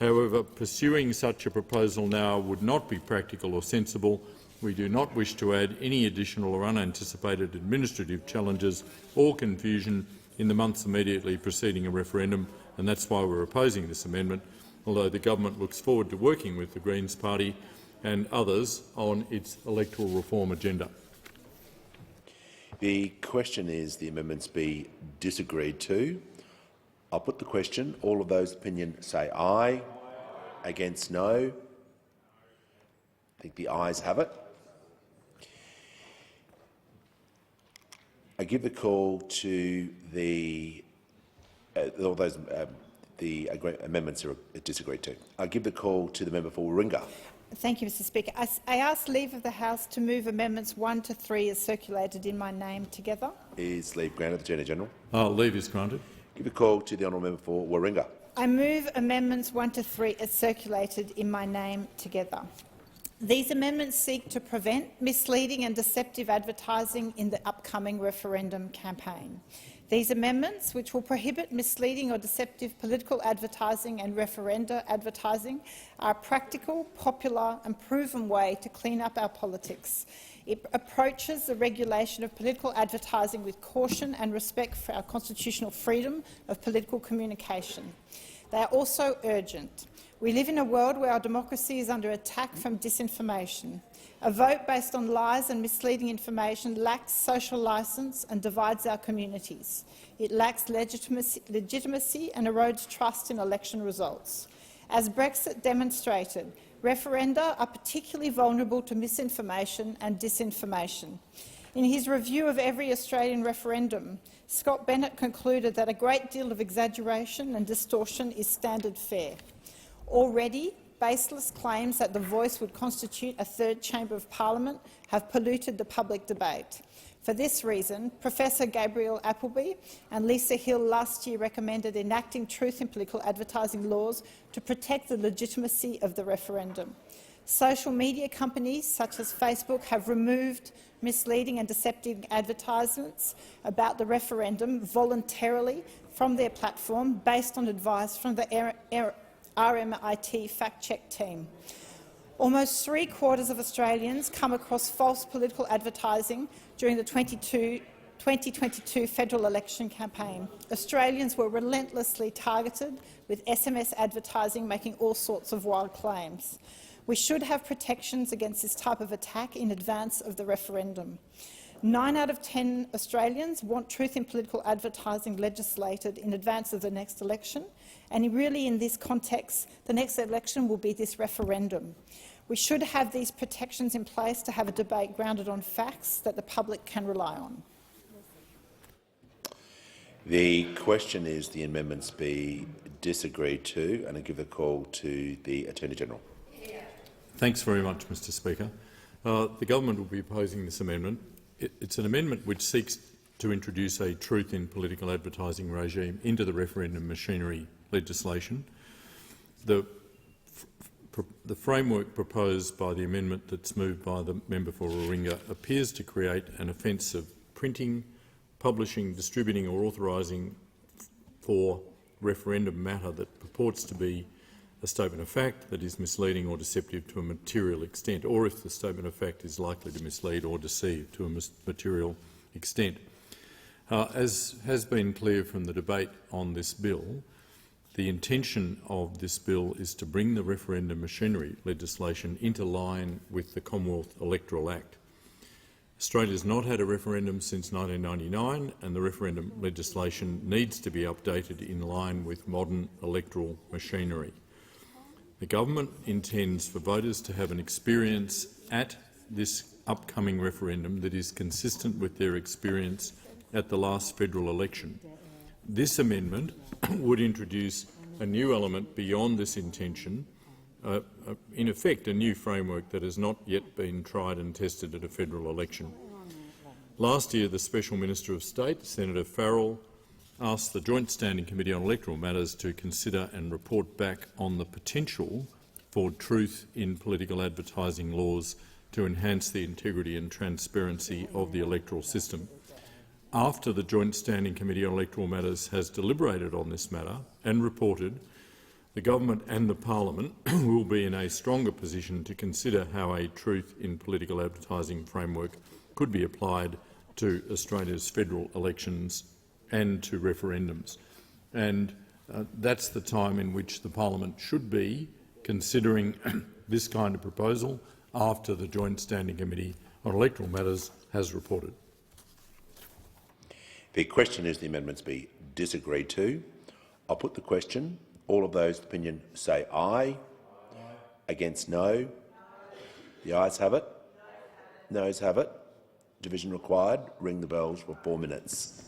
However, pursuing such a proposal now would not be practical or sensible. We do not wish to add any additional or unanticipated administrative challenges or confusion in the months immediately preceding a referendum, and that's why we're opposing this amendment, although the government looks forward to working with the Greens Party and others on its electoral reform agenda. The question is the amendments be disagreed to. I'll put the question. All of those opinions say aye. Against no. I think the ayes have it. I give the call to the all those the amendments are disagreed to. I give the call to the member for Warringah. Thank you, Mr. Speaker. I ask leave of the House to move amendments 1 to 3 as circulated in my name together. Is leave granted, the Attorney-General? Leave is granted. Give the call to the honourable member for Warringah. I move amendments 1 to 3 as circulated in my name together. These amendments seek to prevent misleading and deceptive advertising in the upcoming referendum campaign. These amendments, which will prohibit misleading or deceptive political advertising and referenda advertising, are a practical, popular and proven way to clean up our politics. It approaches the regulation of political advertising with caution and respect for our constitutional freedom of political communication. They are also urgent. We live in a world where our democracy is under attack from disinformation. A vote based on lies and misleading information lacks social licence and divides our communities. It lacks legitimacy and erodes trust in election results. As Brexit demonstrated, referenda are particularly vulnerable to misinformation and disinformation. In his review of every Australian referendum, Scott Bennett concluded that a great deal of exaggeration and distortion is standard fare. Already, baseless claims that the Voice would constitute a third chamber of parliament have polluted the public debate. For this reason, Professor Gabrielle Appleby and Lisa Hill last year recommended enacting truth in political advertising laws to protect the legitimacy of the referendum. Social media companies such as Facebook have removed misleading and deceptive advertisements about the referendum voluntarily from their platform based on advice from the RMIT fact-check team. Almost 3/4 of Australians come across false political advertising during the 2022 federal election campaign. Australians were relentlessly targeted with SMS advertising making all sorts of wild claims. We should have protections against this type of attack in advance of the referendum. 9 out of 10 Australians want truth in political advertising legislated in advance of the next election, and really in this context, the next election will be this referendum. We should have these protections in place to have a debate grounded on facts that the public can rely on. The question is the amendments be disagreed to, and I give the call to the Attorney-General. Thanks very much, Mr Speaker. The government will be opposing this amendment. It's an amendment which seeks to introduce a truth in political advertising regime into the referendum machinery legislation. The framework proposed by the amendment that's moved by the member for Warringah appears to create an offence of printing, publishing, distributing or authorising for referendum matter that purports to be a statement of fact that is misleading or deceptive to a material extent, or if the statement of fact is likely to mislead or deceive to a material extent. As has been clear from the debate on this bill, the intention of this bill is to bring the referendum machinery legislation into line with the Commonwealth Electoral Act. Australia has not had a referendum since 1999, and the referendum legislation needs to be updated in line with modern electoral machinery. The government intends for voters to have an experience at this upcoming referendum that is consistent with their experience at the last federal election. This amendment would introduce a new element beyond this intention, in effect a new framework that has not yet been tried and tested at a federal election. Last year, the Special Minister of State, Senator Farrell, asked the Joint Standing Committee on Electoral Matters to consider and report back on the potential for truth in political advertising laws to enhance the integrity and transparency of the electoral system. After the Joint Standing Committee on Electoral Matters has deliberated on this matter and reported, the government and the parliament will be in a stronger position to consider how a truth in political advertising framework could be applied to Australia's federal elections and to referendums. And that's the time in which the parliament should be considering this kind of proposal after the Joint Standing Committee on Electoral Matters has reported. The question is the amendments be disagreed to. I'll put the question. All of those of opinion say aye. Against no. The ayes have it. Noes have it. Division required. Ring the bells for 4 minutes.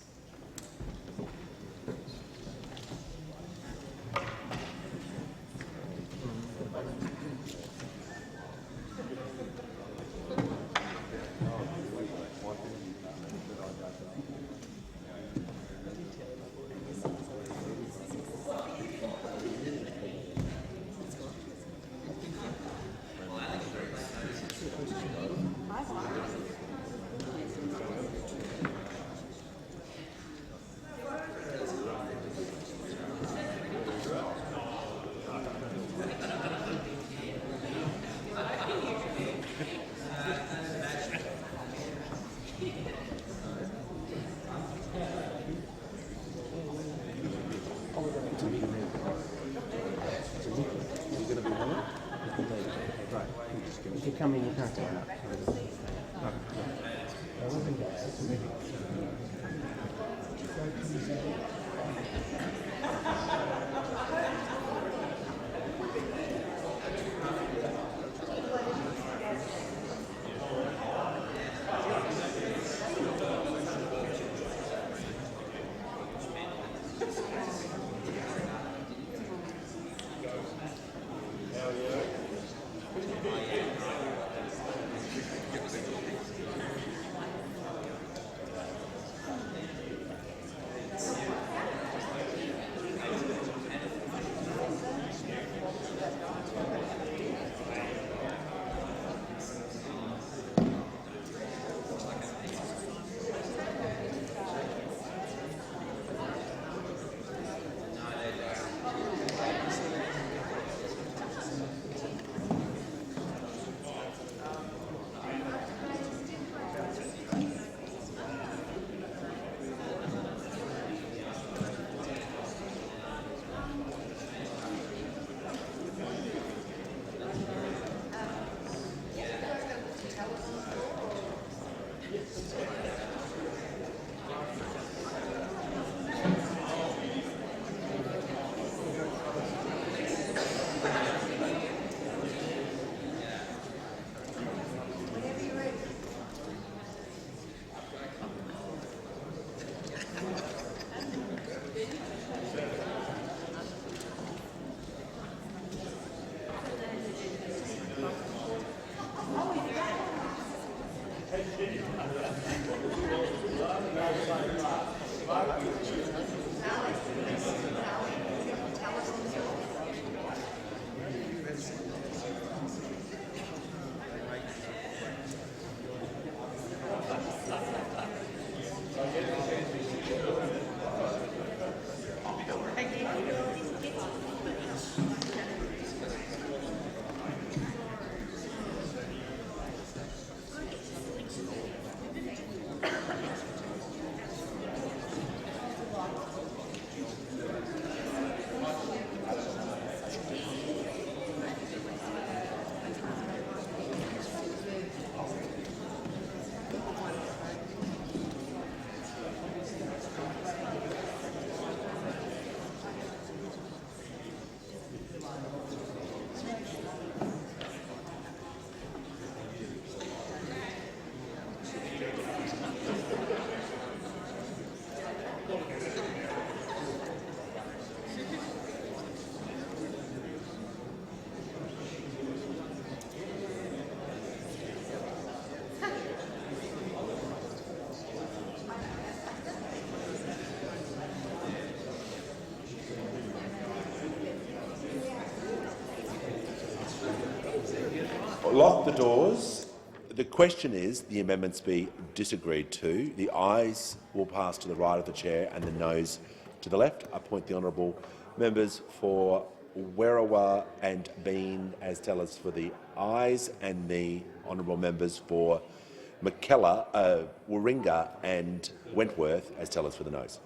Lock the doors. The question is the amendments be disagreed to. The ayes will pass to the right of the chair and the noes to the left. I appoint the honourable members for Werriwa and Bean as tellers for the ayes, and the honourable members for McKellar, Warringah and Wentworth as tellers for the noes.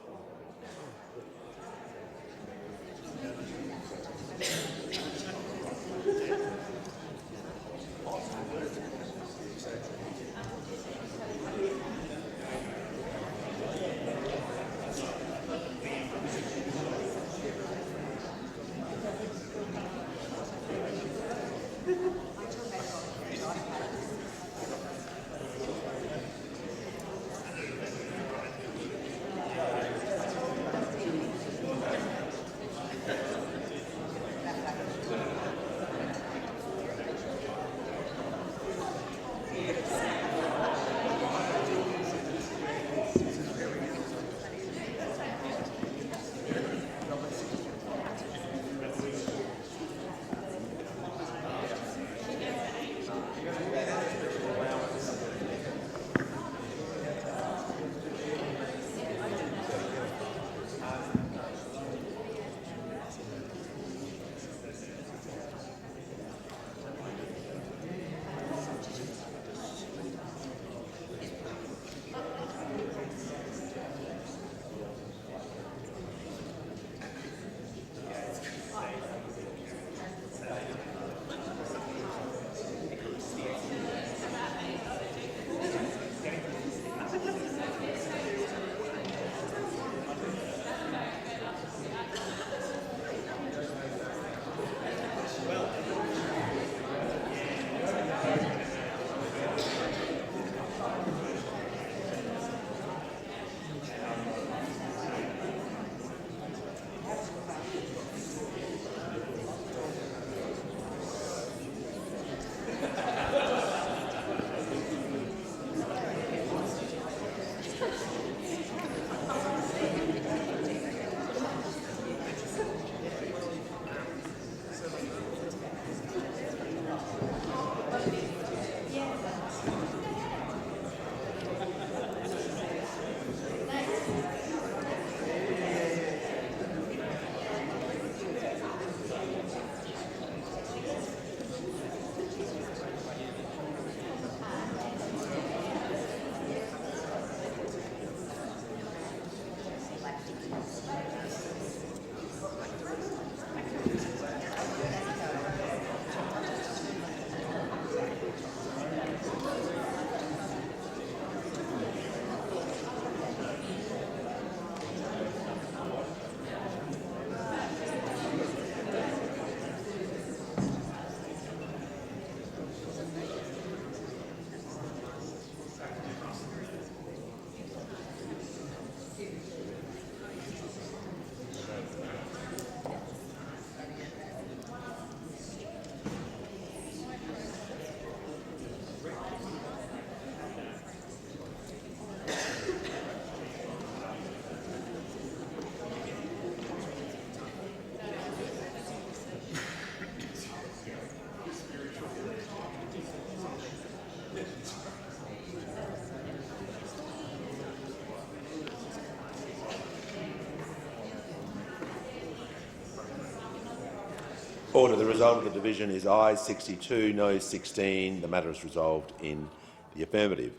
Order. The result of the division is ayes 62, noes 16. The matter is resolved in the affirmative.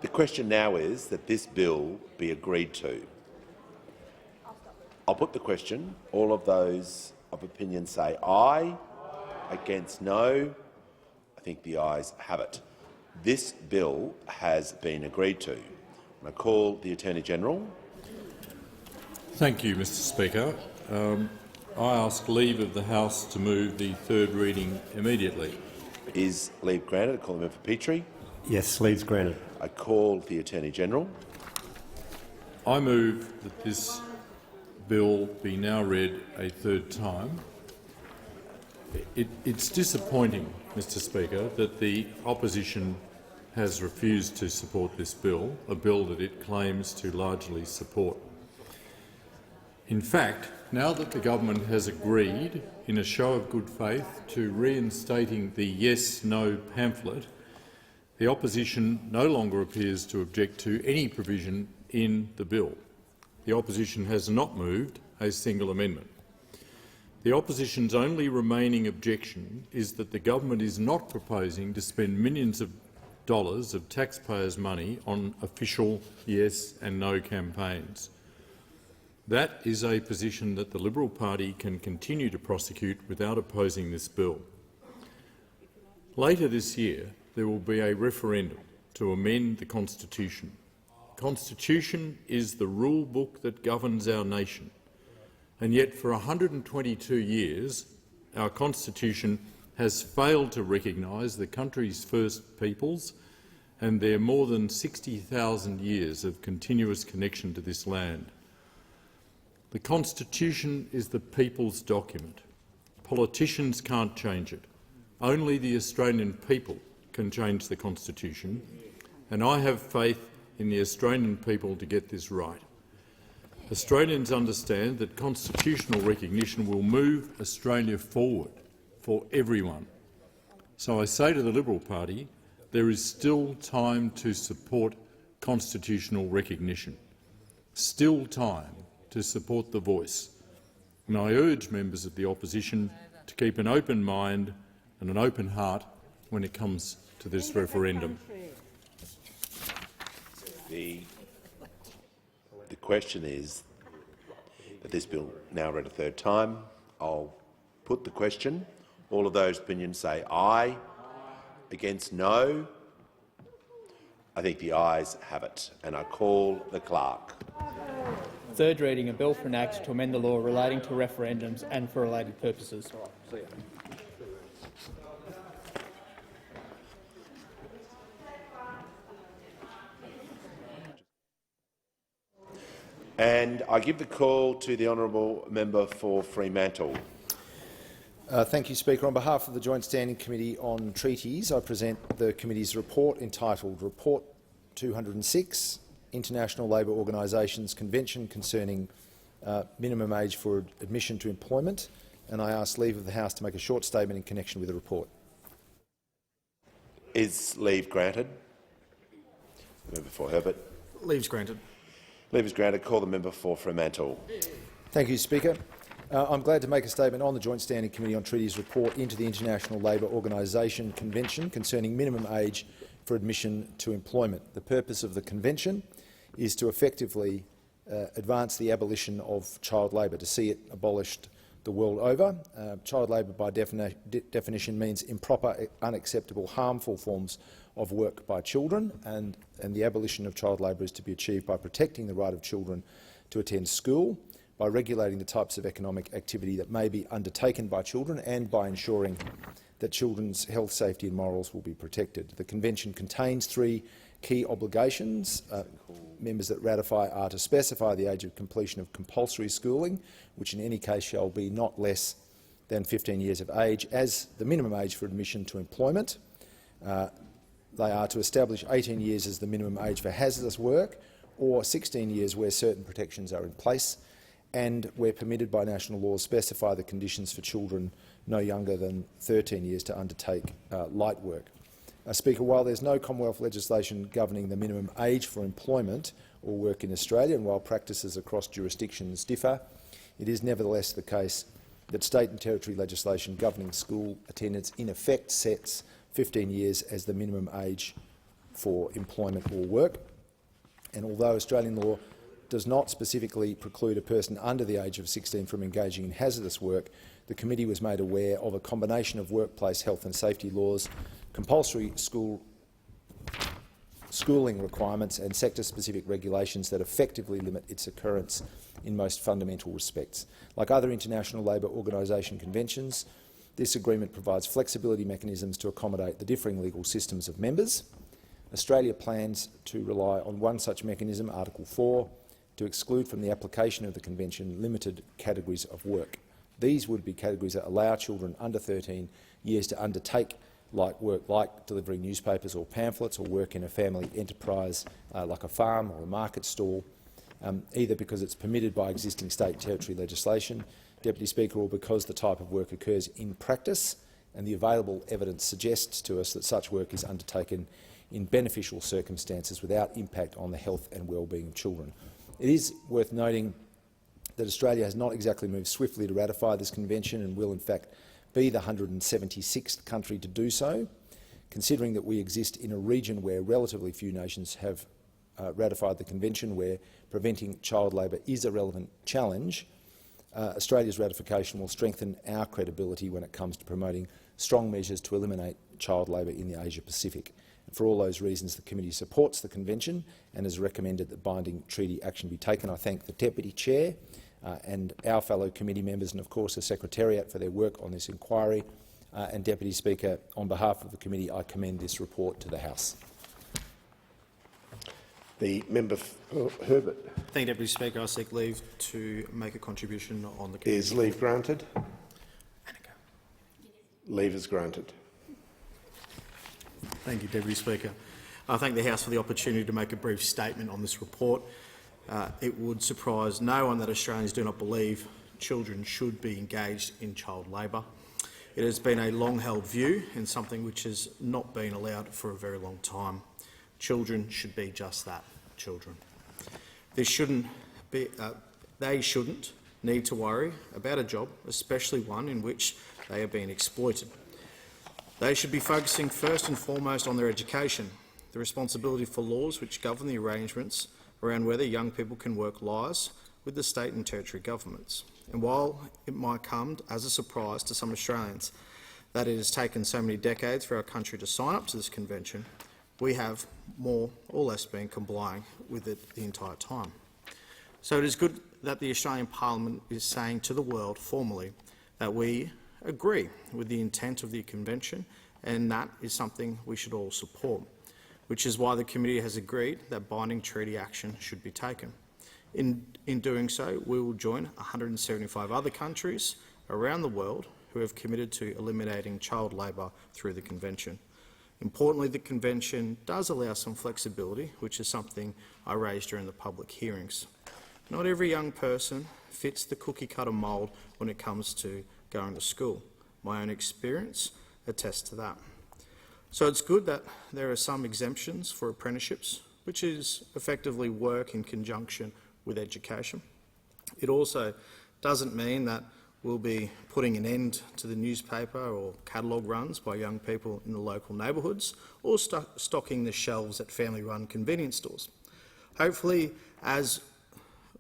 The question now is that this bill be agreed to. I'll put the question. All of those of opinion say aye. Against no. I think the ayes have it. This bill has been agreed to. I call the Attorney-General. Thank you, Mr Speaker. I ask leave of the House to move the third reading immediately. Is leave granted? I call the member for Petrie. Yes, leave granted. I call the Attorney-General. I move that this bill be now read a third time. It's disappointing, Mr Speaker, that the opposition has refused to support this bill, a bill that it claims to largely support. In fact, now that the government has agreed, in a show of good faith, to reinstating the yes-no pamphlet, the opposition no longer appears to object to any provision in the bill. The opposition has not moved a single amendment. The opposition's only remaining objection is that the government is not proposing to spend millions of dollars of taxpayers' money on official yes and no campaigns. That is a position that the Liberal Party can continue to prosecute without opposing this bill. Later this year, there will be a referendum to amend the Constitution. The Constitution is the rule book that governs our nation, and yet for 122 years our Constitution has failed to recognise the country's first peoples and their more than 60,000 years of continuous connection to this land. The Constitution is the people's document. Politicians can't change it. Only the Australian people can change the Constitution, and I have faith in the Australian people to get this right. Australians understand that constitutional recognition will move Australia forward for everyone. So I say to the Liberal Party, there is still time to support constitutional recognition, still time to support the voice, and I urge members of the opposition to keep an open mind and an open heart when it comes to this referendum. The question is that this bill now read a third time. I'll put the question. All of those opinions say aye. Against no. I think the ayes have it, and I call the clerk. Third reading, a bill for an act to amend the law relating to referendums and for related purposes. And I give the call to the honourable member for Fremantle. Thank you, Speaker. On behalf of the Joint Standing Committee on Treaties, I present the committee's report entitled Report 206, International Labour Organisations Convention concerning minimum age for admission to employment, and I ask leave of the House to make a short statement in connection with the report. Is leave granted? The member for Herbert. Leave is granted. Leave is granted. Call the member for Fremantle. Thank you, Speaker. I'm glad to make a statement on the Joint Standing Committee on Treaties report into the International Labour Organisation Convention concerning minimum age for admission to employment. The purpose of the convention is to effectively advance the abolition of child labour, to see it abolished the world over. Child labour, by definition, means improper, unacceptable, harmful forms of work by children, and the abolition of child labour is to be achieved by protecting the right of children to attend school, by regulating the types of economic activity that may be undertaken by children, and by ensuring that children's health, safety and morals will be protected. The Convention contains three key obligations. Members that ratify are to specify the age of completion of compulsory schooling, which in any case shall be not less than 15 years of age, as the minimum age for admission to employment. They are to establish 18 years as the minimum age for hazardous work, or 16 years where certain protections are in place, and, where permitted by national laws, specify the conditions for children no younger than 13 years to undertake light work. Speaker, while there is no Commonwealth legislation governing the minimum age for employment or work in Australia, and while practices across jurisdictions differ, it is nevertheless the case that state and territory legislation governing school attendance in effect sets 15 years as the minimum age for employment or work. And although Australian law does not specifically preclude a person under the age of 16 from engaging in hazardous work, the committee was made aware of a combination of workplace health and safety laws, compulsory schooling requirements and sector-specific regulations that effectively limit its occurrence in most fundamental respects. Like other international labour organisation conventions, this agreement provides flexibility mechanisms to accommodate the differing legal systems of members. Australia plans to rely on one such mechanism, Article 4, to exclude from the application of the Convention limited categories of work. These would be categories that allow children under 13 years to undertake light work like delivering newspapers or pamphlets, or work in a family enterprise like a farm or a market stall, either because it's permitted by existing state and territory legislation, Deputy Speaker, or because the type of work occurs in practice and the available evidence suggests to us that such work is undertaken in beneficial circumstances without impact on the health and well-being of children. It is worth noting that Australia has not exactly moved swiftly to ratify this convention and will in fact be the 176th country to do so. Considering that we exist in a region where relatively few nations have ratified the convention, where preventing child labour is a relevant challenge, Australia's ratification will strengthen our credibility when it comes to promoting strong measures to eliminate child labour in the Asia-Pacific. For all those reasons, the committee supports the convention and has recommended that binding treaty action be taken. I thank the Deputy Chair and our fellow committee members and, of course, the Secretariat for their work on this inquiry. And, Deputy Speaker, on behalf of the committee, I commend this report to the House. The member for Herbert. Thank you, Deputy Speaker. I seek leave to make a contribution on the committee. Is leave granted? Leave is granted. Thank you, Deputy Speaker. I thank the House for the opportunity to make a brief statement on this report. It would surprise no one that Australians do not believe children should be engaged in child labour. It has been a long-held view and something which has not been allowed for a very long time. Children should be just that, children. They shouldn't need to worry about a job, especially one in which they are being exploited. They should be focusing first and foremost on their education. The responsibility for laws which govern the arrangements around whether young people can work lies with the state and territory governments. And while it might come as a surprise to some Australians that it has taken so many decades for our country to sign up to this convention, we have more or less been complying with it the entire time. So it is good that the Australian Parliament is saying to the world formally that we agree with the intent of the convention, and that is something we should all support, which is why the committee has agreed that binding treaty action should be taken. In doing so, we will join 175 other countries around the world who have committed to eliminating child labour through the convention. Importantly, the convention does allow some flexibility, which is something I raised during the public hearings. Not every young person fits the cookie-cutter mould when it comes to going to school. My own experience attests to that. So it's good that there are some exemptions for apprenticeships, which is effectively work in conjunction with education. It also doesn't mean that we'll be putting an end to the newspaper or catalogue runs by young people in the local neighbourhoods or stocking the shelves at family-run convenience stores. Hopefully, as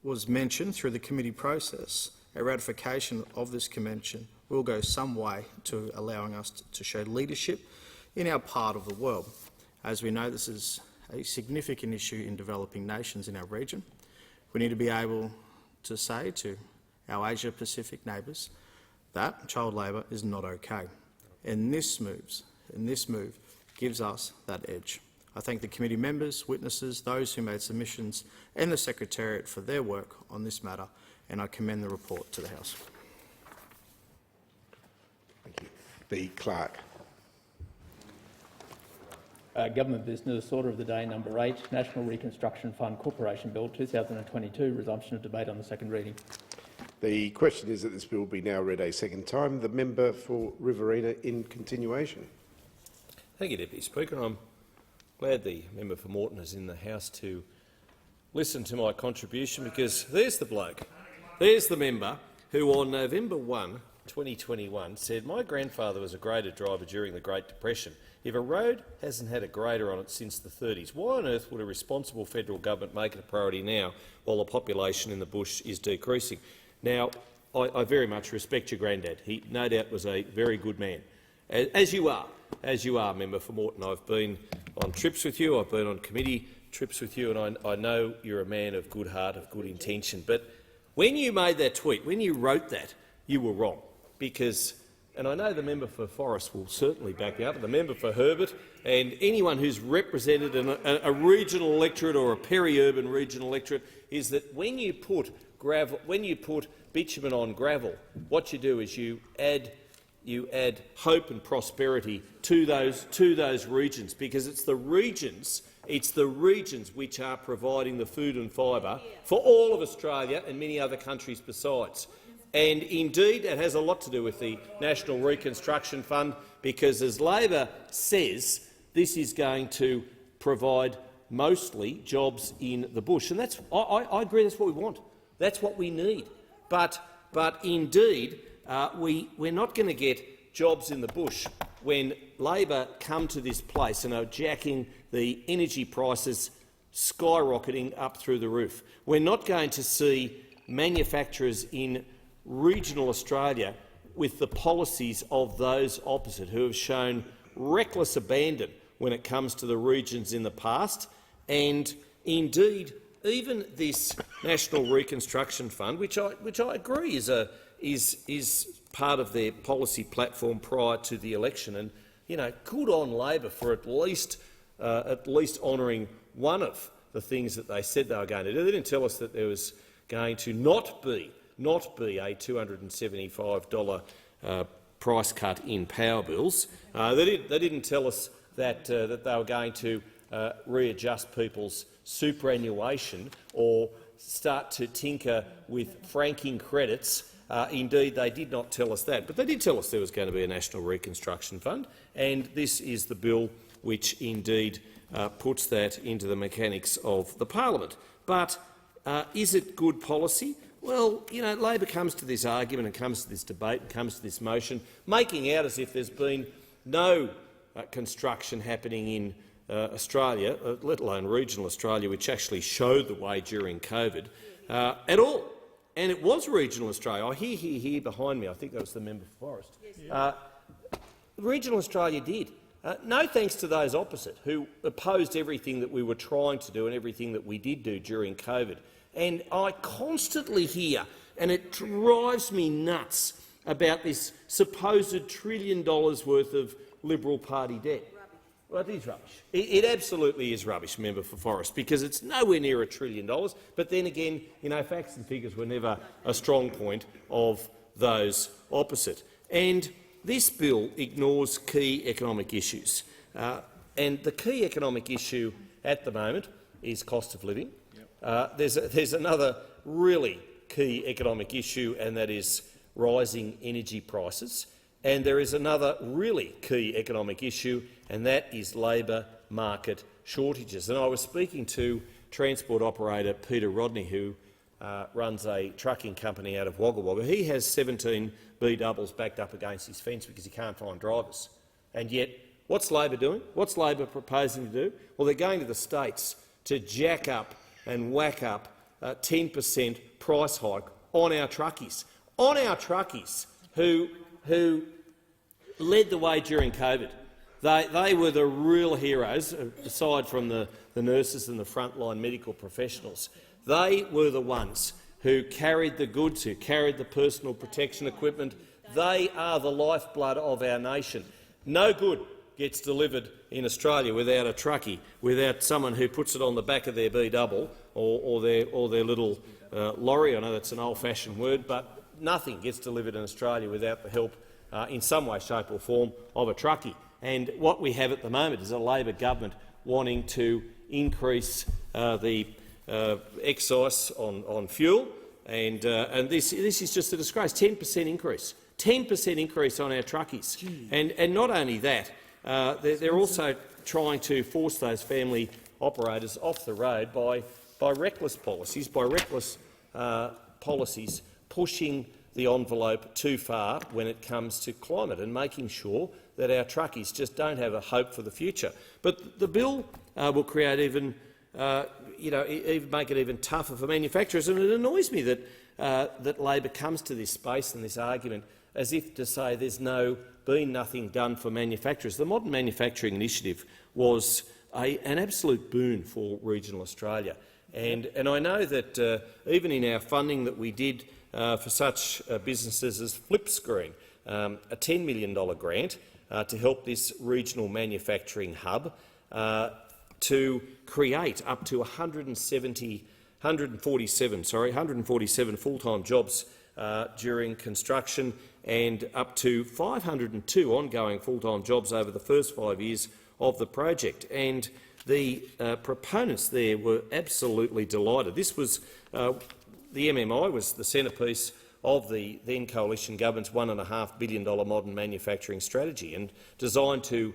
was mentioned through the committee process, a ratification of this convention will go some way to allowing us to show leadership in our part of the world. As we know, this is a significant issue in developing nations in our region. We need to be able to say to our Asia-Pacific neighbours that child labour is not okay. And this move gives us that edge. I thank the committee members, witnesses, those who made submissions and the Secretariat for their work on this matter, and I commend the report to the House. Thank you. The Clerk. Government Business, Order of the Day number 8, National Reconstruction Fund Corporation Bill 2022, resumption of debate on the second reading. The question is that this bill be now read a second time. The member for Riverina in continuation. Thank you, Deputy Speaker. I'm glad the member for Moreton is in the House to listen to my contribution, because there's the bloke, there's the member who on November 1, 2021 said, "My grandfather was a grader driver during the Great Depression. If a road hasn't had a grader on it since the 30s, why on earth would a responsible federal government make it a priority now while the population in the bush is decreasing?" Now, I very much respect your granddad. He no doubt was a very good man, as you are, member for Moreton. I've been on trips with you, I've been on committee trips with you, and I know you're a man of good heart, of good intention. But when you made that tweet, when you wrote that, you were wrong. Because, and I know the member for Forrest will certainly back me up, and the member for Herbert, and anyone who's represented a regional electorate or a peri-urban regional electorate, is that when you put bitumen on gravel, what you do is you add hope and prosperity to those regions, because it's the regions which are providing the food and fibre for all of Australia and many other countries besides. And indeed, it has a lot to do with the National Reconstruction Fund, because, as Labor says, this is going to provide mostly jobs in the bush. And I agree, that's what we want. That's what we need. But indeed, we're not going to get jobs in the bush when Labor come to this place and are jacking the energy prices skyrocketing up through the roof. We're not going to see manufacturers in regional Australia with the policies of those opposite, who have shown reckless abandon when it comes to the regions in the past. And indeed, even this National Reconstruction Fund, which I agree is part of their policy platform prior to the election, and good on Labor for at least honouring one of the things that they said they were going to do. They didn't tell us that there was going to not be a $275 price cut in power bills. They didn't tell us that they were going to readjust people's superannuation or start to tinker with franking credits. Indeed, they did not tell us that, but they did tell us there was going to be a National Reconstruction Fund, and this is the bill which indeed puts that into the mechanics of the parliament. But is it good policy? Well, Labor comes to this argument and comes to this debate and comes to this motion, making out as if there's been no construction happening in Australia, let alone regional Australia, which actually showed the way during COVID, at all. And it was regional Australia. I hear here behind me, I think that was the member for Forrest. Regional Australia did. No thanks to those opposite, who opposed everything that we were trying to do and everything that we did do during COVID. And I constantly hear, and it drives me nuts, about this supposed $1 trillion worth of Liberal Party debt. Well, it is rubbish. It absolutely is rubbish, member for Forrest, because it's nowhere near $1 trillion. But then again, facts and figures were never a strong point of those opposite. And this bill ignores key economic issues. And the key economic issue at the moment is cost of living. There's another really key economic issue, and that is rising energy prices. And there is another really key economic issue, and that is labour market shortages. And I was speaking to transport operator Peter Rodney, who runs a trucking company out of Wagga Wagga. He has 17 B-doubles backed up against his fence because he can't find drivers. And yet, what's Labor doing? What's Labor proposing to do? Well, they're going to the states to jack up and whack up a 10% price hike on our truckies. On our truckies, who led the way during COVID. They were the real heroes, aside from the nurses and the frontline medical professionals. They were the ones who carried the goods, who carried the personal protection equipment. They are the lifeblood of our nation. No good gets delivered in Australia without a truckie, without someone who puts it on the back of their B-double or their little lorry. I know that's an old-fashioned word, but nothing gets delivered in Australia without the help in some way, shape or form of a truckie. And what we have at the moment is a Labor government wanting to increase the excise on fuel, and this is just a disgrace. 10% increase. 10% increase on our truckies. And not only that, they're also trying to force those family operators off the road by reckless policies, pushing the envelope too far when it comes to climate and making sure that our truckies just don't have a hope for the future. But the bill will create even make it even tougher for manufacturers, and it annoys me that Labor comes to this space and this argument as if to say there's been nothing done for manufacturers. The Modern Manufacturing Initiative was an absolute boon for regional Australia, and I know that even in our funding that we did for such businesses as Flipscreen, a $10 million grant to help this regional manufacturing hub to create up to 147 full-time jobs during construction, and up to 502 ongoing full-time jobs over the first 5 years of the project. And the proponents there were absolutely delighted. This was the MMI was the centrepiece of the then coalition government's $1.5 billion modern manufacturing strategy, and designed to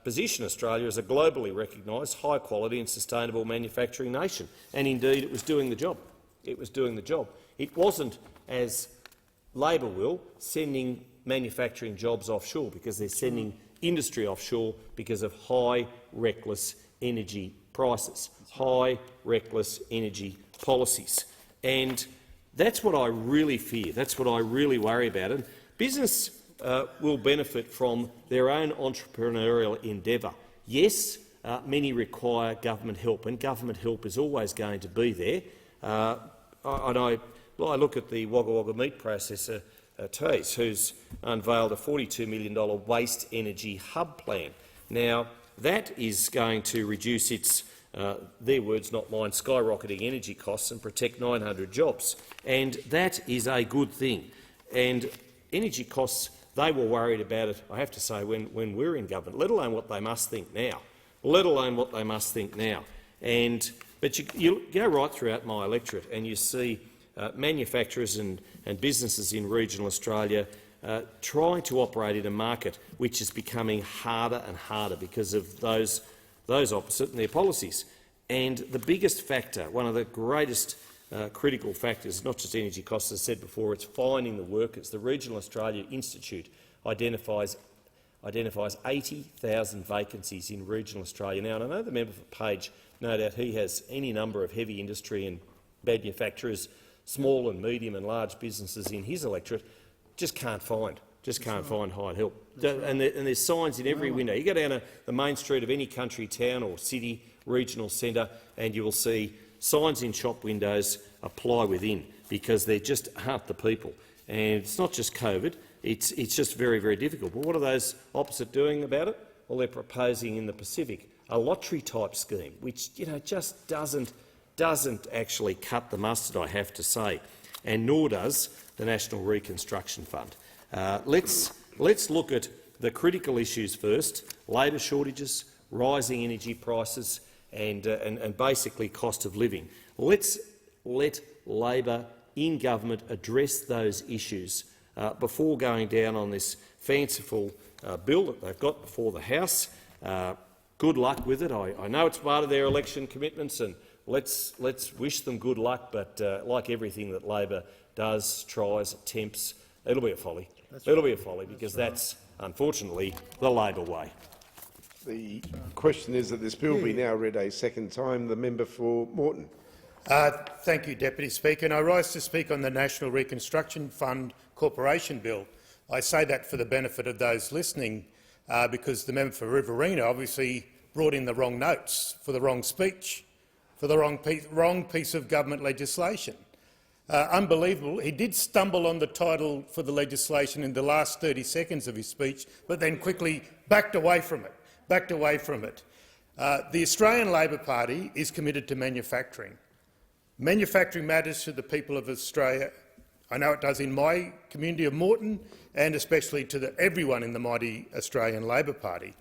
position Australia as a globally recognised, high-quality and sustainable manufacturing nation. And indeed, it was doing the job. It was doing the job. It wasn't, as Labor will, sending manufacturing jobs offshore, because they're sending industry offshore because of high, reckless energy prices, high, reckless energy policies. And that's what I really fear. That's what I really worry about. And business will benefit from their own entrepreneurial endeavour. Yes, many require government help, and government help is always going to be there. I look at the Wagga Wagga meat processor, Tees, who's unveiled a $42 million waste energy hub plan. Now, that is going to reduce its, their words not mine, skyrocketing energy costs and protect 900 jobs. And that is a good thing. And energy costs, they were worried about it, I have to say, when we were in government, let alone what they must think now. Let alone what they must think now. But you go right throughout my electorate and you see manufacturers and businesses in regional Australia trying to operate in a market which is becoming harder and harder because of those opposite and their policies. And the biggest factor, one of the greatest critical factors, not just energy costs, as I said before, it's finding the workers. The Regional Australia Institute identifies 80,000 vacancies in regional Australia now. And I know the member for Page, no doubt he has any number of heavy industry and manufacturers, small and medium and large businesses in his electorate, just can't find hired help. And there's signs in every window. You go down the main street of any country town or city, regional centre, and you will see signs in shop windows, apply within, because there just aren't the people. And it's not just COVID, it's just very, very difficult. But what are those opposite doing about it? Well, they're proposing in the Pacific a lottery-type scheme, which just doesn't actually cut the mustard, I have to say, and nor does the National Reconstruction Fund. Let's look at the critical issues first: labour shortages, rising energy prices, and basically cost of living. Let's let Labor in government address those issues before going down on this fanciful bill that they've got before the House. Good luck with it. I know it's part of their election commitments, and let's wish them good luck. But like everything that Labor does, tries, attempts, it'll be a folly. It'll be a folly, because that's unfortunately the Labor way. The question is that this bill be now read a second time. The member for Moreton. Thank you, Deputy Speaker. And I rise to speak on the National Reconstruction Fund Corporation Bill. I say that for the benefit of those listening, because the member for Riverina obviously brought in the wrong notes for the wrong speech, for the wrong piece of government legislation. Unbelievable. He did stumble on the title for the legislation in the last 30 seconds of his speech, but then quickly backed away from it. The Australian Labor Party is committed to manufacturing. Manufacturing matters to the people of Australia. I know it does in my community of Moreton, and especially to everyone in the mighty Australian Labor Party.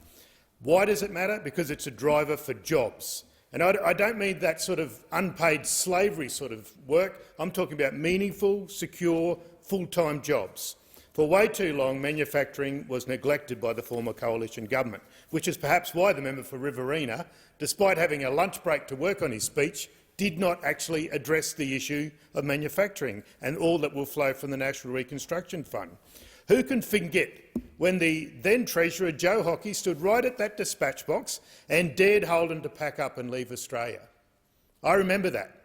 Why does it matter? Because it's a driver for jobs. And I don't mean that sort of unpaid slavery sort of work. I'm talking about meaningful, secure, full-time jobs. For way too long, manufacturing was neglected by the former coalition government, which is perhaps why the member for Riverina, despite having a lunch break to work on his speech, did not actually address the issue of manufacturing and all that will flow from the National Reconstruction Fund. Who can forget when the then Treasurer, Joe Hockey, stood right at that dispatch box and dared Holden to pack up and leave Australia? I remember that.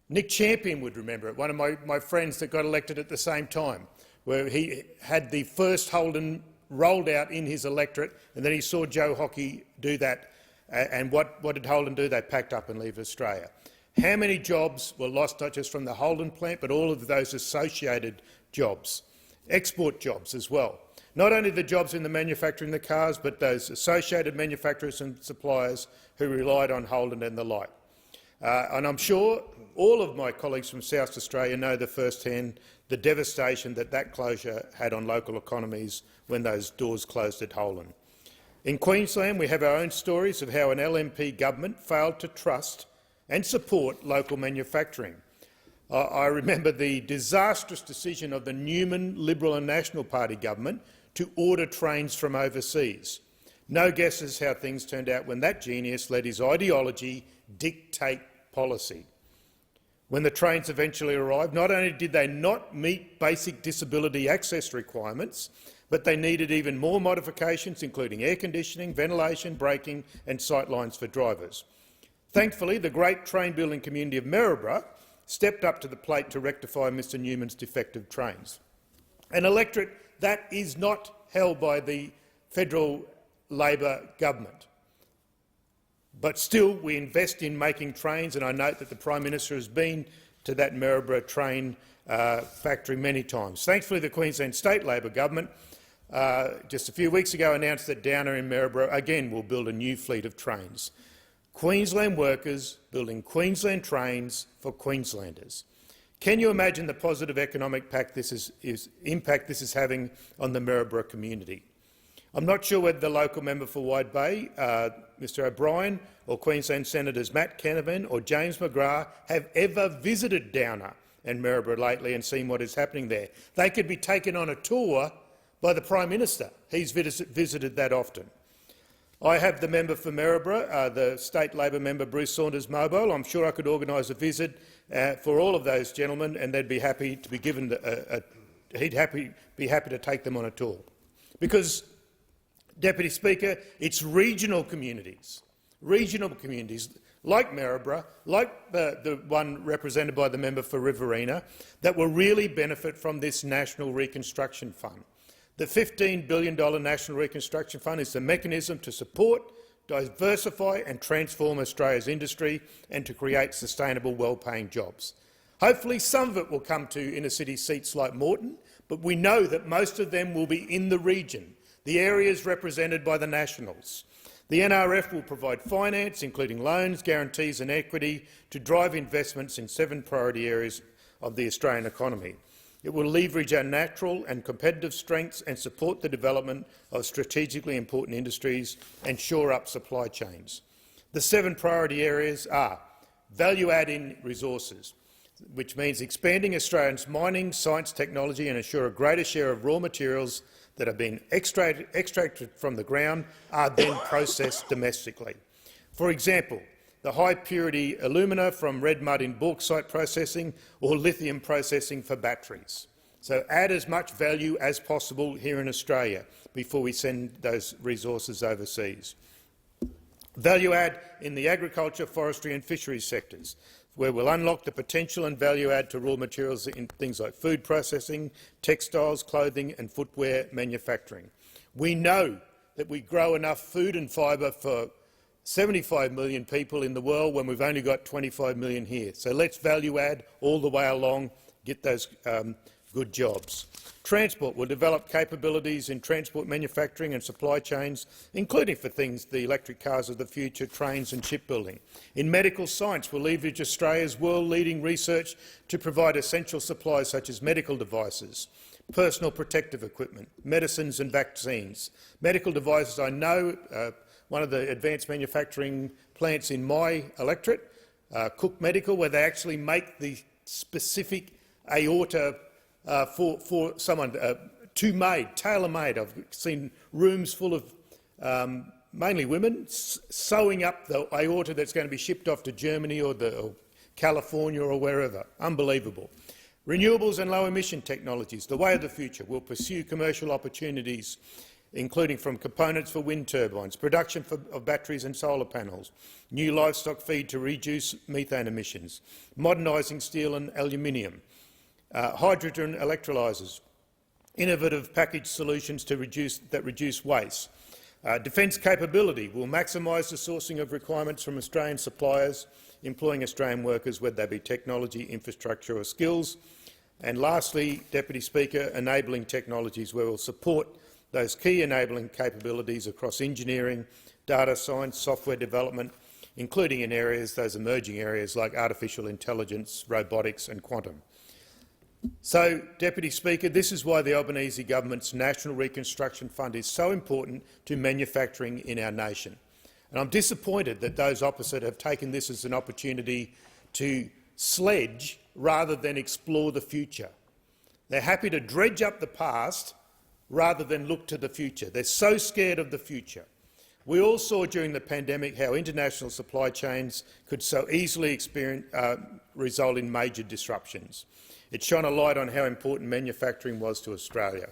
Nick Champion would remember it, one of my friends that got elected at the same time, where he had the first Holden rolled out in his electorate, and then he saw Joe Hockey do that. And what did Holden do? They packed up and leave Australia. How many jobs were lost, not just from the Holden plant, but all of those associated jobs, export jobs as well? Not only the jobs in the manufacturing the cars, but those associated manufacturers and suppliers who relied on Holden and the like. And I'm sure all of my colleagues from South Australia know firsthand the devastation that closure had on local economies when those doors closed at Holden. In Queensland, we have our own stories of how an LNP government failed to trust and support local manufacturing. I remember the disastrous decision of the Newman Liberal and National Party government to order trains from overseas. No guesses how things turned out when that genius let his ideology dictate policy. when the trains eventually arrived, not only did they not meet basic disability access requirements, but they needed even more modifications, including air conditioning, ventilation, braking and sightlines for drivers. Thankfully, the great train-building community of Maryborough stepped up to the plate to rectify Mr Newman's defective trains. An electorate that is not held by the federal Labor government. But still, we invest in making trains, and I note that the Prime Minister has been to that Maryborough train factory many times. Thankfully, the Queensland State Labor government just a few weeks ago announced that Downer in Maryborough again will build a new fleet of trains. Queensland workers building Queensland trains for Queenslanders. Can you imagine the positive economic impact this is having on the Maryborough community? I'm not sure whether the local member for Wide Bay, Mr O'Brien, or Queensland Senators Matt Canavan or James McGrath have ever visited Downer and Maryborough lately and seen what is happening there. They could be taken on a tour by the Prime Minister. He's visited that often. I have the member for Maryborough, the State Labor member Bruce Saunders mobile. I'm sure I could organise a visit for all of those gentlemen, and they'd be happy to be given be happy to take them on a tour. Because, Deputy Speaker, it's regional communities like Maryborough, like the one represented by the member for Riverina, that will really benefit from this National Reconstruction Fund. The $15 billion National Reconstruction Fund is the mechanism to support, diversify and transform Australia's industry and to create sustainable, well-paying jobs. Hopefully some of it will come to inner-city seats like Moreton, but we know that most of them will be in the region, the areas represented by the Nationals. The NRF will provide finance, including loans, guarantees and equity, to drive investments in 7 priority areas of the Australian economy. It will leverage our natural and competitive strengths and support the development of strategically important industries and shore up supply chains. The 7 priority areas are value-add in resources, which means expanding Australia's mining, science, technology and ensure a greater share of raw materials that have been extracted from the ground are then processed domestically. For example, the high-purity alumina from red mud in bauxite processing or lithium processing for batteries. So add as much value as possible here in Australia before we send those resources overseas. Value add in the agriculture, forestry and fisheries sectors, where we'll unlock the potential and value add to raw materials in things like food processing, textiles, clothing and footwear manufacturing. We know that we grow enough food and fibre for 75 million people in the world when we've only got 25 million here. So let's value add all the way along, get those good jobs. Transport will develop capabilities in transport manufacturing and supply chains, including for things the electric cars of the future, trains and shipbuilding. In medical science, we'll leverage Australia's world-leading research to provide essential supplies such as medical devices, personal protective equipment, medicines and vaccines. Medical devices, I know one of the advanced manufacturing plants in my electorate, Cook Medical, where they actually make the specific aorta for someone, tailor-made. I've seen rooms full of mainly women sewing up the aorta that's going to be shipped off to Germany or California or wherever. Unbelievable. Renewables and low-emission technologies, the way of the future. We'll pursue commercial opportunities, including from components for wind turbines, production of batteries and solar panels, new livestock feed to reduce methane emissions, modernising steel and aluminium, hydrogen electrolysers, innovative package solutions to reduce waste. Defence capability will maximise the sourcing of requirements from Australian suppliers, employing Australian workers, whether they be technology, infrastructure or skills. And lastly, Deputy Speaker, enabling technologies where we'll support those key enabling capabilities across engineering, data science, software development, including in those emerging areas like artificial intelligence, robotics and quantum. So, Deputy Speaker, this is why the Albanese government's National Reconstruction Fund is so important to manufacturing in our nation. And I'm disappointed that those opposite have taken this as an opportunity to sledge rather than explore the future. They're happy to dredge up the past rather than look to the future. They're so scared of the future. We all saw during the pandemic how international supply chains could so easily result in major disruptions. It shone a light on how important manufacturing was to Australia.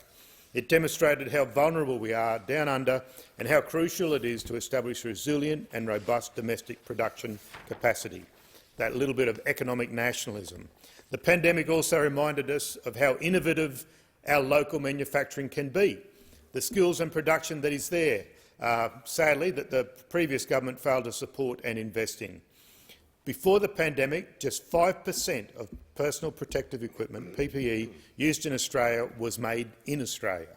It demonstrated how vulnerable we are down under and how crucial it is to establish resilient and robust domestic production capacity, that little bit of economic nationalism. The pandemic also reminded us of how innovative our local manufacturing can be, the skills and production that is there, sadly, that the previous government failed to support and invest in. Before the pandemic, just 5% of personal protective equipment, PPE, used in Australia was made in Australia.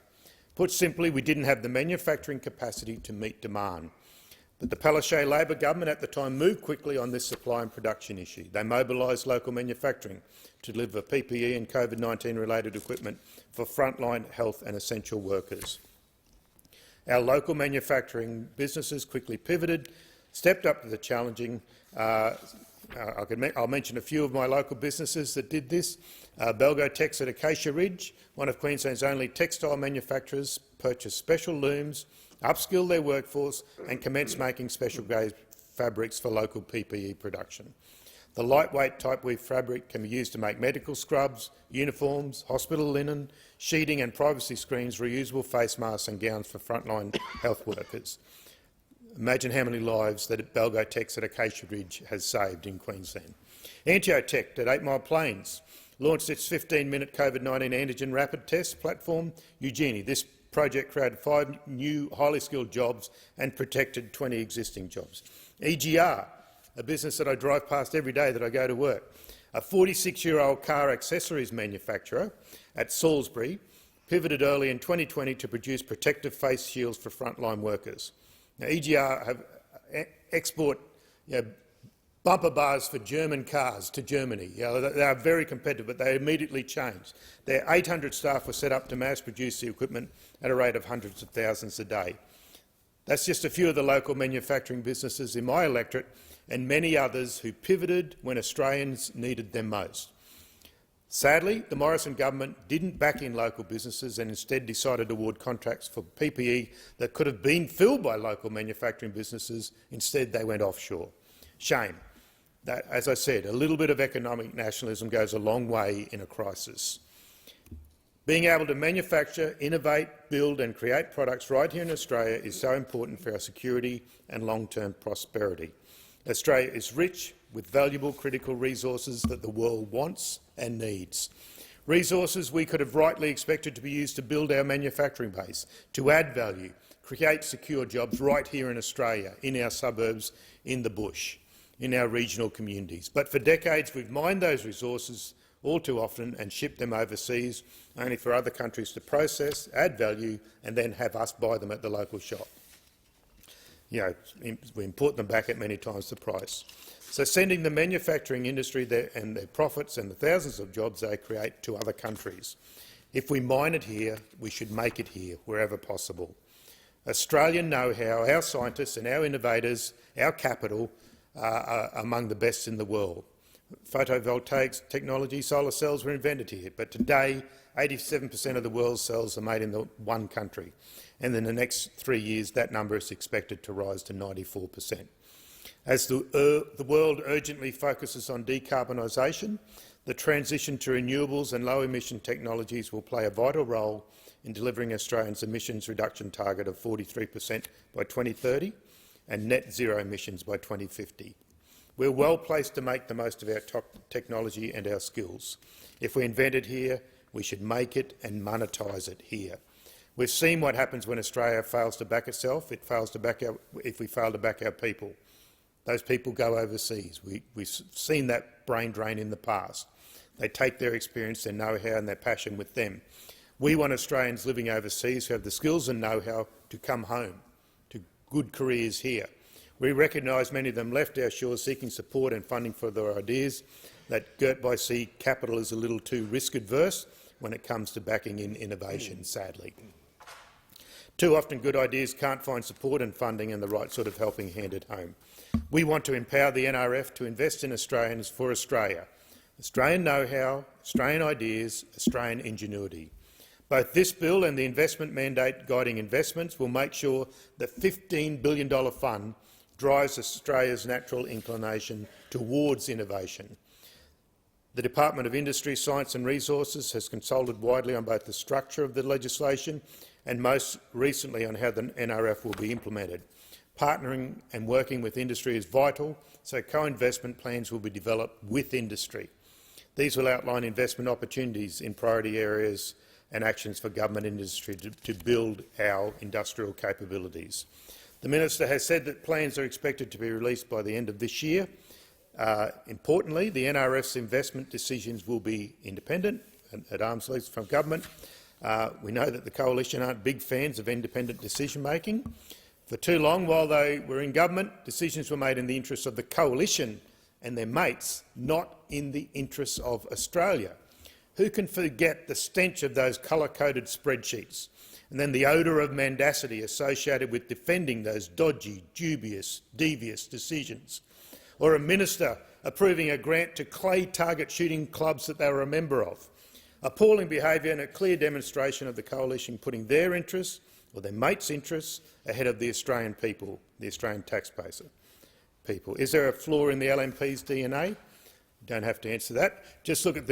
Put simply, we didn't have the manufacturing capacity to meet demand. But the Palaszczuk Labor government at the time moved quickly on this supply and production issue. They mobilised local manufacturing to deliver PPE and COVID-19 related equipment for frontline health and essential workers. Our local manufacturing businesses quickly pivoted, stepped up to the challenging. I'll mention a few of my local businesses that did this. Belgotex at Acacia Ridge, one of Queensland's only textile manufacturers, purchased special looms, upskilled their workforce and commenced making special grade fabrics for local PPE production. The lightweight type weave fabric can be used to make medical scrubs, uniforms, hospital linen, sheeting and privacy screens, reusable face masks and gowns for frontline health workers. Imagine how many lives that Belgotex at Acacia Ridge has saved in Queensland. Antiotech at 8 Mile Plains launched its 15-minute COVID-19 antigen rapid test platform, Eugenie. This project created 5 new highly skilled jobs and protected 20 existing jobs. EGR, a business that I drive past every day that I go to work, a 46-year-old car accessories manufacturer at Salisbury, pivoted early in 2020 to produce protective face shields for frontline workers. Now, EGR have export bumper bars for German cars to Germany. They are very competitive, but they immediately changed. Their 800 staff were set up to mass produce the equipment at a rate of hundreds of thousands a day. That's just a few of the local manufacturing businesses in my electorate and many others who pivoted when Australians needed them most. Sadly, the Morrison government didn't back in local businesses and instead decided to award contracts for PPE that could have been filled by local manufacturing businesses. Instead, they went offshore. Shame. That, as I said, a little bit of economic nationalism goes a long way in a crisis. Being able to manufacture, innovate, build and create products right here in Australia is so important for our security and long-term prosperity. Australia is rich with valuable critical resources that the world wants and needs. Resources we could have rightly expected to be used to build our manufacturing base, to add value, create secure jobs right here in Australia, in our suburbs, in the bush, in our regional communities. But for decades we've mined those resources all too often and shipped them overseas, only for other countries to process, add value and then have us buy them at the local shop. We import them back at many times the price. So sending the manufacturing industry and their profits and the thousands of jobs they create to other countries. If we mine it here, we should make it here, wherever possible. Australian know-how, our scientists and our innovators, our capital, are among the best in the world. Photovoltaics technology, solar cells were invented here, but today 87% of the world's cells are made in one country, and in the next 3 years that number is expected to rise to 94%. As the world urgently focuses on decarbonisation, the transition to renewables and low-emission technologies will play a vital role in delivering Australia's emissions reduction target of 43% by 2030 and net zero emissions by 2050. We're well placed to make the most of our technology and our skills. If we invent it here, we should make it and monetise it here. We've seen what happens when Australia fails to back itself. It fails to back if we fail to back our people. Those people go overseas. We've seen that brain drain in the past. They take their experience, their know-how and their passion with them. We want Australians living overseas who have the skills and know-how to come home to good careers here. We recognise many of them left our shores seeking support and funding for their ideas, that girt by sea capital is a little too risk-adverse when it comes to backing in innovation, sadly. Too often good ideas can't find support and funding and the right sort of helping hand at home. We want to empower the NRF to invest in Australians for Australia. Australian know-how, Australian ideas, Australian ingenuity. Both this bill and the investment mandate guiding investments will make sure the $15 billion fund drives Australia's natural inclination towards innovation. The Department of Industry, Science and Resources has consulted widely on both the structure of the legislation and most recently on how the NRF will be implemented. Partnering and working with industry is vital, so co-investment plans will be developed with industry. These will outline investment opportunities in priority areas and actions for government industry to build our industrial capabilities. The Minister has said that plans are expected to be released by the end of this year. Importantly, the NRF's investment decisions will be independent and at arm's length from government. We know that the Coalition aren't big fans of independent decision-making. For too long, while they were in government, decisions were made in the interests of the Coalition and their mates, not in the interests of Australia. Who can forget the stench of those colour-coded spreadsheets and then the odour of mendacity associated with defending those dodgy, dubious, devious decisions? Or a minister approving a grant to clay target shooting clubs that they were a member of? Appalling behaviour and a clear demonstration of the Coalition putting their interests or their mates' interests ahead of the Australian people, the Australian taxpayers. Is there a flaw in the LNP's DNA? Don't have to answer that. Just look at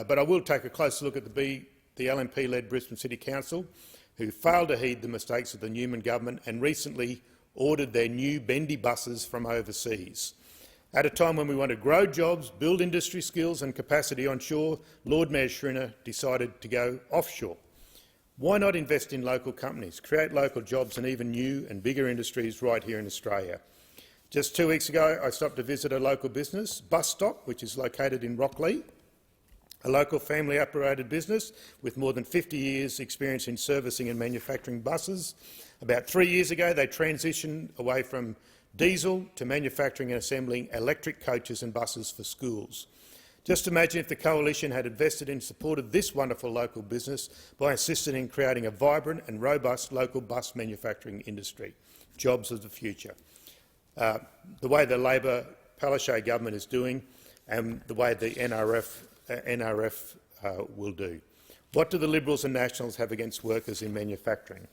but I will take a closer look at the LNP-led Brisbane City Council, who failed to heed the mistakes of the Newman government and recently ordered their new bendy buses from overseas. At a time when we want to grow jobs, build industry skills and capacity onshore, Lord Mayor Schrinner decided to go offshore. Why not invest in local companies, create local jobs and even new and bigger industries right here in Australia? Just 2 weeks ago, I stopped to visit a local business, Bus Stop, which is located in Rocklea, a local family-operated business with more than 50 years' experience in servicing and manufacturing buses. About 3 years ago, they transitioned away from diesel to manufacturing and assembling electric coaches and buses for schools. Just imagine if the Coalition had invested in support of this wonderful local business by insisting in creating a vibrant and robust local bus manufacturing industry. Jobs of the future. The way the Labor Palaszczuk government is doing and the way the NRF will do. What do the Liberals and Nationals have against workers in manufacturing?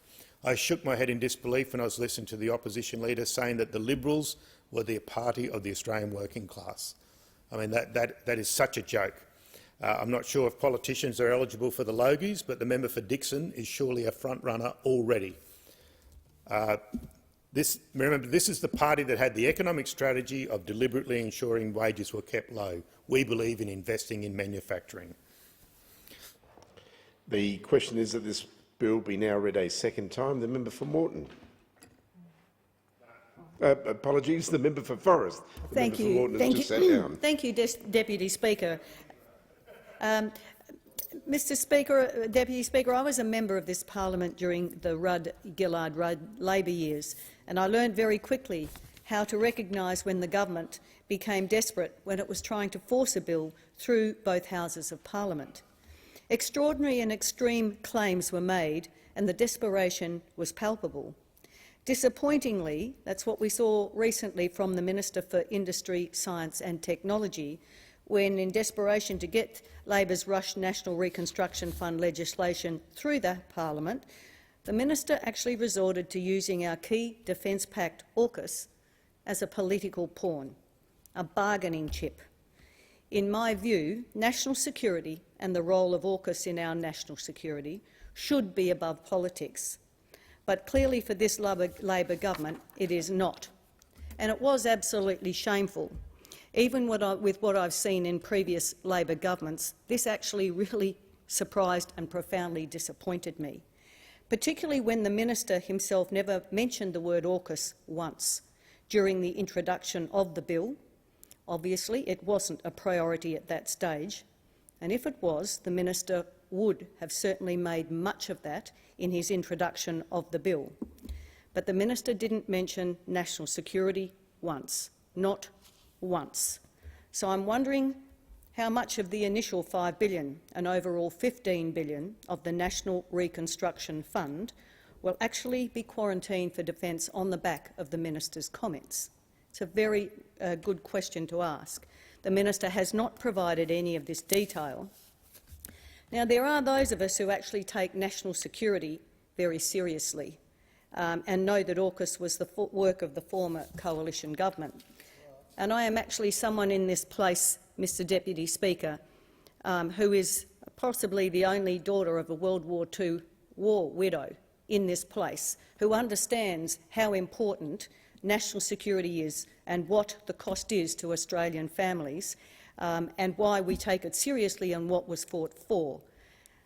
I shook my head in disbelief when I was listening to the opposition leader saying that the Liberals were the party of the Australian working class. I mean, that is such a joke. I'm not sure if politicians are eligible for the Logies, but the member for Dixon is surely a front-runner already. Remember, this is the party that had the economic strategy of deliberately ensuring wages were kept low. We believe in investing in manufacturing. The question is that this bill be now read a second time. The member for Moreton. Apologies, the member for Forrest. Thank you. Thank you, Deputy Speaker. Mr. Speaker, Deputy Speaker, I was a member of this parliament during the Rudd-Gillard Labor years, and I learned very quickly how to recognise when the government became desperate when it was trying to force a bill through both houses of parliament. Extraordinary and extreme claims were made, and the desperation was palpable. Disappointingly, that's what we saw recently from the Minister for Industry, Science and Technology, when, in desperation to get Labor's rushed National Reconstruction Fund legislation through the parliament, the minister actually resorted to using our key defence pact, AUKUS, as a political pawn, a bargaining chip. In my view, national security and the role of AUKUS in our national security should be above politics. But clearly for this Labor government it is not. And it was absolutely shameful. Even with what I've seen in previous Labor governments, this actually really surprised and profoundly disappointed me, particularly when the minister himself never mentioned the word AUKUS once during the introduction of the bill. Obviously, it wasn't a priority at that stage, and if it was, the minister would have certainly made much of that in his introduction of the bill. But the minister didn't mention national security once, not once. So I'm wondering how much of the initial $5 billion and overall $15 billion of the National Reconstruction Fund will actually be quarantined for defence on the back of the minister's comments. It's a very good question to ask. The minister has not provided any of this detail. Now, there are those of us who actually take national security very seriously and know that AUKUS was the work of the former coalition government. And I am actually someone in this place, Mr Deputy Speaker, who is possibly the only daughter of a World War II war widow in this place, who understands how important national security is and what the cost is to Australian families, and why we take it seriously and what was fought for.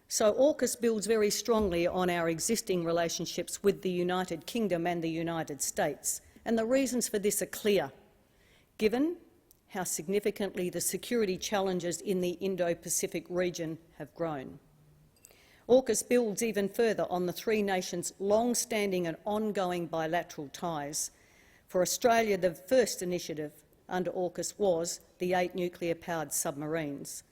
So AUKUS builds very strongly on our existing relationships with the United Kingdom and the United States, and the reasons for this are clear, given how significantly the security challenges in the Indo-Pacific region have grown. AUKUS builds even further on the three nations' long-standing and ongoing bilateral ties. For Australia, the first initiative under AUKUS was the 8 nuclear-powered submarines.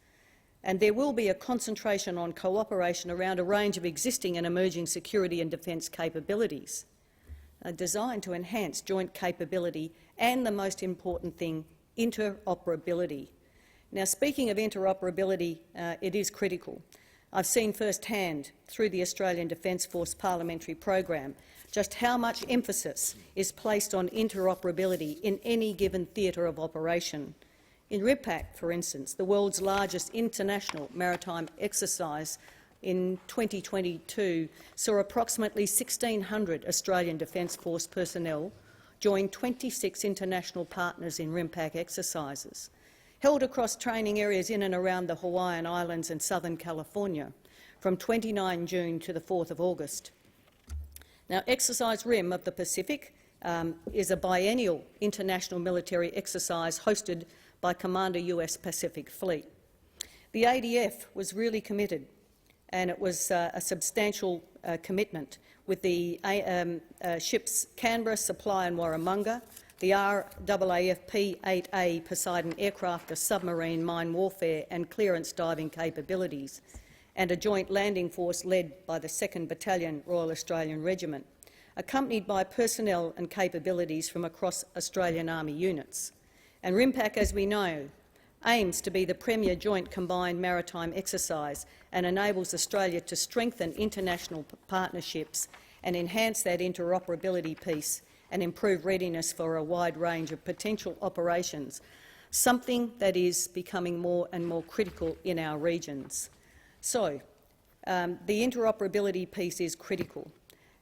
And there will be a concentration on cooperation around a range of existing and emerging security and defence capabilities, designed to enhance joint capability and, the most important thing, interoperability. Now, speaking of interoperability, it is critical. I've seen firsthand through the Australian Defence Force parliamentary program just how much emphasis is placed on interoperability in any given theatre of operation. In RIPAC, for instance, the world's largest international maritime exercise in 2022 saw approximately 1,600 Australian Defence Force personnel join 26 international partners in RIMPAC exercises, held across training areas in and around the Hawaiian Islands and Southern California from 29 June to the 4th of August. Now, Exercise RIM of the Pacific is a biennial international military exercise hosted by Commander US Pacific Fleet. The ADF was really committed, and it was a substantial commitment, with the ships Canberra, Supply and Warramunga, the RAAF P-8A Poseidon aircraft of submarine mine warfare and clearance diving capabilities, and a joint landing force led by the 2nd Battalion Royal Australian Regiment, accompanied by personnel and capabilities from across Australian Army units. And RIMPAC, as we know, aims to be the premier joint combined maritime exercise and enables Australia to strengthen international partnerships and enhance that interoperability piece and improve readiness for a wide range of potential operations, something that is becoming more and more critical in our regions. So, the interoperability piece is critical,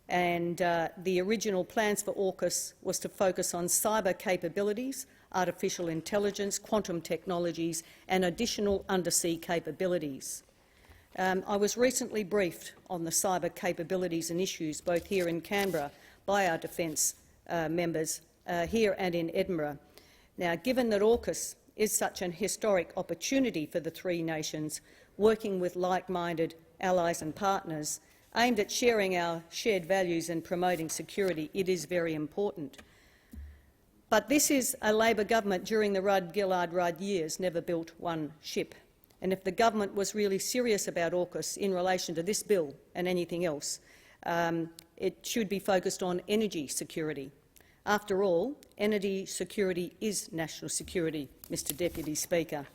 and the original plans for AUKUS was to focus on cyber capabilities, artificial intelligence, quantum technologies and additional undersea capabilities. I was recently briefed on the cyber capabilities and issues both here in Canberra by our defence members here and in Edinburgh. Now, given that AUKUS is such an historic opportunity for the three nations, working with like-minded allies and partners aimed at sharing our shared values and promoting security, it is very important. But this is a Labor government during the Rudd-Gillard-Rudd years never built one ship. And if the government was really serious about AUKUS in relation to this bill and anything else, it should be focused on energy security. After all, energy security is national security, Mr Deputy Speaker.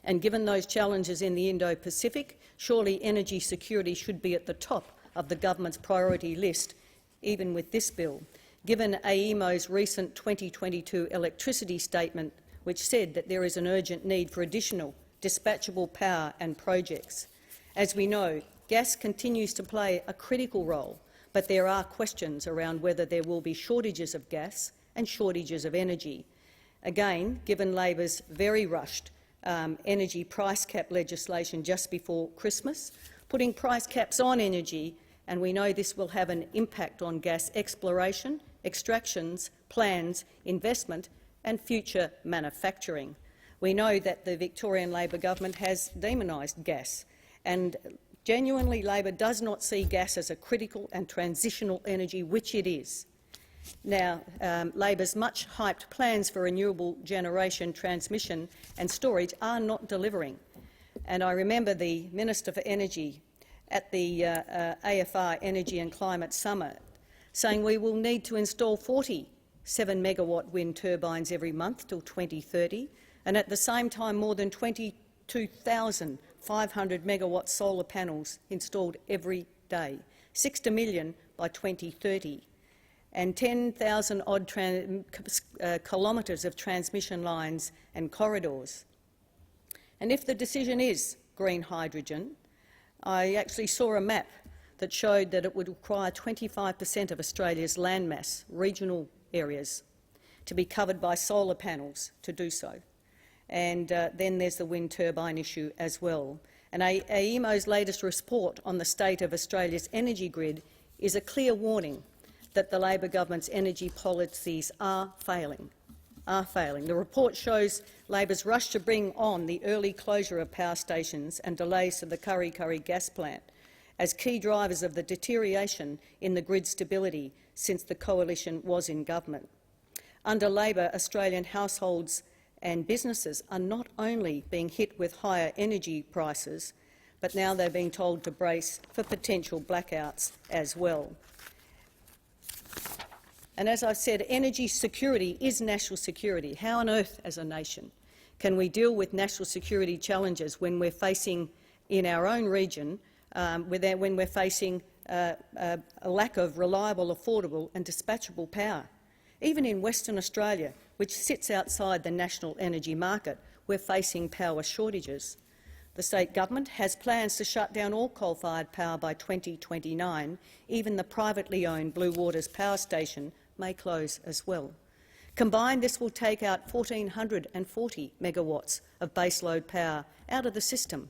And given those challenges in the Indo-Pacific, surely energy security should be at the top of the government's priority list, even with this bill, given AEMO's recent 2022 electricity statement, which said that there is an urgent need for additional dispatchable power and projects. As we know, gas continues to play a critical role, but there are questions around whether there will be shortages of gas and shortages of energy. Again, given Labor's very rushed energy price cap legislation just before Christmas, putting price caps on energy, and we know this will have an impact on gas exploration, extractions, plans, investment and future manufacturing. We know that the Victorian Labor government has demonised gas, and genuinely Labor does not see gas as a critical and transitional energy, which it is. Now, Labor's much-hyped plans for renewable generation, transmission and storage are not delivering. And I remember the Minister for Energy at the AFR Energy and Climate Summit saying we will need to install 40 7-megawatt wind turbines every month till 2030, and at the same time more than 22,000 500 megawatt solar panels installed every day, 60 million by 2030, and 10,000 odd kilometres of transmission lines and corridors. And if the decision is green hydrogen, I actually saw a map that showed that it would require 25% of Australia's landmass, regional areas, to be covered by solar panels to do so. And then there's the wind turbine issue as well. And AEMO's latest report on the state of Australia's energy grid is a clear warning that the Labor government's energy policies are failing. The report shows Labor's rush to bring on the early closure of power stations and delays to the Kurri Kurri gas plant as key drivers of the deterioration in the grid stability since the coalition was in government. Under Labor, Australian households and businesses are not only being hit with higher energy prices, but now they're being told to brace for potential blackouts as well. And as I've said, energy security is national security. How on earth, as a nation, can we deal with national security challenges when we're facing, in our own region, when we're facing a lack of reliable, affordable and dispatchable power? Even in Western Australia, which sits outside the national energy market, we're facing power shortages. The state government has plans to shut down all coal-fired power by 2029. Even the privately owned Blue Waters power station may close as well. Combined, this will take out 1,440 megawatts of baseload power out of the system.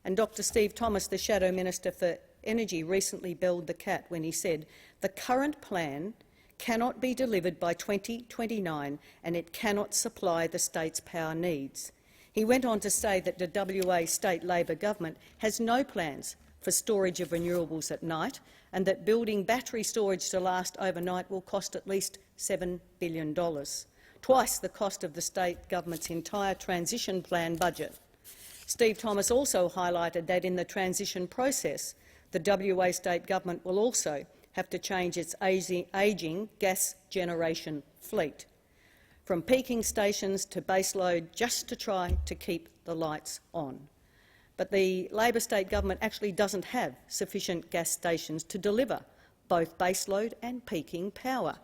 And Dr Steve Thomas, the Shadow Minister for Energy, recently belled the cat when he said the current plan cannot be delivered by 2029 and it cannot supply the state's power needs. He went on to say that the WA State Labor government has no plans for storage of renewables at night and that building battery storage to last overnight will cost at least $7 billion, twice the cost of the state government's entire transition plan budget. Steve Thomas also highlighted that in the transition process, the WA state government will also have to change its ageing gas generation fleet, from peaking stations to baseload, just to try to keep the lights on. But the Labor state government actually doesn't have sufficient gas stations to deliver both baseload and peaking power.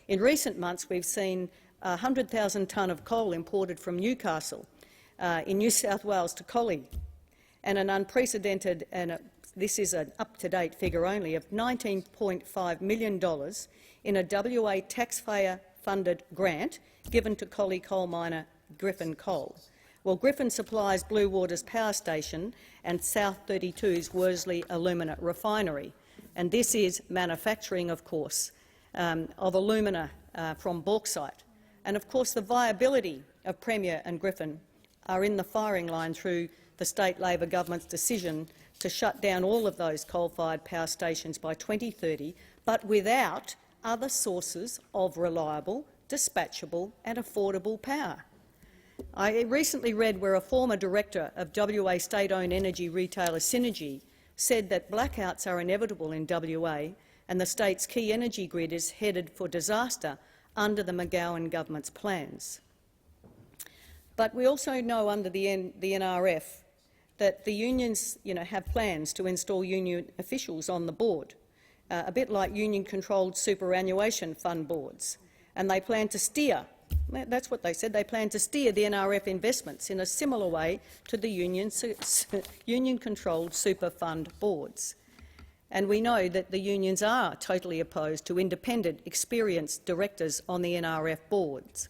In recent months, we've seen 100,000 tonne of coal imported from Newcastle in New South Wales to Collie, and an unprecedented, and this is an up-to-date figure only, of $19.5 million in a WA taxpayer-funded grant given to Collie coal miner Griffin Coal. Well, Griffin supplies Blue Waters Power Station and South 32's Worsley Alumina Refinery, and this is manufacturing, of course, of alumina from bauxite. And of course, the viability of Premier and Griffin are in the firing line through the state Labor government's decision to shut down all of those coal-fired power stations by 2030, but without other sources of reliable, dispatchable and affordable power. I recently read where a former director of WA state-owned energy retailer Synergy said that blackouts are inevitable in WA and the state's key energy grid is headed for disaster under the McGowan government's plans. But we also know under the NRF that the unions have plans to install union officials on the board, a bit like union-controlled superannuation fund boards, and they plan to steer, that's what they said, they plan to steer the NRF investments in a similar way to the union-controlled super fund boards. And we know that the unions are totally opposed to independent, experienced directors on the NRF boards.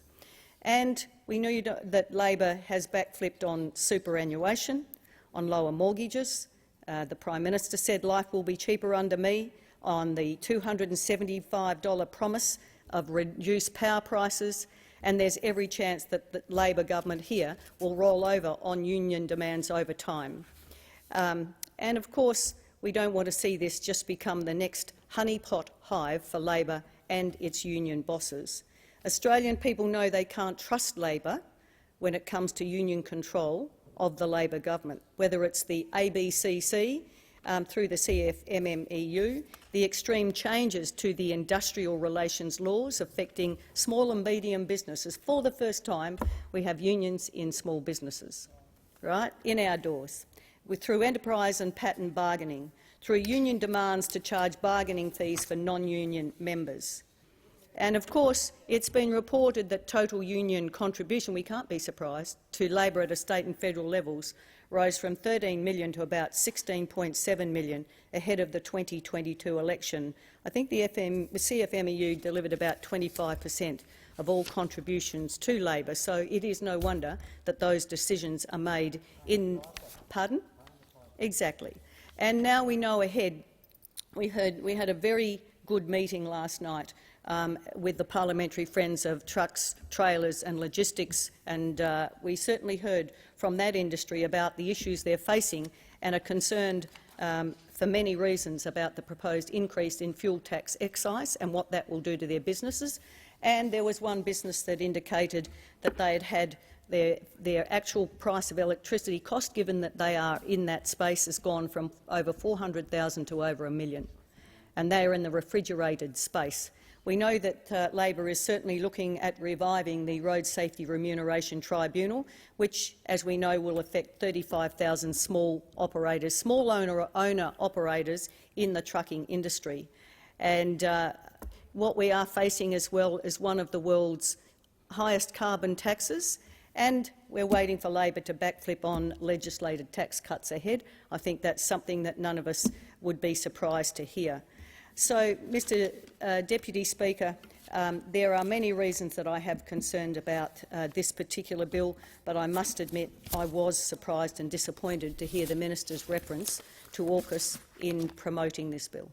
And we know that Labor has backflipped on superannuation, on lower mortgages. The Prime Minister said life will be cheaper under me, on the $275 promise of reduced power prices, and there's every chance that the Labor government here will roll over on union demands over time. And of course, we don't want to see this just become the next honeypot hive for Labor and its union bosses. Australian people know they can't trust Labor when it comes to union control of the Labor government, whether it's the ABCC through the CFMMEU, the extreme changes to the industrial relations laws affecting small and medium businesses. For the first time, we have unions in small businesses, right, in our doors. through enterprise and pattern bargaining, through union demands to charge bargaining fees for non-union members. And of course, it's been reported that total union contribution, we can't be surprised, to Labor at a state and federal levels rose from 13 million to about 16.7 million ahead of the 2022 election. I think the CFMEU delivered about 25% of all contributions to Labor, so it is no wonder that those decisions are made in— Pardon? Exactly. And now we know ahead. We had a very good meeting last night with the parliamentary friends of trucks, trailers and logistics, and we certainly heard from that industry about the issues they're facing and are concerned for many reasons about the proposed increase in fuel tax excise and what that will do to their businesses. And there was one business that indicated that they had had their actual price of electricity cost, given that they are in that space, has gone from over 400,000 to over $1 million, and they are in the refrigerated space. We know that Labor is certainly looking at reviving the Road Safety Remuneration Tribunal, which, as we know, will affect 35,000 small operators, small owner-operators in the trucking industry. And what we are facing as well is one of the world's highest carbon taxes, and we're waiting for Labor to backflip on legislated tax cuts ahead. I think that's something that none of us would be surprised to hear. So, Mr Deputy Speaker, there are many reasons that I have concerned about this particular bill, but I must admit I was surprised and disappointed to hear the minister's reference to AUKUS in promoting this bill.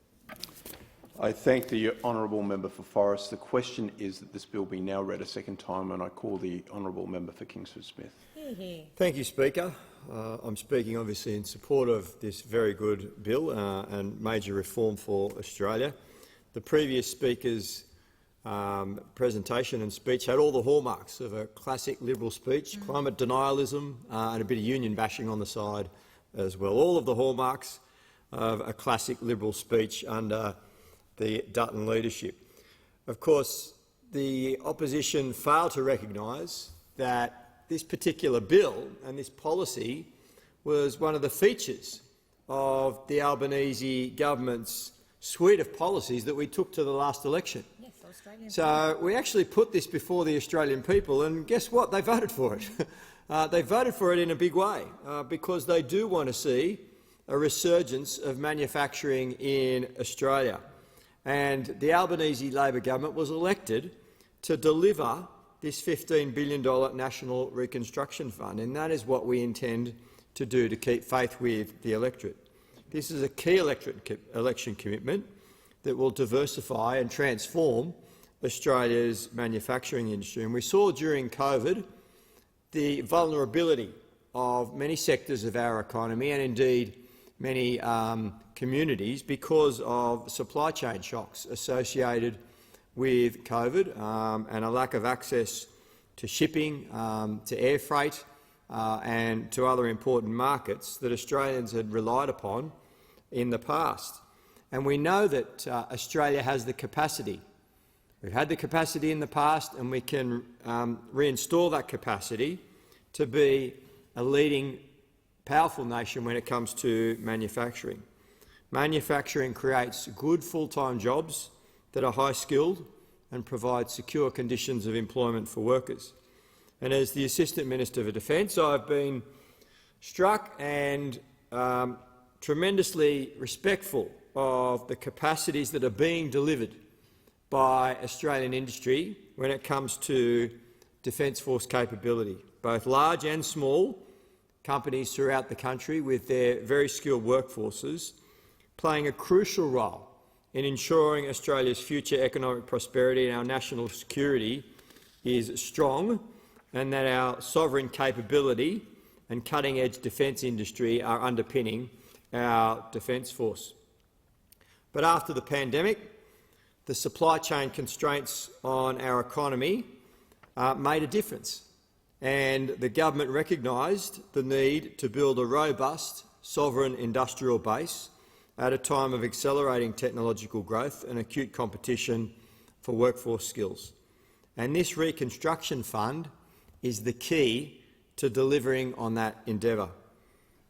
I thank the honourable member for Forrest. The question is that this bill be now read a second time, and I call the honourable member for Kingsford Smith. Thank you, Speaker. I'm speaking obviously in support of this very good bill and major reform for Australia. The previous Speaker's presentation and speech had all the hallmarks of a classic Liberal speech, climate denialism and a bit of union bashing on the side as well. All of the hallmarks of a classic Liberal speech under the Dutton leadership. Of course, the opposition failed to recognise that this particular bill and this policy was one of the features of the Albanese government's suite of policies that we took to the last election. Yes, so we actually put this before the Australian people, and guess what? They voted for it. They voted for it in a big way because they do want to see a resurgence of manufacturing in Australia. And the Albanese Labor government was elected to deliver this $15 billion National Reconstruction Fund, and that is what we intend to do to keep faith with the electorate. This is a key election commitment that will diversify and transform Australia's manufacturing industry. And we saw during COVID the vulnerability of many sectors of our economy and indeed many communities because of supply chain shocks associated with COVID and a lack of access to shipping, to air freight and to other important markets that Australians had relied upon in the past. And we know that Australia has the capacity. We've had the capacity in the past, and we can reinstall that capacity to be a leading powerful nation when it comes to manufacturing. Manufacturing creates good full-time jobs that are high-skilled and provide secure conditions of employment for workers. And as the Assistant Minister for Defence, I've been struck and tremendously respectful of the capacities that are being delivered by Australian industry when it comes to Defence Force capability, both large and small companies throughout the country with their very skilled workforces playing a crucial role in ensuring Australia's future economic prosperity and our national security is strong, and that our sovereign capability and cutting-edge defence industry are underpinning our Defence Force. But after the pandemic, the supply chain constraints on our economy made a difference, and the government recognised the need to build a robust, sovereign industrial base at a time of accelerating technological growth and acute competition for workforce skills. And this Reconstruction Fund is the key to delivering on that endeavour.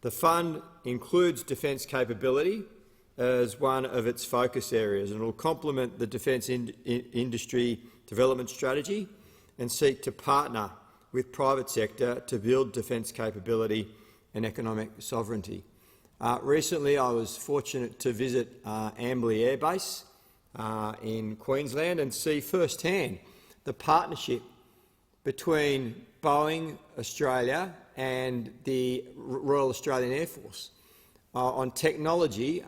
The The fund includes defence capability as one of its focus areas and will complement the defence industry development strategy and seek to partner with private sector to build defence capability and economic sovereignty. Recently, I was fortunate to visit Amberley Air Base in Queensland and see firsthand the partnership between Boeing Australia and the Royal Australian Air Force on technology,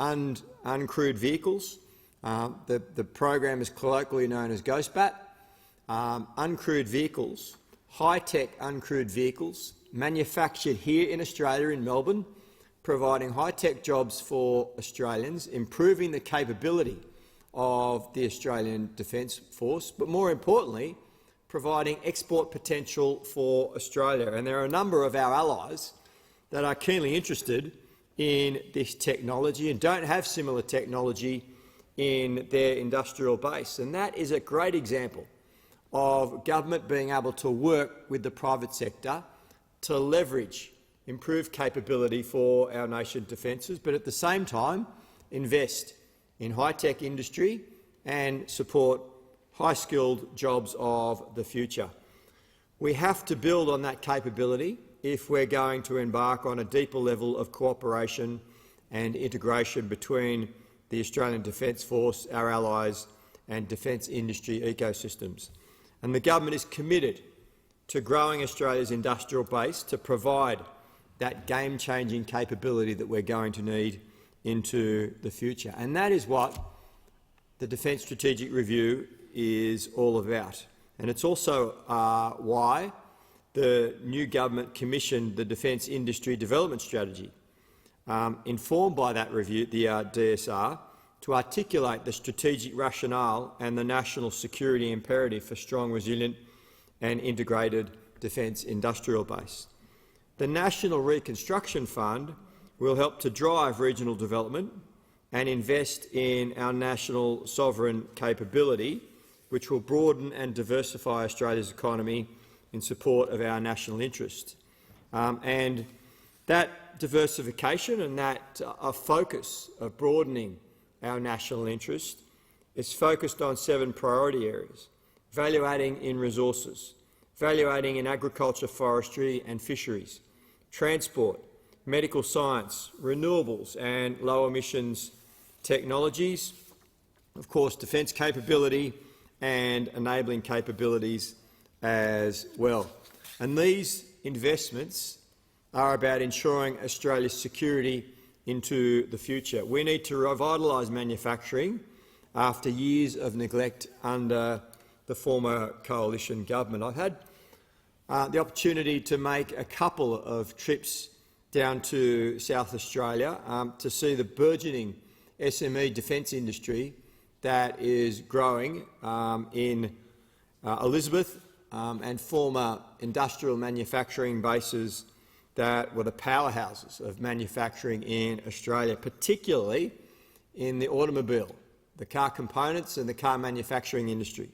uncrewed vehicles. The program is colloquially known as GHOSTBAT. Uncrewed vehicles, high-tech uncrewed vehicles, manufactured here in Australia, in Melbourne, providing high-tech jobs for Australians, improving the capability of the Australian Defence Force, but more importantly, providing export potential for Australia. And there are a number of our allies that are keenly interested in this technology and don't have similar technology in their industrial base. And that is a great example of government being able to work with the private sector to leverage improved capability for our nation's defences, but at the same time invest in high-tech industry and support high-skilled jobs of the future. We have to build on that capability if we're going to embark on a deeper level of cooperation and integration between the Australian Defence Force, our allies and defence industry ecosystems. And the government is committed to growing Australia's industrial base to provide that game-changing capability that we're going to need into the future. And that is what the Defence Strategic Review is all about. And it's also why the new government commissioned the Defence Industry Development Strategy, informed by that review, the DSR, to articulate the strategic rationale and the national security imperative for strong, resilient and integrated defence industrial base. The National Reconstruction Fund will help to drive regional development and invest in our national sovereign capability, which will broaden and diversify Australia's economy in support of our national interest. And that diversification and that focus of broadening our national interest is focused on 7 priority areas: value-adding in resources, value-adding in agriculture, forestry and fisheries, transport, medical science, renewables and low-emissions technologies, of course defence capability and enabling capabilities as well. And these investments are about ensuring Australia's security into the future. We need to revitalise manufacturing after years of neglect under the former coalition government. I've had the opportunity to make a couple of trips down to South Australia to see the burgeoning SME defence industry that is growing in Elizabeth and former industrial manufacturing bases that were the powerhouses of manufacturing in Australia, particularly in the automobile, the car components and the car manufacturing industry.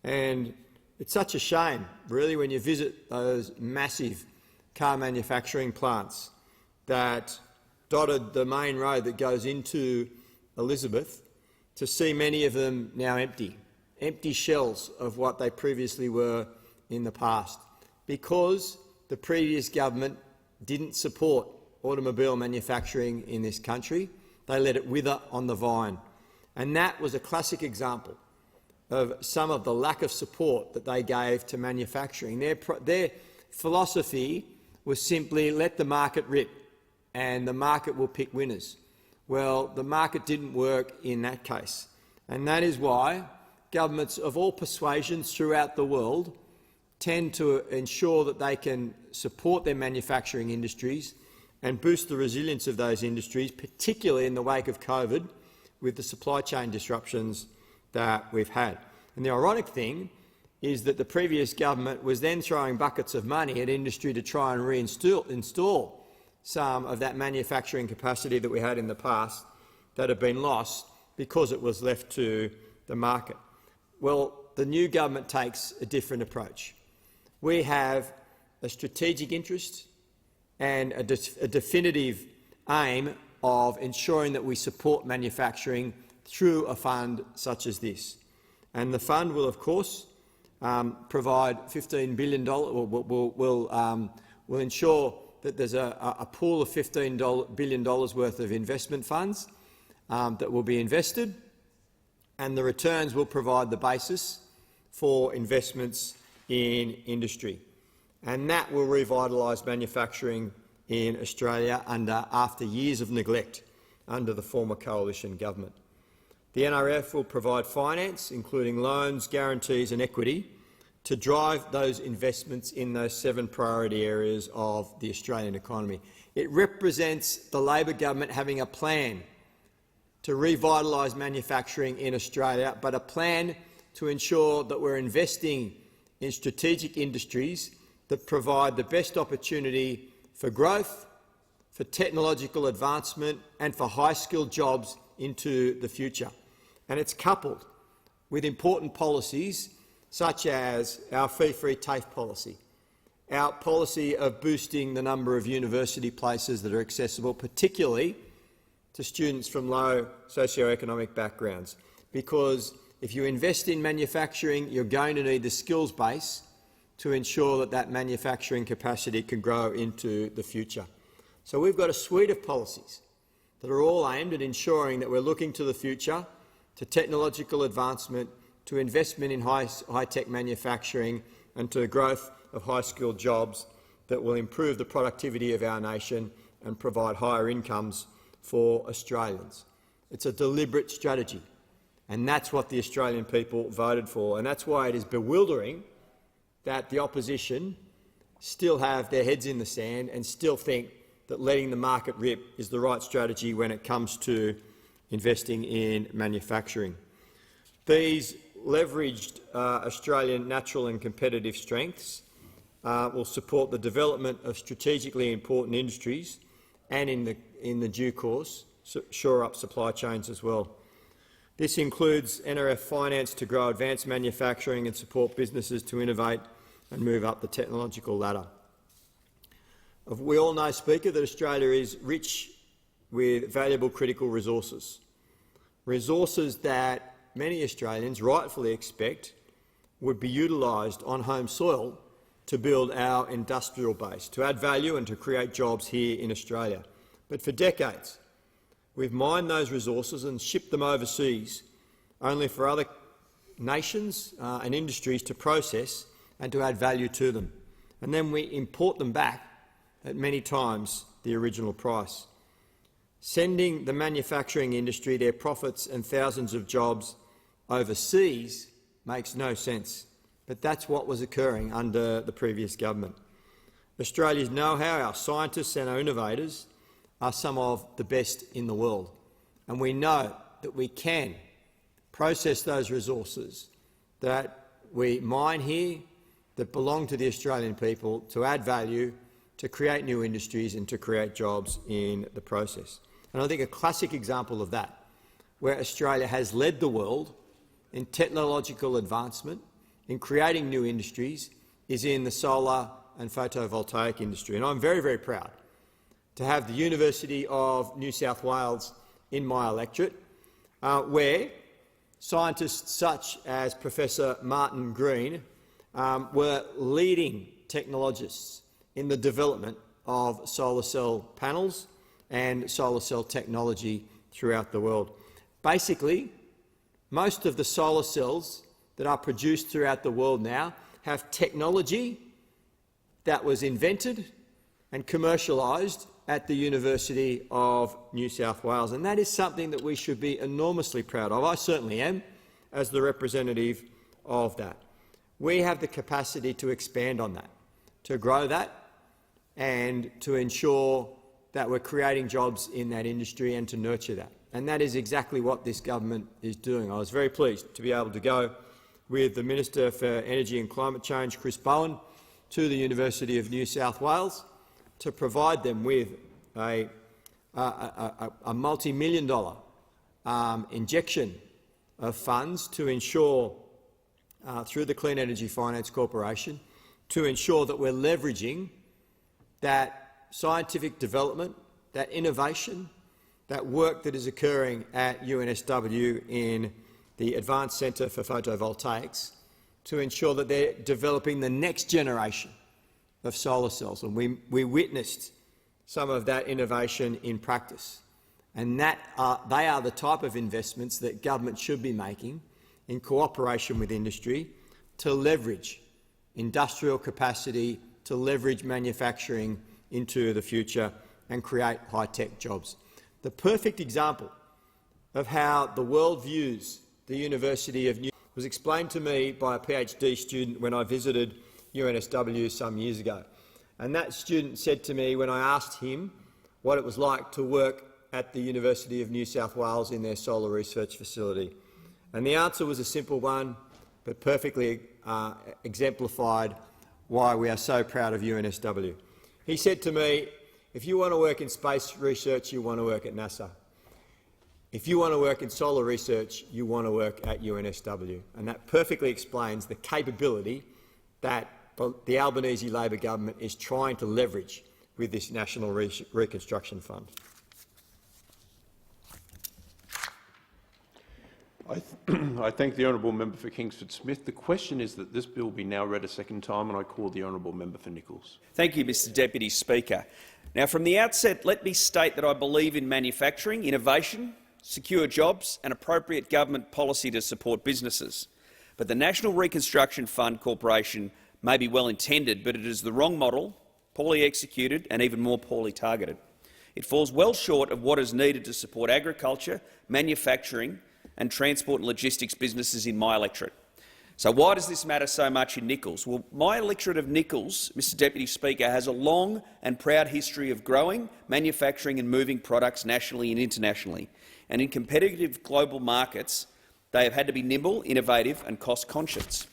And it's such a shame, really, when you visit those massive car manufacturing plants that dotted the main road that goes into Elizabeth, to see many of them now empty shells of what they previously were in the past, because the previous government didn't support automobile manufacturing in this country. They let it wither on the vine. And that was a classic example of some of the lack of support that they gave to manufacturing. Their philosophy was simply let the market rip and the market will pick winners. Well, the market didn't work in that case. And that is why governments of all persuasions throughout the world tend to ensure that they can support their manufacturing industries and boost the resilience of those industries, particularly in the wake of COVID, with the supply chain disruptions that we've had. And the ironic thing is that the previous government was then throwing buckets of money at industry to try and install some of that manufacturing capacity that we had in the past that had been lost because it was left to the market. Well, the new government takes a different approach. We have a strategic interest and a definitive aim of ensuring that we support manufacturing through a fund such as this. And the fund will, of course, provide $15 billion, will ensure that there's a pool of $15 billion worth of investment funds that will be invested, and the returns will provide the basis for investments in industry. And that will revitalise manufacturing in Australia after years of neglect under the former coalition government. The NRF will provide finance, including loans, guarantees and equity, to drive those investments in those 7 priority areas of the Australian economy. It represents the Labor government having a plan to revitalise manufacturing in Australia, but a plan to ensure that we're investing in strategic industries that provide the best opportunity for growth, for technological advancement and for high-skilled jobs into the future. And it's coupled with important policies such as our fee-free TAFE policy, our policy of boosting the number of university places that are accessible, particularly to students from low socioeconomic backgrounds. Because if you invest in manufacturing, you're going to need the skills base to ensure that that manufacturing capacity can grow into the future. So we've got a suite of policies that are all aimed at ensuring that we're looking to the future, to technological advancement, to investment in high-tech manufacturing and to growth of high-skilled jobs that will improve the productivity of our nation and provide higher incomes for Australians. It's a deliberate strategy, and that's what the Australian people voted for, and that's why it is bewildering that the opposition still have their heads in the sand and still think that letting the market rip is the right strategy when it comes to investing in manufacturing. These leveraged Australian natural and competitive strengths will support the development of strategically important industries and, in the due course, shore up supply chains as well. This includes NRF finance to grow advanced manufacturing and support businesses to innovate and move up the technological ladder. We all know, Speaker, that Australia is rich with valuable critical resources, resources that many Australians rightfully expect would be utilised on home soil to build our industrial base, to add value and to create jobs here in Australia. But for decades, we've mined those resources and shipped them overseas, only for other nations and industries to process and to add value to them. And then we import them back at many times the original price. Sending the manufacturing industry, their profits and thousands of jobs overseas makes no sense. But that's what was occurring under the previous government. Australia's know-how, our scientists and our innovators are some of the best in the world. And we know that we can process those resources that we mine here, that belong to the Australian people, to add value, to create new industries and to create jobs in the process. And I think a classic example of that, where Australia has led the world in technological advancement, in creating new industries, is in the solar and photovoltaic industry. And I'm very, very proud to have the University of New South Wales in my electorate, where scientists such as Professor Martin Green were leading technologists in the development of solar cell panels and solar cell technology throughout the world. Basically, most of the solar cells that are produced throughout the world now have technology that was invented and commercialised at the University of New South Wales, and that is something that we should be enormously proud of. I certainly am, as the representative of that. We have the capacity to expand on that, to grow that, and to ensure that we're creating jobs in that industry and to nurture that. And that is exactly what this government is doing. I was very pleased to be able to go with the Minister for Energy and Climate Change, Chris Bowen, to the University of New South Wales to provide them with a multi-million-dollar injection of funds to ensure, through the Clean Energy Finance Corporation, to ensure that we're leveraging that scientific development, that innovation, that work that is occurring at UNSW in the Advanced Centre for Photovoltaics to ensure that they're developing the next generation of solar cells. And we witnessed some of that innovation in practice. And they are the type of investments that government should be making in cooperation with industry to leverage industrial capacity, to leverage manufacturing into the future and create high-tech jobs. The perfect example of how the world views the University of New York was explained to me by a PhD student when I visited UNSW some years ago. And that student said to me when I asked him what it was like to work at the University of New South Wales in their solar research facility. And the answer was a simple one, but perfectly exemplified why we are so proud of UNSW. He said to me, if you want to work in space research, you want to work at NASA. If you want to work in solar research, you want to work at UNSW. And that perfectly explains the capability that the Albanese Labor government is trying to leverage with this National Reconstruction Fund. I thank the honourable member for Kingsford Smith. The question is that this bill be now read a second time, and I call the honourable member for Nichols. Thank you, Mr Deputy Speaker. Now, from the outset, let me state that I believe in manufacturing, innovation, secure jobs and appropriate government policy to support businesses. But the National Reconstruction Fund Corporation may be well intended, but it is the wrong model, poorly executed and even more poorly targeted. It falls well short of what is needed to support agriculture, manufacturing and transport and logistics businesses in my electorate. So why does this matter so much in Nichols? Well, my electorate of Nichols, Mr Deputy Speaker, has a long and proud history of growing, manufacturing and moving products nationally and internationally. And in competitive global markets, they have had to be nimble, innovative and cost-conscious.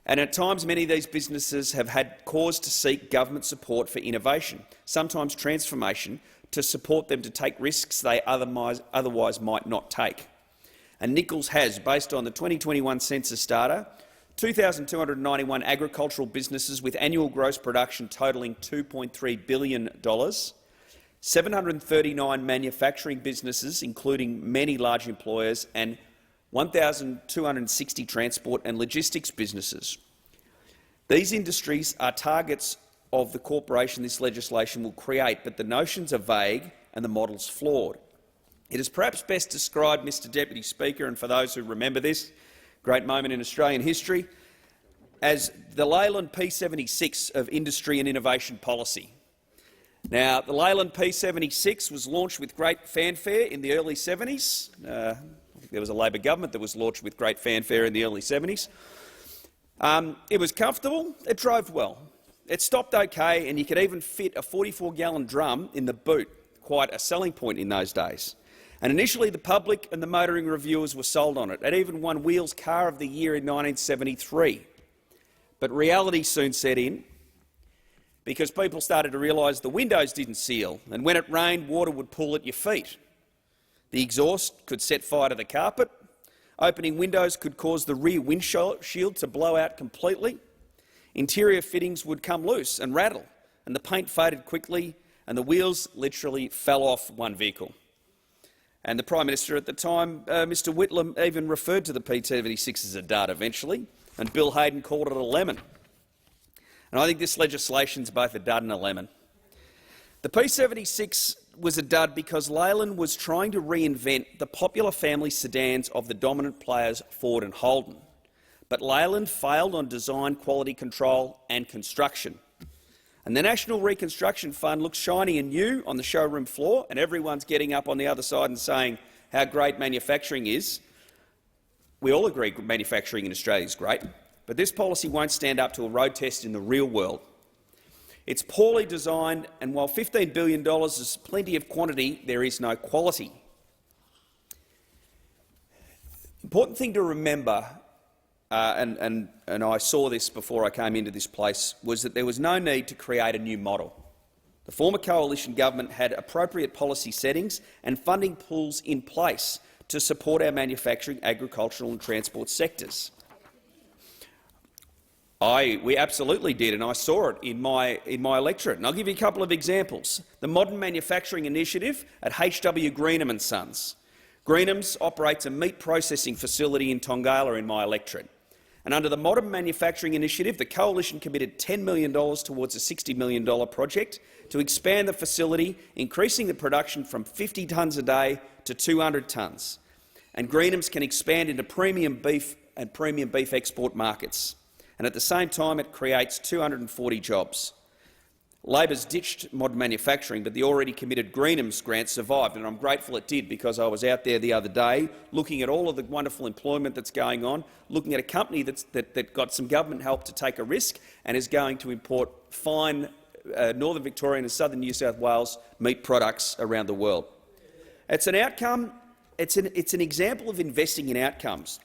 And at times, many of these businesses have had cause to seek government support for innovation, sometimes transformation, to support them to take risks they otherwise might not take. And Nichols has, based on the 2021 census data, 2,291 agricultural businesses with annual gross production totalling $2.3 billion, 739 manufacturing businesses, including many large employers, and 1,260 transport and logistics businesses. These industries are targets of the corporation this legislation will create, but the notions are vague and the models flawed. It is perhaps best described, Mr Deputy Speaker, and for those who remember this great moment in Australian history, as the Leyland P76 of industry and innovation policy. Now, the Leyland P76 was launched with great fanfare in the early 70s. I think there was a Labor government that was launched with great fanfare in the early 70s. It was comfortable, it drove well, it stopped OK, and you could even fit a 44-gallon drum in the boot, quite a selling point in those days. And initially the public and the motoring reviewers were sold on it. It even won Wheels Car of the Year in 1973. But reality soon set in, because people started to realise the windows didn't seal, and when it rained, water would pool at your feet. The exhaust could set fire to the carpet. Opening windows could cause the rear windshield to blow out completely. Interior fittings would come loose and rattle, and the paint faded quickly, and the wheels literally fell off one vehicle. And the Prime Minister at the time, Mr Whitlam, even referred to the P76 as a dud eventually, and Bill Hayden called it a lemon. And I think this legislation is both a dud and a lemon. The P76 was a dud because Leyland was trying to reinvent the popular family sedans of the dominant players Ford and Holden. But Leyland failed on design, quality control and construction. And the National Reconstruction Fund looks shiny and new on the showroom floor, and everyone's getting up on the other side and saying how great manufacturing is. We all agree manufacturing in Australia is great, but this policy won't stand up to a road test in the real world. It's poorly designed, and while $15 billion is plenty of quantity, there is no quality. Important thing to remember, and I saw this before I came into this place, was that there was no need to create a new model. The former coalition government had appropriate policy settings and funding pools in place to support our manufacturing, agricultural and transport sectors. We absolutely did, and I saw it in my electorate. And I'll give you a couple of examples. The Modern Manufacturing Initiative at HW Greenham & Sons. Greenham's operates a meat processing facility in Tongala in my electorate. And under the Modern Manufacturing Initiative, the Coalition committed $10 million towards a $60 million project to expand the facility, increasing the production from 50 tonnes a day to 200 tonnes. And Greenham's can expand into premium beef and premium beef export markets. And at the same time, it creates 240 jobs. Labor's ditched modern manufacturing, but the already committed Greenham's grant survived, and I'm grateful it did, because I was out there the other day looking at all of the wonderful employment that's going on, looking at a company that got some government help to take a risk and is going to import fine northern Victorian and southern New South Wales meat products around the world. It's an outcome. It's an example of investing in outcomes,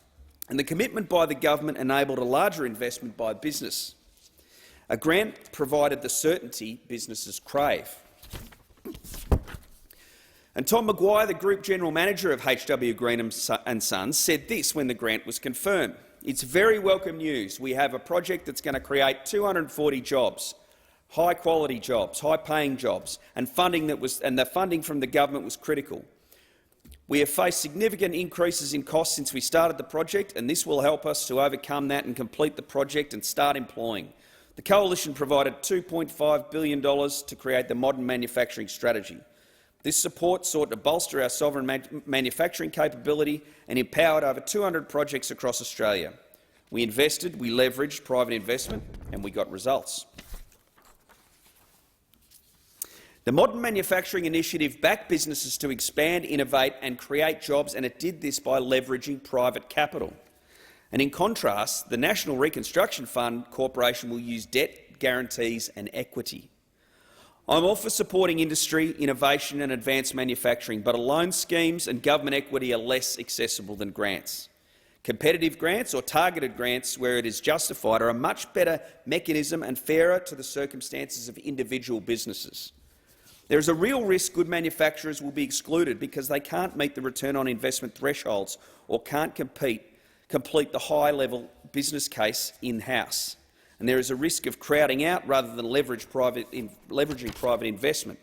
and the commitment by the government enabled a larger investment by business. A grant provided the certainty businesses crave. And Tom Maguire, the Group General Manager of HW Greenham & Sons, said this when the grant was confirmed: "It's very welcome news. We have a project that's going to create 240 jobs, high-quality jobs, high-paying jobs, and the funding from the government was critical. We have faced significant increases in costs since we started the project, and this will help us to overcome that and complete the project and start employing." The Coalition provided $2.5 billion to create the modern manufacturing strategy. This support sought to bolster our sovereign manufacturing capability and empowered over 200 projects across Australia. We invested, we leveraged private investment, and we got results. The Modern Manufacturing Initiative backed businesses to expand, innovate and create jobs, and it did this by leveraging private capital. And in contrast, the National Reconstruction Fund Corporation will use debt, guarantees and equity. I'm all for supporting industry, innovation and advanced manufacturing, but loan schemes and government equity are less accessible than grants. Competitive grants or targeted grants, where it is justified, are a much better mechanism and fairer to the circumstances of individual businesses. There is a real risk good manufacturers will be excluded because they can't meet the return on investment thresholds or can't complete the high-level business case in-house. And there is a risk of crowding out rather than leveraging private investment.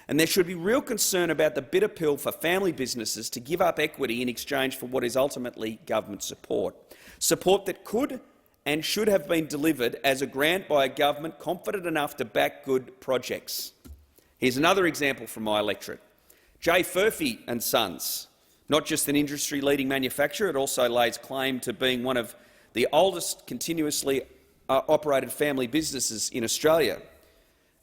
And there should be real concern about the bitter pill for family businesses to give up equity in exchange for what is ultimately government support. Support that could and should have been delivered as a grant by a government confident enough to back good projects. Here's another example from my electorate. J. Furphy and Sons. Not just an industry-leading manufacturer, it also lays claim to being one of the oldest continuously operated family businesses in Australia.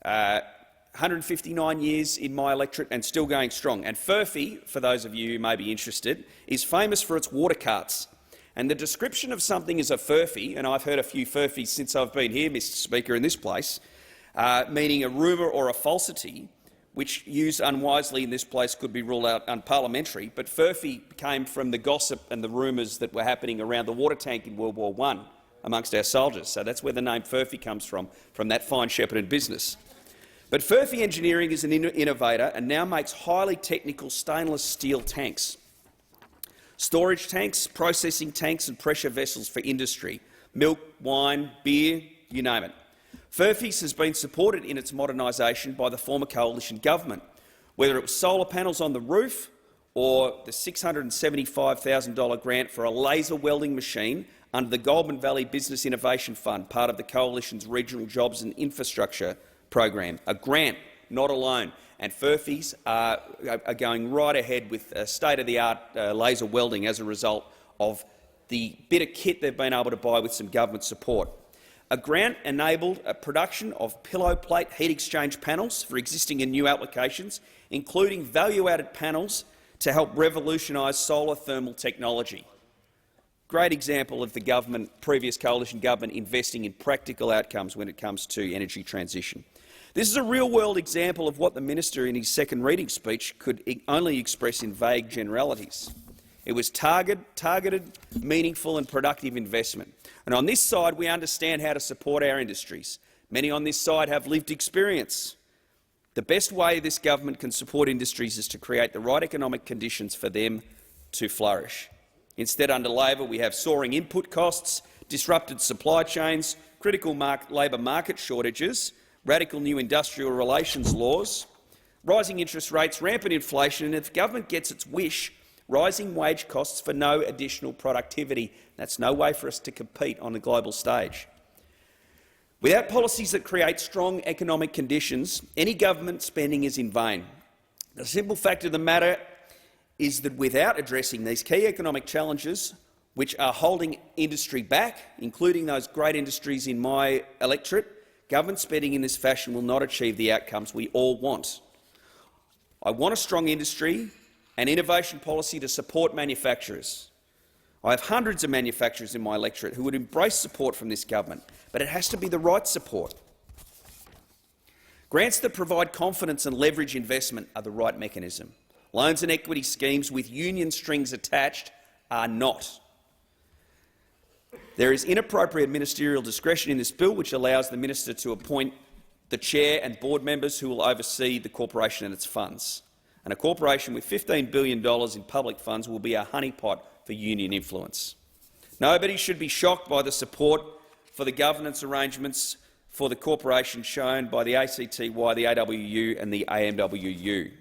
159 years in my electorate and still going strong. And Furphy, for those of you who may be interested, is famous for its water carts. And the description of something as a Furphy, and I've heard a few Furphys since I've been here, Mr Speaker, in this place, meaning a rumour or a falsity, which used unwisely in this place could be ruled out unparliamentary, but Furphy came from the gossip and the rumours that were happening around the water tank in World War I amongst our soldiers. So that's where the name Furphy comes from that fine Shepparton business. But Furphy Engineering is an innovator and now makes highly technical stainless steel tanks, storage tanks, processing tanks and pressure vessels for industry, milk, wine, beer, you name it. Furphy's has been supported in its modernisation by the former Coalition government, whether it was solar panels on the roof or the $675,000 grant for a laser welding machine under the Goulburn Valley Business Innovation Fund, part of the Coalition's Regional Jobs and Infrastructure program. A grant, not a loan. And Furphy's are going right ahead with state-of-the-art laser welding as a result of the bit of kit they've been able to buy with some government support. A grant enabled a production of pillow plate heat exchange panels for existing and new applications, including value-added panels to help revolutionise solar thermal technology. Great example of the previous Coalition government investing in practical outcomes when it comes to energy transition. This is a real-world example of what the minister in his second reading speech could only express in vague generalities. It was targeted, meaningful and productive investment. And on this side, we understand how to support our industries. Many on this side have lived experience. The best way this government can support industries is to create the right economic conditions for them to flourish. Instead, under Labor, we have soaring input costs, disrupted supply chains, critical labour market shortages, radical new industrial relations laws, rising interest rates, rampant inflation, and if government gets its wish, rising wage costs for no additional productivity. That's no way for us to compete on the global stage. Without policies that create strong economic conditions, any government spending is in vain. The simple fact of the matter is that without addressing these key economic challenges, which are holding industry back, including those great industries in my electorate, government spending in this fashion will not achieve the outcomes we all want. I want a strong industry and innovation policy to support manufacturers. I have hundreds of manufacturers in my electorate who would embrace support from this government, but it has to be the right support. Grants that provide confidence and leverage investment are the right mechanism. Loans and equity schemes with union strings attached are not. There is inappropriate ministerial discretion in this bill which allows the minister to appoint the chair and board members who will oversee the corporation and its funds. And a corporation with $15 billion in public funds will be a honeypot for union influence. Nobody should be shocked by the support for the governance arrangements for the corporation shown by the ACTY, the AWU and the AMWU.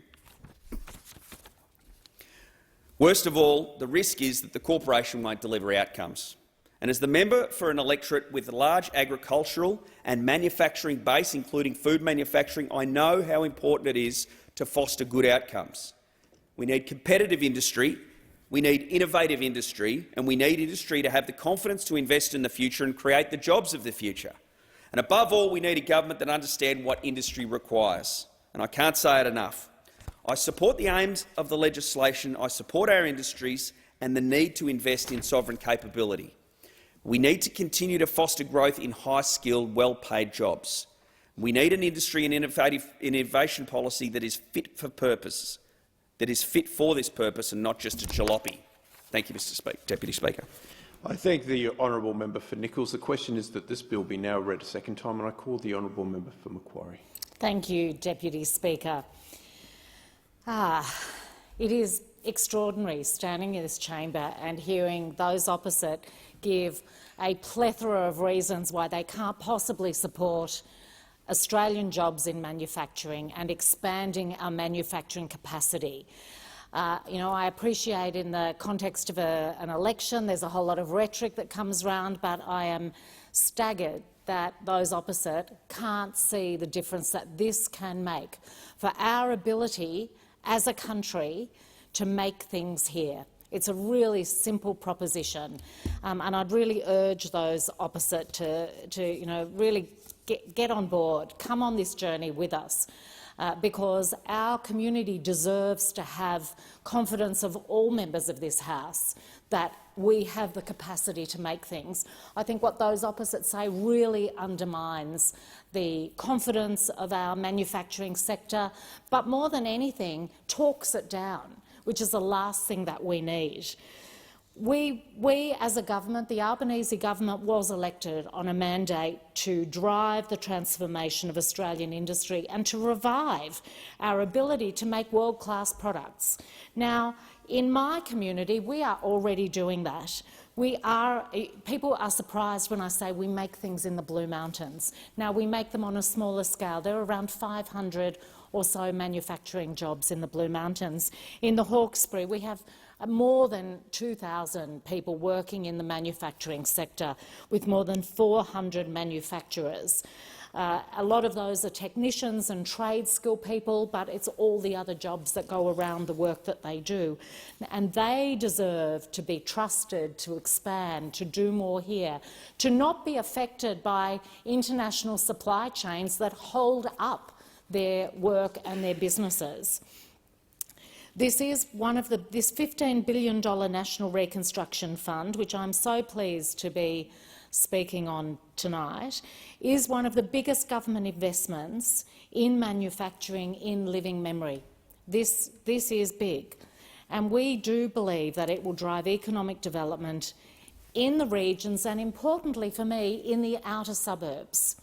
Worst of all, the risk is that the corporation won't deliver outcomes. And as the member for an electorate with a large agricultural and manufacturing base, including food manufacturing, I know how important it is to foster good outcomes. We need competitive industry, we need innovative industry, and we need industry to have the confidence to invest in the future and create the jobs of the future. And above all, we need a government that understands what industry requires. And I can't say it enough. I support the aims of the legislation, I support our industries and the need to invest in sovereign capability. We need to continue to foster growth in high-skilled, well-paid jobs. We need an industry and innovation policy that is fit for purpose, that is fit for this purpose and not just a jalopy. Thank you, Deputy Speaker. I thank the honourable member for Nichols. The question is that this bill be now read a second time, and I call the honourable member for Macquarie. Thank you, Deputy Speaker. It is extraordinary standing in this chamber and hearing those opposite give a plethora of reasons why they can't possibly support Australian jobs in manufacturing and expanding our manufacturing capacity. I appreciate in the context of an election there's a whole lot of rhetoric that comes round, but I am staggered that those opposite can't see the difference that this can make for our ability as a country to make things here. It's a really simple proposition, and I'd really urge those opposite to really get on board, come on this journey with us, because our community deserves to have confidence of all members of this House that we have the capacity to make things. I think what those opposites say really undermines the confidence of our manufacturing sector, but more than anything, talks it down, which is the last thing that we need. We as a government, the Albanese government was elected on a mandate to drive the transformation of Australian industry and to revive our ability to make world-class products. Now, in my community, we are already doing that. People are surprised when I say we make things in the Blue Mountains. Now, we make them on a smaller scale. There are around 500 or so manufacturing jobs in the Blue Mountains. In the Hawkesbury, we have more than 2,000 people working in the manufacturing sector, with more than 400 manufacturers. A lot of those are technicians and trade skill people, but it's all the other jobs that go around the work that they do. And they deserve to be trusted to expand, to do more here, to not be affected by international supply chains that hold up their work and their businesses. This is this $15 billion National Reconstruction Fund, which I'm so pleased to be speaking on tonight, is one of the biggest government investments in manufacturing in living memory. This is big, and we do believe that it will drive economic development in the regions and, importantly for me, in the outer suburbs.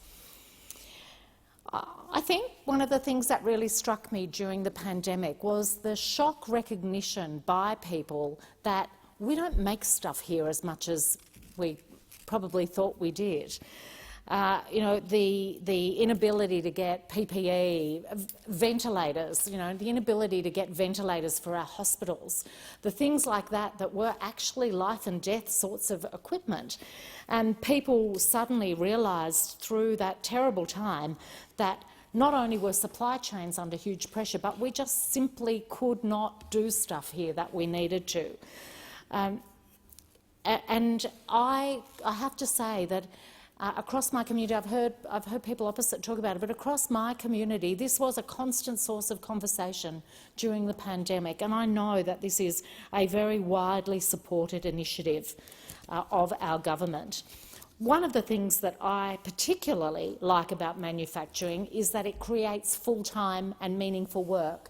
I think one of the things that really struck me during the pandemic was the shock recognition by people that we don't make stuff here as much as we probably thought we did. the inability to get PPE, ventilators, the inability to get ventilators for our hospitals, the things like that that were actually life and death sorts of equipment. And people suddenly realised through that terrible time that not only were supply chains under huge pressure, but we just simply could not do stuff here that we needed to. And I have to say that across my community, I've heard people opposite talk about it, but across my community, this was a constant source of conversation during the pandemic, and I know that this is a very widely supported initiative of our government. One of the things that I particularly like about manufacturing is that it creates full-time and meaningful work.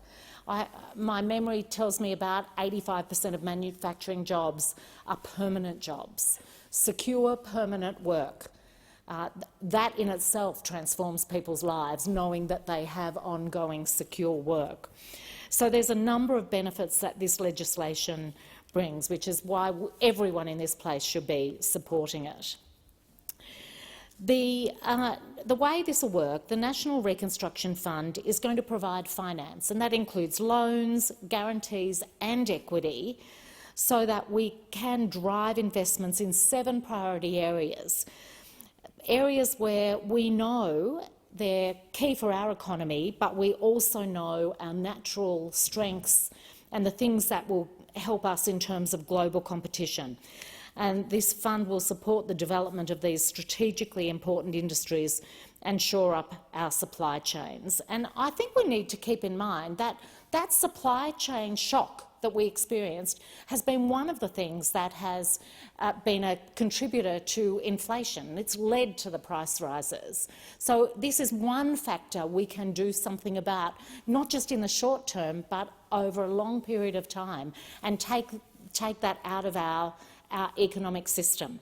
My memory tells me about 85% of manufacturing jobs are permanent jobs, secure, permanent work. That in itself transforms people's lives, knowing that they have ongoing secure work. So there's a number of benefits that this legislation brings, which is why everyone in this place should be supporting it. The way this will work, the National Reconstruction Fund is going to provide finance, and that includes loans, guarantees and equity, so that we can drive investments in 7 priority areas. Areas where we know they're key for our economy, but we also know our natural strengths and the things that will help us in terms of global competition. And this fund will support the development of these strategically important industries and shore up our supply chains. And I think we need to keep in mind that that supply chain shock that we experienced has been one of the things that has been a contributor to inflation. It's led to the price rises. So this is one factor we can do something about, not just in the short term, but over a long period of time, and take that out of our economic system.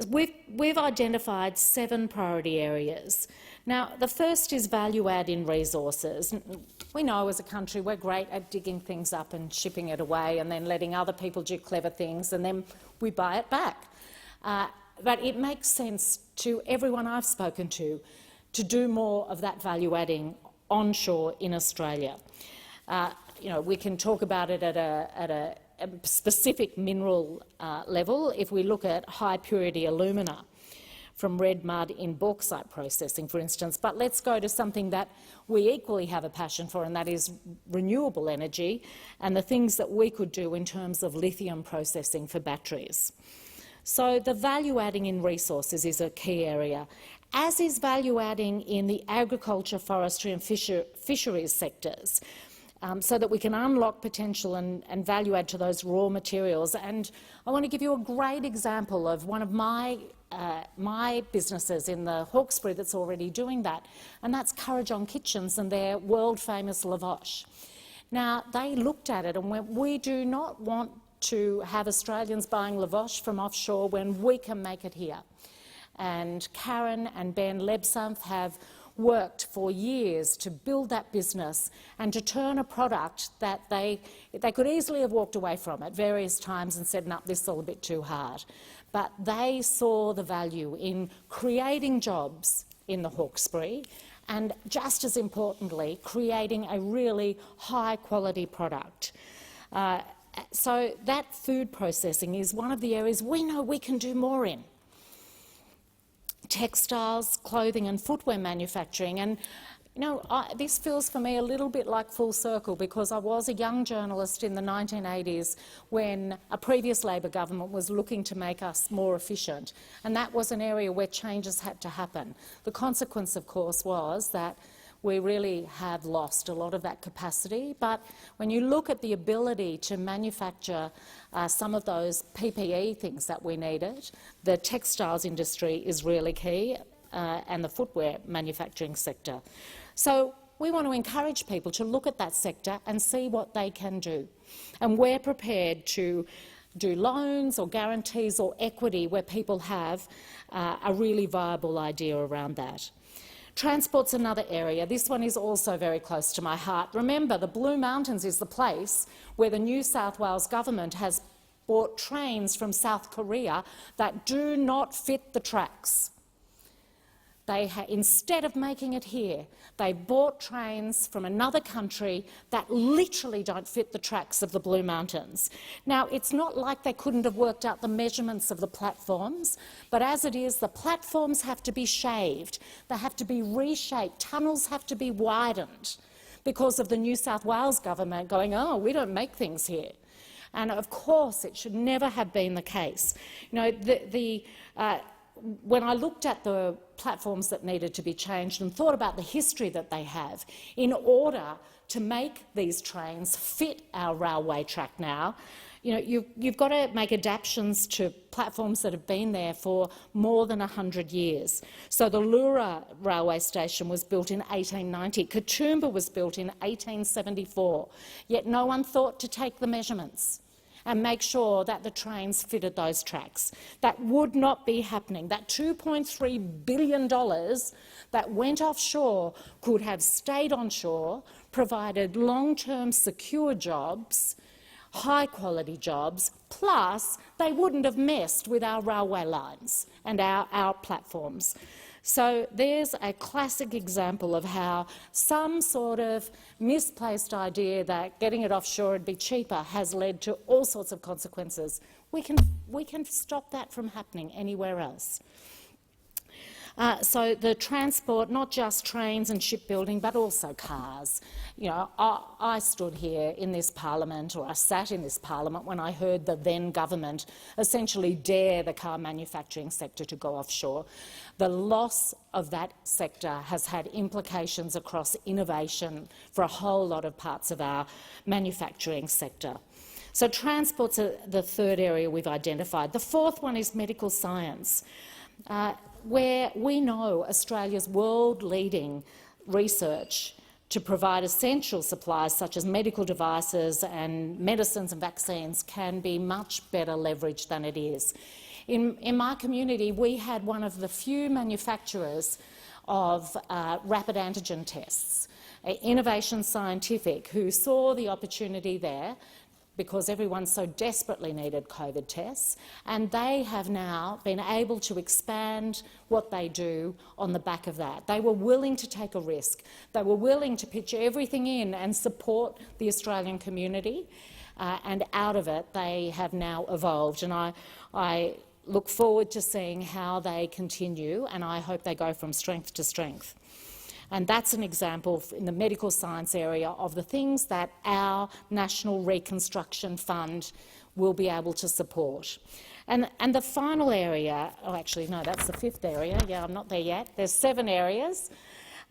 We've identified 7 priority areas. Now, the first is value add in resources. We know as a country we're great at digging things up and shipping it away and then letting other people do clever things and then we buy it back. But it makes sense to everyone I've spoken to do more of that value adding onshore in Australia. We can talk about it at a specific mineral level. If we look at high purity alumina from red mud in bauxite processing, for instance, but let's go to something that we equally have a passion for, and that is renewable energy and the things that we could do in terms of lithium processing for batteries. So the value adding in resources is a key area, as is value adding in the agriculture, forestry and fisheries sectors. So that we can unlock potential and value add to those raw materials. And I want to give you a great example of one of my businesses in the Hawkesbury that's already doing that, and that's Currajong Kitchens and their world-famous lavash. Now, they looked at it and went, we do not want to have Australians buying lavash from offshore when we can make it here. And Karen and Ben Lebsamph have worked for years to build that business and to turn a product that they could easily have walked away from at various times and said, no, this is all a bit too hard. But they saw the value in creating jobs in the Hawkesbury and, just as importantly, creating a really high-quality product. So that food processing is one of the areas we know we can do more in. Textiles, clothing and footwear manufacturing. And this feels for me a little bit like full circle, because I was a young journalist in the 1980s when a previous Labor government was looking to make us more efficient, and that was an area where changes had to happen. The consequence, of course, was that we really have lost a lot of that capacity. But when you look at the ability to manufacture some of those PPE things that we needed, the textiles industry is really key, and the footwear manufacturing sector. So we want to encourage people to look at that sector and see what they can do. And we're prepared to do loans or guarantees or equity where people have a really viable idea around that. Transport's another area. This one is also very close to my heart. Remember, the Blue Mountains is the place where the New South Wales government has bought trains from South Korea that do not fit the tracks. Instead of making it here, they bought trains from another country that literally don't fit the tracks of the Blue Mountains. Now, it's not like they couldn't have worked out the measurements of the platforms, but as it is, the platforms have to be shaved, they have to be reshaped, tunnels have to be widened because of the New South Wales government going, oh, we don't make things here. And of course, it should never have been the case. You know, when I looked at the platforms that needed to be changed and thought about the history that they have, in order to make these trains fit our railway track now, you know, you've got to make adaptations to platforms that have been there for more than 100 years. So the Leura railway station was built in 1890. Katoomba was built in 1874, yet no one thought to take the measurements and make sure that the trains fitted those tracks. That would not be happening. That $2.3 billion that went offshore could have stayed onshore, provided long-term secure jobs, high-quality jobs, plus they wouldn't have messed with our railway lines and our platforms. So there's a classic example of how some sort of misplaced idea that getting it offshore would be cheaper has led to all sorts of consequences. We can stop that from happening anywhere else. So the transport, not just trains and shipbuilding, but also cars. You know, I stood here in this parliament, or I sat in this parliament, when I heard the then government essentially dare the car manufacturing sector to go offshore. The loss of that sector has had implications across innovation for a whole lot of parts of our manufacturing sector. So transport's the third area we've identified. The fourth one is medical science, where we know Australia's world-leading research to provide essential supplies such as medical devices and medicines and vaccines can be much better leveraged than it is. In my community, we had one of the few manufacturers of rapid antigen tests, Innovation Scientific, who saw the opportunity there because everyone so desperately needed COVID tests, and they have now been able to expand what they do on the back of that. They were willing to take a risk. They were willing to pitch everything in and support the Australian community, and out of it they have now evolved. And I look forward to seeing how they continue, and I hope they go from strength to strength. And that's an example in the medical science area of the things that our National Reconstruction Fund will be able to support. And the final area, oh actually no, that's the fifth area, yeah, I'm not there yet, there's 7 areas.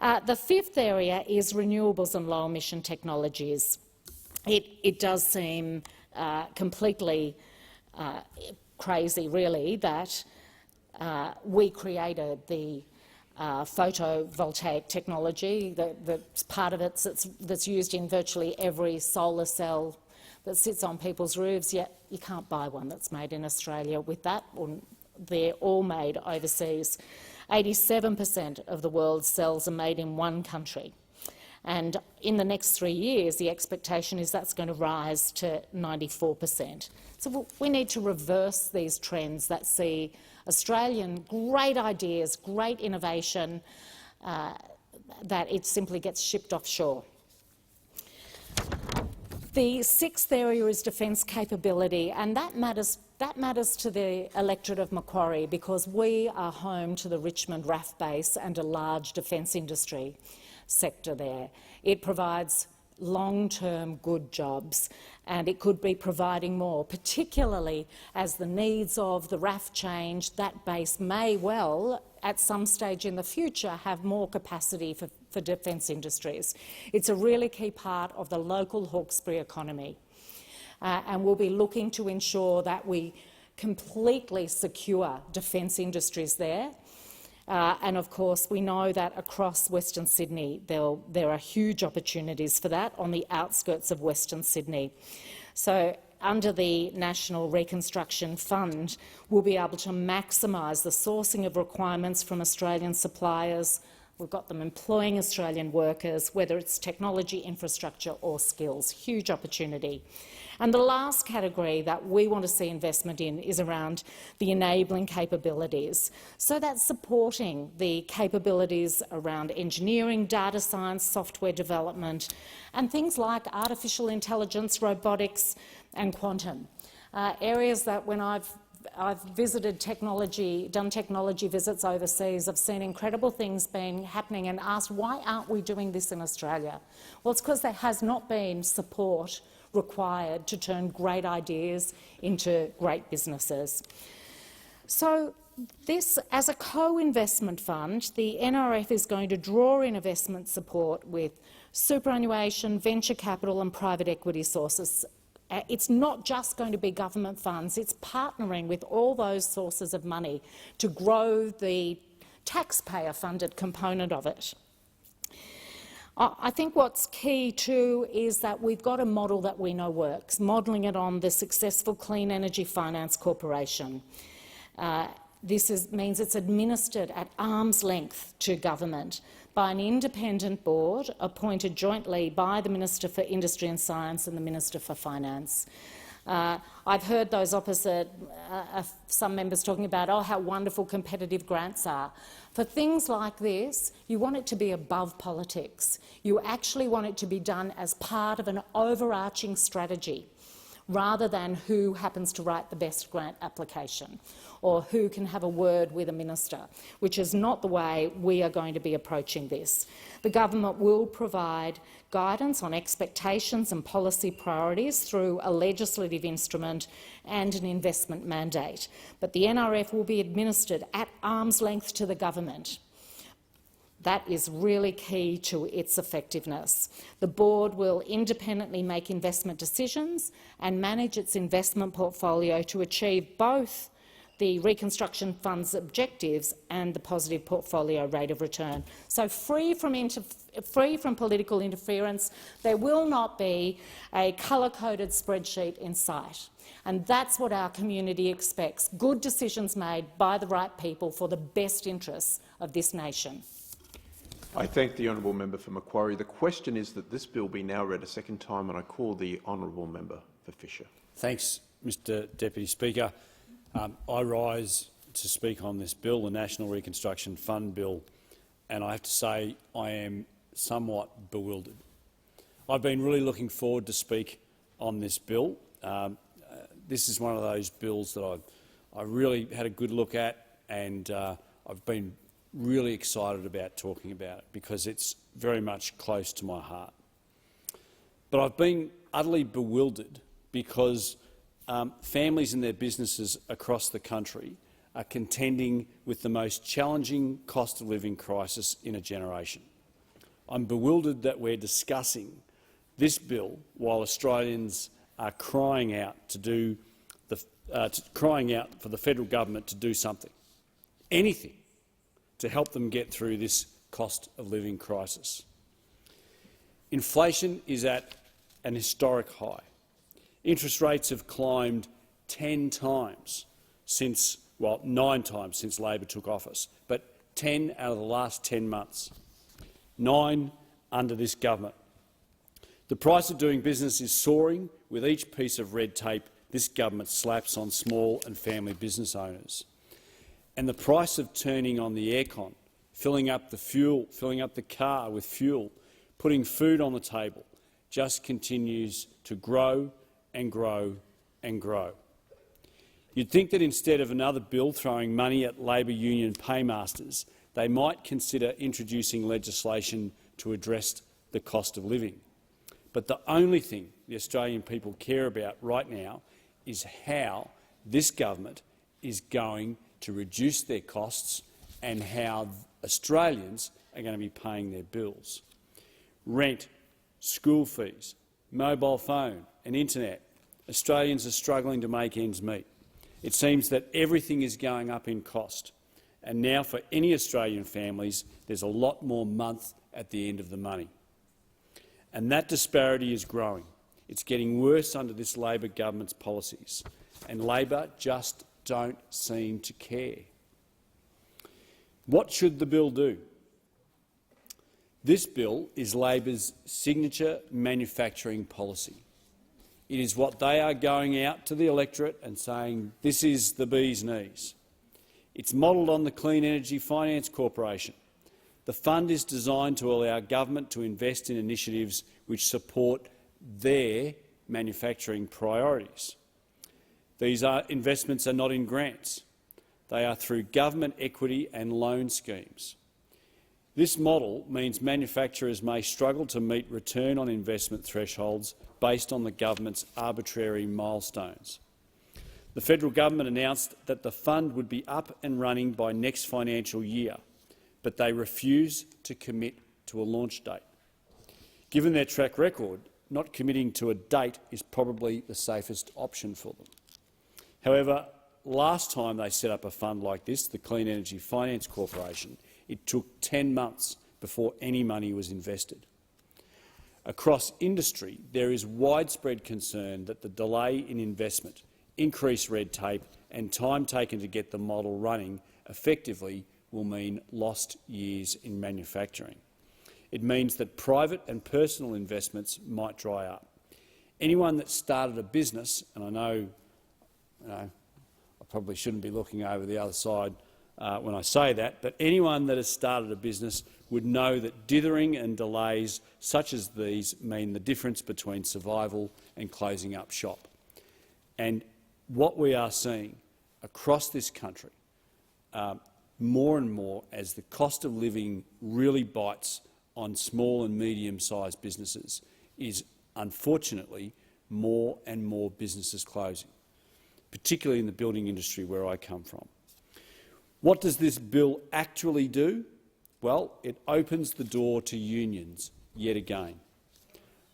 The fifth area is renewables and low emission technologies. It does seem completely crazy really that we created the photovoltaic technology, that's part of it that's used in virtually every solar cell that sits on people's roofs, yet you can't buy one that's made in Australia with that, or they're all made overseas. 87% of the world's cells are made in one country. And in the next 3 years, the expectation is that's going to rise to 94%. So we need to reverse these trends that see Australian great ideas, great innovation, that it simply gets shipped offshore. The sixth area is defence capability, and that matters to the electorate of Macquarie because we are home to the Richmond RAF base and a large defence industry sector there. It provides long-term good jobs, and it could be providing more, particularly as the needs of the RAF change. That base may well, at some stage in the future, have more capacity for defence industries. It's a really key part of the local Hawkesbury economy, and we'll be looking to ensure that we completely secure defence industries there. And of course, we know that across Western Sydney there are huge opportunities for that on the outskirts of Western Sydney. So under the National Reconstruction Fund, we'll be able to maximise the sourcing of requirements from Australian suppliers. We've got them employing Australian workers, whether it's technology, infrastructure or skills. Huge opportunity. And the last category that we want to see investment in is around the enabling capabilities. So that's supporting the capabilities around engineering, data science, software development, and things like artificial intelligence, robotics and quantum. Areas that when I've visited technology, done technology visits overseas, I've seen incredible things happening and asked, why aren't we doing this in Australia? Well, it's because there has not been support required to turn great ideas into great businesses. So this, as a co-investment fund, the NRF is going to draw in investment support with superannuation, venture capital and private equity sources. It's not just going to be government funds, it's partnering with all those sources of money to grow the taxpayer-funded component of it. I think what's key too is that we've got a model that we know works, modelling it on the successful Clean Energy Finance Corporation. This means it's administered at arm's length to government by an independent board appointed jointly by the Minister for Industry and Science and the Minister for Finance. I've heard those opposite, some members talking about how wonderful competitive grants are. For things like this, you want it to be above politics. You actually want it to be done as part of an overarching strategy, rather than who happens to write the best grant application or who can have a word with a minister, which is not the way we are going to be approaching this. The government will provide guidance on expectations and policy priorities through a legislative instrument and an investment mandate, but the NRF will be administered at arm's length to the government. That is really key to its effectiveness. The board will independently make investment decisions and manage its investment portfolio to achieve both the Reconstruction Fund's objectives and the positive portfolio rate of return. So free from political interference, there will not be a colour-coded spreadsheet in sight. And that's what our community expects, good decisions made by the right people for the best interests of this nation. I thank the honourable member for Macquarie. The question is that this bill be now read a second time, and I call the honourable member for Fisher. Thanks, Mr Deputy Speaker. I rise to speak on this bill, the National Reconstruction Fund Bill, and I have to say I am somewhat bewildered. I've been really looking forward to speak on this bill. This is one of those bills that I really had a good look at, and I've been really excited about talking about it because it's very much close to my heart. But I've been utterly bewildered because families and their businesses across the country are contending with the most challenging cost of living crisis in a generation. I'm bewildered that we're discussing this bill while Australians are crying out for the federal government to do something, anything, to help them get through this cost of living crisis. Inflation is at an historic high. Interest rates have climbed 10 times since, well, 9 times since Labor took office, but 10 out of the last 10 months, 9 under this government. The price of doing business is soaring with each piece of red tape this government slaps on small and family business owners. And the price of turning on the aircon, filling up the car with fuel, putting food on the table, just continues to grow and grow and grow. You'd think that instead of another bill throwing money at Labor union paymasters, they might consider introducing legislation to address the cost of living. But the only thing the Australian people care about right now is how this government is going to reduce their costs and how Australians are going to be paying their bills. Rent, school fees, mobile phone and internet. Australians are struggling to make ends meet. It seems that everything is going up in cost, and now for any Australian families there's a lot more month at the end of the money. And that disparity is growing. It's getting worse under this Labor government's policies, and Labor just don't seem to care. What should the bill do? This bill is Labor's signature manufacturing policy. It is what they are going out to the electorate and saying, this is the bee's knees. It's modelled on the Clean Energy Finance Corporation. The fund is designed to allow government to invest in initiatives which support their manufacturing priorities. These investments are not in grants. They are through government equity and loan schemes. This model means manufacturers may struggle to meet return on investment thresholds based on the government's arbitrary milestones. The federal government announced that the fund would be up and running by next financial year, but they refuse to commit to a launch date. Given their track record, not committing to a date is probably the safest option for them. However, last time they set up a fund like this, the Clean Energy Finance Corporation, it took 10 months before any money was invested. Across industry, there is widespread concern that the delay in investment, increased red tape and time taken to get the model running effectively will mean lost years in manufacturing. It means that private and personal investments might dry up. Anyone that started a business, and I know I probably shouldn't be looking over the other side when I say that, but anyone that has started a business would know that dithering and delays such as these mean the difference between survival and closing up shop. And what we are seeing across this country, more and more as the cost of living really bites on small and medium-sized businesses, is unfortunately more and more businesses closing, particularly in the building industry where I come from. What does this bill actually do? Well, it opens the door to unions yet again.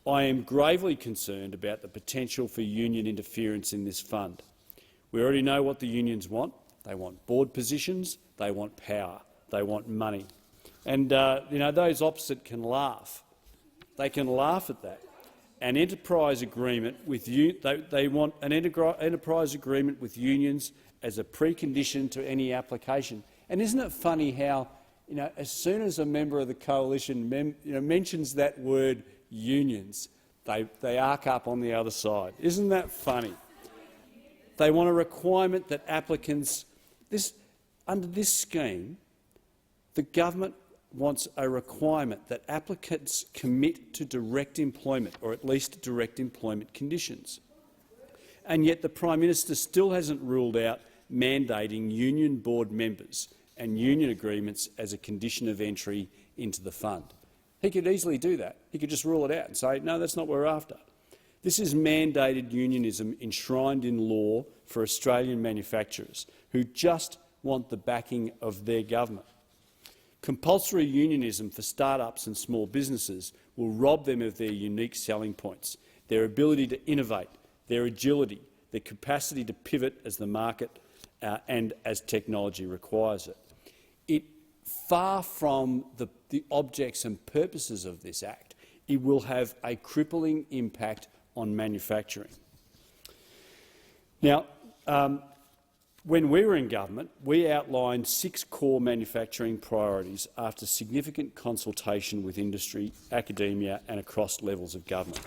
I am gravely concerned about the potential for union interference in this fund. We already know what the unions want. They want board positions, they want power, they want money. And those opposite can laugh. They can laugh at that. An enterprise agreement with they want an enterprise agreement with unions as a precondition to any application. And isn't it funny how, as soon as a member of the coalition mentions that word unions, they arc up on the other side. Isn't that funny? They want a requirement that applicants under this scheme, the government wants a requirement that applicants commit to direct employment, or at least direct employment conditions. And yet the Prime Minister still hasn't ruled out mandating union board members and union agreements as a condition of entry into the fund. He could easily do that. He could just rule it out and say, no, that's not what we're after. This is mandated unionism enshrined in law for Australian manufacturers who just want the backing of their government. Compulsory unionism for start-ups and small businesses will rob them of their unique selling points, their ability to innovate, their agility, their capacity to pivot as the market and as technology requires it. Far from the objects and purposes of this Act, it will have a crippling impact on manufacturing. Now, when we were in government, we outlined 6 core manufacturing priorities after significant consultation with industry, academia and across levels of government.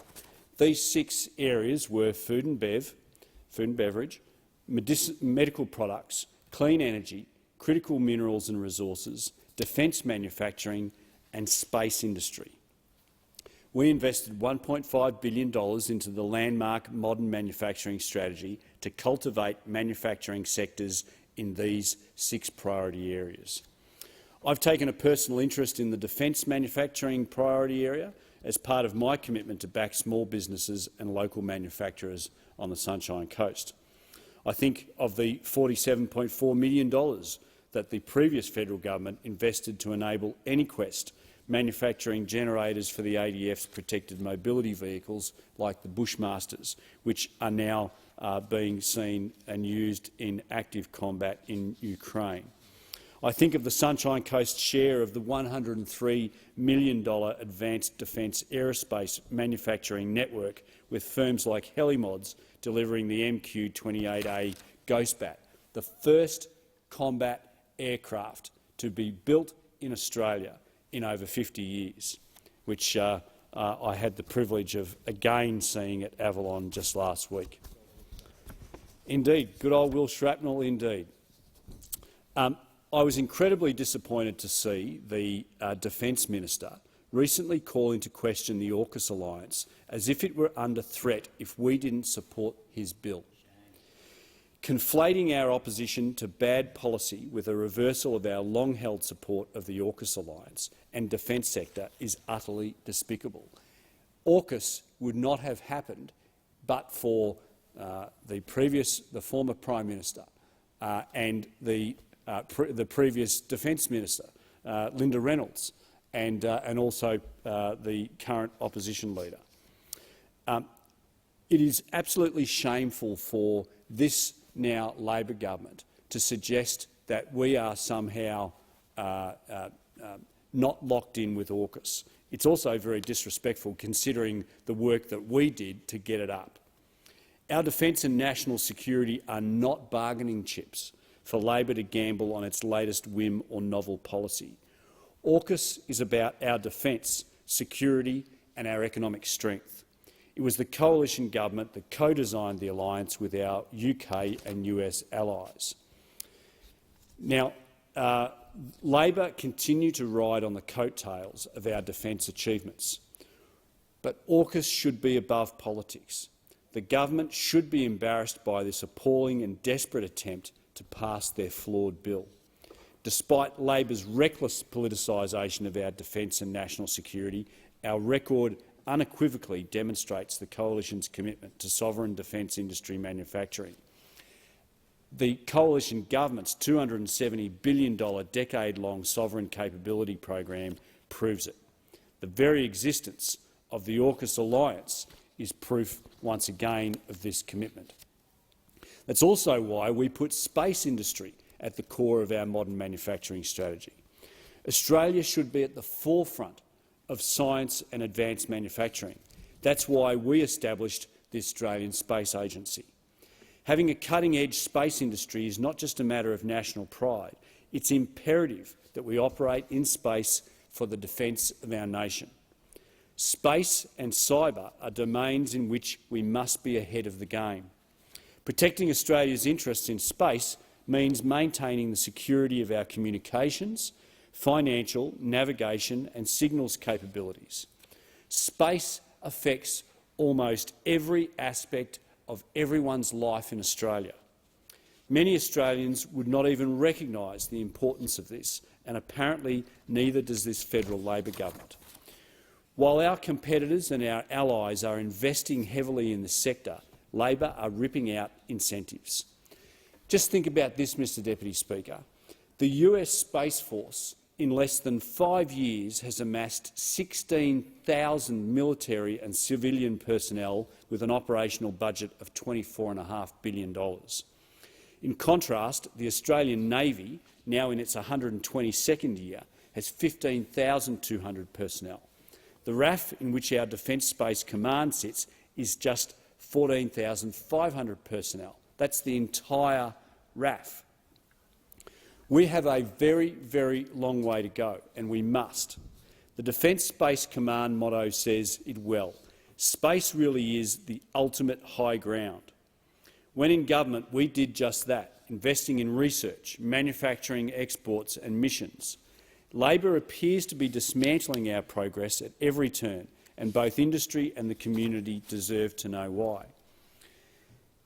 These 6 areas were food and beverage, medical products, clean energy, critical minerals and resources, defence manufacturing and space industry. We invested $1.5 billion into the landmark Modern Manufacturing Strategy to cultivate manufacturing sectors in these 6 priority areas. I've taken a personal interest in the defence manufacturing priority area as part of my commitment to back small businesses and local manufacturers on the Sunshine Coast. I think of the $47.4 million that the previous federal government invested to enable AnyQuest manufacturing generators for the ADF's protected mobility vehicles like the Bushmasters, which are now being seen and used in active combat in Ukraine. I think of the Sunshine Coast share of the $103 million Advanced Defence Aerospace Manufacturing Network, with firms like Helimods delivering the MQ-28A Ghostbat, the first combat aircraft to be built in Australia in over 50 years, which I had the privilege of again seeing at Avalon just last week. Indeed, good old Will Shrapnel indeed. I was incredibly disappointed to see the Defence Minister recently call into question the AUKUS alliance as if it were under threat if we didn't support his bill. Conflating our opposition to bad policy with a reversal of our long-held support of the AUKUS alliance and defence sector is utterly despicable. AUKUS would not have happened but for the former Prime Minister and the previous Defence Minister, Linda Reynolds, and also the current opposition leader. It is absolutely shameful for this now Labor government to suggest that we are somehow not locked in with AUKUS. It's also very disrespectful considering the work that we did to get it up. Our defence and national security are not bargaining chips for Labor to gamble on its latest whim or novel policy. AUKUS is about our defence, security and our economic strength. It was the coalition government that co-designed the alliance with our UK and US allies. Now, Labor continue to ride on the coattails of our defence achievements, but AUKUS should be above politics. The government should be embarrassed by this appalling and desperate attempt to pass their flawed bill. Despite Labor's reckless politicisation of our defence and national security, our record unequivocally demonstrates the Coalition's commitment to sovereign defence industry manufacturing. The Coalition government's $270 billion decade-long sovereign capability program proves it. The very existence of the AUKUS alliance is proof once again of this commitment. That's also why we put space industry at the core of our modern manufacturing strategy. Australia should be at the forefront of science and advanced manufacturing. That's why we established the Australian Space Agency. Having a cutting-edge space industry is not just a matter of national pride. It's imperative that we operate in space for the defence of our nation. Space and cyber are domains in which we must be ahead of the game. Protecting Australia's interests in space means maintaining the security of our communications, financial, navigation and signals capabilities. Space affects almost every aspect of everyone's life in Australia. Many Australians would not even recognise the importance of this, and apparently neither does this federal Labor government. While our competitors and our allies are investing heavily in the sector, Labor are ripping out incentives. Just think about this, Mr Deputy Speaker. The US Space Force in less than 5 years has amassed 16,000 military and civilian personnel with an operational budget of $24.5 billion. In contrast, the Australian Navy, now in its 122nd year, has 15,200 personnel. The RAF in which our Defence Space Command sits is just 14,500 personnel. That's the entire RAF. We have a very, very long way to go, and we must. The Defence Space Command motto says it well. Space really is the ultimate high ground. When in government, we did just that, investing in research, manufacturing, exports and missions. Labor appears to be dismantling our progress at every turn, and both industry and the community deserve to know why.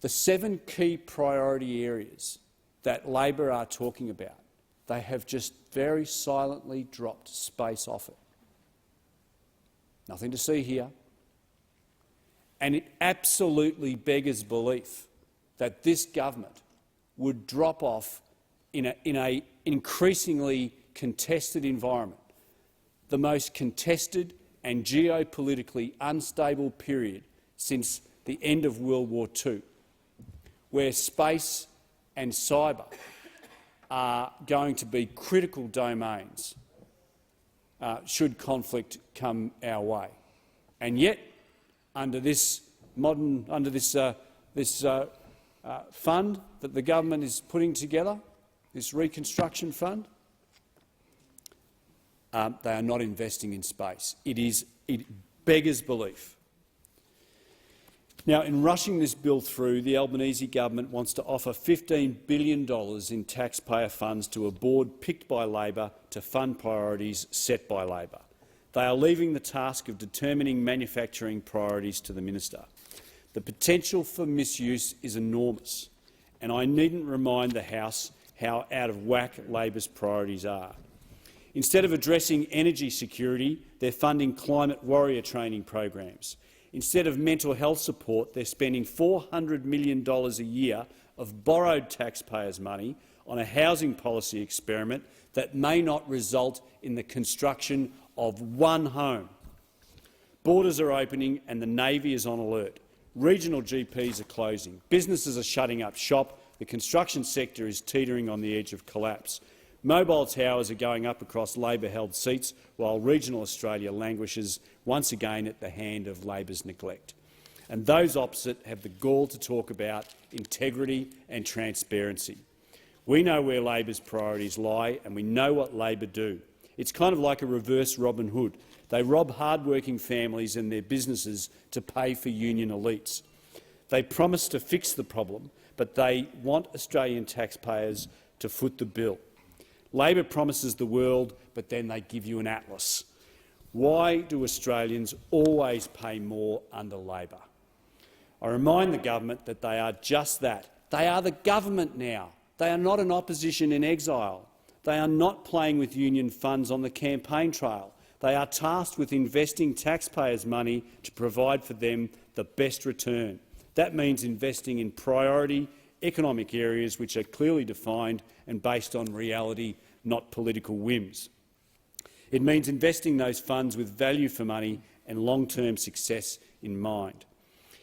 The 7 key priority areas that Labor are talking about, they have just very silently dropped space off it. Nothing to see here. And it absolutely beggars belief that this government would drop off in an increasingly contested environment, the most contested and geopolitically unstable period since the end of World War II, where space and cyber are going to be critical domains should conflict come our way. And yet, under this fund that the government is putting together, this reconstruction fund, they are not investing in space. It beggars belief. Now, in rushing this bill through, the Albanese government wants to offer $15 billion in taxpayer funds to a board picked by Labor to fund priorities set by Labor. They are leaving the task of determining manufacturing priorities to the minister. The potential for misuse is enormous, and I needn't remind the House how out of whack Labor's priorities are. Instead of addressing energy security, they're funding climate warrior training programs. Instead of mental health support, they're spending $400 million a year of borrowed taxpayers' money on a housing policy experiment that may not result in the construction of one home. Borders are opening and the Navy is on alert. Regional GPs are closing. Businesses are shutting up shop. The construction sector is teetering on the edge of collapse. Mobile towers are going up across Labor-held seats, while regional Australia languishes once again at the hand of Labor's neglect. And those opposite have the gall to talk about integrity and transparency. We know where Labor's priorities lie, and we know what Labor do. It's kind of like a reverse Robin Hood. They rob hard-working families and their businesses to pay for union elites. They promise to fix the problem, but they want Australian taxpayers to foot the bill. Labor promises the world, but then they give you an atlas. Why do Australians always pay more under Labor? I remind the government that they are just that. They are the government now. They are not an opposition in exile. They are not playing with union funds on the campaign trail. They are tasked with investing taxpayers' money to provide for them the best return. That means investing in priority economic areas which are clearly defined and based on reality, not political whims. It means investing those funds with value for money and long-term success in mind.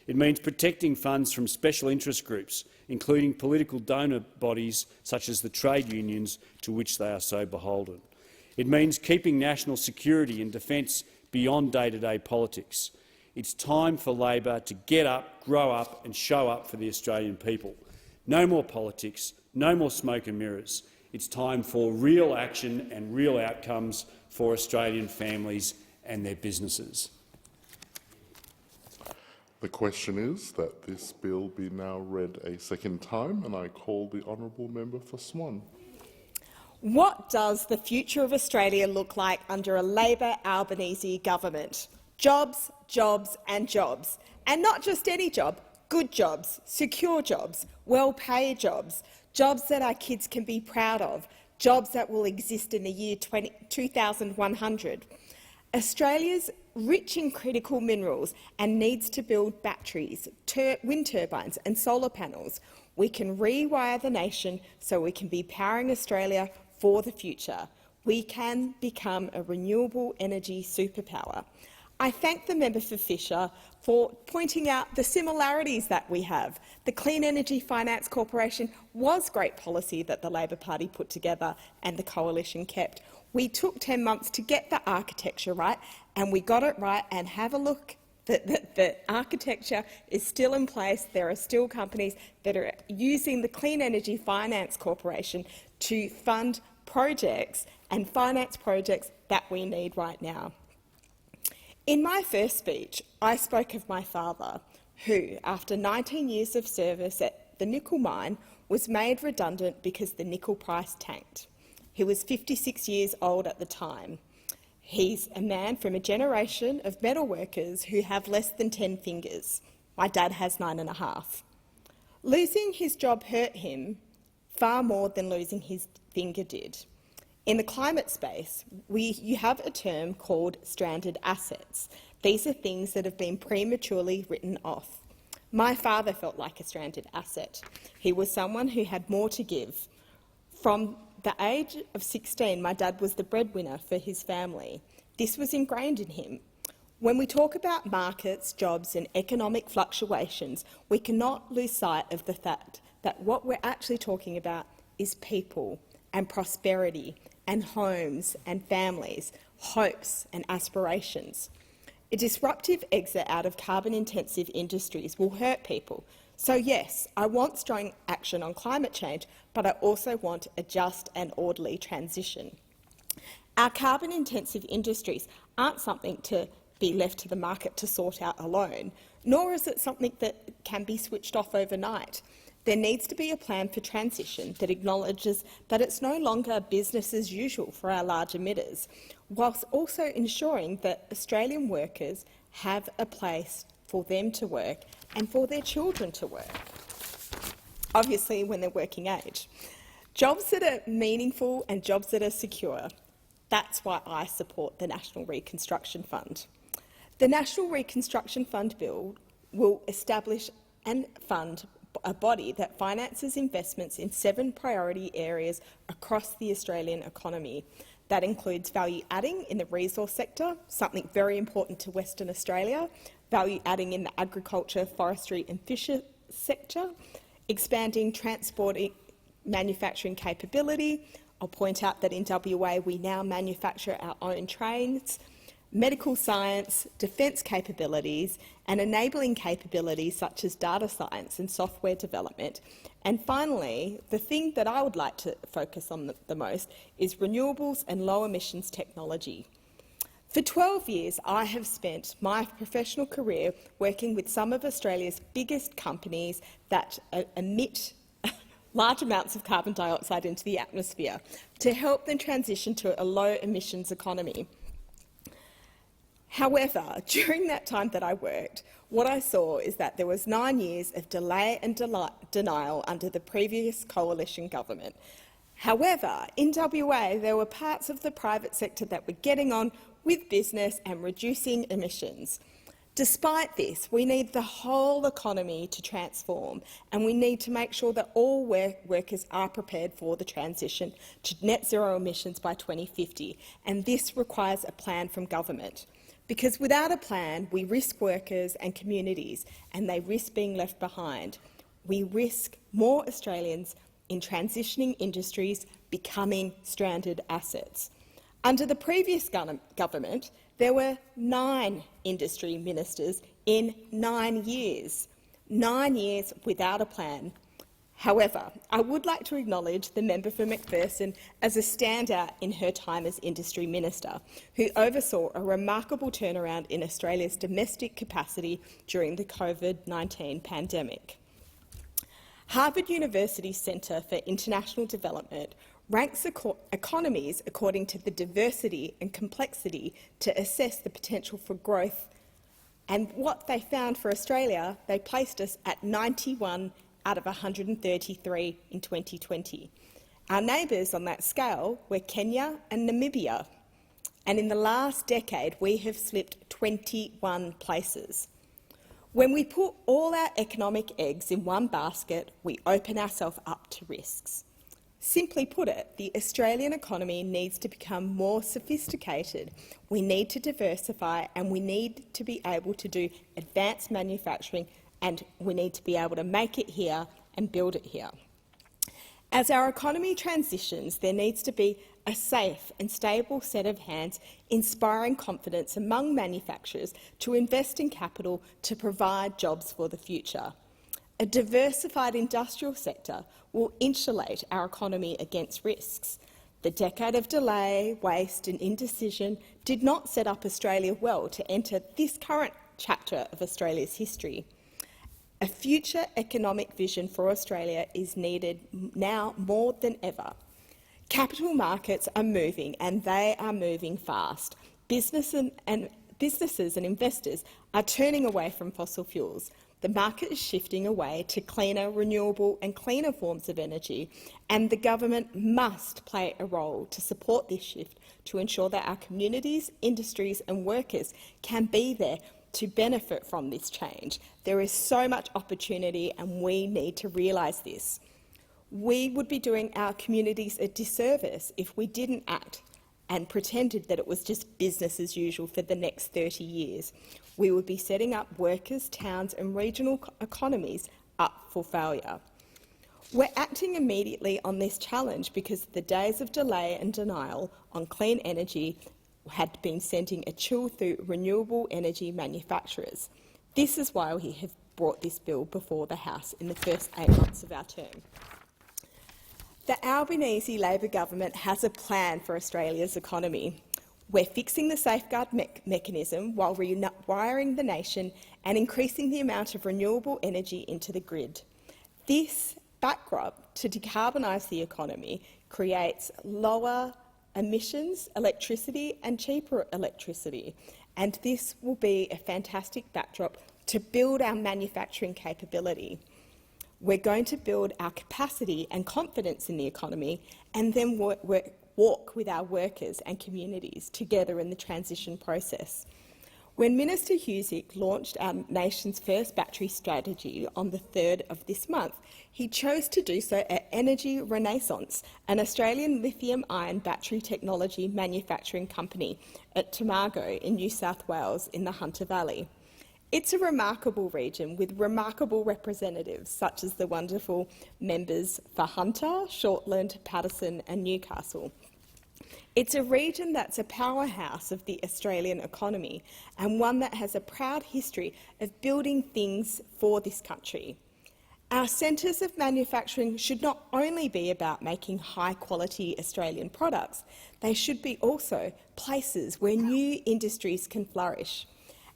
It means protecting funds from special interest groups, including political donor bodies such as the trade unions to which they are so beholden. It means keeping national security and defence beyond day-to-day politics. It's time for Labor to get up, grow up and show up for the Australian people. No more politics, no more smoke and mirrors. It's time for real action and real outcomes for Australian families and their businesses. The question is that this bill be now read a second time, and I call the honourable member for Swan. What does the future of Australia look like under a Labor Albanese government? Jobs, jobs and jobs. And not just any job, good jobs, secure jobs, well-paid jobs, jobs that our kids can be proud of, jobs that will exist in the year 2100. Australia's rich in critical minerals and needs to build batteries, wind turbines and solar panels. We can rewire the nation so we can be powering Australia for the future. We can become a renewable energy superpower. I thank the member for Fisher for pointing out the similarities that we have. The Clean Energy Finance Corporation was great policy that the Labor Party put together and the coalition kept. We took 10 months to get the architecture right, and we got it right. And have a look. The architecture is still in place. There are still companies that are using the Clean Energy Finance Corporation to fund projects and finance projects that we need right now. In my first speech, I spoke of my father, who, after 19 years of service at the nickel mine, was made redundant because the nickel price tanked. He was 56 years old at the time. He's a man from a generation of metal workers who have less than 10 fingers. My dad has 9.5. Losing his job hurt him far more than losing his finger did. In the climate space, you have a term called stranded assets. These are things that have been prematurely written off. My father felt like a stranded asset. He was someone who had more to give. From the age of 16, my dad was the breadwinner for his family. This was ingrained in him. When we talk about markets, jobs and economic fluctuations, we cannot lose sight of the fact that what we're actually talking about is people and prosperity and homes and families, hopes and aspirations. A disruptive exit out of carbon-intensive industries will hurt people. So yes, I want strong action on climate change, but I also want a just and orderly transition. Our carbon-intensive industries aren't something to be left to the market to sort out alone, nor is it something that can be switched off overnight. There needs to be a plan for transition that acknowledges that it's no longer business as usual for our large emitters, whilst also ensuring that Australian workers have a place for them to work and for their children to work, obviously when they're working age. Jobs that are meaningful and jobs that are secure. That's why I support the National Reconstruction Fund. The National Reconstruction Fund Bill will establish and fund a body that finances investments in 7 priority areas across the Australian economy. That includes value adding in the resource sector, something very important to Western Australia, value adding in the agriculture, forestry and fisher sector, expanding transporting manufacturing capability. I'll point out that in WA we now manufacture our own trains, medical science, defence capabilities and enabling capabilities such as data science and software development. And finally, the thing that I would like to focus on the most is renewables and low emissions technology. For 12 years, I have spent my professional career working with some of Australia's biggest companies that emit large amounts of carbon dioxide into the atmosphere to help them transition to a low-emissions economy. However, during that time that I worked, what I saw is that there was 9 years of delay and denial under the previous coalition government. However, in WA, there were parts of the private sector that were getting on with business and reducing emissions. Despite this, we need the whole economy to transform, and we need to make sure that all workers are prepared for the transition to net zero emissions by 2050, and this requires a plan from government. Because without a plan, we risk workers and communities, and they risk being left behind. We risk more Australians in transitioning industries becoming stranded assets. Under the previous government, there were 9 industry ministers in 9 years. 9 years without a plan. However, I would like to acknowledge the member for McPherson as a standout in her time as industry minister, who oversaw a remarkable turnaround in Australia's domestic capacity during the COVID-19 pandemic. Harvard University's Centre for International Development ranks economies according to the diversity and complexity to assess the potential for growth. And what they found for Australia, they placed us at 91 out of 133 in 2020. Our neighbours on that scale were Kenya and Namibia. And in the last decade, we have slipped 21 places. When we put all our economic eggs in one basket, we open ourselves up to risks. Simply put it, the Australian economy needs to become more sophisticated. We need to diversify and we need to be able to do advanced manufacturing, and we need to be able to make it here and build it here. As our economy transitions, there needs to be a safe and stable set of hands, inspiring confidence among manufacturers to invest in capital to provide jobs for the future. A diversified industrial sector will insulate our economy against risks. The decade of delay, waste and indecision did not set up Australia well to enter this current chapter of Australia's history. A future economic vision for Australia is needed now more than ever. Capital markets are moving, and they are moving fast. Businesses and investors are turning away from fossil fuels. The market is shifting away to cleaner, renewable and cleaner forms of energy, and the government must play a role to support this shift to ensure that our communities, industries and workers can be there to benefit from this change. There is so much opportunity and we need to realise this. We would be doing our communities a disservice if we didn't act and pretended that it was just business as usual for the next 30 years. We would be setting up workers, towns and regional economies up for failure. We're acting immediately on this challenge because the days of delay and denial on clean energy had been sending a chill through renewable energy manufacturers. This is why we have brought this bill before the House in the first 8 months of our term. The Albanese Labor government has a plan for Australia's economy. We're fixing the safeguard mechanism while rewiring the nation and increasing the amount of renewable energy into the grid. This backdrop to decarbonise the economy creates lower emissions electricity and cheaper electricity, and this will be a fantastic backdrop to build our manufacturing capability. We're going to build our capacity and confidence in the economy and then walk with our workers and communities together in the transition process. When Minister Husic launched our nation's first battery strategy on the 3rd of this month, he chose to do so at Energy Renaissance, an Australian lithium-ion battery technology manufacturing company at Tomago in New South Wales in the Hunter Valley. It's a remarkable region with remarkable representatives such as the wonderful members for Hunter, Shortland, Patterson and Newcastle. It's a region that's a powerhouse of the Australian economy and one that has a proud history of building things for this country. Our centres of manufacturing should not only be about making high-quality Australian products, they should be also places where new industries can flourish.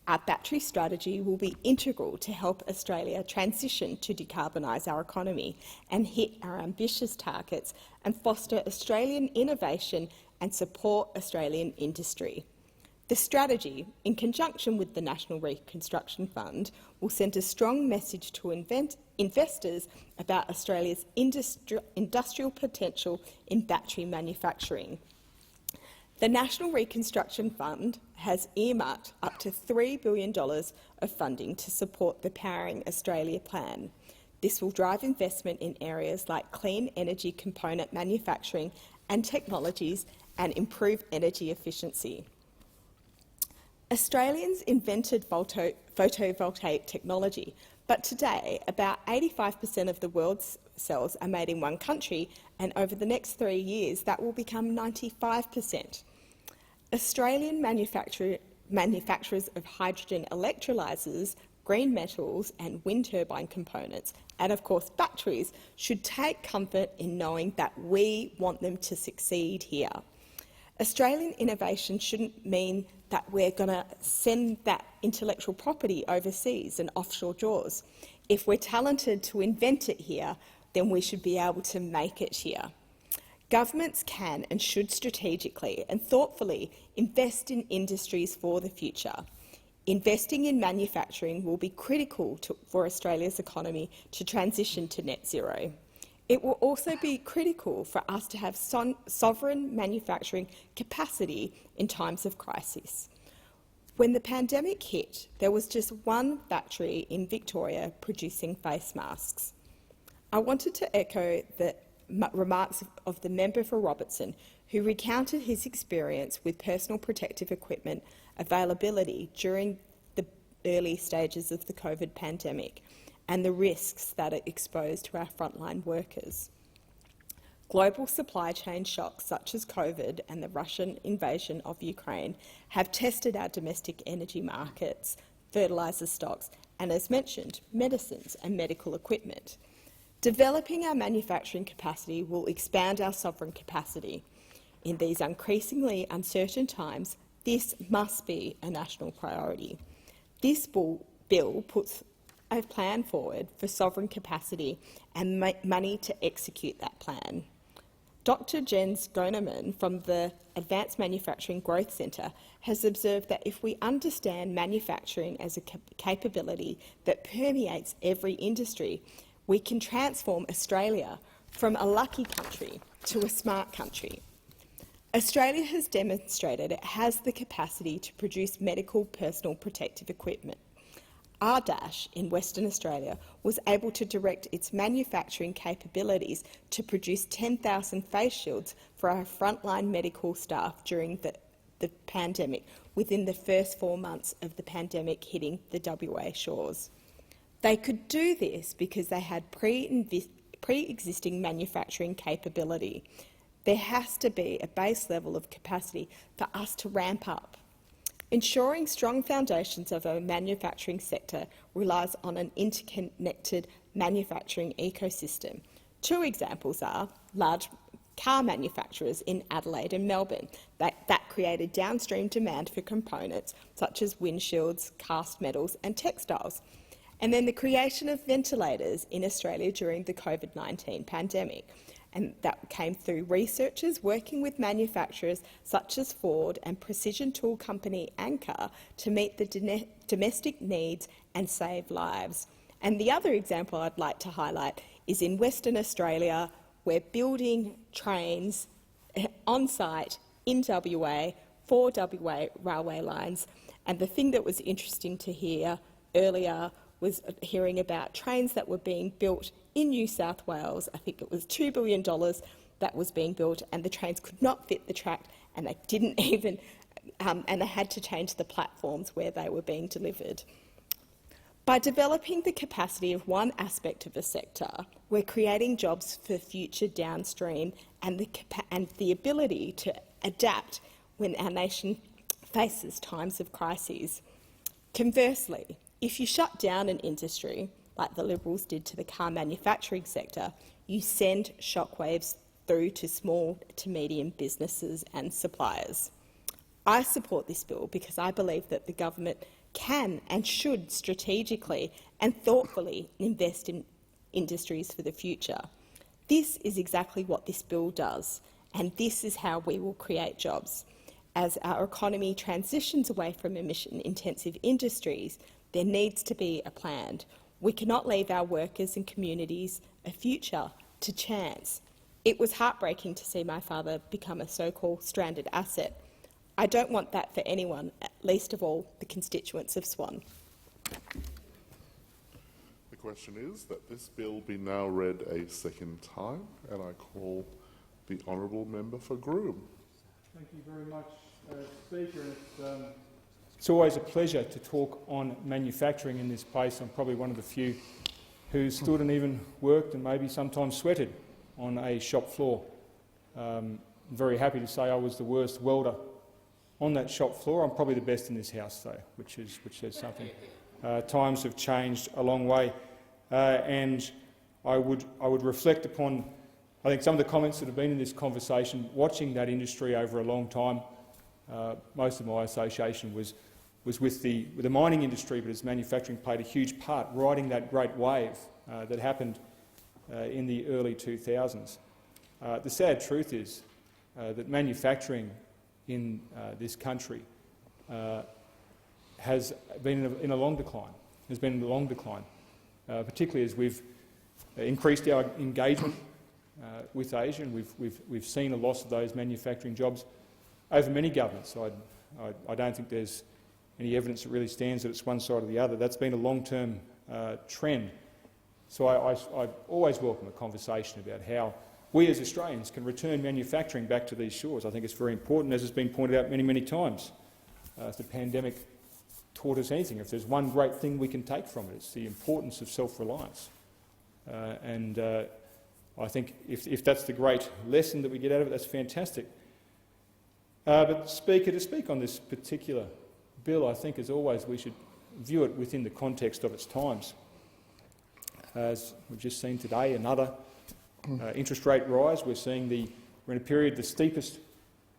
Our battery strategy will be integral to help Australia transition to decarbonise our economy and hit our ambitious targets and foster Australian innovation and support Australian industry. The strategy, in conjunction with the National Reconstruction Fund, will send a strong message to investors about Australia's industrial potential in battery manufacturing. The National Reconstruction Fund has earmarked up to $3 billion of funding to support the Powering Australia plan. This will drive investment in areas like clean energy component manufacturing and technologies and improve energy efficiency. Australians invented photovoltaic technology, but today about 85% of the world's cells are made in one country, and over the next 3 years that will become 95%. Australian manufacturers of hydrogen electrolysers, green metals and wind turbine components, and of course batteries, should take comfort in knowing that we want them to succeed here. Australian innovation shouldn't mean that we're going to send that intellectual property overseas and offshore jaws. If we're talented to invent it here, then we should be able to make it here. Governments can and should strategically and thoughtfully invest in industries for the future. Investing in manufacturing will be critical for Australia's economy to transition to net zero. It will also be critical for us to have sovereign manufacturing capacity in times of crisis. When the pandemic hit, there was just one factory in Victoria producing face masks. I wanted to echo the remarks of the member for Robertson, who recounted his experience with personal protective equipment availability during the early stages of the COVID pandemic and the risks that it exposed to our frontline workers. Global supply chain shocks such as COVID and the Russian invasion of Ukraine have tested our domestic energy markets, fertiliser stocks and, as mentioned, medicines and medical equipment. Developing our manufacturing capacity will expand our sovereign capacity. In these increasingly uncertain times, this must be a national priority. This bill puts a plan forward for sovereign capacity and money to execute that plan. Dr Jens Goneman from the Advanced Manufacturing Growth Centre has observed that if we understand manufacturing as a capability that permeates every industry, we can transform Australia from a lucky country to a smart country. Australia has demonstrated it has the capacity to produce medical personal protective equipment. Ardash in Western Australia was able to direct its manufacturing capabilities to produce 10,000 face shields for our frontline medical staff during the pandemic within the first 4 months of the pandemic hitting the WA shores. They could do this because they had pre-existing manufacturing capability. There has to be a base level of capacity for us to ramp up. Ensuring strong foundations of our manufacturing sector relies on an interconnected manufacturing ecosystem. 2 examples are large car manufacturers in Adelaide and Melbourne. That created downstream demand for components such as windshields, cast metals and textiles. And then the creation of ventilators in Australia during the COVID-19 pandemic. And that came through researchers working with manufacturers such as Ford and precision tool company Anker to meet the domestic needs and save lives. And the other example I'd like to highlight is in Western Australia. We're building trains on site in WA for WA railway lines. And the thing that was interesting to hear earlier was hearing about trains that were being built in New South Wales. I think it was $2 billion that was being built, and the trains could not fit the track, and they didn't even, and they had to change the platforms where they were being delivered. By developing the capacity of one aspect of a sector, we're creating jobs for future downstream and the ability to adapt when our nation faces times of crises. Conversely, if you shut down an industry, like the Liberals did to the car manufacturing sector, you send shockwaves through to small to medium businesses and suppliers. I support this bill because I believe that the government can and should strategically and thoughtfully invest in industries for the future. This is exactly what this bill does, and this is how we will create jobs. As our economy transitions away from emission-intensive industries, there needs to be a plan. We cannot leave our workers and communities a future to chance. It was heartbreaking to see my father become a so-called stranded asset. I don't want that for anyone, least of all the constituents of Swan. The question is that this bill be now read a second time, and I call the honourable member for Groom. Thank you very much, Speaker. It's always a pleasure to talk on manufacturing in this place. I'm probably one of the few who stood and even worked and maybe sometimes sweated on a shop floor. I'm very happy to say I was the worst welder on that shop floor. I'm probably the best in this house, though, which says something. Times have changed a long way, and I would reflect upon, I think, some of the comments that have been in this conversation. Watching that industry over a long time, most of my association was with the mining industry, but as manufacturing played a huge part, riding that great wave that happened in the early 2000s. The sad truth is that manufacturing in this country has been in a long decline, particularly as we've increased our engagement with Asia, and we've seen a loss of those manufacturing jobs over many governments. I don't think there's any evidence that really stands that it's one side or the other. That's been a long-term trend. So I always welcome a conversation about how we as Australians can return manufacturing back to these shores. I think it's very important, as has been pointed out many, many times. If the pandemic taught us anything, if there's one great thing we can take from it, it's the importance of self-reliance. I think if that's the great lesson that we get out of it, that's fantastic. But, Speaker, to speak on this particular bill, I think, as always, we should view it within the context of its times. As we've just seen today, another interest rate rise. We're in a period of the steepest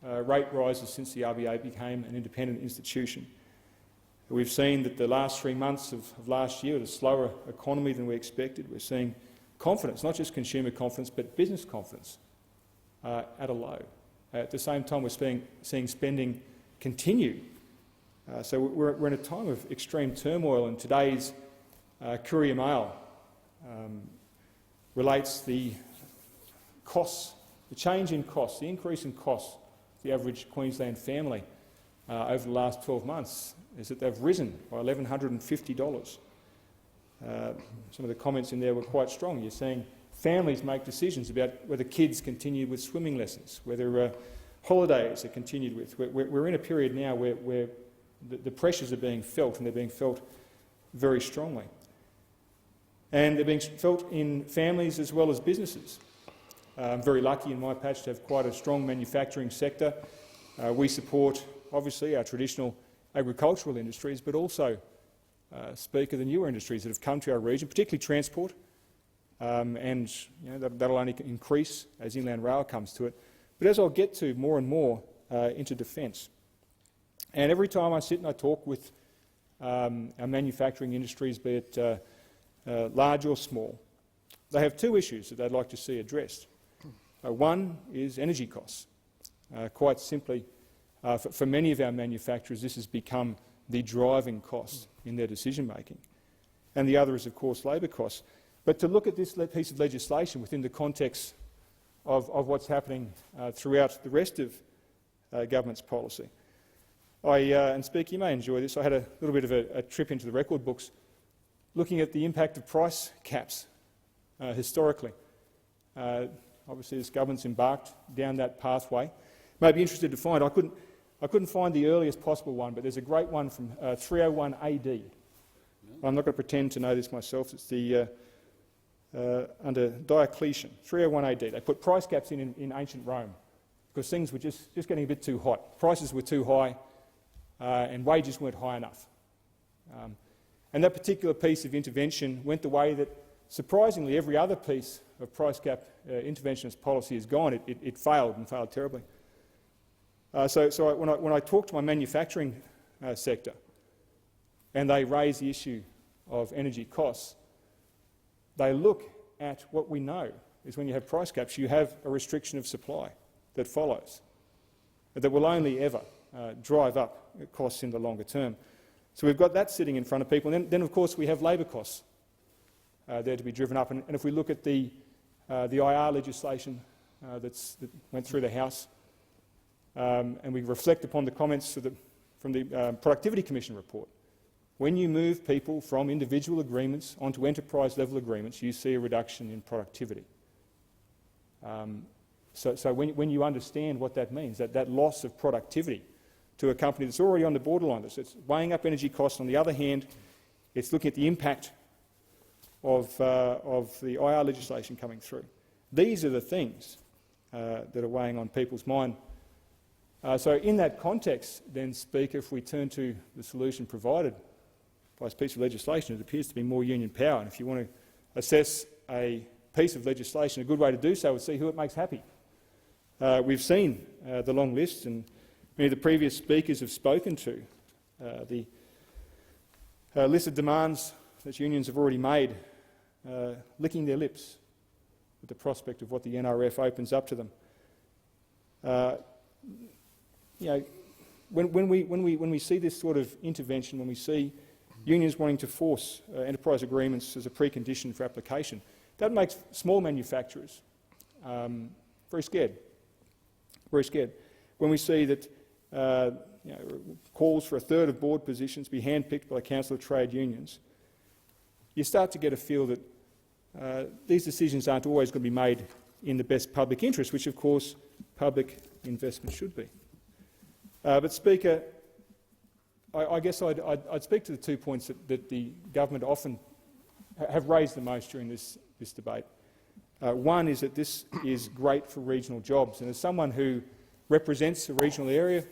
rate rises since the RBA became an independent institution. We've seen that the last 3 months of last year, a slower economy than we expected. We're seeing confidence, not just consumer confidence, but business confidence at a low. At the same time, we're seeing spending continue. So we're in a time of extreme turmoil, and today's Courier Mail relates the costs, the change in costs, the increase in costs of the average Queensland family over the last 12 months is that they've risen by $1,150. Some of the comments in there were quite strong. You're seeing families make decisions about whether kids continue with swimming lessons, whether holidays are continued with. We're in a period now where the pressures are being felt, and they're being felt very strongly. And they're being felt in families as well as businesses. I'm very lucky in my patch to have quite a strong manufacturing sector. We support, obviously, our traditional agricultural industries, but also, Speaker, the newer industries that have come to our region, particularly transport, and that'll only increase as Inland Rail comes to it. But as I'll get to more and more into defence, and every time I sit and I talk with our manufacturing industries, be it large or small, they have two issues that they'd like to see addressed. One is energy costs. Quite simply, for many of our manufacturers, this has become the driving cost in their decision-making. And the other is, of course, labour costs. But to look at this piece of legislation within the context of what's happening throughout the rest of government's policy, and Speaker, you may enjoy this, I had a little bit of a trip into the record books looking at the impact of price caps historically. Obviously, this government's embarked down that pathway. May be interested to find, I couldn't find the earliest possible one, but there's a great one from 301 AD. I'm not going to pretend to know this myself. It's the under Diocletian, 301 AD. They put price caps in ancient Rome because things were just getting a bit too hot. Prices were too high and wages weren't high enough. And that particular piece of intervention went the way that, surprisingly, every other piece of price cap interventionist policy has gone. It failed and failed terribly. So when I talk to my manufacturing sector and they raise the issue of energy costs, they look at what we know is when you have price caps, you have a restriction of supply that follows, that will only ever drive up costs in the longer term. So we've got that sitting in front of people. And then of course, we have labour costs there to be driven up. And if we look at the IR legislation that went through the House, and we reflect upon the comments from the Productivity Commission report, when you move people from individual agreements onto enterprise-level agreements, you see a reduction in productivity. So when you understand what that means, that loss of productivity to a company that's already on the borderline, it's weighing up energy costs. On the other hand, it's looking at the impact of the IR legislation coming through. These are the things that are weighing on people's mind. So in that context, then, Speaker, if we turn to the solution provided by this piece of legislation, it appears to be more union power. And if you want to assess a piece of legislation, a good way to do so is see who it makes happy. We've seen the long list, and many of the previous speakers have spoken to the list of demands that unions have already made, licking their lips with the prospect of what the NRF opens up to them. When we see this sort of intervention, when we see unions wanting to force enterprise agreements as a precondition for application, that makes small manufacturers very scared. Very scared. When we see that calls for a third of board positions be handpicked by the Council of Trade Unions, you start to get a feel that these decisions aren't always going to be made in the best public interest, which of course public investment should be. But Speaker, I guess I'd speak to the 2 points that the government often have raised the most during this debate. One is that this is great for regional jobs, and as someone who represents a regional area,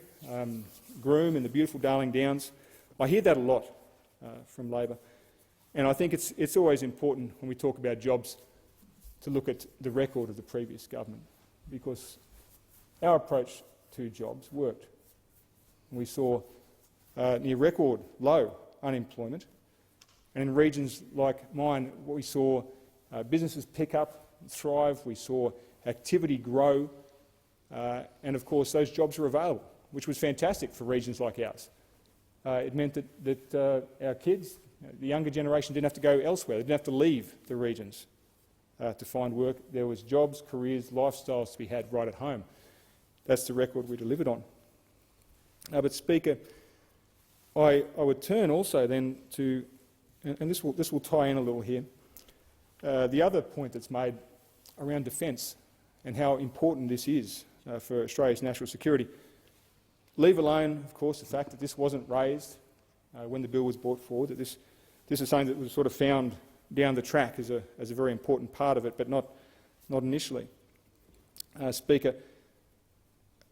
Groom and the beautiful Darling Downs, I hear that a lot from Labor. And I think it's always important when we talk about jobs to look at the record of the previous government, because our approach to jobs worked. We saw near record low unemployment, and in regions like mine, we saw businesses pick up, thrive, we saw activity grow, and of course those jobs were available, which was fantastic for regions like ours. It meant that our kids, the younger generation, didn't have to go elsewhere, they didn't have to leave the regions to find work. There was jobs, careers, lifestyles to be had right at home. That's the record we delivered on. But Speaker, I would turn also then to, and this will tie in a little here, the other point that's made around defence and how important this is for Australia's national security. Leave alone, of course, the fact that this wasn't raised when the bill was brought forward, that this is something that was sort of found down the track as a very important part of it, but not initially. Speaker,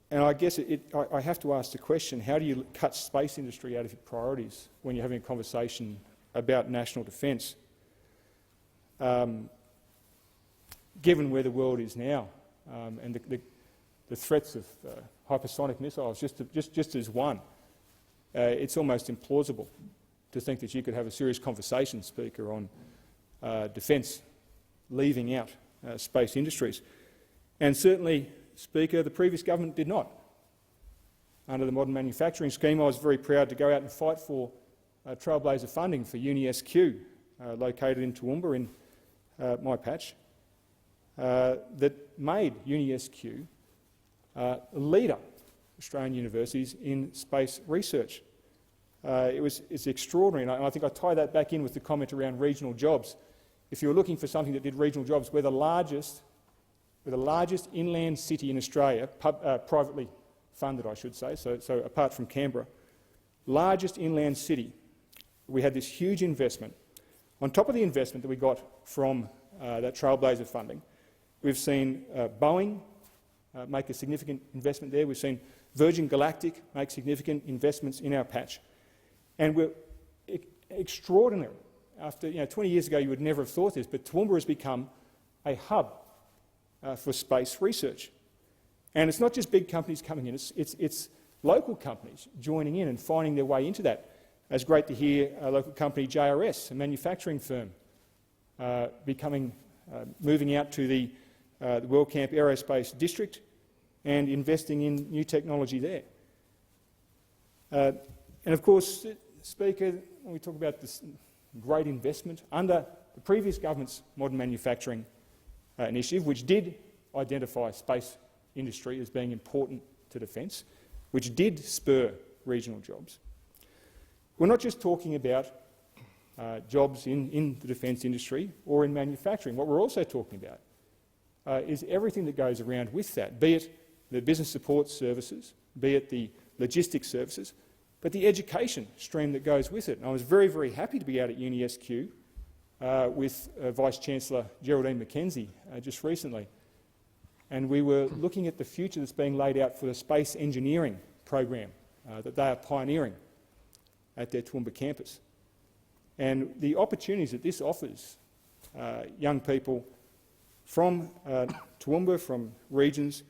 and I guess I have to ask the question, how do you cut space industry out of your priorities when you're having a conversation about national defence? given where the world is now and the threats of hypersonic missiles, just as one, it's almost implausible to think that you could have a serious conversation, Speaker, on defence leaving out space industries. And certainly, Speaker, the previous government did not. Under the modern manufacturing scheme, I was very proud to go out and fight for trailblazer funding for UniSQ, located in Toowoomba in my patch, that made UniSQ a leader Australian universities in space research. It's extraordinary, and I think I tie that back in with the comment around regional jobs. If you were looking for something that did regional jobs, we're the largest inland city in Australia, privately funded, I should say, so apart from Canberra, largest inland city. We had this huge investment. On top of the investment that we got from that trailblazer funding, we've seen Boeing make a significant investment there. We've seen Virgin Galactic make significant investments in our patch. And we're extraordinary. After 20 years ago, you would never have thought this, but Toowoomba has become a hub for space research. And it's not just big companies coming in, it's local companies joining in and finding their way into that. It's great to hear a local company, JRS, a manufacturing firm, moving out to the WorldCamp Aerospace District and investing in new technology there. And of course, Speaker, when we talk about this great investment under the previous government's modern manufacturing initiative, which did identify space industry as being important to defence, which did spur regional jobs. We're not just talking about jobs in the defence industry or in manufacturing. What we're also talking about is everything that goes around with that, be it the business support services, be it the logistics services, but the education stream that goes with it. And I was very, very happy to be out at UniSQ with Vice-Chancellor Geraldine McKenzie just recently. And we were looking at the future that's being laid out for the space engineering program that they are pioneering at their Toowoomba campus. And the opportunities that this offers young people from Toowoomba, from regions,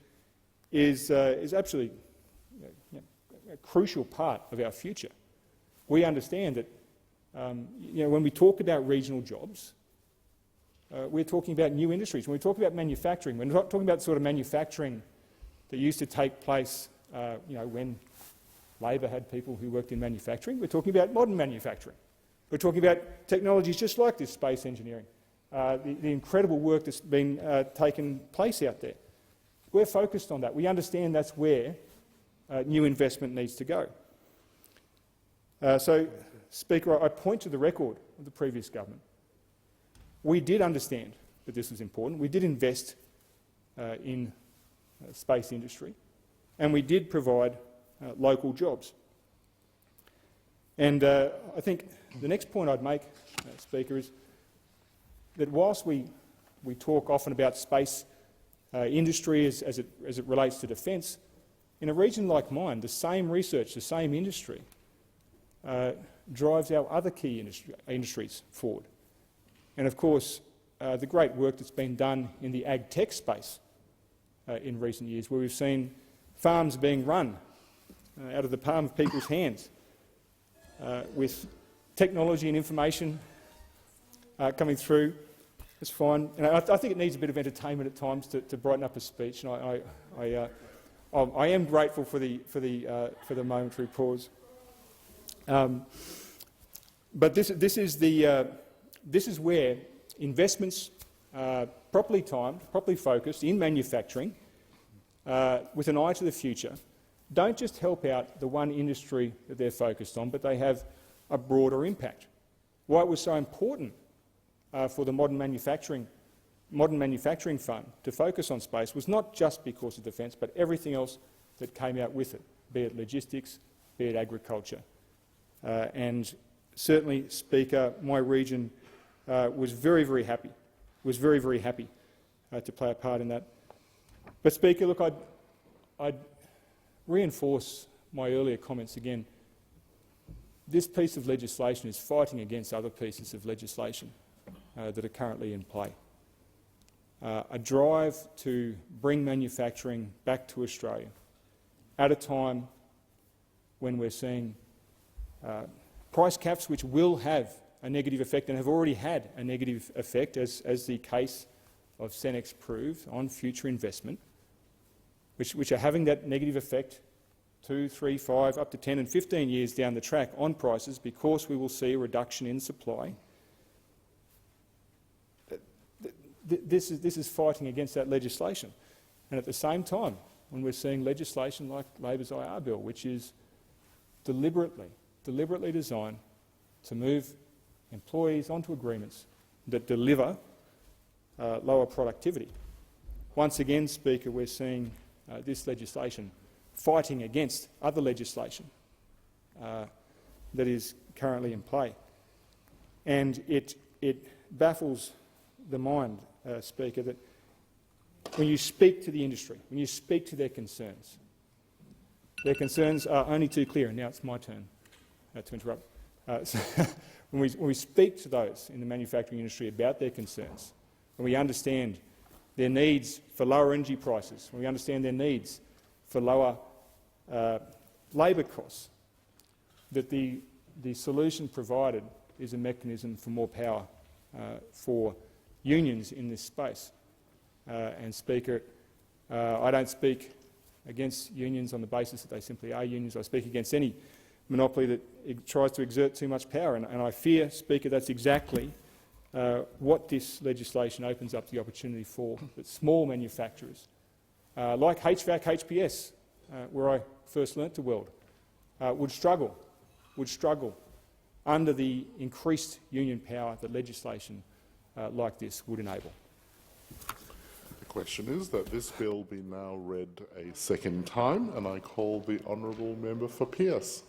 is absolutely a crucial part of our future. We understand that when we talk about regional jobs, we're talking about new industries. When we talk about manufacturing, we're not talking about the sort of manufacturing that used to take place when Labor had people who worked in manufacturing. We're talking about modern manufacturing. We're talking about technologies just like this space engineering, the incredible work that's been taken place out there. We're focused on that. We understand that's where new investment needs to go. So, Speaker, I point to the record of the previous government. We did understand that this was important. We did invest in space industry, and we did provide local jobs. And I think the next point I'd make, Speaker, is that whilst we talk often about space industry as it relates to defence, in a region like mine, the same research, the same industry drives our other key industries forward. And of course, the great work that's been done in the ag-tech space in recent years, where we've seen farms being run out of the palm of people's hands with technology and information coming through. It's fine. And I think it needs a bit of entertainment at times to brighten up a speech, and I am grateful for the momentary pause. But this is where investments, properly timed, properly focused in manufacturing, with an eye to the future, don't just help out the one industry that they're focused on, but they have a broader impact. Why it was so important for the Modern Manufacturing Fund to focus on space was not just because of defence, but everything else that came out with it, be it logistics, be it agriculture. And certainly, Speaker, my region was very, very happy to play a part in that. But, Speaker, look, I'd reinforce my earlier comments again. This piece of legislation is fighting against other pieces of legislation that are currently in play. a drive to bring manufacturing back to Australia at a time when we're seeing price caps which will have a negative effect and have already had a negative effect, as the case of Cenex proved, on future investment, which are having that negative effect 2, 3, 5, up to 10 and 15 years down the track on prices, because we will see a reduction in supply. This is fighting against that legislation. And at the same time, when we're seeing legislation like Labor's IR bill, which is deliberately designed to move employees onto agreements that deliver lower productivity. Once again, Speaker, we're seeing this legislation fighting against other legislation that is currently in play. And it baffles the mind, Speaker, that when you speak to the industry, when you speak to their concerns are only too clear. And now it's my turn to interrupt. So when we speak to those in the manufacturing industry about their concerns, when we understand their needs for lower energy prices, when we understand their needs for lower labour costs, that the solution provided is a mechanism for more power for unions in this space. And Speaker, I don't speak against unions on the basis that they simply are unions. I speak against any monopoly that tries to exert too much power. And I fear, Speaker, that's exactly what this legislation opens up the opportunity for, that small manufacturers, like HVAC, HPS, where I first learnt to weld, would struggle under the increased union power that legislation like this would enable. The question is that this bill be now read a second time, and I call the honourable member for Pearce.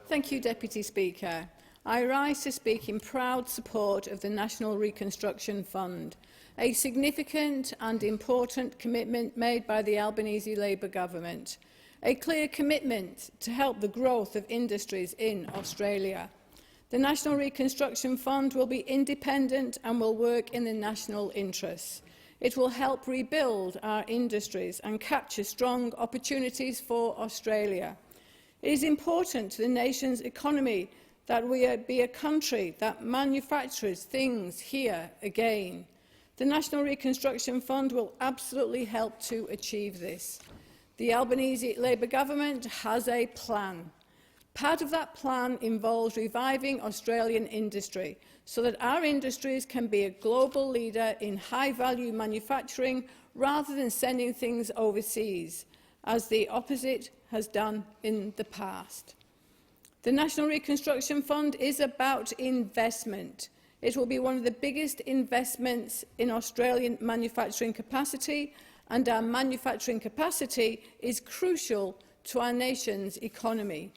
Thank you, Deputy Speaker. I rise to speak in proud support of the National Reconstruction Fund, a significant and important commitment made by the Albanese Labour government, a clear commitment to help the growth of industries in Australia. The National Reconstruction Fund will be independent and will work in the national interests. It will help rebuild our industries and capture strong opportunities for Australia. It is important to the nation's economy that we be a country that manufactures things here again. The National Reconstruction Fund will absolutely help to achieve this. The Albanese Labour government has a plan. Part of that plan involves reviving Australian industry so that our industries can be a global leader in high-value manufacturing rather than sending things overseas, as the opposite has done in the past. The National Reconstruction Fund is about investment. It will be one of the biggest investments in Australian manufacturing capacity, and our manufacturing capacity is crucial to our nation's economy.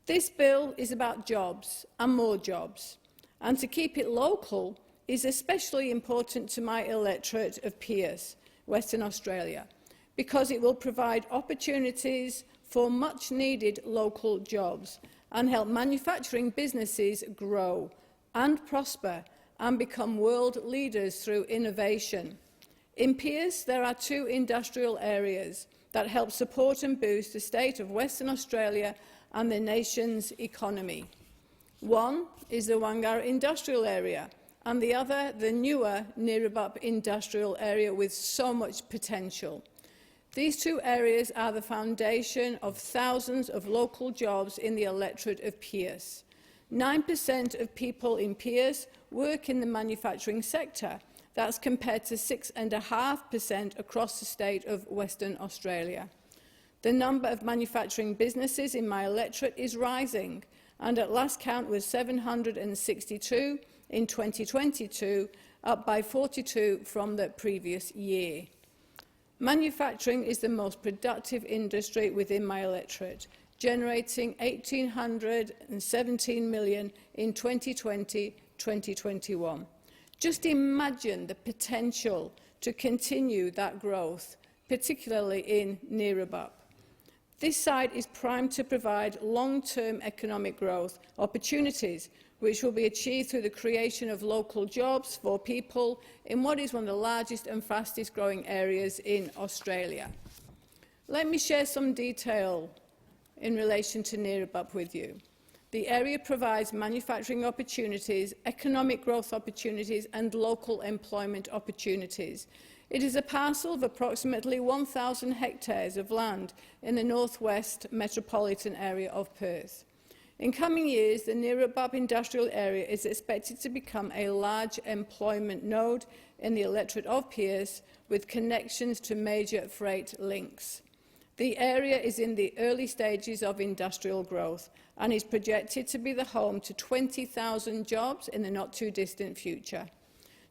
This bill is about jobs and more jobs, and to keep it local is especially important to my electorate of Pearce, Western Australia, because it will provide opportunities for much-needed local jobs and help manufacturing businesses grow and prosper and become world leaders through innovation. In Pearce, there are 2 industrial areas that help support and boost the state of Western Australia and the nation's economy. One is the Wangara industrial area, and the other the newer Neerabup industrial area with so much potential. These 2 areas are the foundation of thousands of local jobs in the electorate of Pearce. 9% of people in Pearce work in the manufacturing sector. That's compared to 6.5% across the state of Western Australia. The number of manufacturing businesses in my electorate is rising, and at last count was 762 in 2022, up by 42 from the previous year. Manufacturing is the most productive industry within my electorate, generating $1,817 million in 2020-2021. Just imagine the potential to continue that growth, particularly in Neerabup. This site is primed to provide long-term economic growth opportunities which will be achieved through the creation of local jobs for people in what is one of the largest and fastest growing areas in Australia. Let me share some detail in relation to Neerabup with you. The area provides manufacturing opportunities, economic growth opportunities and local employment opportunities. It is a parcel of approximately 1,000 hectares of land in the northwest metropolitan area of Perth. In coming years, the Neerabup industrial area is expected to become a large employment node in the electorate of Pearce, with connections to major freight links. The area is in the early stages of industrial growth and is projected to be the home to 20,000 jobs in the not-too-distant future.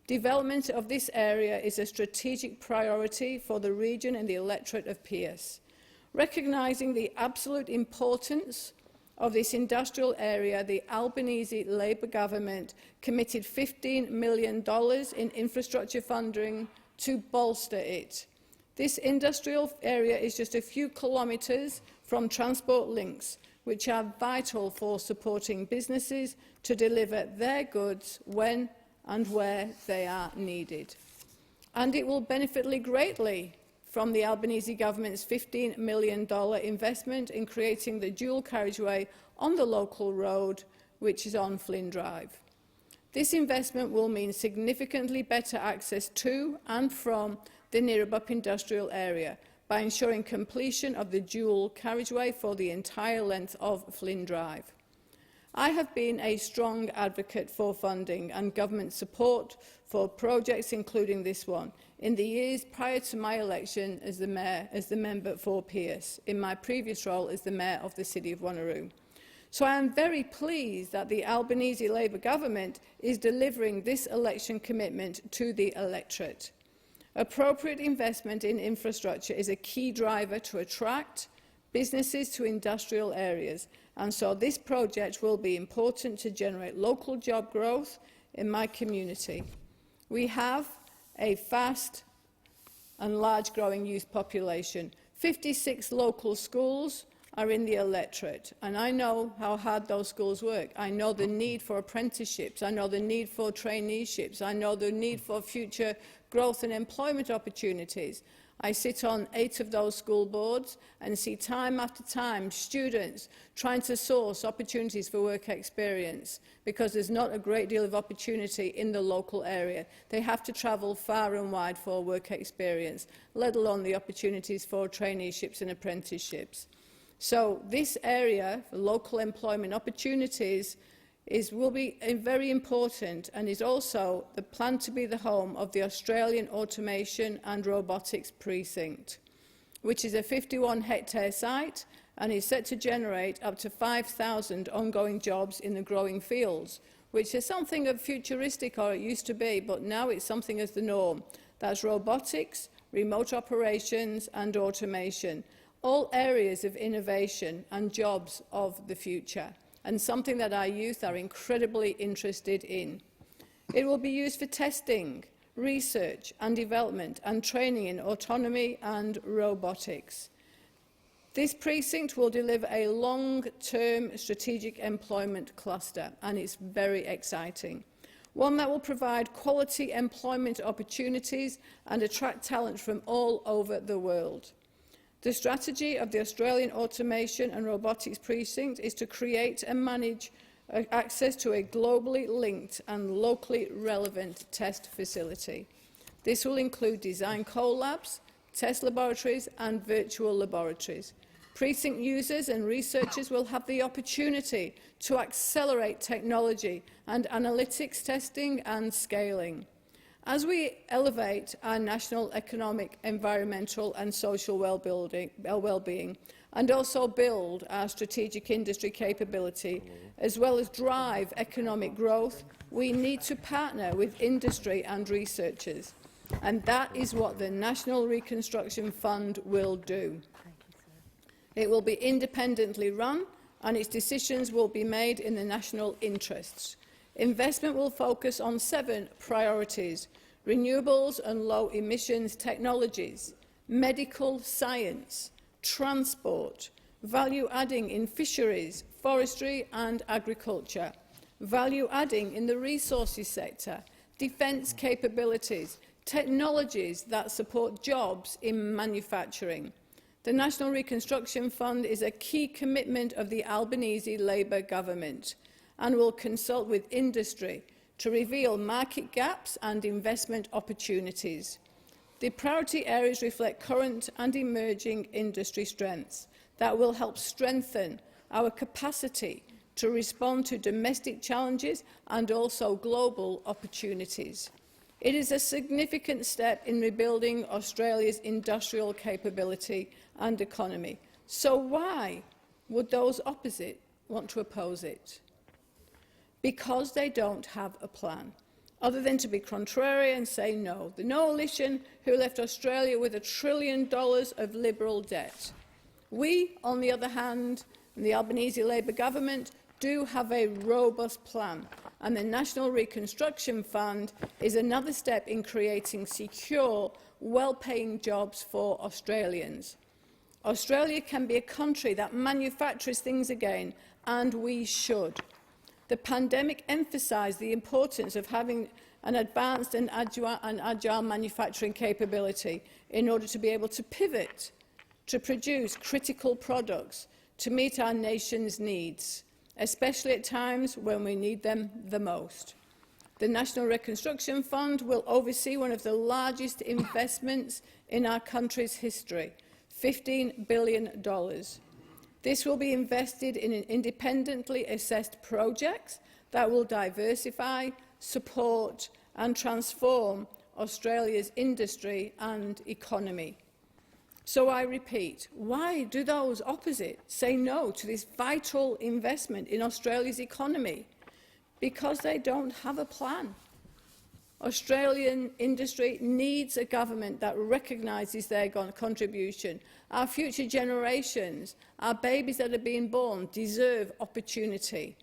Development of this area is a strategic priority for the region and the electorate of Pearce. Recognising the absolute importance of this industrial area, the Albanese Labor government committed $15 million in infrastructure funding to bolster it. This industrial area is just a few kilometres from transport links, which are vital for supporting businesses to deliver their goods when and where they are needed. And it will benefit greatly from the Albanese government's $15 million investment in creating the dual carriageway on the local road, which is on Flynn Drive. This investment will mean significantly better access to and from the Neerabup industrial area by ensuring completion of the dual carriageway for the entire length of Flynn Drive. I have been a strong advocate for funding and government support for projects including this one in the years prior to my election as the member for Pearce, in my previous role as the Mayor of the City of Wanneroo. So I am very pleased that the Albanese Labor government is delivering this election commitment to the electorate. Appropriate investment in infrastructure is a key driver to attract businesses to industrial areas, and so this project will be important to generate local job growth in my community. We have a fast and large growing youth population. 56 local schools are in the electorate, and I know how hard those schools work. I know the need for apprenticeships, I know the need for traineeships, I know the need for future growth and employment opportunities. I sit on 8 of those school boards and see time after time students trying to source opportunities for work experience because there's not a great deal of opportunity in the local area. They have to travel far and wide for work experience, let alone the opportunities for traineeships and apprenticeships. So this area for local employment opportunities will be very important and is also planned to be the home of the Australian Automation and Robotics Precinct, which is a 51-hectare site and is set to generate up to 5,000 ongoing jobs in the growing fields, which is something of futuristic, or it used to be, but now it's something as the norm. That's robotics, remote operations and automation, all areas of innovation and jobs of the future, and something that our youth are incredibly interested in. It will be used for testing, research and development and training in autonomy and robotics. This precinct will deliver a long-term strategic employment cluster, and it's very exciting. One that will provide quality employment opportunities and attract talent from all over the world. The strategy of the Australian Automation and Robotics Precinct is to create and manage access to a globally linked and locally relevant test facility. This will include design co-labs, test laboratories and virtual laboratories. Precinct users and researchers will have the opportunity to accelerate technology and analytics testing and scaling. As we elevate our national economic, environmental and social well-being, and also build our strategic industry capability, as well as drive economic growth, we need to partner with industry and researchers. And that is what the National Reconstruction Fund will do. It will be independently run, and its decisions will be made in the national interests. Investment will focus on 7 priorities: renewables and low-emissions technologies, medical science, transport, value-adding in fisheries, forestry and agriculture, value-adding in the resources sector, defence capabilities, technologies that support jobs in manufacturing. The National Reconstruction Fund is a key commitment of the Albanese Labour government and will consult with industry to reveal market gaps and investment opportunities. The priority areas reflect current and emerging industry strengths that will help strengthen our capacity to respond to domestic challenges and also global opportunities. It is a significant step in rebuilding Australia's industrial capability and economy. So why would those opposite want to oppose it? Because they don't have a plan, other than to be contrarian and say no. The coalition who left Australia with $1 trillion of Liberal debt. We, on the other hand, and the Albanese Labour government, do have a robust plan, and the National Reconstruction Fund is another step in creating secure, well-paying jobs for Australians. Australia can be a country that manufactures things again, and we should. The pandemic emphasised the importance of having an advanced and agile manufacturing capability in order to be able to pivot, to produce critical products to meet our nation's needs, especially at times when we need them the most. The National Reconstruction Fund will oversee one of the largest investments in our country's history, $15 billion. This will be invested in independently assessed projects that will diversify, support and transform Australia's industry and economy. So I repeat, why do those opposite say no to this vital investment in Australia's economy? Because they don't have a plan. Australian industry needs a government that recognises their contribution. Our future generations, our babies that are being born, deserve opportunity.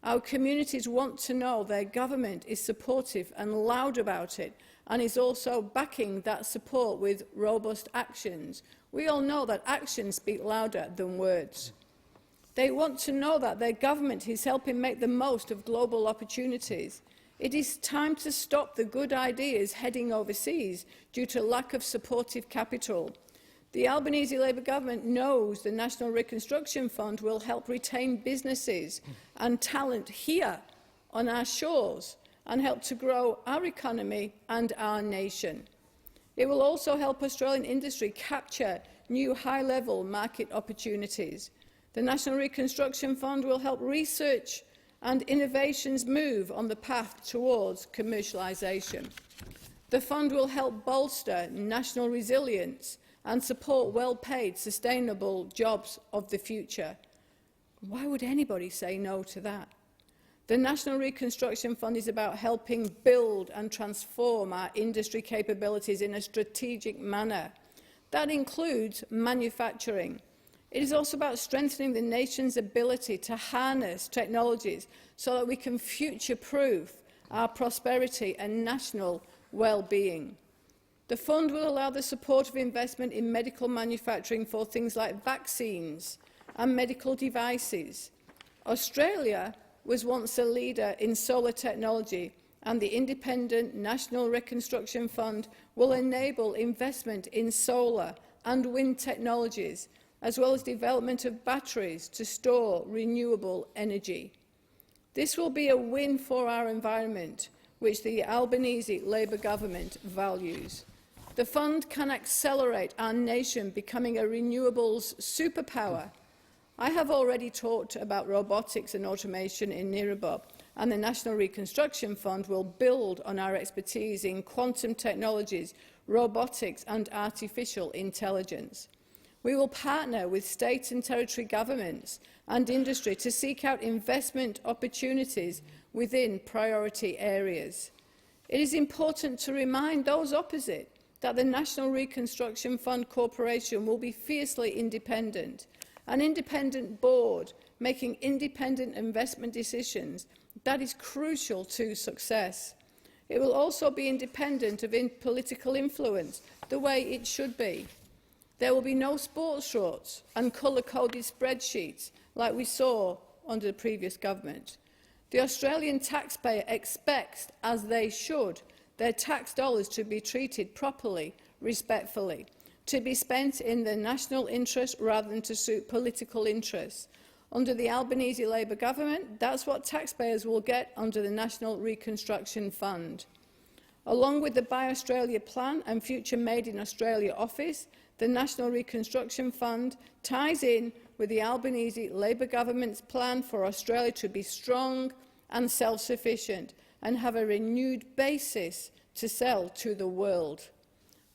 Our communities want to know their government is supportive and loud about it, and is also backing that support with robust actions. We all know that actions speak louder than words. They want to know that their government is helping make the most of global opportunities. It is time to stop the good ideas heading overseas due to lack of supportive capital. The Albanese Labour government knows the National Reconstruction Fund will help retain businesses and talent here on our shores and help to grow our economy and our nation. It will also help Australian industry capture new high-level market opportunities. The National Reconstruction Fund will help research and innovations move on the path towards commercialisation. The fund will help bolster national resilience and support well-paid, sustainable jobs of the future. Why would anybody say no to that? The National Reconstruction Fund is about helping build and transform our industry capabilities in a strategic manner. That includes manufacturing. It is also about strengthening the nation's ability to harness technologies so that we can future-proof our prosperity and national well-being. The fund will allow the support of investment in medical manufacturing for things like vaccines and medical devices. Australia was once a leader in solar technology, and the Independent National Reconstruction Fund will enable investment in solar and wind technologies, as well as development of batteries to store renewable energy. This will be a win for our environment, which the Albanese Labour government values. The fund can accelerate our nation becoming a renewables superpower. I have already talked about robotics and automation in Nirrumbuk, and the National Reconstruction Fund will build on our expertise in quantum technologies, robotics and artificial intelligence. We will partner with state and territory governments and industry to seek out investment opportunities within priority areas. It is important to remind those opposite that the National Reconstruction Fund Corporation will be fiercely independent, an independent board making independent investment decisions. That is crucial to success. It will also be independent of political influence, the way it should be. There will be no sports shorts and colour-coded spreadsheets like we saw under the previous government. The Australian taxpayer expects, as they should, their tax dollars to be treated properly, respectfully, to be spent in the national interest rather than to suit political interests. Under the Albanese Labor government, that's what taxpayers will get under the National Reconstruction Fund. Along with the Buy Australia plan and future Made in Australia office, the National Reconstruction Fund ties in with the Albanese Labor government's plan for Australia to be strong and self-sufficient and have a renewed basis to sell to the world.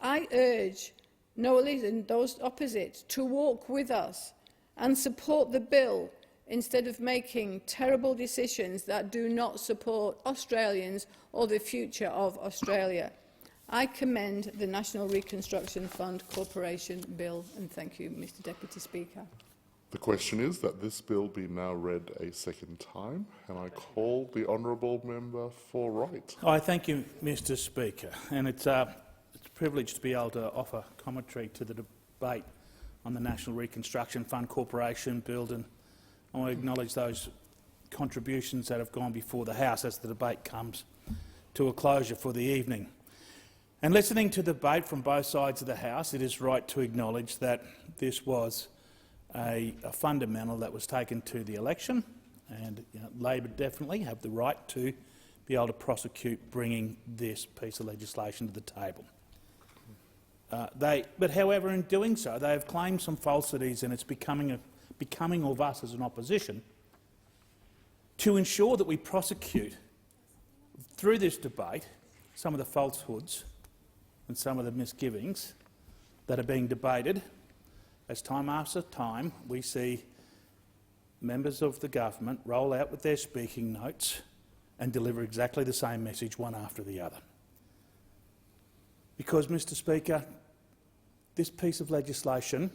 I urge Noelis and those opposite to walk with us and support the bill instead of making terrible decisions that do not support Australians or the future of Australia. I commend the National Reconstruction Fund Corporation Bill, and thank you, Mr Deputy Speaker. The question is that this bill be now read a second time, and I call the honourable member for Wright. I thank you, Mr Speaker, and it's a privilege to be able to offer commentary to the debate on the National Reconstruction Fund Corporation Bill, and I want to acknowledge those contributions that have gone before the House as the debate comes to a closure for the evening. And listening to the debate from both sides of the House, it is right to acknowledge that this was a fundamental that was taken to the election, and Labor definitely have the right to be able to prosecute bringing this piece of legislation to the table. But however, in doing so, they have claimed some falsities, and it's becoming of us as an opposition to ensure that we prosecute through this debate some of the falsehoods and some of the misgivings that are being debated, as time after time we see members of the government roll out with their speaking notes and deliver exactly the same message one after the other. Because, Mr Speaker, this piece of legislation,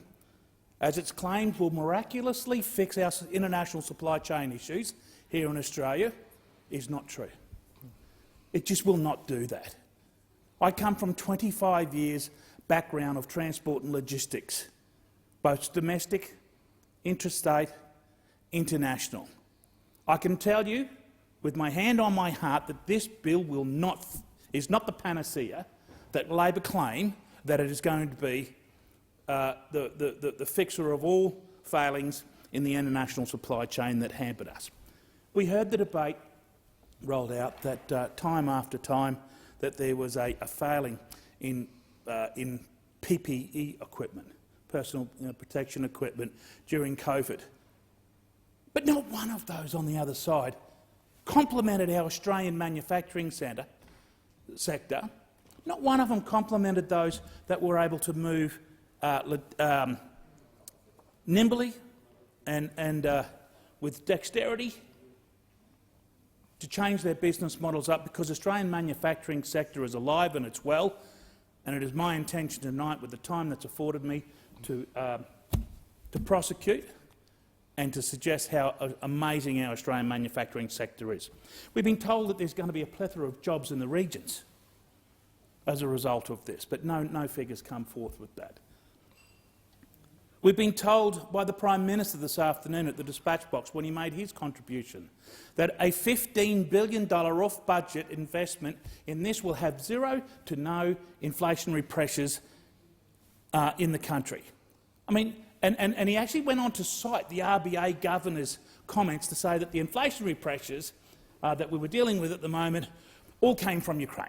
as it's claimed, will miraculously fix our international supply chain issues here in Australia, is not true. It just will not do that. I come from 25 years background of transport and logistics, both domestic, interstate, international. I can tell you, with my hand on my heart, that this bill is not the panacea that Labor claim that it is going to be the fixer of all failings in the international supply chain that hampered us. We heard the debate rolled out that time after time that there was a failing in PPE equipment, personal protection equipment, during COVID. But not one of those on the other side complimented our Australian manufacturing sector. Not one of them complimented those that were able to move nimbly and with dexterity to change their business models up, because the Australian manufacturing sector is alive and it's well, and it is my intention tonight, with the time that's afforded me, to prosecute and to suggest how amazing our Australian manufacturing sector is. We've been told that there's going to be a plethora of jobs in the regions as a result of this, but no figures come forth with that. We've been told by the Prime Minister this afternoon at the dispatch box, when he made his contribution, that a $15 billion off-budget investment in this will have zero to no inflationary pressures in the country. I mean, and he actually went on to cite the RBA Governor's comments to say that the inflationary pressures that we were dealing with at the moment all came from Ukraine,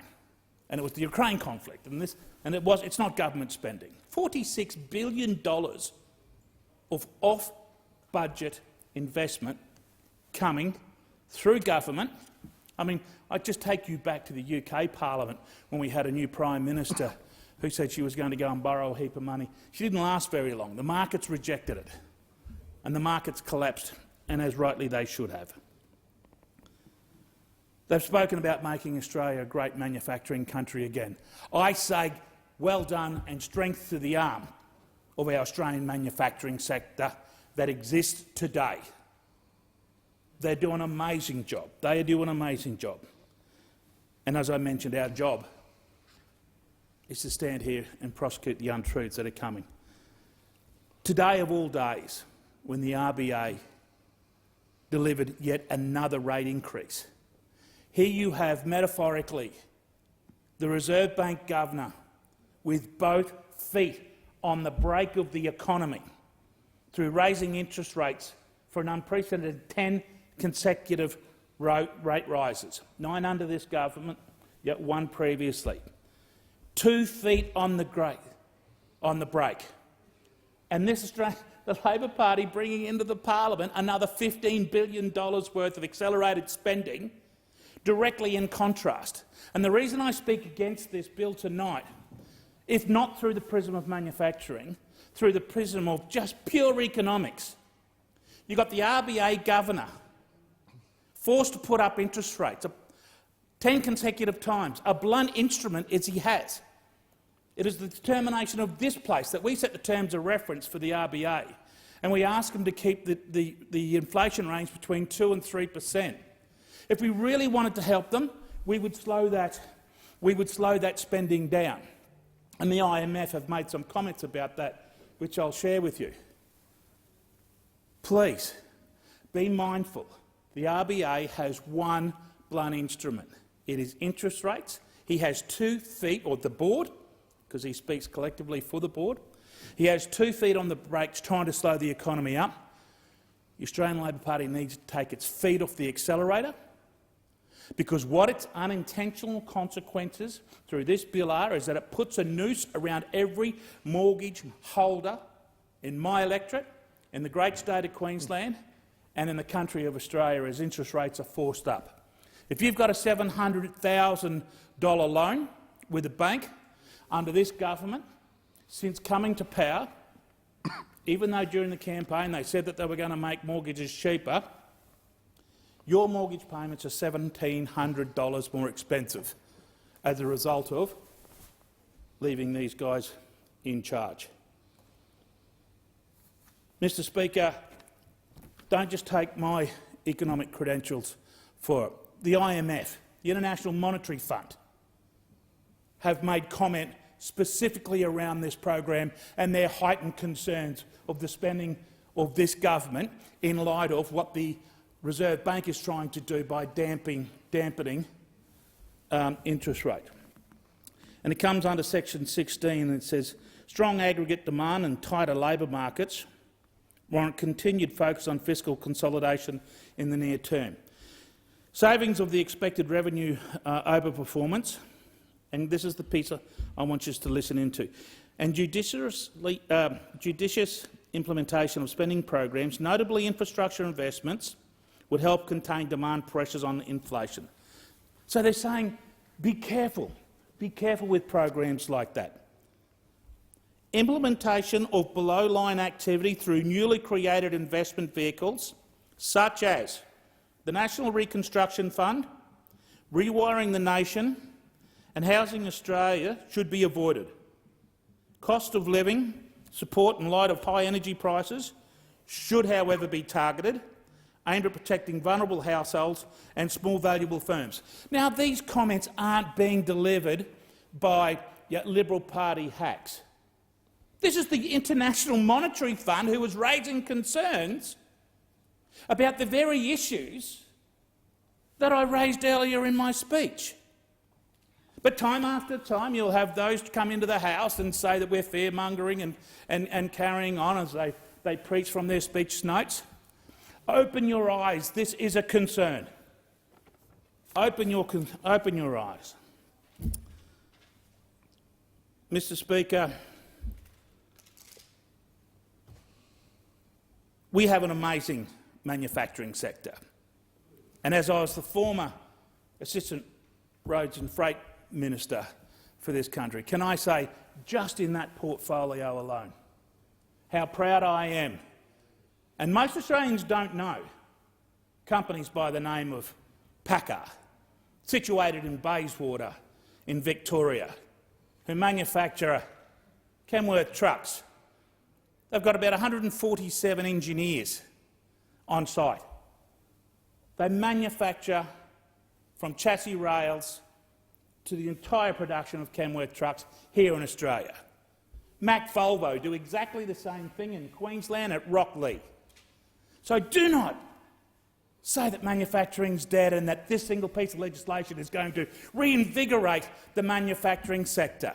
and it was the Ukraine conflict, and it's not government spending. $46 billion of off-budget investment coming through government. I mean, I just take you back to the UK Parliament when we had a new Prime Minister who said she was going to go and borrow a heap of money. She didn't last very long. The markets rejected it, and the markets collapsed, and as rightly they should have. They've spoken about making Australia a great manufacturing country again. I say well done and strength to the arm of our Australian manufacturing sector that exists today. They're doing an amazing job. They are doing an amazing job. And as I mentioned, our job is to stand here and prosecute the untruths that are coming. Today of all days, when the RBA delivered yet another rate increase. Here you have, metaphorically, the Reserve Bank Governor with both feet on the brake of the economy through raising interest rates for an unprecedented 10 consecutive rate rises. 9 under this government, yet 1 previously. 2 feet on the brake. And this is the Labor Party bringing into the parliament another $15 billion worth of accelerated spending, directly in contrast. And the reason I speak against this bill tonight, if not through the prism of manufacturing, through the prism of just pure economics, you've got the RBA governor forced to put up interest rates 10 consecutive times, a blunt instrument as he has. It is the determination of this place that we set the terms of reference for the RBA, and we ask them to keep the inflation range between 2% and 3%. If we really wanted to help them, we would slow that spending down. And the IMF have made some comments about that, which I'll share with you. Please, be mindful. The RBA has one blunt instrument. It is interest rates. He has 2 feet, or the board, because he speaks collectively for the board. He has 2 feet on the brakes trying to slow the economy up. The Australian Labor Party needs to take its feet off the accelerator, because what its unintentional consequences through this bill are is that it puts a noose around every mortgage holder in my electorate, in the great state of Queensland and in the country of Australia as interest rates are forced up. If you've got a $700,000 loan with a bank under this government, since coming to power, even though during the campaign they said that they were going to make mortgages cheaper, your mortgage payments are $1,700 more expensive as a result of leaving these guys in charge. Mr Speaker, don't just take my economic credentials for it. The IMF, the International Monetary Fund, have made comment specifically around this program and their heightened concerns of the spending of this government in light of what the Reserve Bank is trying to do by dampening interest rate. And it comes under section 16 and it says, strong aggregate demand and tighter labour markets warrant continued focus on fiscal consolidation in the near term. Savings of the expected revenue overperformance, and this is the piece I want you to listen into, and judicious implementation of spending programs, notably infrastructure investments, would help contain demand pressures on inflation. So they're saying, be careful with programs like that. Implementation of below-line activity through newly created investment vehicles, such as the National Reconstruction Fund, Rewiring the Nation and Housing Australia, should be avoided. Cost of living support in light of high energy prices should, however, be targeted, aimed at protecting vulnerable households and small valuable firms. Now, these comments aren't being delivered by Liberal Party hacks. This is the International Monetary Fund who was raising concerns about the very issues that I raised earlier in my speech. But time after time you'll have those come into the House and say that we're fear-mongering and carrying on as they preach from their speech notes. Open your eyes. This is a concern. Open your eyes. Mr Speaker, we have an amazing manufacturing sector. And as I was the former Assistant Roads and Freight Minister for this country, can I say, just in that portfolio alone, how proud I am. And most Australians don't know companies by the name of PACCAR, situated in Bayswater in Victoria, who manufacture Kenworth trucks. They've got about 147 engineers on site. They manufacture from chassis rails to the entire production of Kenworth trucks here in Australia. Mack Volvo do exactly the same thing in Queensland at Rocklea. So do not say that manufacturing's dead and that this single piece of legislation is going to reinvigorate the manufacturing sector,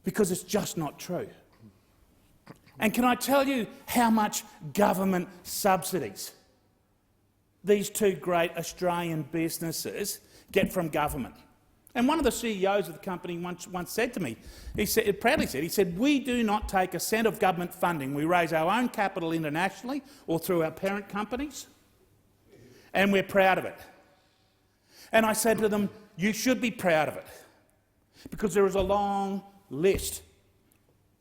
because it's just not true. And can I tell you how much government subsidies these two great Australian businesses get from government? And one of the CEOs of the company once said to me, he said, we do not take a cent of government funding. We raise our own capital internationally or through our parent companies, and we're proud of it. And I said to them, you should be proud of it, because there is a long list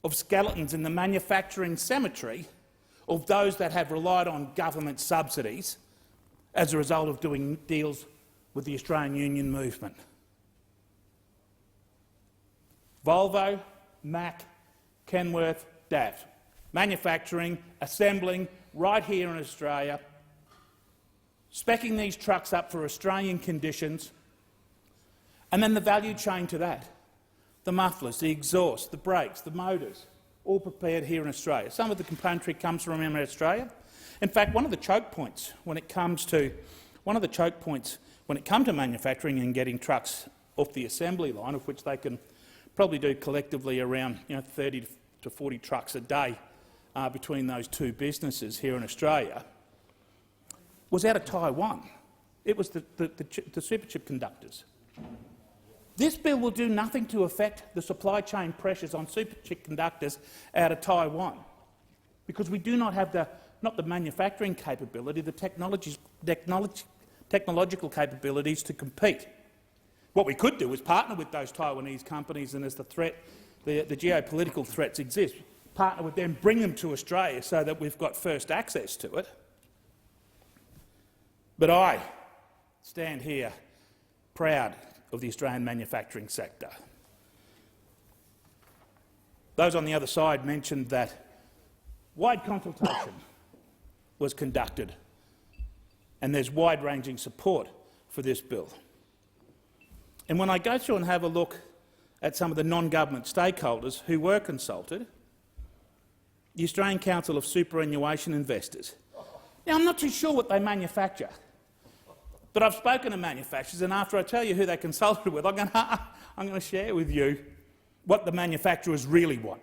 of skeletons in the manufacturing cemetery of those that have relied on government subsidies as a result of doing deals with the Australian union movement. Volvo, Mack, Kenworth, DAF, manufacturing, assembling right here in Australia, speccing these trucks up for Australian conditions, and then the value chain to that. The mufflers, the exhaust, the brakes, the motors, all prepared here in Australia. Some of the componentry comes from Australia. In fact, one of the choke points when it comes to manufacturing and getting trucks off the assembly line, of which they can probably do collectively around 30 to 40 trucks a day between those two businesses here in Australia, was out of Taiwan. It was the superchip conductors. This bill will do nothing to affect the supply chain pressures on superchip conductors out of Taiwan, because we do not have not the manufacturing capability, the technological capabilities to compete. What we could do is partner with those Taiwanese companies, and as the geopolitical threats exist, partner with them, bring them to Australia so that we've got first access to it. But I stand here proud of the Australian manufacturing sector. Those on the other side mentioned that wide consultation was conducted and there's wide-ranging support for this bill. And when I go through and have a look at some of the non-government stakeholders who were consulted, the Australian Council of Superannuation Investors. Now, I'm not too sure what they manufacture, but I've spoken to manufacturers, and after I tell you who they consulted with, I'm going to share with you what the manufacturers really want.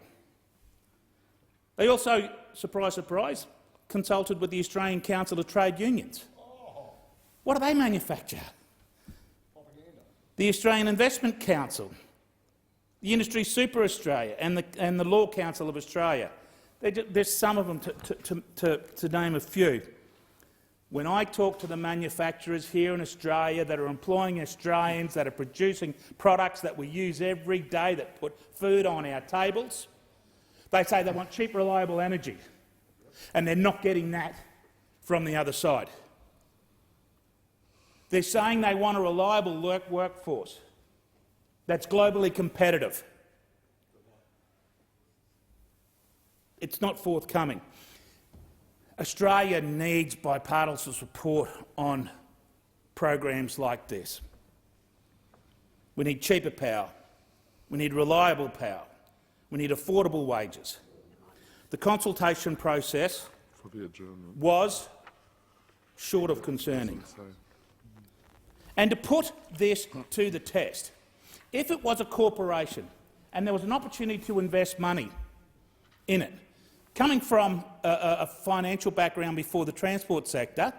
They also, surprise, surprise, consulted with the Australian Council of Trade Unions. What do they manufacture? The Australian Investment Council, the Industry Super Australia and the Law Council of Australia. There's some of them, to name a few. When I talk to the manufacturers here in Australia that are employing Australians, that are producing products that we use every day, that put food on our tables, they say they want cheap, reliable energy, and they're not getting that from the other side. They're saying they want a reliable workforce that's globally competitive. It's not forthcoming. Australia needs bipartisan support on programs like this. We need cheaper power. We need reliable power. We need affordable wages. The consultation process was short of concerning. And to put this to the test, if it was a corporation and there was an opportunity to invest money in it, coming from a financial background before the transport sector,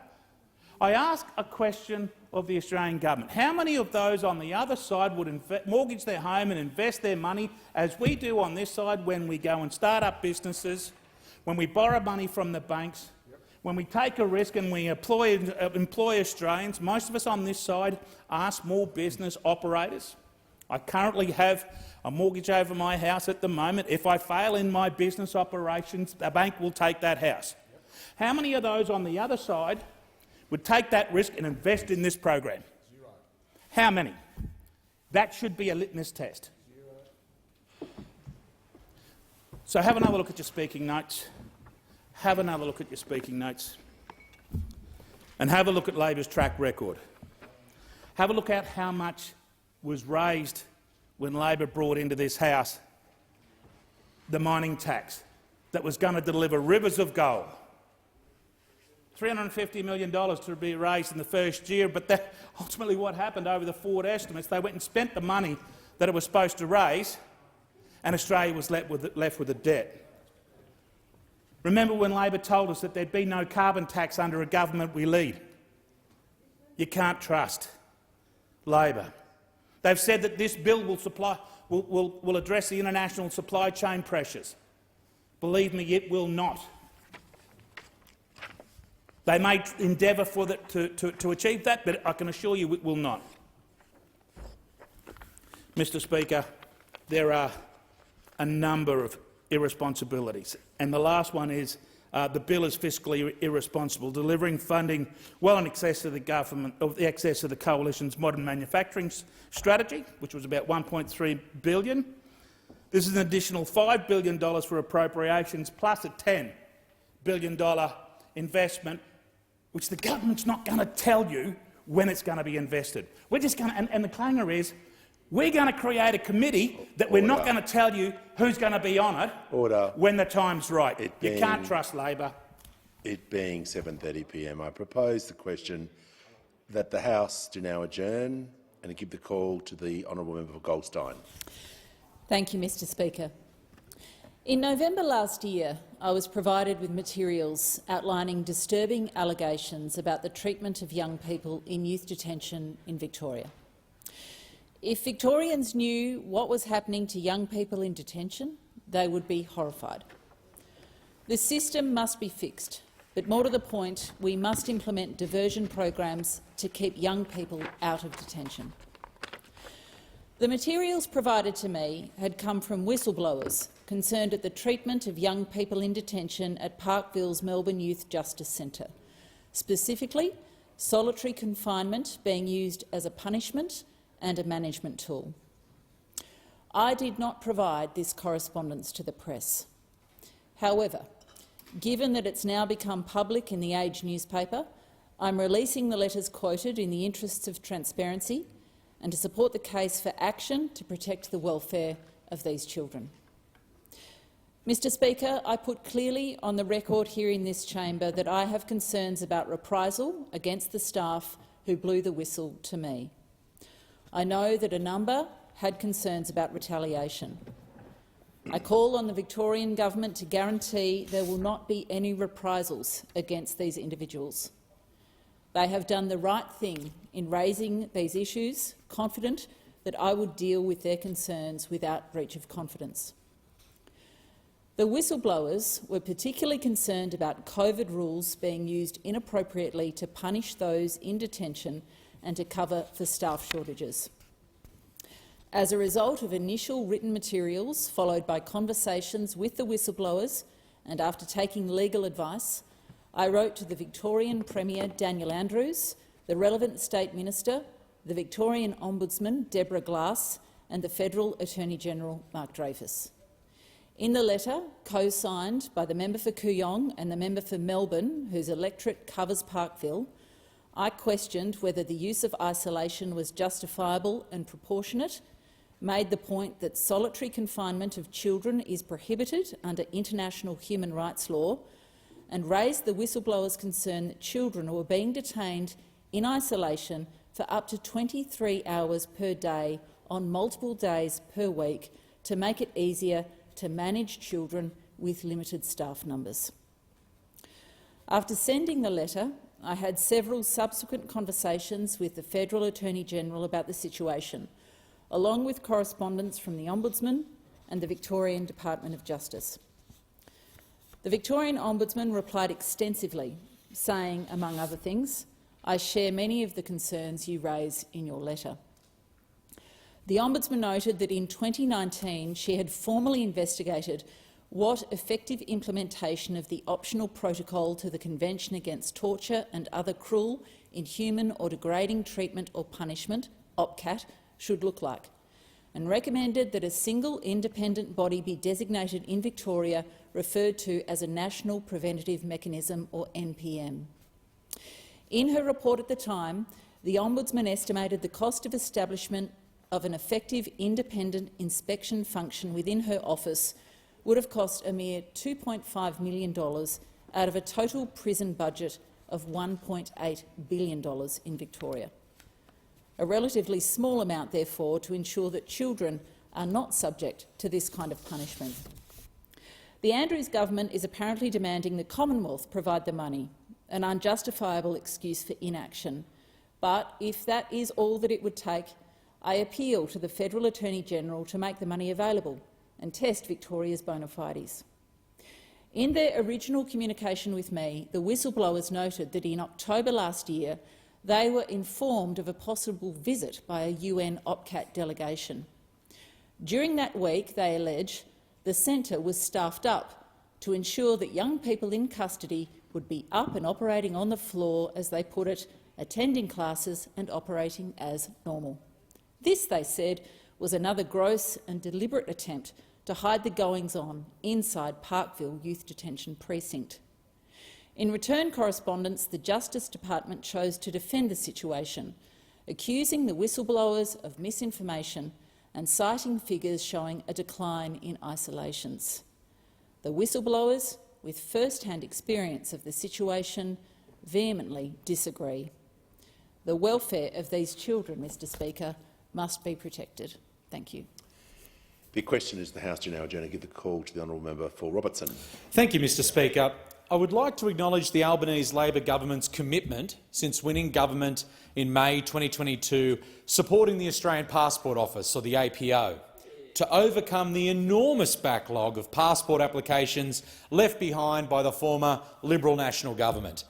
I ask a question of the Australian government. How many of those on the other side would mortgage their home and invest their money, as we do on this side when we go and start up businesses, when we borrow money from the banks, when we take a risk and we employ Australians? Most of us on this side are small business operators. I currently have a mortgage over my house at the moment. If I fail in my business operations, the bank will take that house. How many of those on the other side would take that risk and invest in this program? Zero. How many? That should be a litmus test. Zero. So have another look at your speaking notes. Have another look at your speaking notes. And have a look at Labor's track record. Have a look at how much was raised when Labor brought into this House the mining tax that was going to deliver rivers of gold. $350 million to be raised in the first year, but ultimately what happened over the forward estimates, they went and spent the money that it was supposed to raise, and Australia was left with a debt. Remember when Labor told us that there'd be no carbon tax under a government we lead? You can't trust Labor. They've said that this bill will address the international supply chain pressures. Believe me, it will not. They may endeavour to achieve that, but I can assure you it will not. Mr Speaker, there are a number of irresponsibilities, and the last one is the bill is fiscally irresponsible, delivering funding well in excess of the coalition's modern manufacturing strategy, which was about $1.3 billion. This is an additional $5 billion for appropriations, plus a $10 billion investment, which the government's not going to tell you when it's going to be invested. We're just going to, and the clanger is, we're going to create a committee that we're not going to tell you who's going to be on it when the time's right. You can't trust Labor. It being 7:30 p.m, I propose the question that the House do now adjourn and give the call to the honourable member for Goldstein. Thank you, Mr Speaker. In November last year, I was provided with materials outlining disturbing allegations about the treatment of young people in youth detention in Victoria. If Victorians knew what was happening to young people in detention, they would be horrified. The system must be fixed, but more to the point, we must implement diversion programs to keep young people out of detention. The materials provided to me had come from whistleblowers concerned at the treatment of young people in detention at Parkville's Melbourne Youth Justice Centre, specifically solitary confinement being used as a punishment and a management tool. I did not provide this correspondence to the press. However, given that it's now become public in the Age newspaper, I'm releasing the letters quoted in the interests of transparency and to support the case for action to protect the welfare of these children. Mr Speaker, I put clearly on the record here in this chamber that I have concerns about reprisal against the staff who blew the whistle to me. I know that a number had concerns about retaliation. I call on the Victorian Government to guarantee there will not be any reprisals against these individuals. They have done the right thing in raising these issues, confident that I would deal with their concerns without breach of confidence. The whistleblowers were particularly concerned about COVID rules being used inappropriately to punish those in detention and to cover for staff shortages. As a result of initial written materials followed by conversations with the whistleblowers and after taking legal advice, I wrote to the Victorian Premier Daniel Andrews, the relevant State Minister, the Victorian Ombudsman Deborah Glass and the Federal Attorney-General Mark Dreyfus. In the letter, co-signed by the member for Kooyong and the member for Melbourne, whose electorate covers Parkville, I questioned whether the use of isolation was justifiable and proportionate, made the point that solitary confinement of children is prohibited under international human rights law, and raised the whistleblowers' concern that children were being detained in isolation for up to 23 hours per day on multiple days per week to make it easier to manage children with limited staff numbers. After sending the letter, I had several subsequent conversations with the Federal Attorney-General about the situation, along with correspondence from the Ombudsman and the Victorian Department of Justice. The Victorian Ombudsman replied extensively, saying, among other things, "I share many of the concerns you raise in your letter." The Ombudsman noted that in 2019 she had formally investigated what effective implementation of the optional protocol to the Convention Against Torture and Other Cruel, Inhuman or Degrading Treatment or Punishment, OPCAT, should look like, and recommended that a single independent body be designated in Victoria referred to as a National Preventative Mechanism, or NPM. In her report at the time, the Ombudsman estimated the cost of establishment of an effective independent inspection function within her office would have cost a mere $2.5 million out of a total prison budget of $1.8 billion in Victoria. A relatively small amount, therefore, to ensure that children are not subject to this kind of punishment. The Andrews government is apparently demanding the Commonwealth provide the money, an unjustifiable excuse for inaction. But if that is all that it would take, I appeal to the Federal Attorney-General to make the money available and test Victoria's bona fides. In their original communication with me, the whistleblowers noted that in October last year they were informed of a possible visit by a UN OPCAT delegation. During that week, they allege, the centre was staffed up to ensure that young people in custody would be up and operating on the floor, as they put it, attending classes and operating as normal. This, they said, was another gross and deliberate attempt to hide the goings-on inside Parkville Youth Detention Precinct. In return correspondence, the Justice Department chose to defend the situation, accusing the whistleblowers of misinformation and citing figures showing a decline in isolations. The whistleblowers, with first-hand experience of the situation, vehemently disagree. The welfare of these children, Mr Speaker, must be protected. Thank you. The question is the House do now adjourn and give the call to the honourable member for Robertson. Thank you, Mr Speaker. I would like to acknowledge the Albanese Labor government's commitment since winning government in May 2022, supporting the Australian Passport Office, or the APO, to overcome the enormous backlog of passport applications left behind by the former Liberal National Government.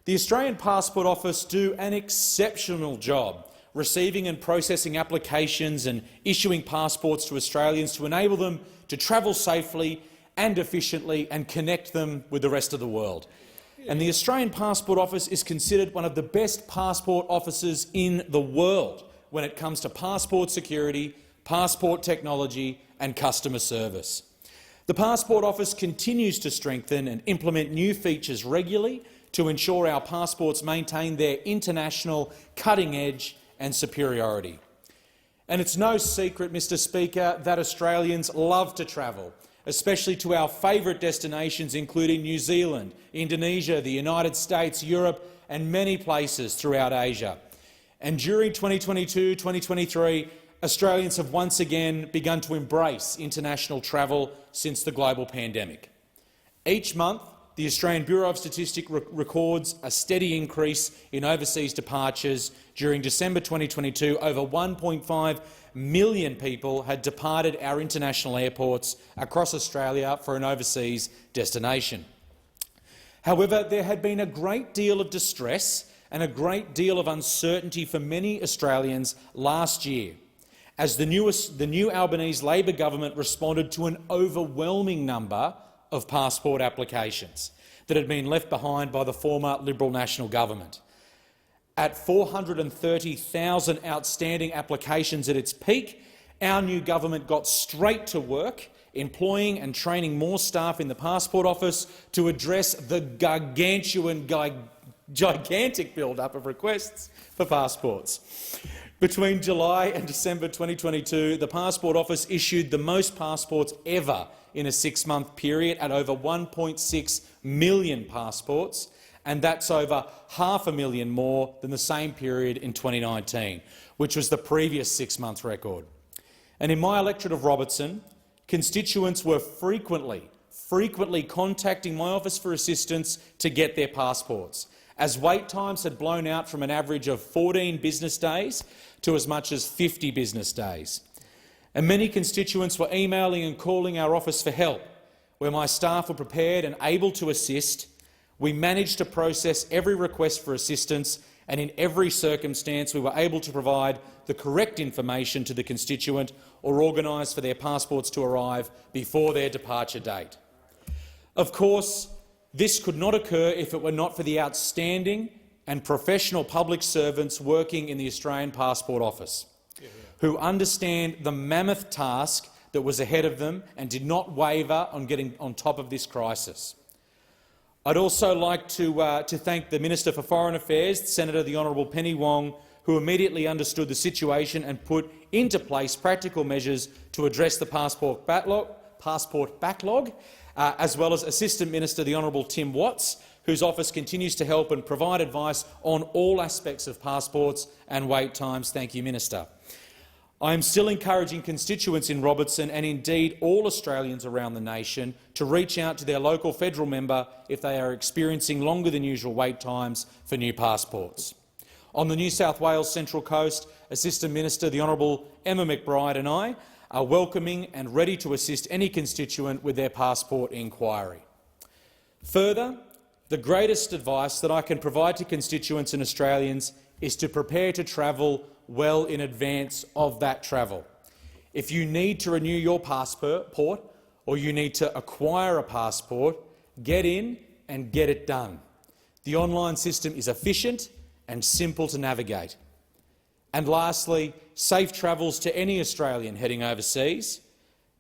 The Australian Passport Office do an exceptional job receiving and processing applications and issuing passports to Australians to enable them to travel safely and efficiently and connect them with the rest of the world. And the Australian Passport Office is considered one of the best passport offices in the world when it comes to passport security, passport technology and customer service. The Passport Office continues to strengthen and implement new features regularly to ensure our passports maintain their international cutting edge and superiority. And it's no secret, Mr Speaker, that Australians love to travel, especially to our favourite destinations including New Zealand, Indonesia, the United States, Europe and many places throughout Asia. And during 2022-2023, Australians have once again begun to embrace international travel since the global pandemic. Each month, the Australian Bureau of Statistics records a steady increase in overseas departures. During December 2022, over 1.5 million people had departed our international airports across Australia for an overseas destination. However, there had been a great deal of distress and a great deal of uncertainty for many Australians last year, as the new Albanese Labor government responded to an overwhelming number of passport applications that had been left behind by the former Liberal National Government. At 430,000 outstanding applications at its peak, our new government got straight to work, employing and training more staff in the Passport Office to address the gigantic build-up of requests for passports. Between July and December 2022, the Passport Office issued the most passports ever in a 6-month period at over 1.6 million passports, and that's over 500,000 more than the same period in 2019, which was the previous 6-month record. And in my electorate of Robertson, constituents were frequently contacting my office for assistance to get their passports, as wait times had blown out from an average of 14 business days to as much as 50 business days. And many constituents were emailing and calling our office for help. Where my staff were prepared and able to assist, we managed to process every request for assistance, and in every circumstance we were able to provide the correct information to the constituent or organise for their passports to arrive before their departure date. Of course, this could not occur if it were not for the outstanding and professional public servants working in the Australian Passport Office, who understand the mammoth task that was ahead of them and did not waver on getting on top of this crisis. I'd also like to thank the Minister for Foreign Affairs, Senator the Honourable Penny Wong, who immediately understood the situation and put into place practical measures to address the passport backlog, as well as Assistant Minister the Honourable Tim Watts, whose office continues to help and provide advice on all aspects of passports and wait times. Thank you, Minister. I am still encouraging constituents in Robertson and indeed all Australians around the nation to reach out to their local federal member if they are experiencing longer than usual wait times for new passports. On the New South Wales Central Coast, Assistant Minister the Honourable Emma McBride and I are welcoming and ready to assist any constituent with their passport inquiry. Further, the greatest advice that I can provide to constituents and Australians is to prepare to travel well in advance of that travel. If you need to renew your passport or you need to acquire a passport, get in and get it done. The online system is efficient and simple to navigate. And lastly, safe travels to any Australian heading overseas.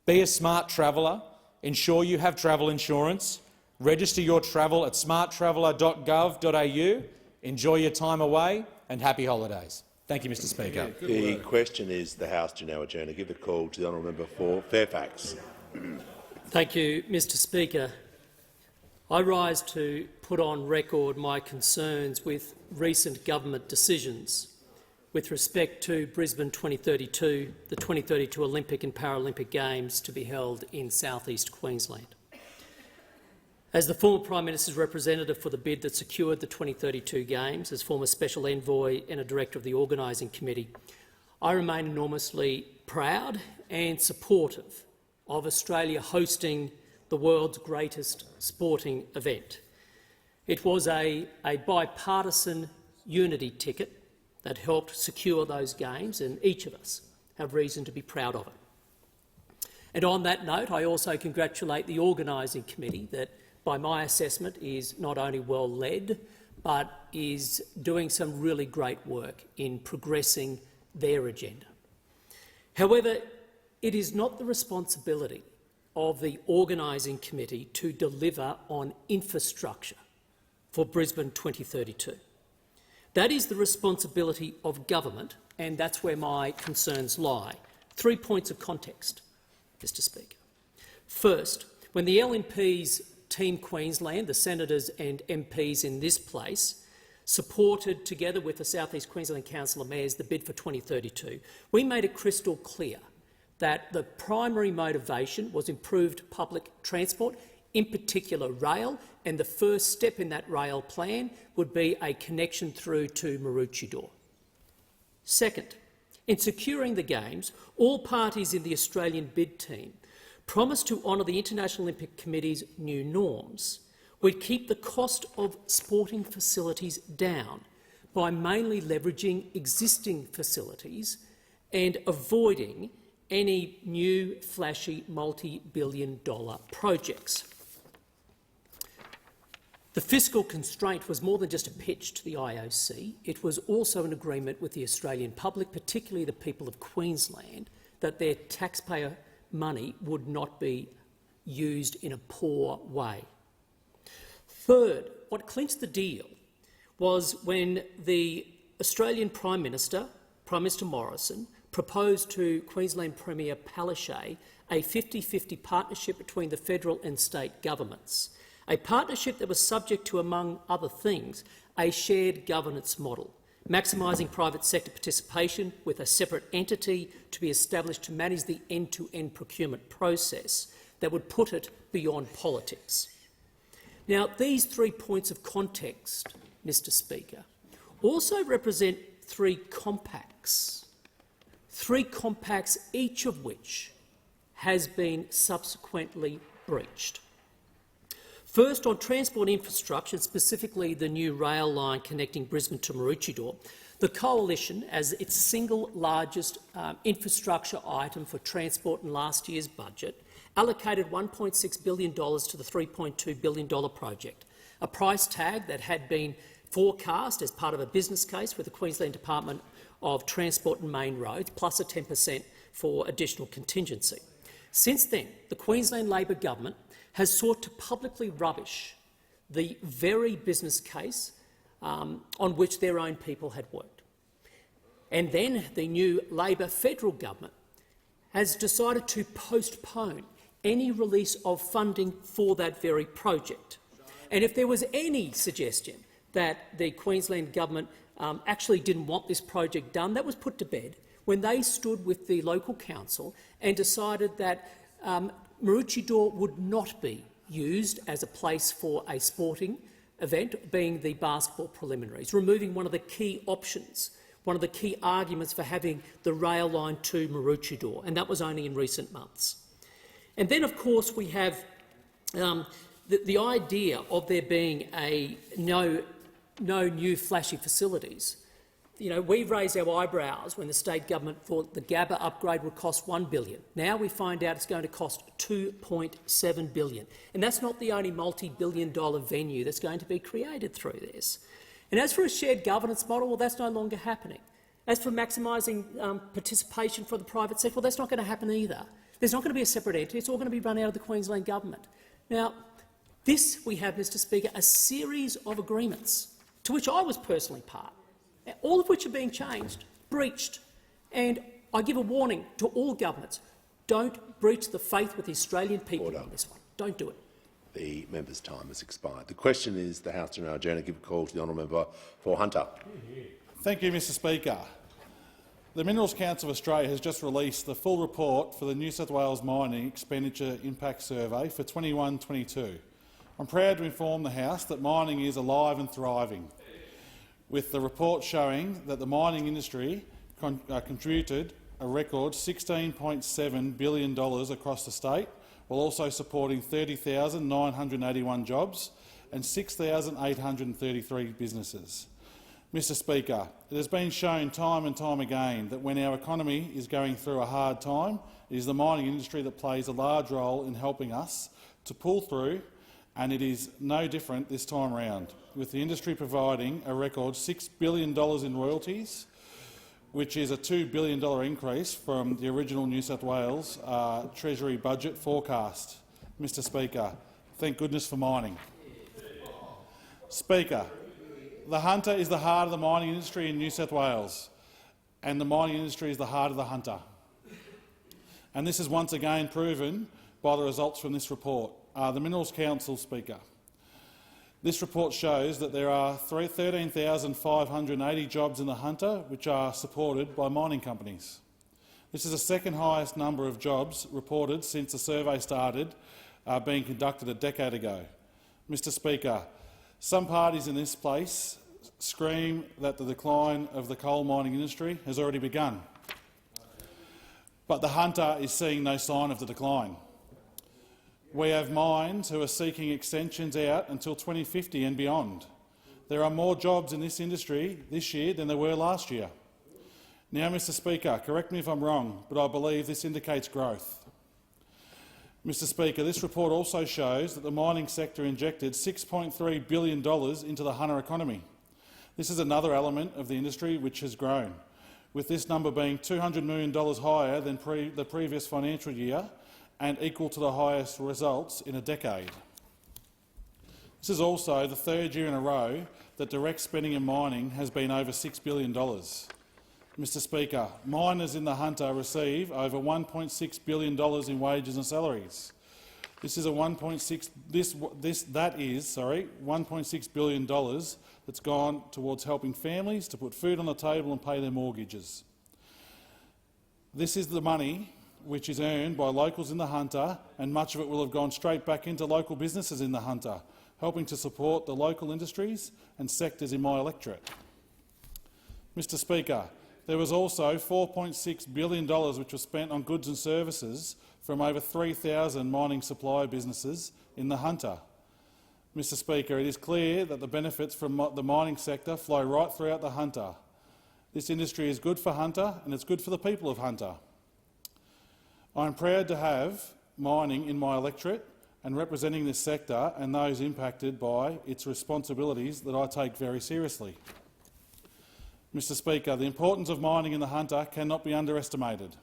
Be a smart traveller. Ensure you have travel insurance. Register your travel at smarttraveller.gov.au. Enjoy your time away and happy holidays. Thank you, Mr Speaker. The question is the House to now adjourn. I give the call to the honourable member for Fairfax. Thank you, Mr Speaker. I rise to put on record my concerns with recent government decisions with respect to Brisbane 2032, the 2032 Olympic and Paralympic Games to be held in south-east Queensland. As the former Prime Minister's representative for the bid that secured the 2032 Games, as former Special Envoy and a Director of the Organising Committee, I remain enormously proud and supportive of Australia hosting the world's greatest sporting event. It was a bipartisan unity ticket that helped secure those Games, and each of us have reason to be proud of it. And on that note, I also congratulate the Organising Committee that, by my assessment, is not only well led, but is doing some really great work in progressing their agenda. However, it is not the responsibility of the Organising Committee to deliver on infrastructure for Brisbane 2032. That is the responsibility of government, and that's where my concerns lie. 3 points of context, Mr Speaker. First, when the LNP's Team Queensland, the senators and MPs in this place, supported, together with the South East Queensland Council of Mayors, the bid for 2032, we made it crystal clear that the primary motivation was improved public transport, in particular rail, and the first step in that rail plan would be a connection through to Maroochydore. Second, in securing the Games, all parties in the Australian bid team promised to honour the International Olympic Committee's new norms. We'd keep the cost of sporting facilities down by mainly leveraging existing facilities and avoiding any new flashy multi-billion-dollar projects. The fiscal constraint was more than just a pitch to the IOC. It was also an agreement with the Australian public, particularly the people of Queensland, that their taxpayer money would not be used in a poor way. Third, what clinched the deal was when the Australian Prime Minister, Prime Minister Morrison, proposed to Queensland Premier Palaszczuk a 50-50 partnership between the federal and state governments, a partnership that was subject to, among other things, a shared governance model, maximising private sector participation with a separate entity to be established to manage the end-to-end procurement process that would put it beyond politics. Now, these 3 points of context, Mr Speaker, also represent 3 compacts, each of which has been subsequently breached. First, on transport infrastructure, specifically the new rail line connecting Brisbane to Maroochydore, the Coalition, as its single largest infrastructure item for transport in last year's budget, allocated $1.6 billion to the $3.2 billion project, a price tag that had been forecast as part of a business case with the Queensland Department of Transport and Main Roads, plus a 10% for additional contingency. Since then, the Queensland Labor government has sought to publicly rubbish the very business case on which their own people had worked. And then the new Labor federal government has decided to postpone any release of funding for that very project. And if there was any suggestion that the Queensland government actually didn't want this project done, that was put to bed when they stood with the local council and decided that Maroochydore would not be used as a place for a sporting event, being the basketball preliminaries, removing one of the key options, one of the key arguments for having the rail line to Maroochydore, and that was only in recent months. And then, of course, we have the idea of there being no new flashy facilities. You know, we raised our eyebrows when the state government thought the Gabba upgrade would cost $1 billion. Now we find out it's going to cost $2.7 billion. And that's not the only multi-billion-dollar venue that's going to be created through this. And as for a shared governance model, well, that's no longer happening. As for maximising participation for the private sector, well, that's not going to happen either. There's not going to be a separate entity. It's all going to be run out of the Queensland government. Now, this we have, Mr Speaker, a series of agreements to which I was personally part, all of which are being changed, breached. And I give a warning to all governments, don't breach the faith with the Australian people on this one. Don't do it. The member's time has expired. The question is the House to now adjourn and give a call to the honourable member for Hunter. Thank you, Mr Speaker. The Minerals Council of Australia has just released the full report for the New South Wales Mining Expenditure Impact Survey for 21-22. I'm proud to inform the House that mining is alive and thriving, with the report showing that the mining industry contributed a record $16.7 billion across the state, while also supporting 30,981 jobs and 6,833 businesses. Mr Speaker, it has been shown time and time again that when our economy is going through a hard time, it is the mining industry that plays a large role in helping us to pull through, and it is no different this time around, with the industry providing a record $6 billion in royalties, which is a $2 billion increase from the original New South Wales Treasury budget forecast. Mr Speaker, thank goodness for mining. Speaker, the hunter is the heart of the mining industry in New South Wales, and the mining industry is the heart of the hunter. And this is once again proven by the results from this report. The Minerals Council, Speaker. This report shows that there are 13,580 jobs in the hunter which are supported by mining companies. This is the second highest number of jobs reported since the survey started being conducted a decade ago. Mr Speaker, some parties in this place scream that the decline of the coal mining industry has already begun, but the hunter is seeing no sign of the decline. We have mines who are seeking extensions out until 2050 and beyond. There are more jobs in this industry this year than there were last year. Now, Mr Speaker, correct me if I'm wrong, but I believe this indicates growth. Mr Speaker, this report also shows that the mining sector injected $6.3 billion into the hunter economy. This is another element of the industry which has grown, with this number being $200 million higher than the previous financial year and equal to the highest results in a decade. This is also the third year in a row that direct spending in mining has been over $6 billion. Mr Speaker, miners in the hunter receive over $1.6 billion in wages and salaries. This is $1.6 billion that's gone towards helping families to put food on the table and pay their mortgages. This is the money which is earned by locals in the hunter, and much of it will have gone straight back into local businesses in the hunter, helping to support the local industries and sectors in my electorate. Mr Speaker, there was also $4.6 billion which was spent on goods and services from over 3,000 mining supply businesses in the hunter. Mr Speaker, it is clear that the benefits from the mining sector flow right throughout the hunter. This industry is good for Hunter and it's good for the people of Hunter. I am proud to have mining in my electorate and representing this sector and those impacted by its responsibilities that I take very seriously. Mr Speaker, the importance of mining in the hunter cannot be underestimated.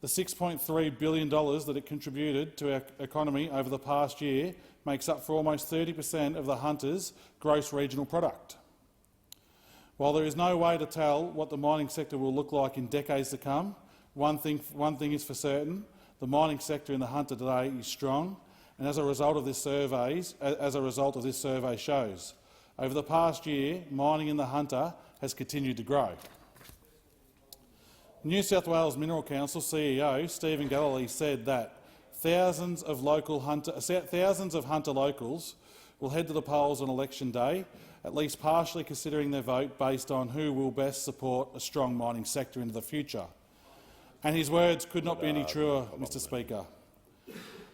The $6.3 billion that it contributed to our economy over the past year makes up for almost 30% of the hunter's gross regional product. While there is no way to tell what the mining sector will look like in decades to come, one thing is for certain: the mining sector in the hunter today is strong, and as a result of this survey shows. Over the past year, mining in the Hunter has continued to grow. New South Wales Mineral Council CEO Stephen Galilee said that thousands of Hunter locals will head to the polls on election day, at least partially considering their vote based on who will best support a strong mining sector into the future. And his words could not be any truer, Mr Speaker.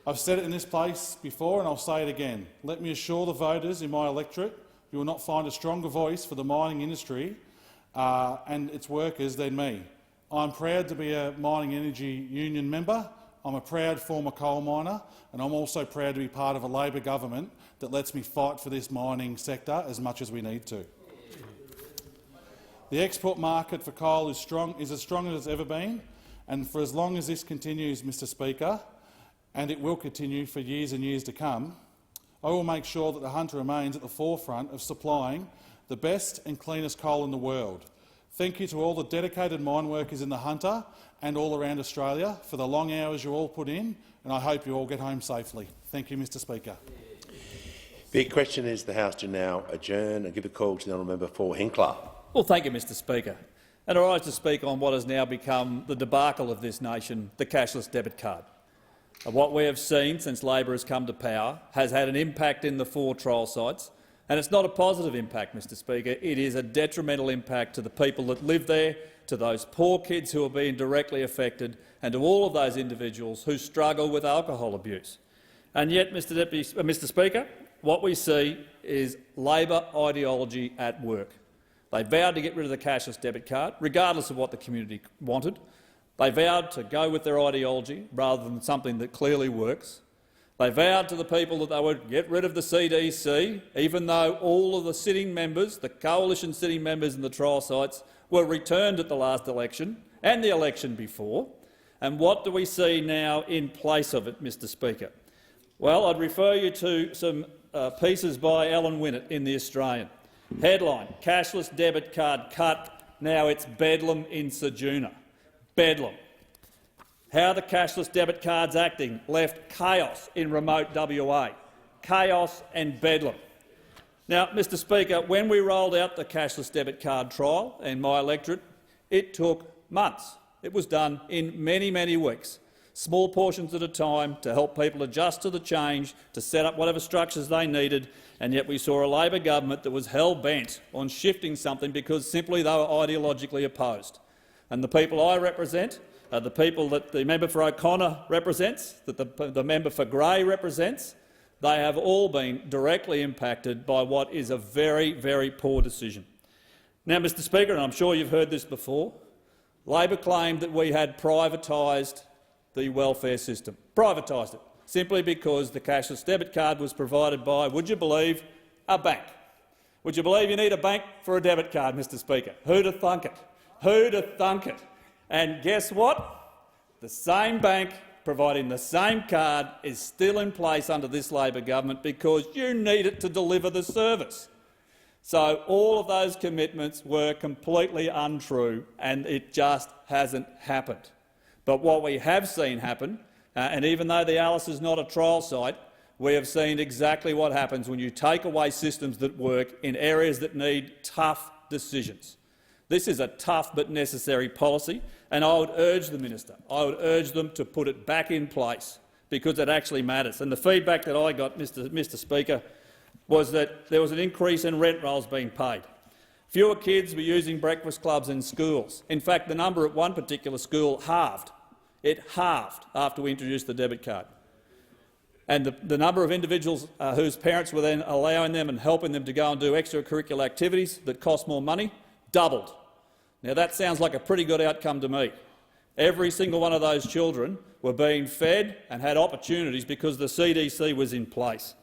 I've said it in this place before and I'll say it again. Let me assure the voters in my electorate you will not find a stronger voice for the mining industry and its workers than me. I'm proud to be a Mining Energy Union member. I'm a proud former coal miner, and I'm also proud to be part of a Labor government that lets me fight for this mining sector as much as we need to. The export market for coal is as strong as it's ever been, and for as long as this continues, Mr Speaker, and it will continue for years and years to come, I will make sure that the Hunter remains at the forefront of supplying the best and cleanest coal in the world. Thank you to all the dedicated mine workers in the Hunter and all around Australia for the long hours you all put in, and I hope you all get home safely. Thank you, Mr Speaker. The question is the House to now adjourn and give a call to the honourable member for Hinkler. Well, thank you, Mr Speaker. And I rise to speak on what has now become the debacle of this nation, the cashless debit card. And what we have seen since Labor has come to power has had an impact in the 4 trial sites, and it's not a positive impact, Mr Speaker. It is a detrimental impact to the people that live there, to those poor kids who are being directly affected, and to all of those individuals who struggle with alcohol abuse. And yet, Mr Speaker, what we see is Labor ideology at work. They vowed to get rid of the cashless debit card, regardless of what the community wanted. They vowed to go with their ideology rather than something that clearly works. They vowed to the people that they would get rid of the CDC, even though all of the sitting members, the coalition sitting members in the trial sites, were returned at the last election and the election before. And what do we see now in place of it, Mr Speaker? Well, I'd refer you to some pieces by Alan Winnett in The Australian. Headline, cashless debit card cut, now it's bedlam in Ceduna. Bedlam. How the cashless debit card's acting left chaos in remote WA. Chaos and bedlam. Now, Mr Speaker, when we rolled out the cashless debit card trial in my electorate, it took months. It was done in many, many weeks, small portions at a time to help people adjust to the change, to set up whatever structures they needed, and yet we saw a Labor government that was hell-bent on shifting something because simply they were ideologically opposed. And the people I represent, the people that the member for O'Connor represents, that the member for Grey represents, they have all been directly impacted by what is a very, very poor decision. Now, Mr Speaker, and I'm sure you've heard this before, Labor claimed that we had privatised the welfare system, privatised it, simply because the cashless debit card was provided by, would you believe, a bank. Would you believe you need a bank for a debit card, Mr Speaker? Who'd have thunk it? Who'd have thunk it? And guess what? The same bank providing the same card is still in place under this Labor government because you need it to deliver the service. So all of those commitments were completely untrue, and it just hasn't happened. But what we have seen happen, and even though the Alice is not a trial site, we have seen exactly what happens when you take away systems that work in areas that need tough decisions. This is a tough but necessary policy, and I would urge the minister, I would urge them to put it back in place because it actually matters. And the feedback that I got, Mr Speaker, was that there was an increase in rent rolls being paid. Fewer kids were using breakfast clubs in schools. In fact, the number at one particular school halved. It halved after we introduced the debit card. And the number of individuals whose parents were then allowing them and helping them to go and do extracurricular activities that cost more money doubled. Now, that sounds like a pretty good outcome to me. Every single one of those children were being fed and had opportunities because the CDC was in place.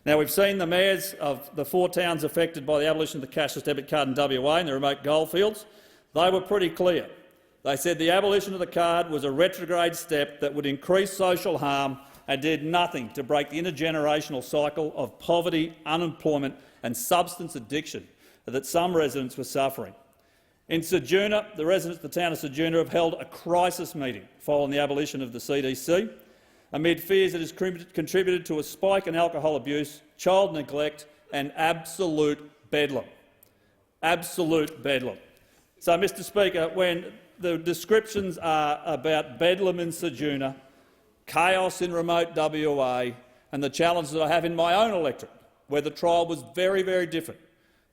Now, we've seen the mayors of the 4 towns affected by the abolition of the cashless debit card in WA and the remote goldfields. They were pretty clear. They said the abolition of the card was a retrograde step that would increase social harm and did nothing to break the intergenerational cycle of poverty, unemployment and substance addiction that some residents were suffering. In Ceduna, the residents of the town of Ceduna have held a crisis meeting following the abolition of the CDC. amid fears it has contributed to a spike in alcohol abuse, child neglect and absolute bedlam. Absolute bedlam. So, Mr Speaker, when the descriptions are about bedlam in Ceduna, chaos in remote WA and the challenges that I have in my own electorate, where the trial was very, very different.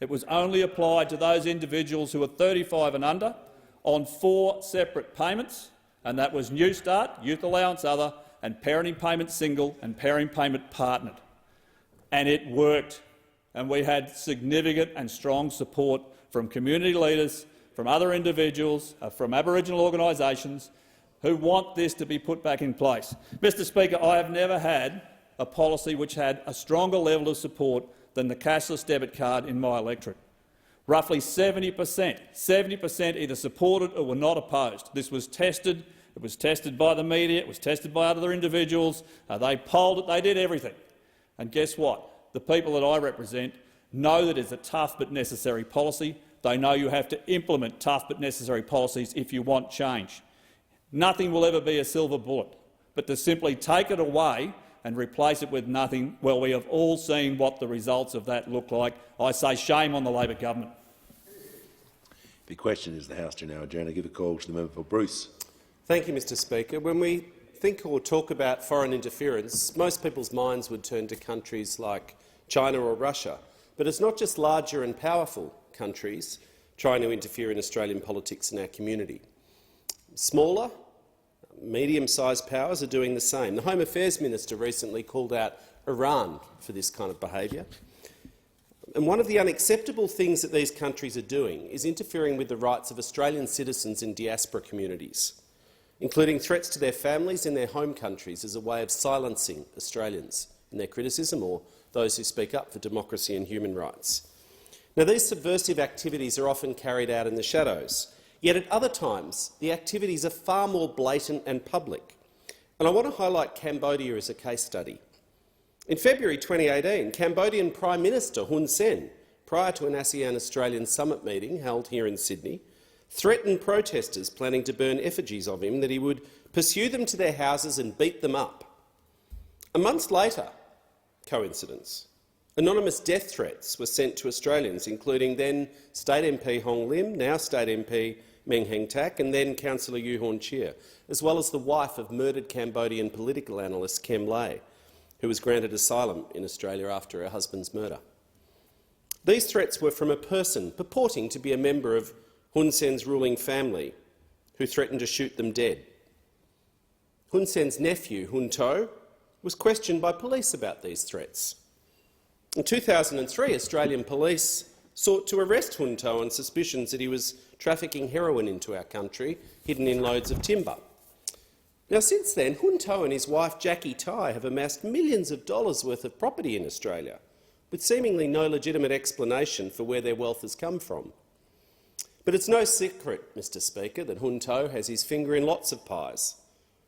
It was only applied to those individuals who were 35 and under on 4 separate payments, and that was Newstart, Youth Allowance Other, and Parenting Payment Single and Parenting Payment Partnered. And it worked, and we had significant and strong support from community leaders, from other individuals, from Aboriginal organisations who want this to be put back in place. Mr Speaker, I have never had a policy which had a stronger level of support than the cashless debit card in my electorate. Roughly 70% either supported or were not opposed. This was tested. It was tested by the media. It was tested by other individuals. They polled it. They did everything. And guess what? The people that I represent know that it's a tough but necessary policy. They know you have to implement tough but necessary policies if you want change. Nothing will ever be a silver bullet, but to simply take it away and replace it with nothing, well, we have all seen what the results of that look like. I say shame on the Labor government. The question is the House to now adjourn. I give a call to the member for Bruce. Thank you, Mr Speaker. When we think or talk about foreign interference, most people's minds would turn to countries like China or Russia. But it's not just larger and powerful countries trying to interfere in Australian politics and our community. Smaller, medium-sized powers are doing the same. The Home Affairs Minister recently called out Iran for this kind of behaviour. And one of the unacceptable things that these countries are doing is interfering with the rights of Australian citizens in diaspora communities, including threats to their families in their home countries as a way of silencing Australians in their criticism or those who speak up for democracy and human rights. Now, these subversive activities are often carried out in the shadows, yet at other times the activities are far more blatant and public. And I want to highlight Cambodia as a case study. In February 2018, Cambodian Prime Minister Hun Sen, prior to an ASEAN-Australian summit meeting held here in Sydney, threatened protesters planning to burn effigies of him that he would pursue them to their houses and beat them up. A month later, coincidence, anonymous death threats were sent to Australians, including then State MP Hong Lim, now State MP Meng Heng Tak, and then Councillor Yu Horn Chia, as well as the wife of murdered Cambodian political analyst Kem Lay, who was granted asylum in Australia after her husband's murder. These threats were from a person purporting to be a member of Hun Sen's ruling family, who threatened to shoot them dead. Hun Sen's nephew, Hun To, was questioned by police about these threats. In 2003, Australian police sought to arrest Hun To on suspicions that he was trafficking heroin into our country, hidden in loads of timber. Now, since then, Hun To and his wife Jackie Tai have amassed millions of dollars worth of property in Australia, with seemingly no legitimate explanation for where their wealth has come from. But it's no secret, Mr Speaker, that Hun To has his finger in lots of pies.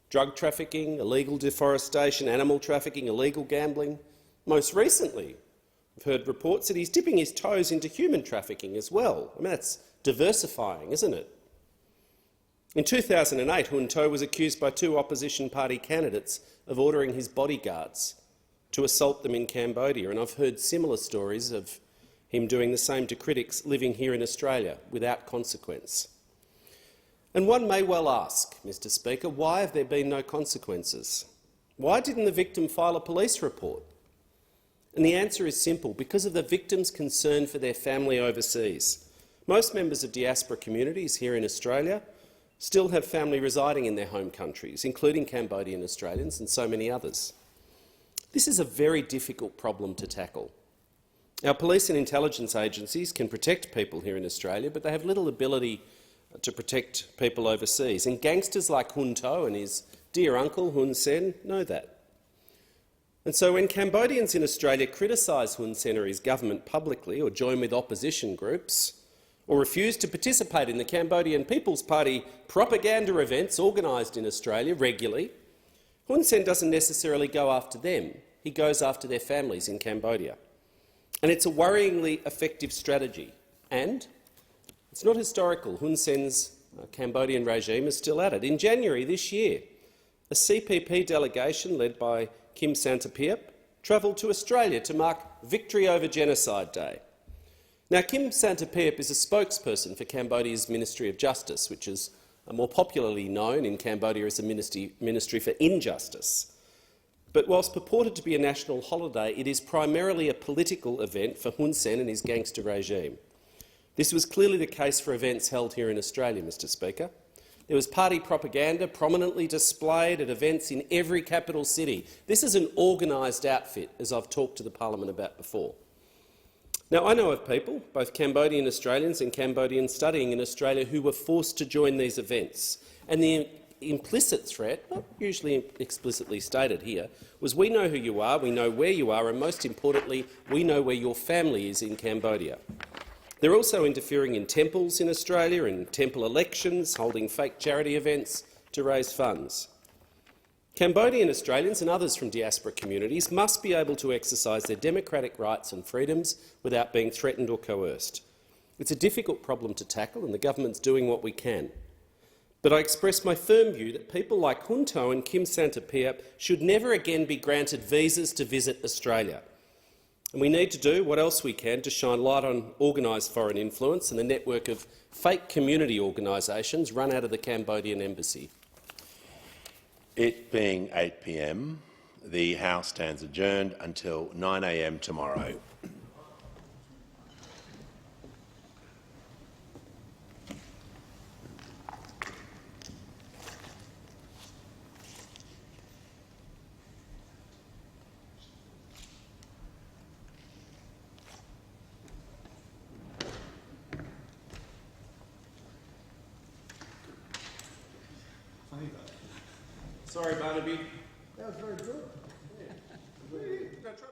Drug trafficking, illegal deforestation, animal trafficking, illegal gambling. Most recently, I've heard reports that he's dipping his toes into human trafficking as well. I mean, that's diversifying, isn't it? In 2008, Hun To was accused by 2 opposition party candidates of ordering his bodyguards to assault them in Cambodia, and I've heard similar stories of him doing the same to critics living here in Australia without consequence. And one may well ask, Mr Speaker, why have there been no consequences? Why didn't the victim file a police report? And the answer is simple: because of the victim's concern for their family overseas. Most members of diaspora communities here in Australia still have family residing in their home countries, including Cambodian Australians and so many others. This is a very difficult problem to tackle. Our police and intelligence agencies can protect people here in Australia, but they have little ability to protect people overseas. And gangsters like Hun To and his dear uncle Hun Sen know that. And so when Cambodians in Australia criticise Hun Sen or his government publicly, or join with opposition groups, or refuse to participate in the Cambodian People's Party propaganda events organised in Australia regularly, Hun Sen doesn't necessarily go after them. He goes after their families in Cambodia. And it's a worryingly effective strategy. And it's not historical. Hun Sen's Cambodian regime is still at it. In January this year, a CPP delegation led by Kim Santapierp travelled to Australia to mark Victory Over Genocide Day. Now, Kim Santapierp is a spokesperson for Cambodia's Ministry of Justice, which is more popularly known in Cambodia as the Ministry for Injustice. But whilst purported to be a national holiday, it is primarily a political event for Hun Sen and his gangster regime. This was clearly the case for events held here in Australia, Mr Speaker. There was party propaganda prominently displayed at events in every capital city. This is an organised outfit, as I've talked to the parliament about before. Now, I know of people, both Cambodian Australians and Cambodians studying in Australia, who were forced to join these events. And the implicit threat, not usually explicitly stated here, was we know who you are, we know where you are, and most importantly, we know where your family is in Cambodia. They're also interfering in temples in Australia, in temple elections, holding fake charity events to raise funds. Cambodian Australians and others from diaspora communities must be able to exercise their democratic rights and freedoms without being threatened or coerced. It's a difficult problem to tackle, and the government's doing what we can. But I express my firm view that people like Hun Tho and Kim Santapierp should never again be granted visas to visit Australia. And we need to do what else we can to shine light on organised foreign influence and the network of fake community organisations run out of the Cambodian embassy. It being 8 p.m, the House stands adjourned until 9 a.m. tomorrow. Sorry, Barnaby. That was very good.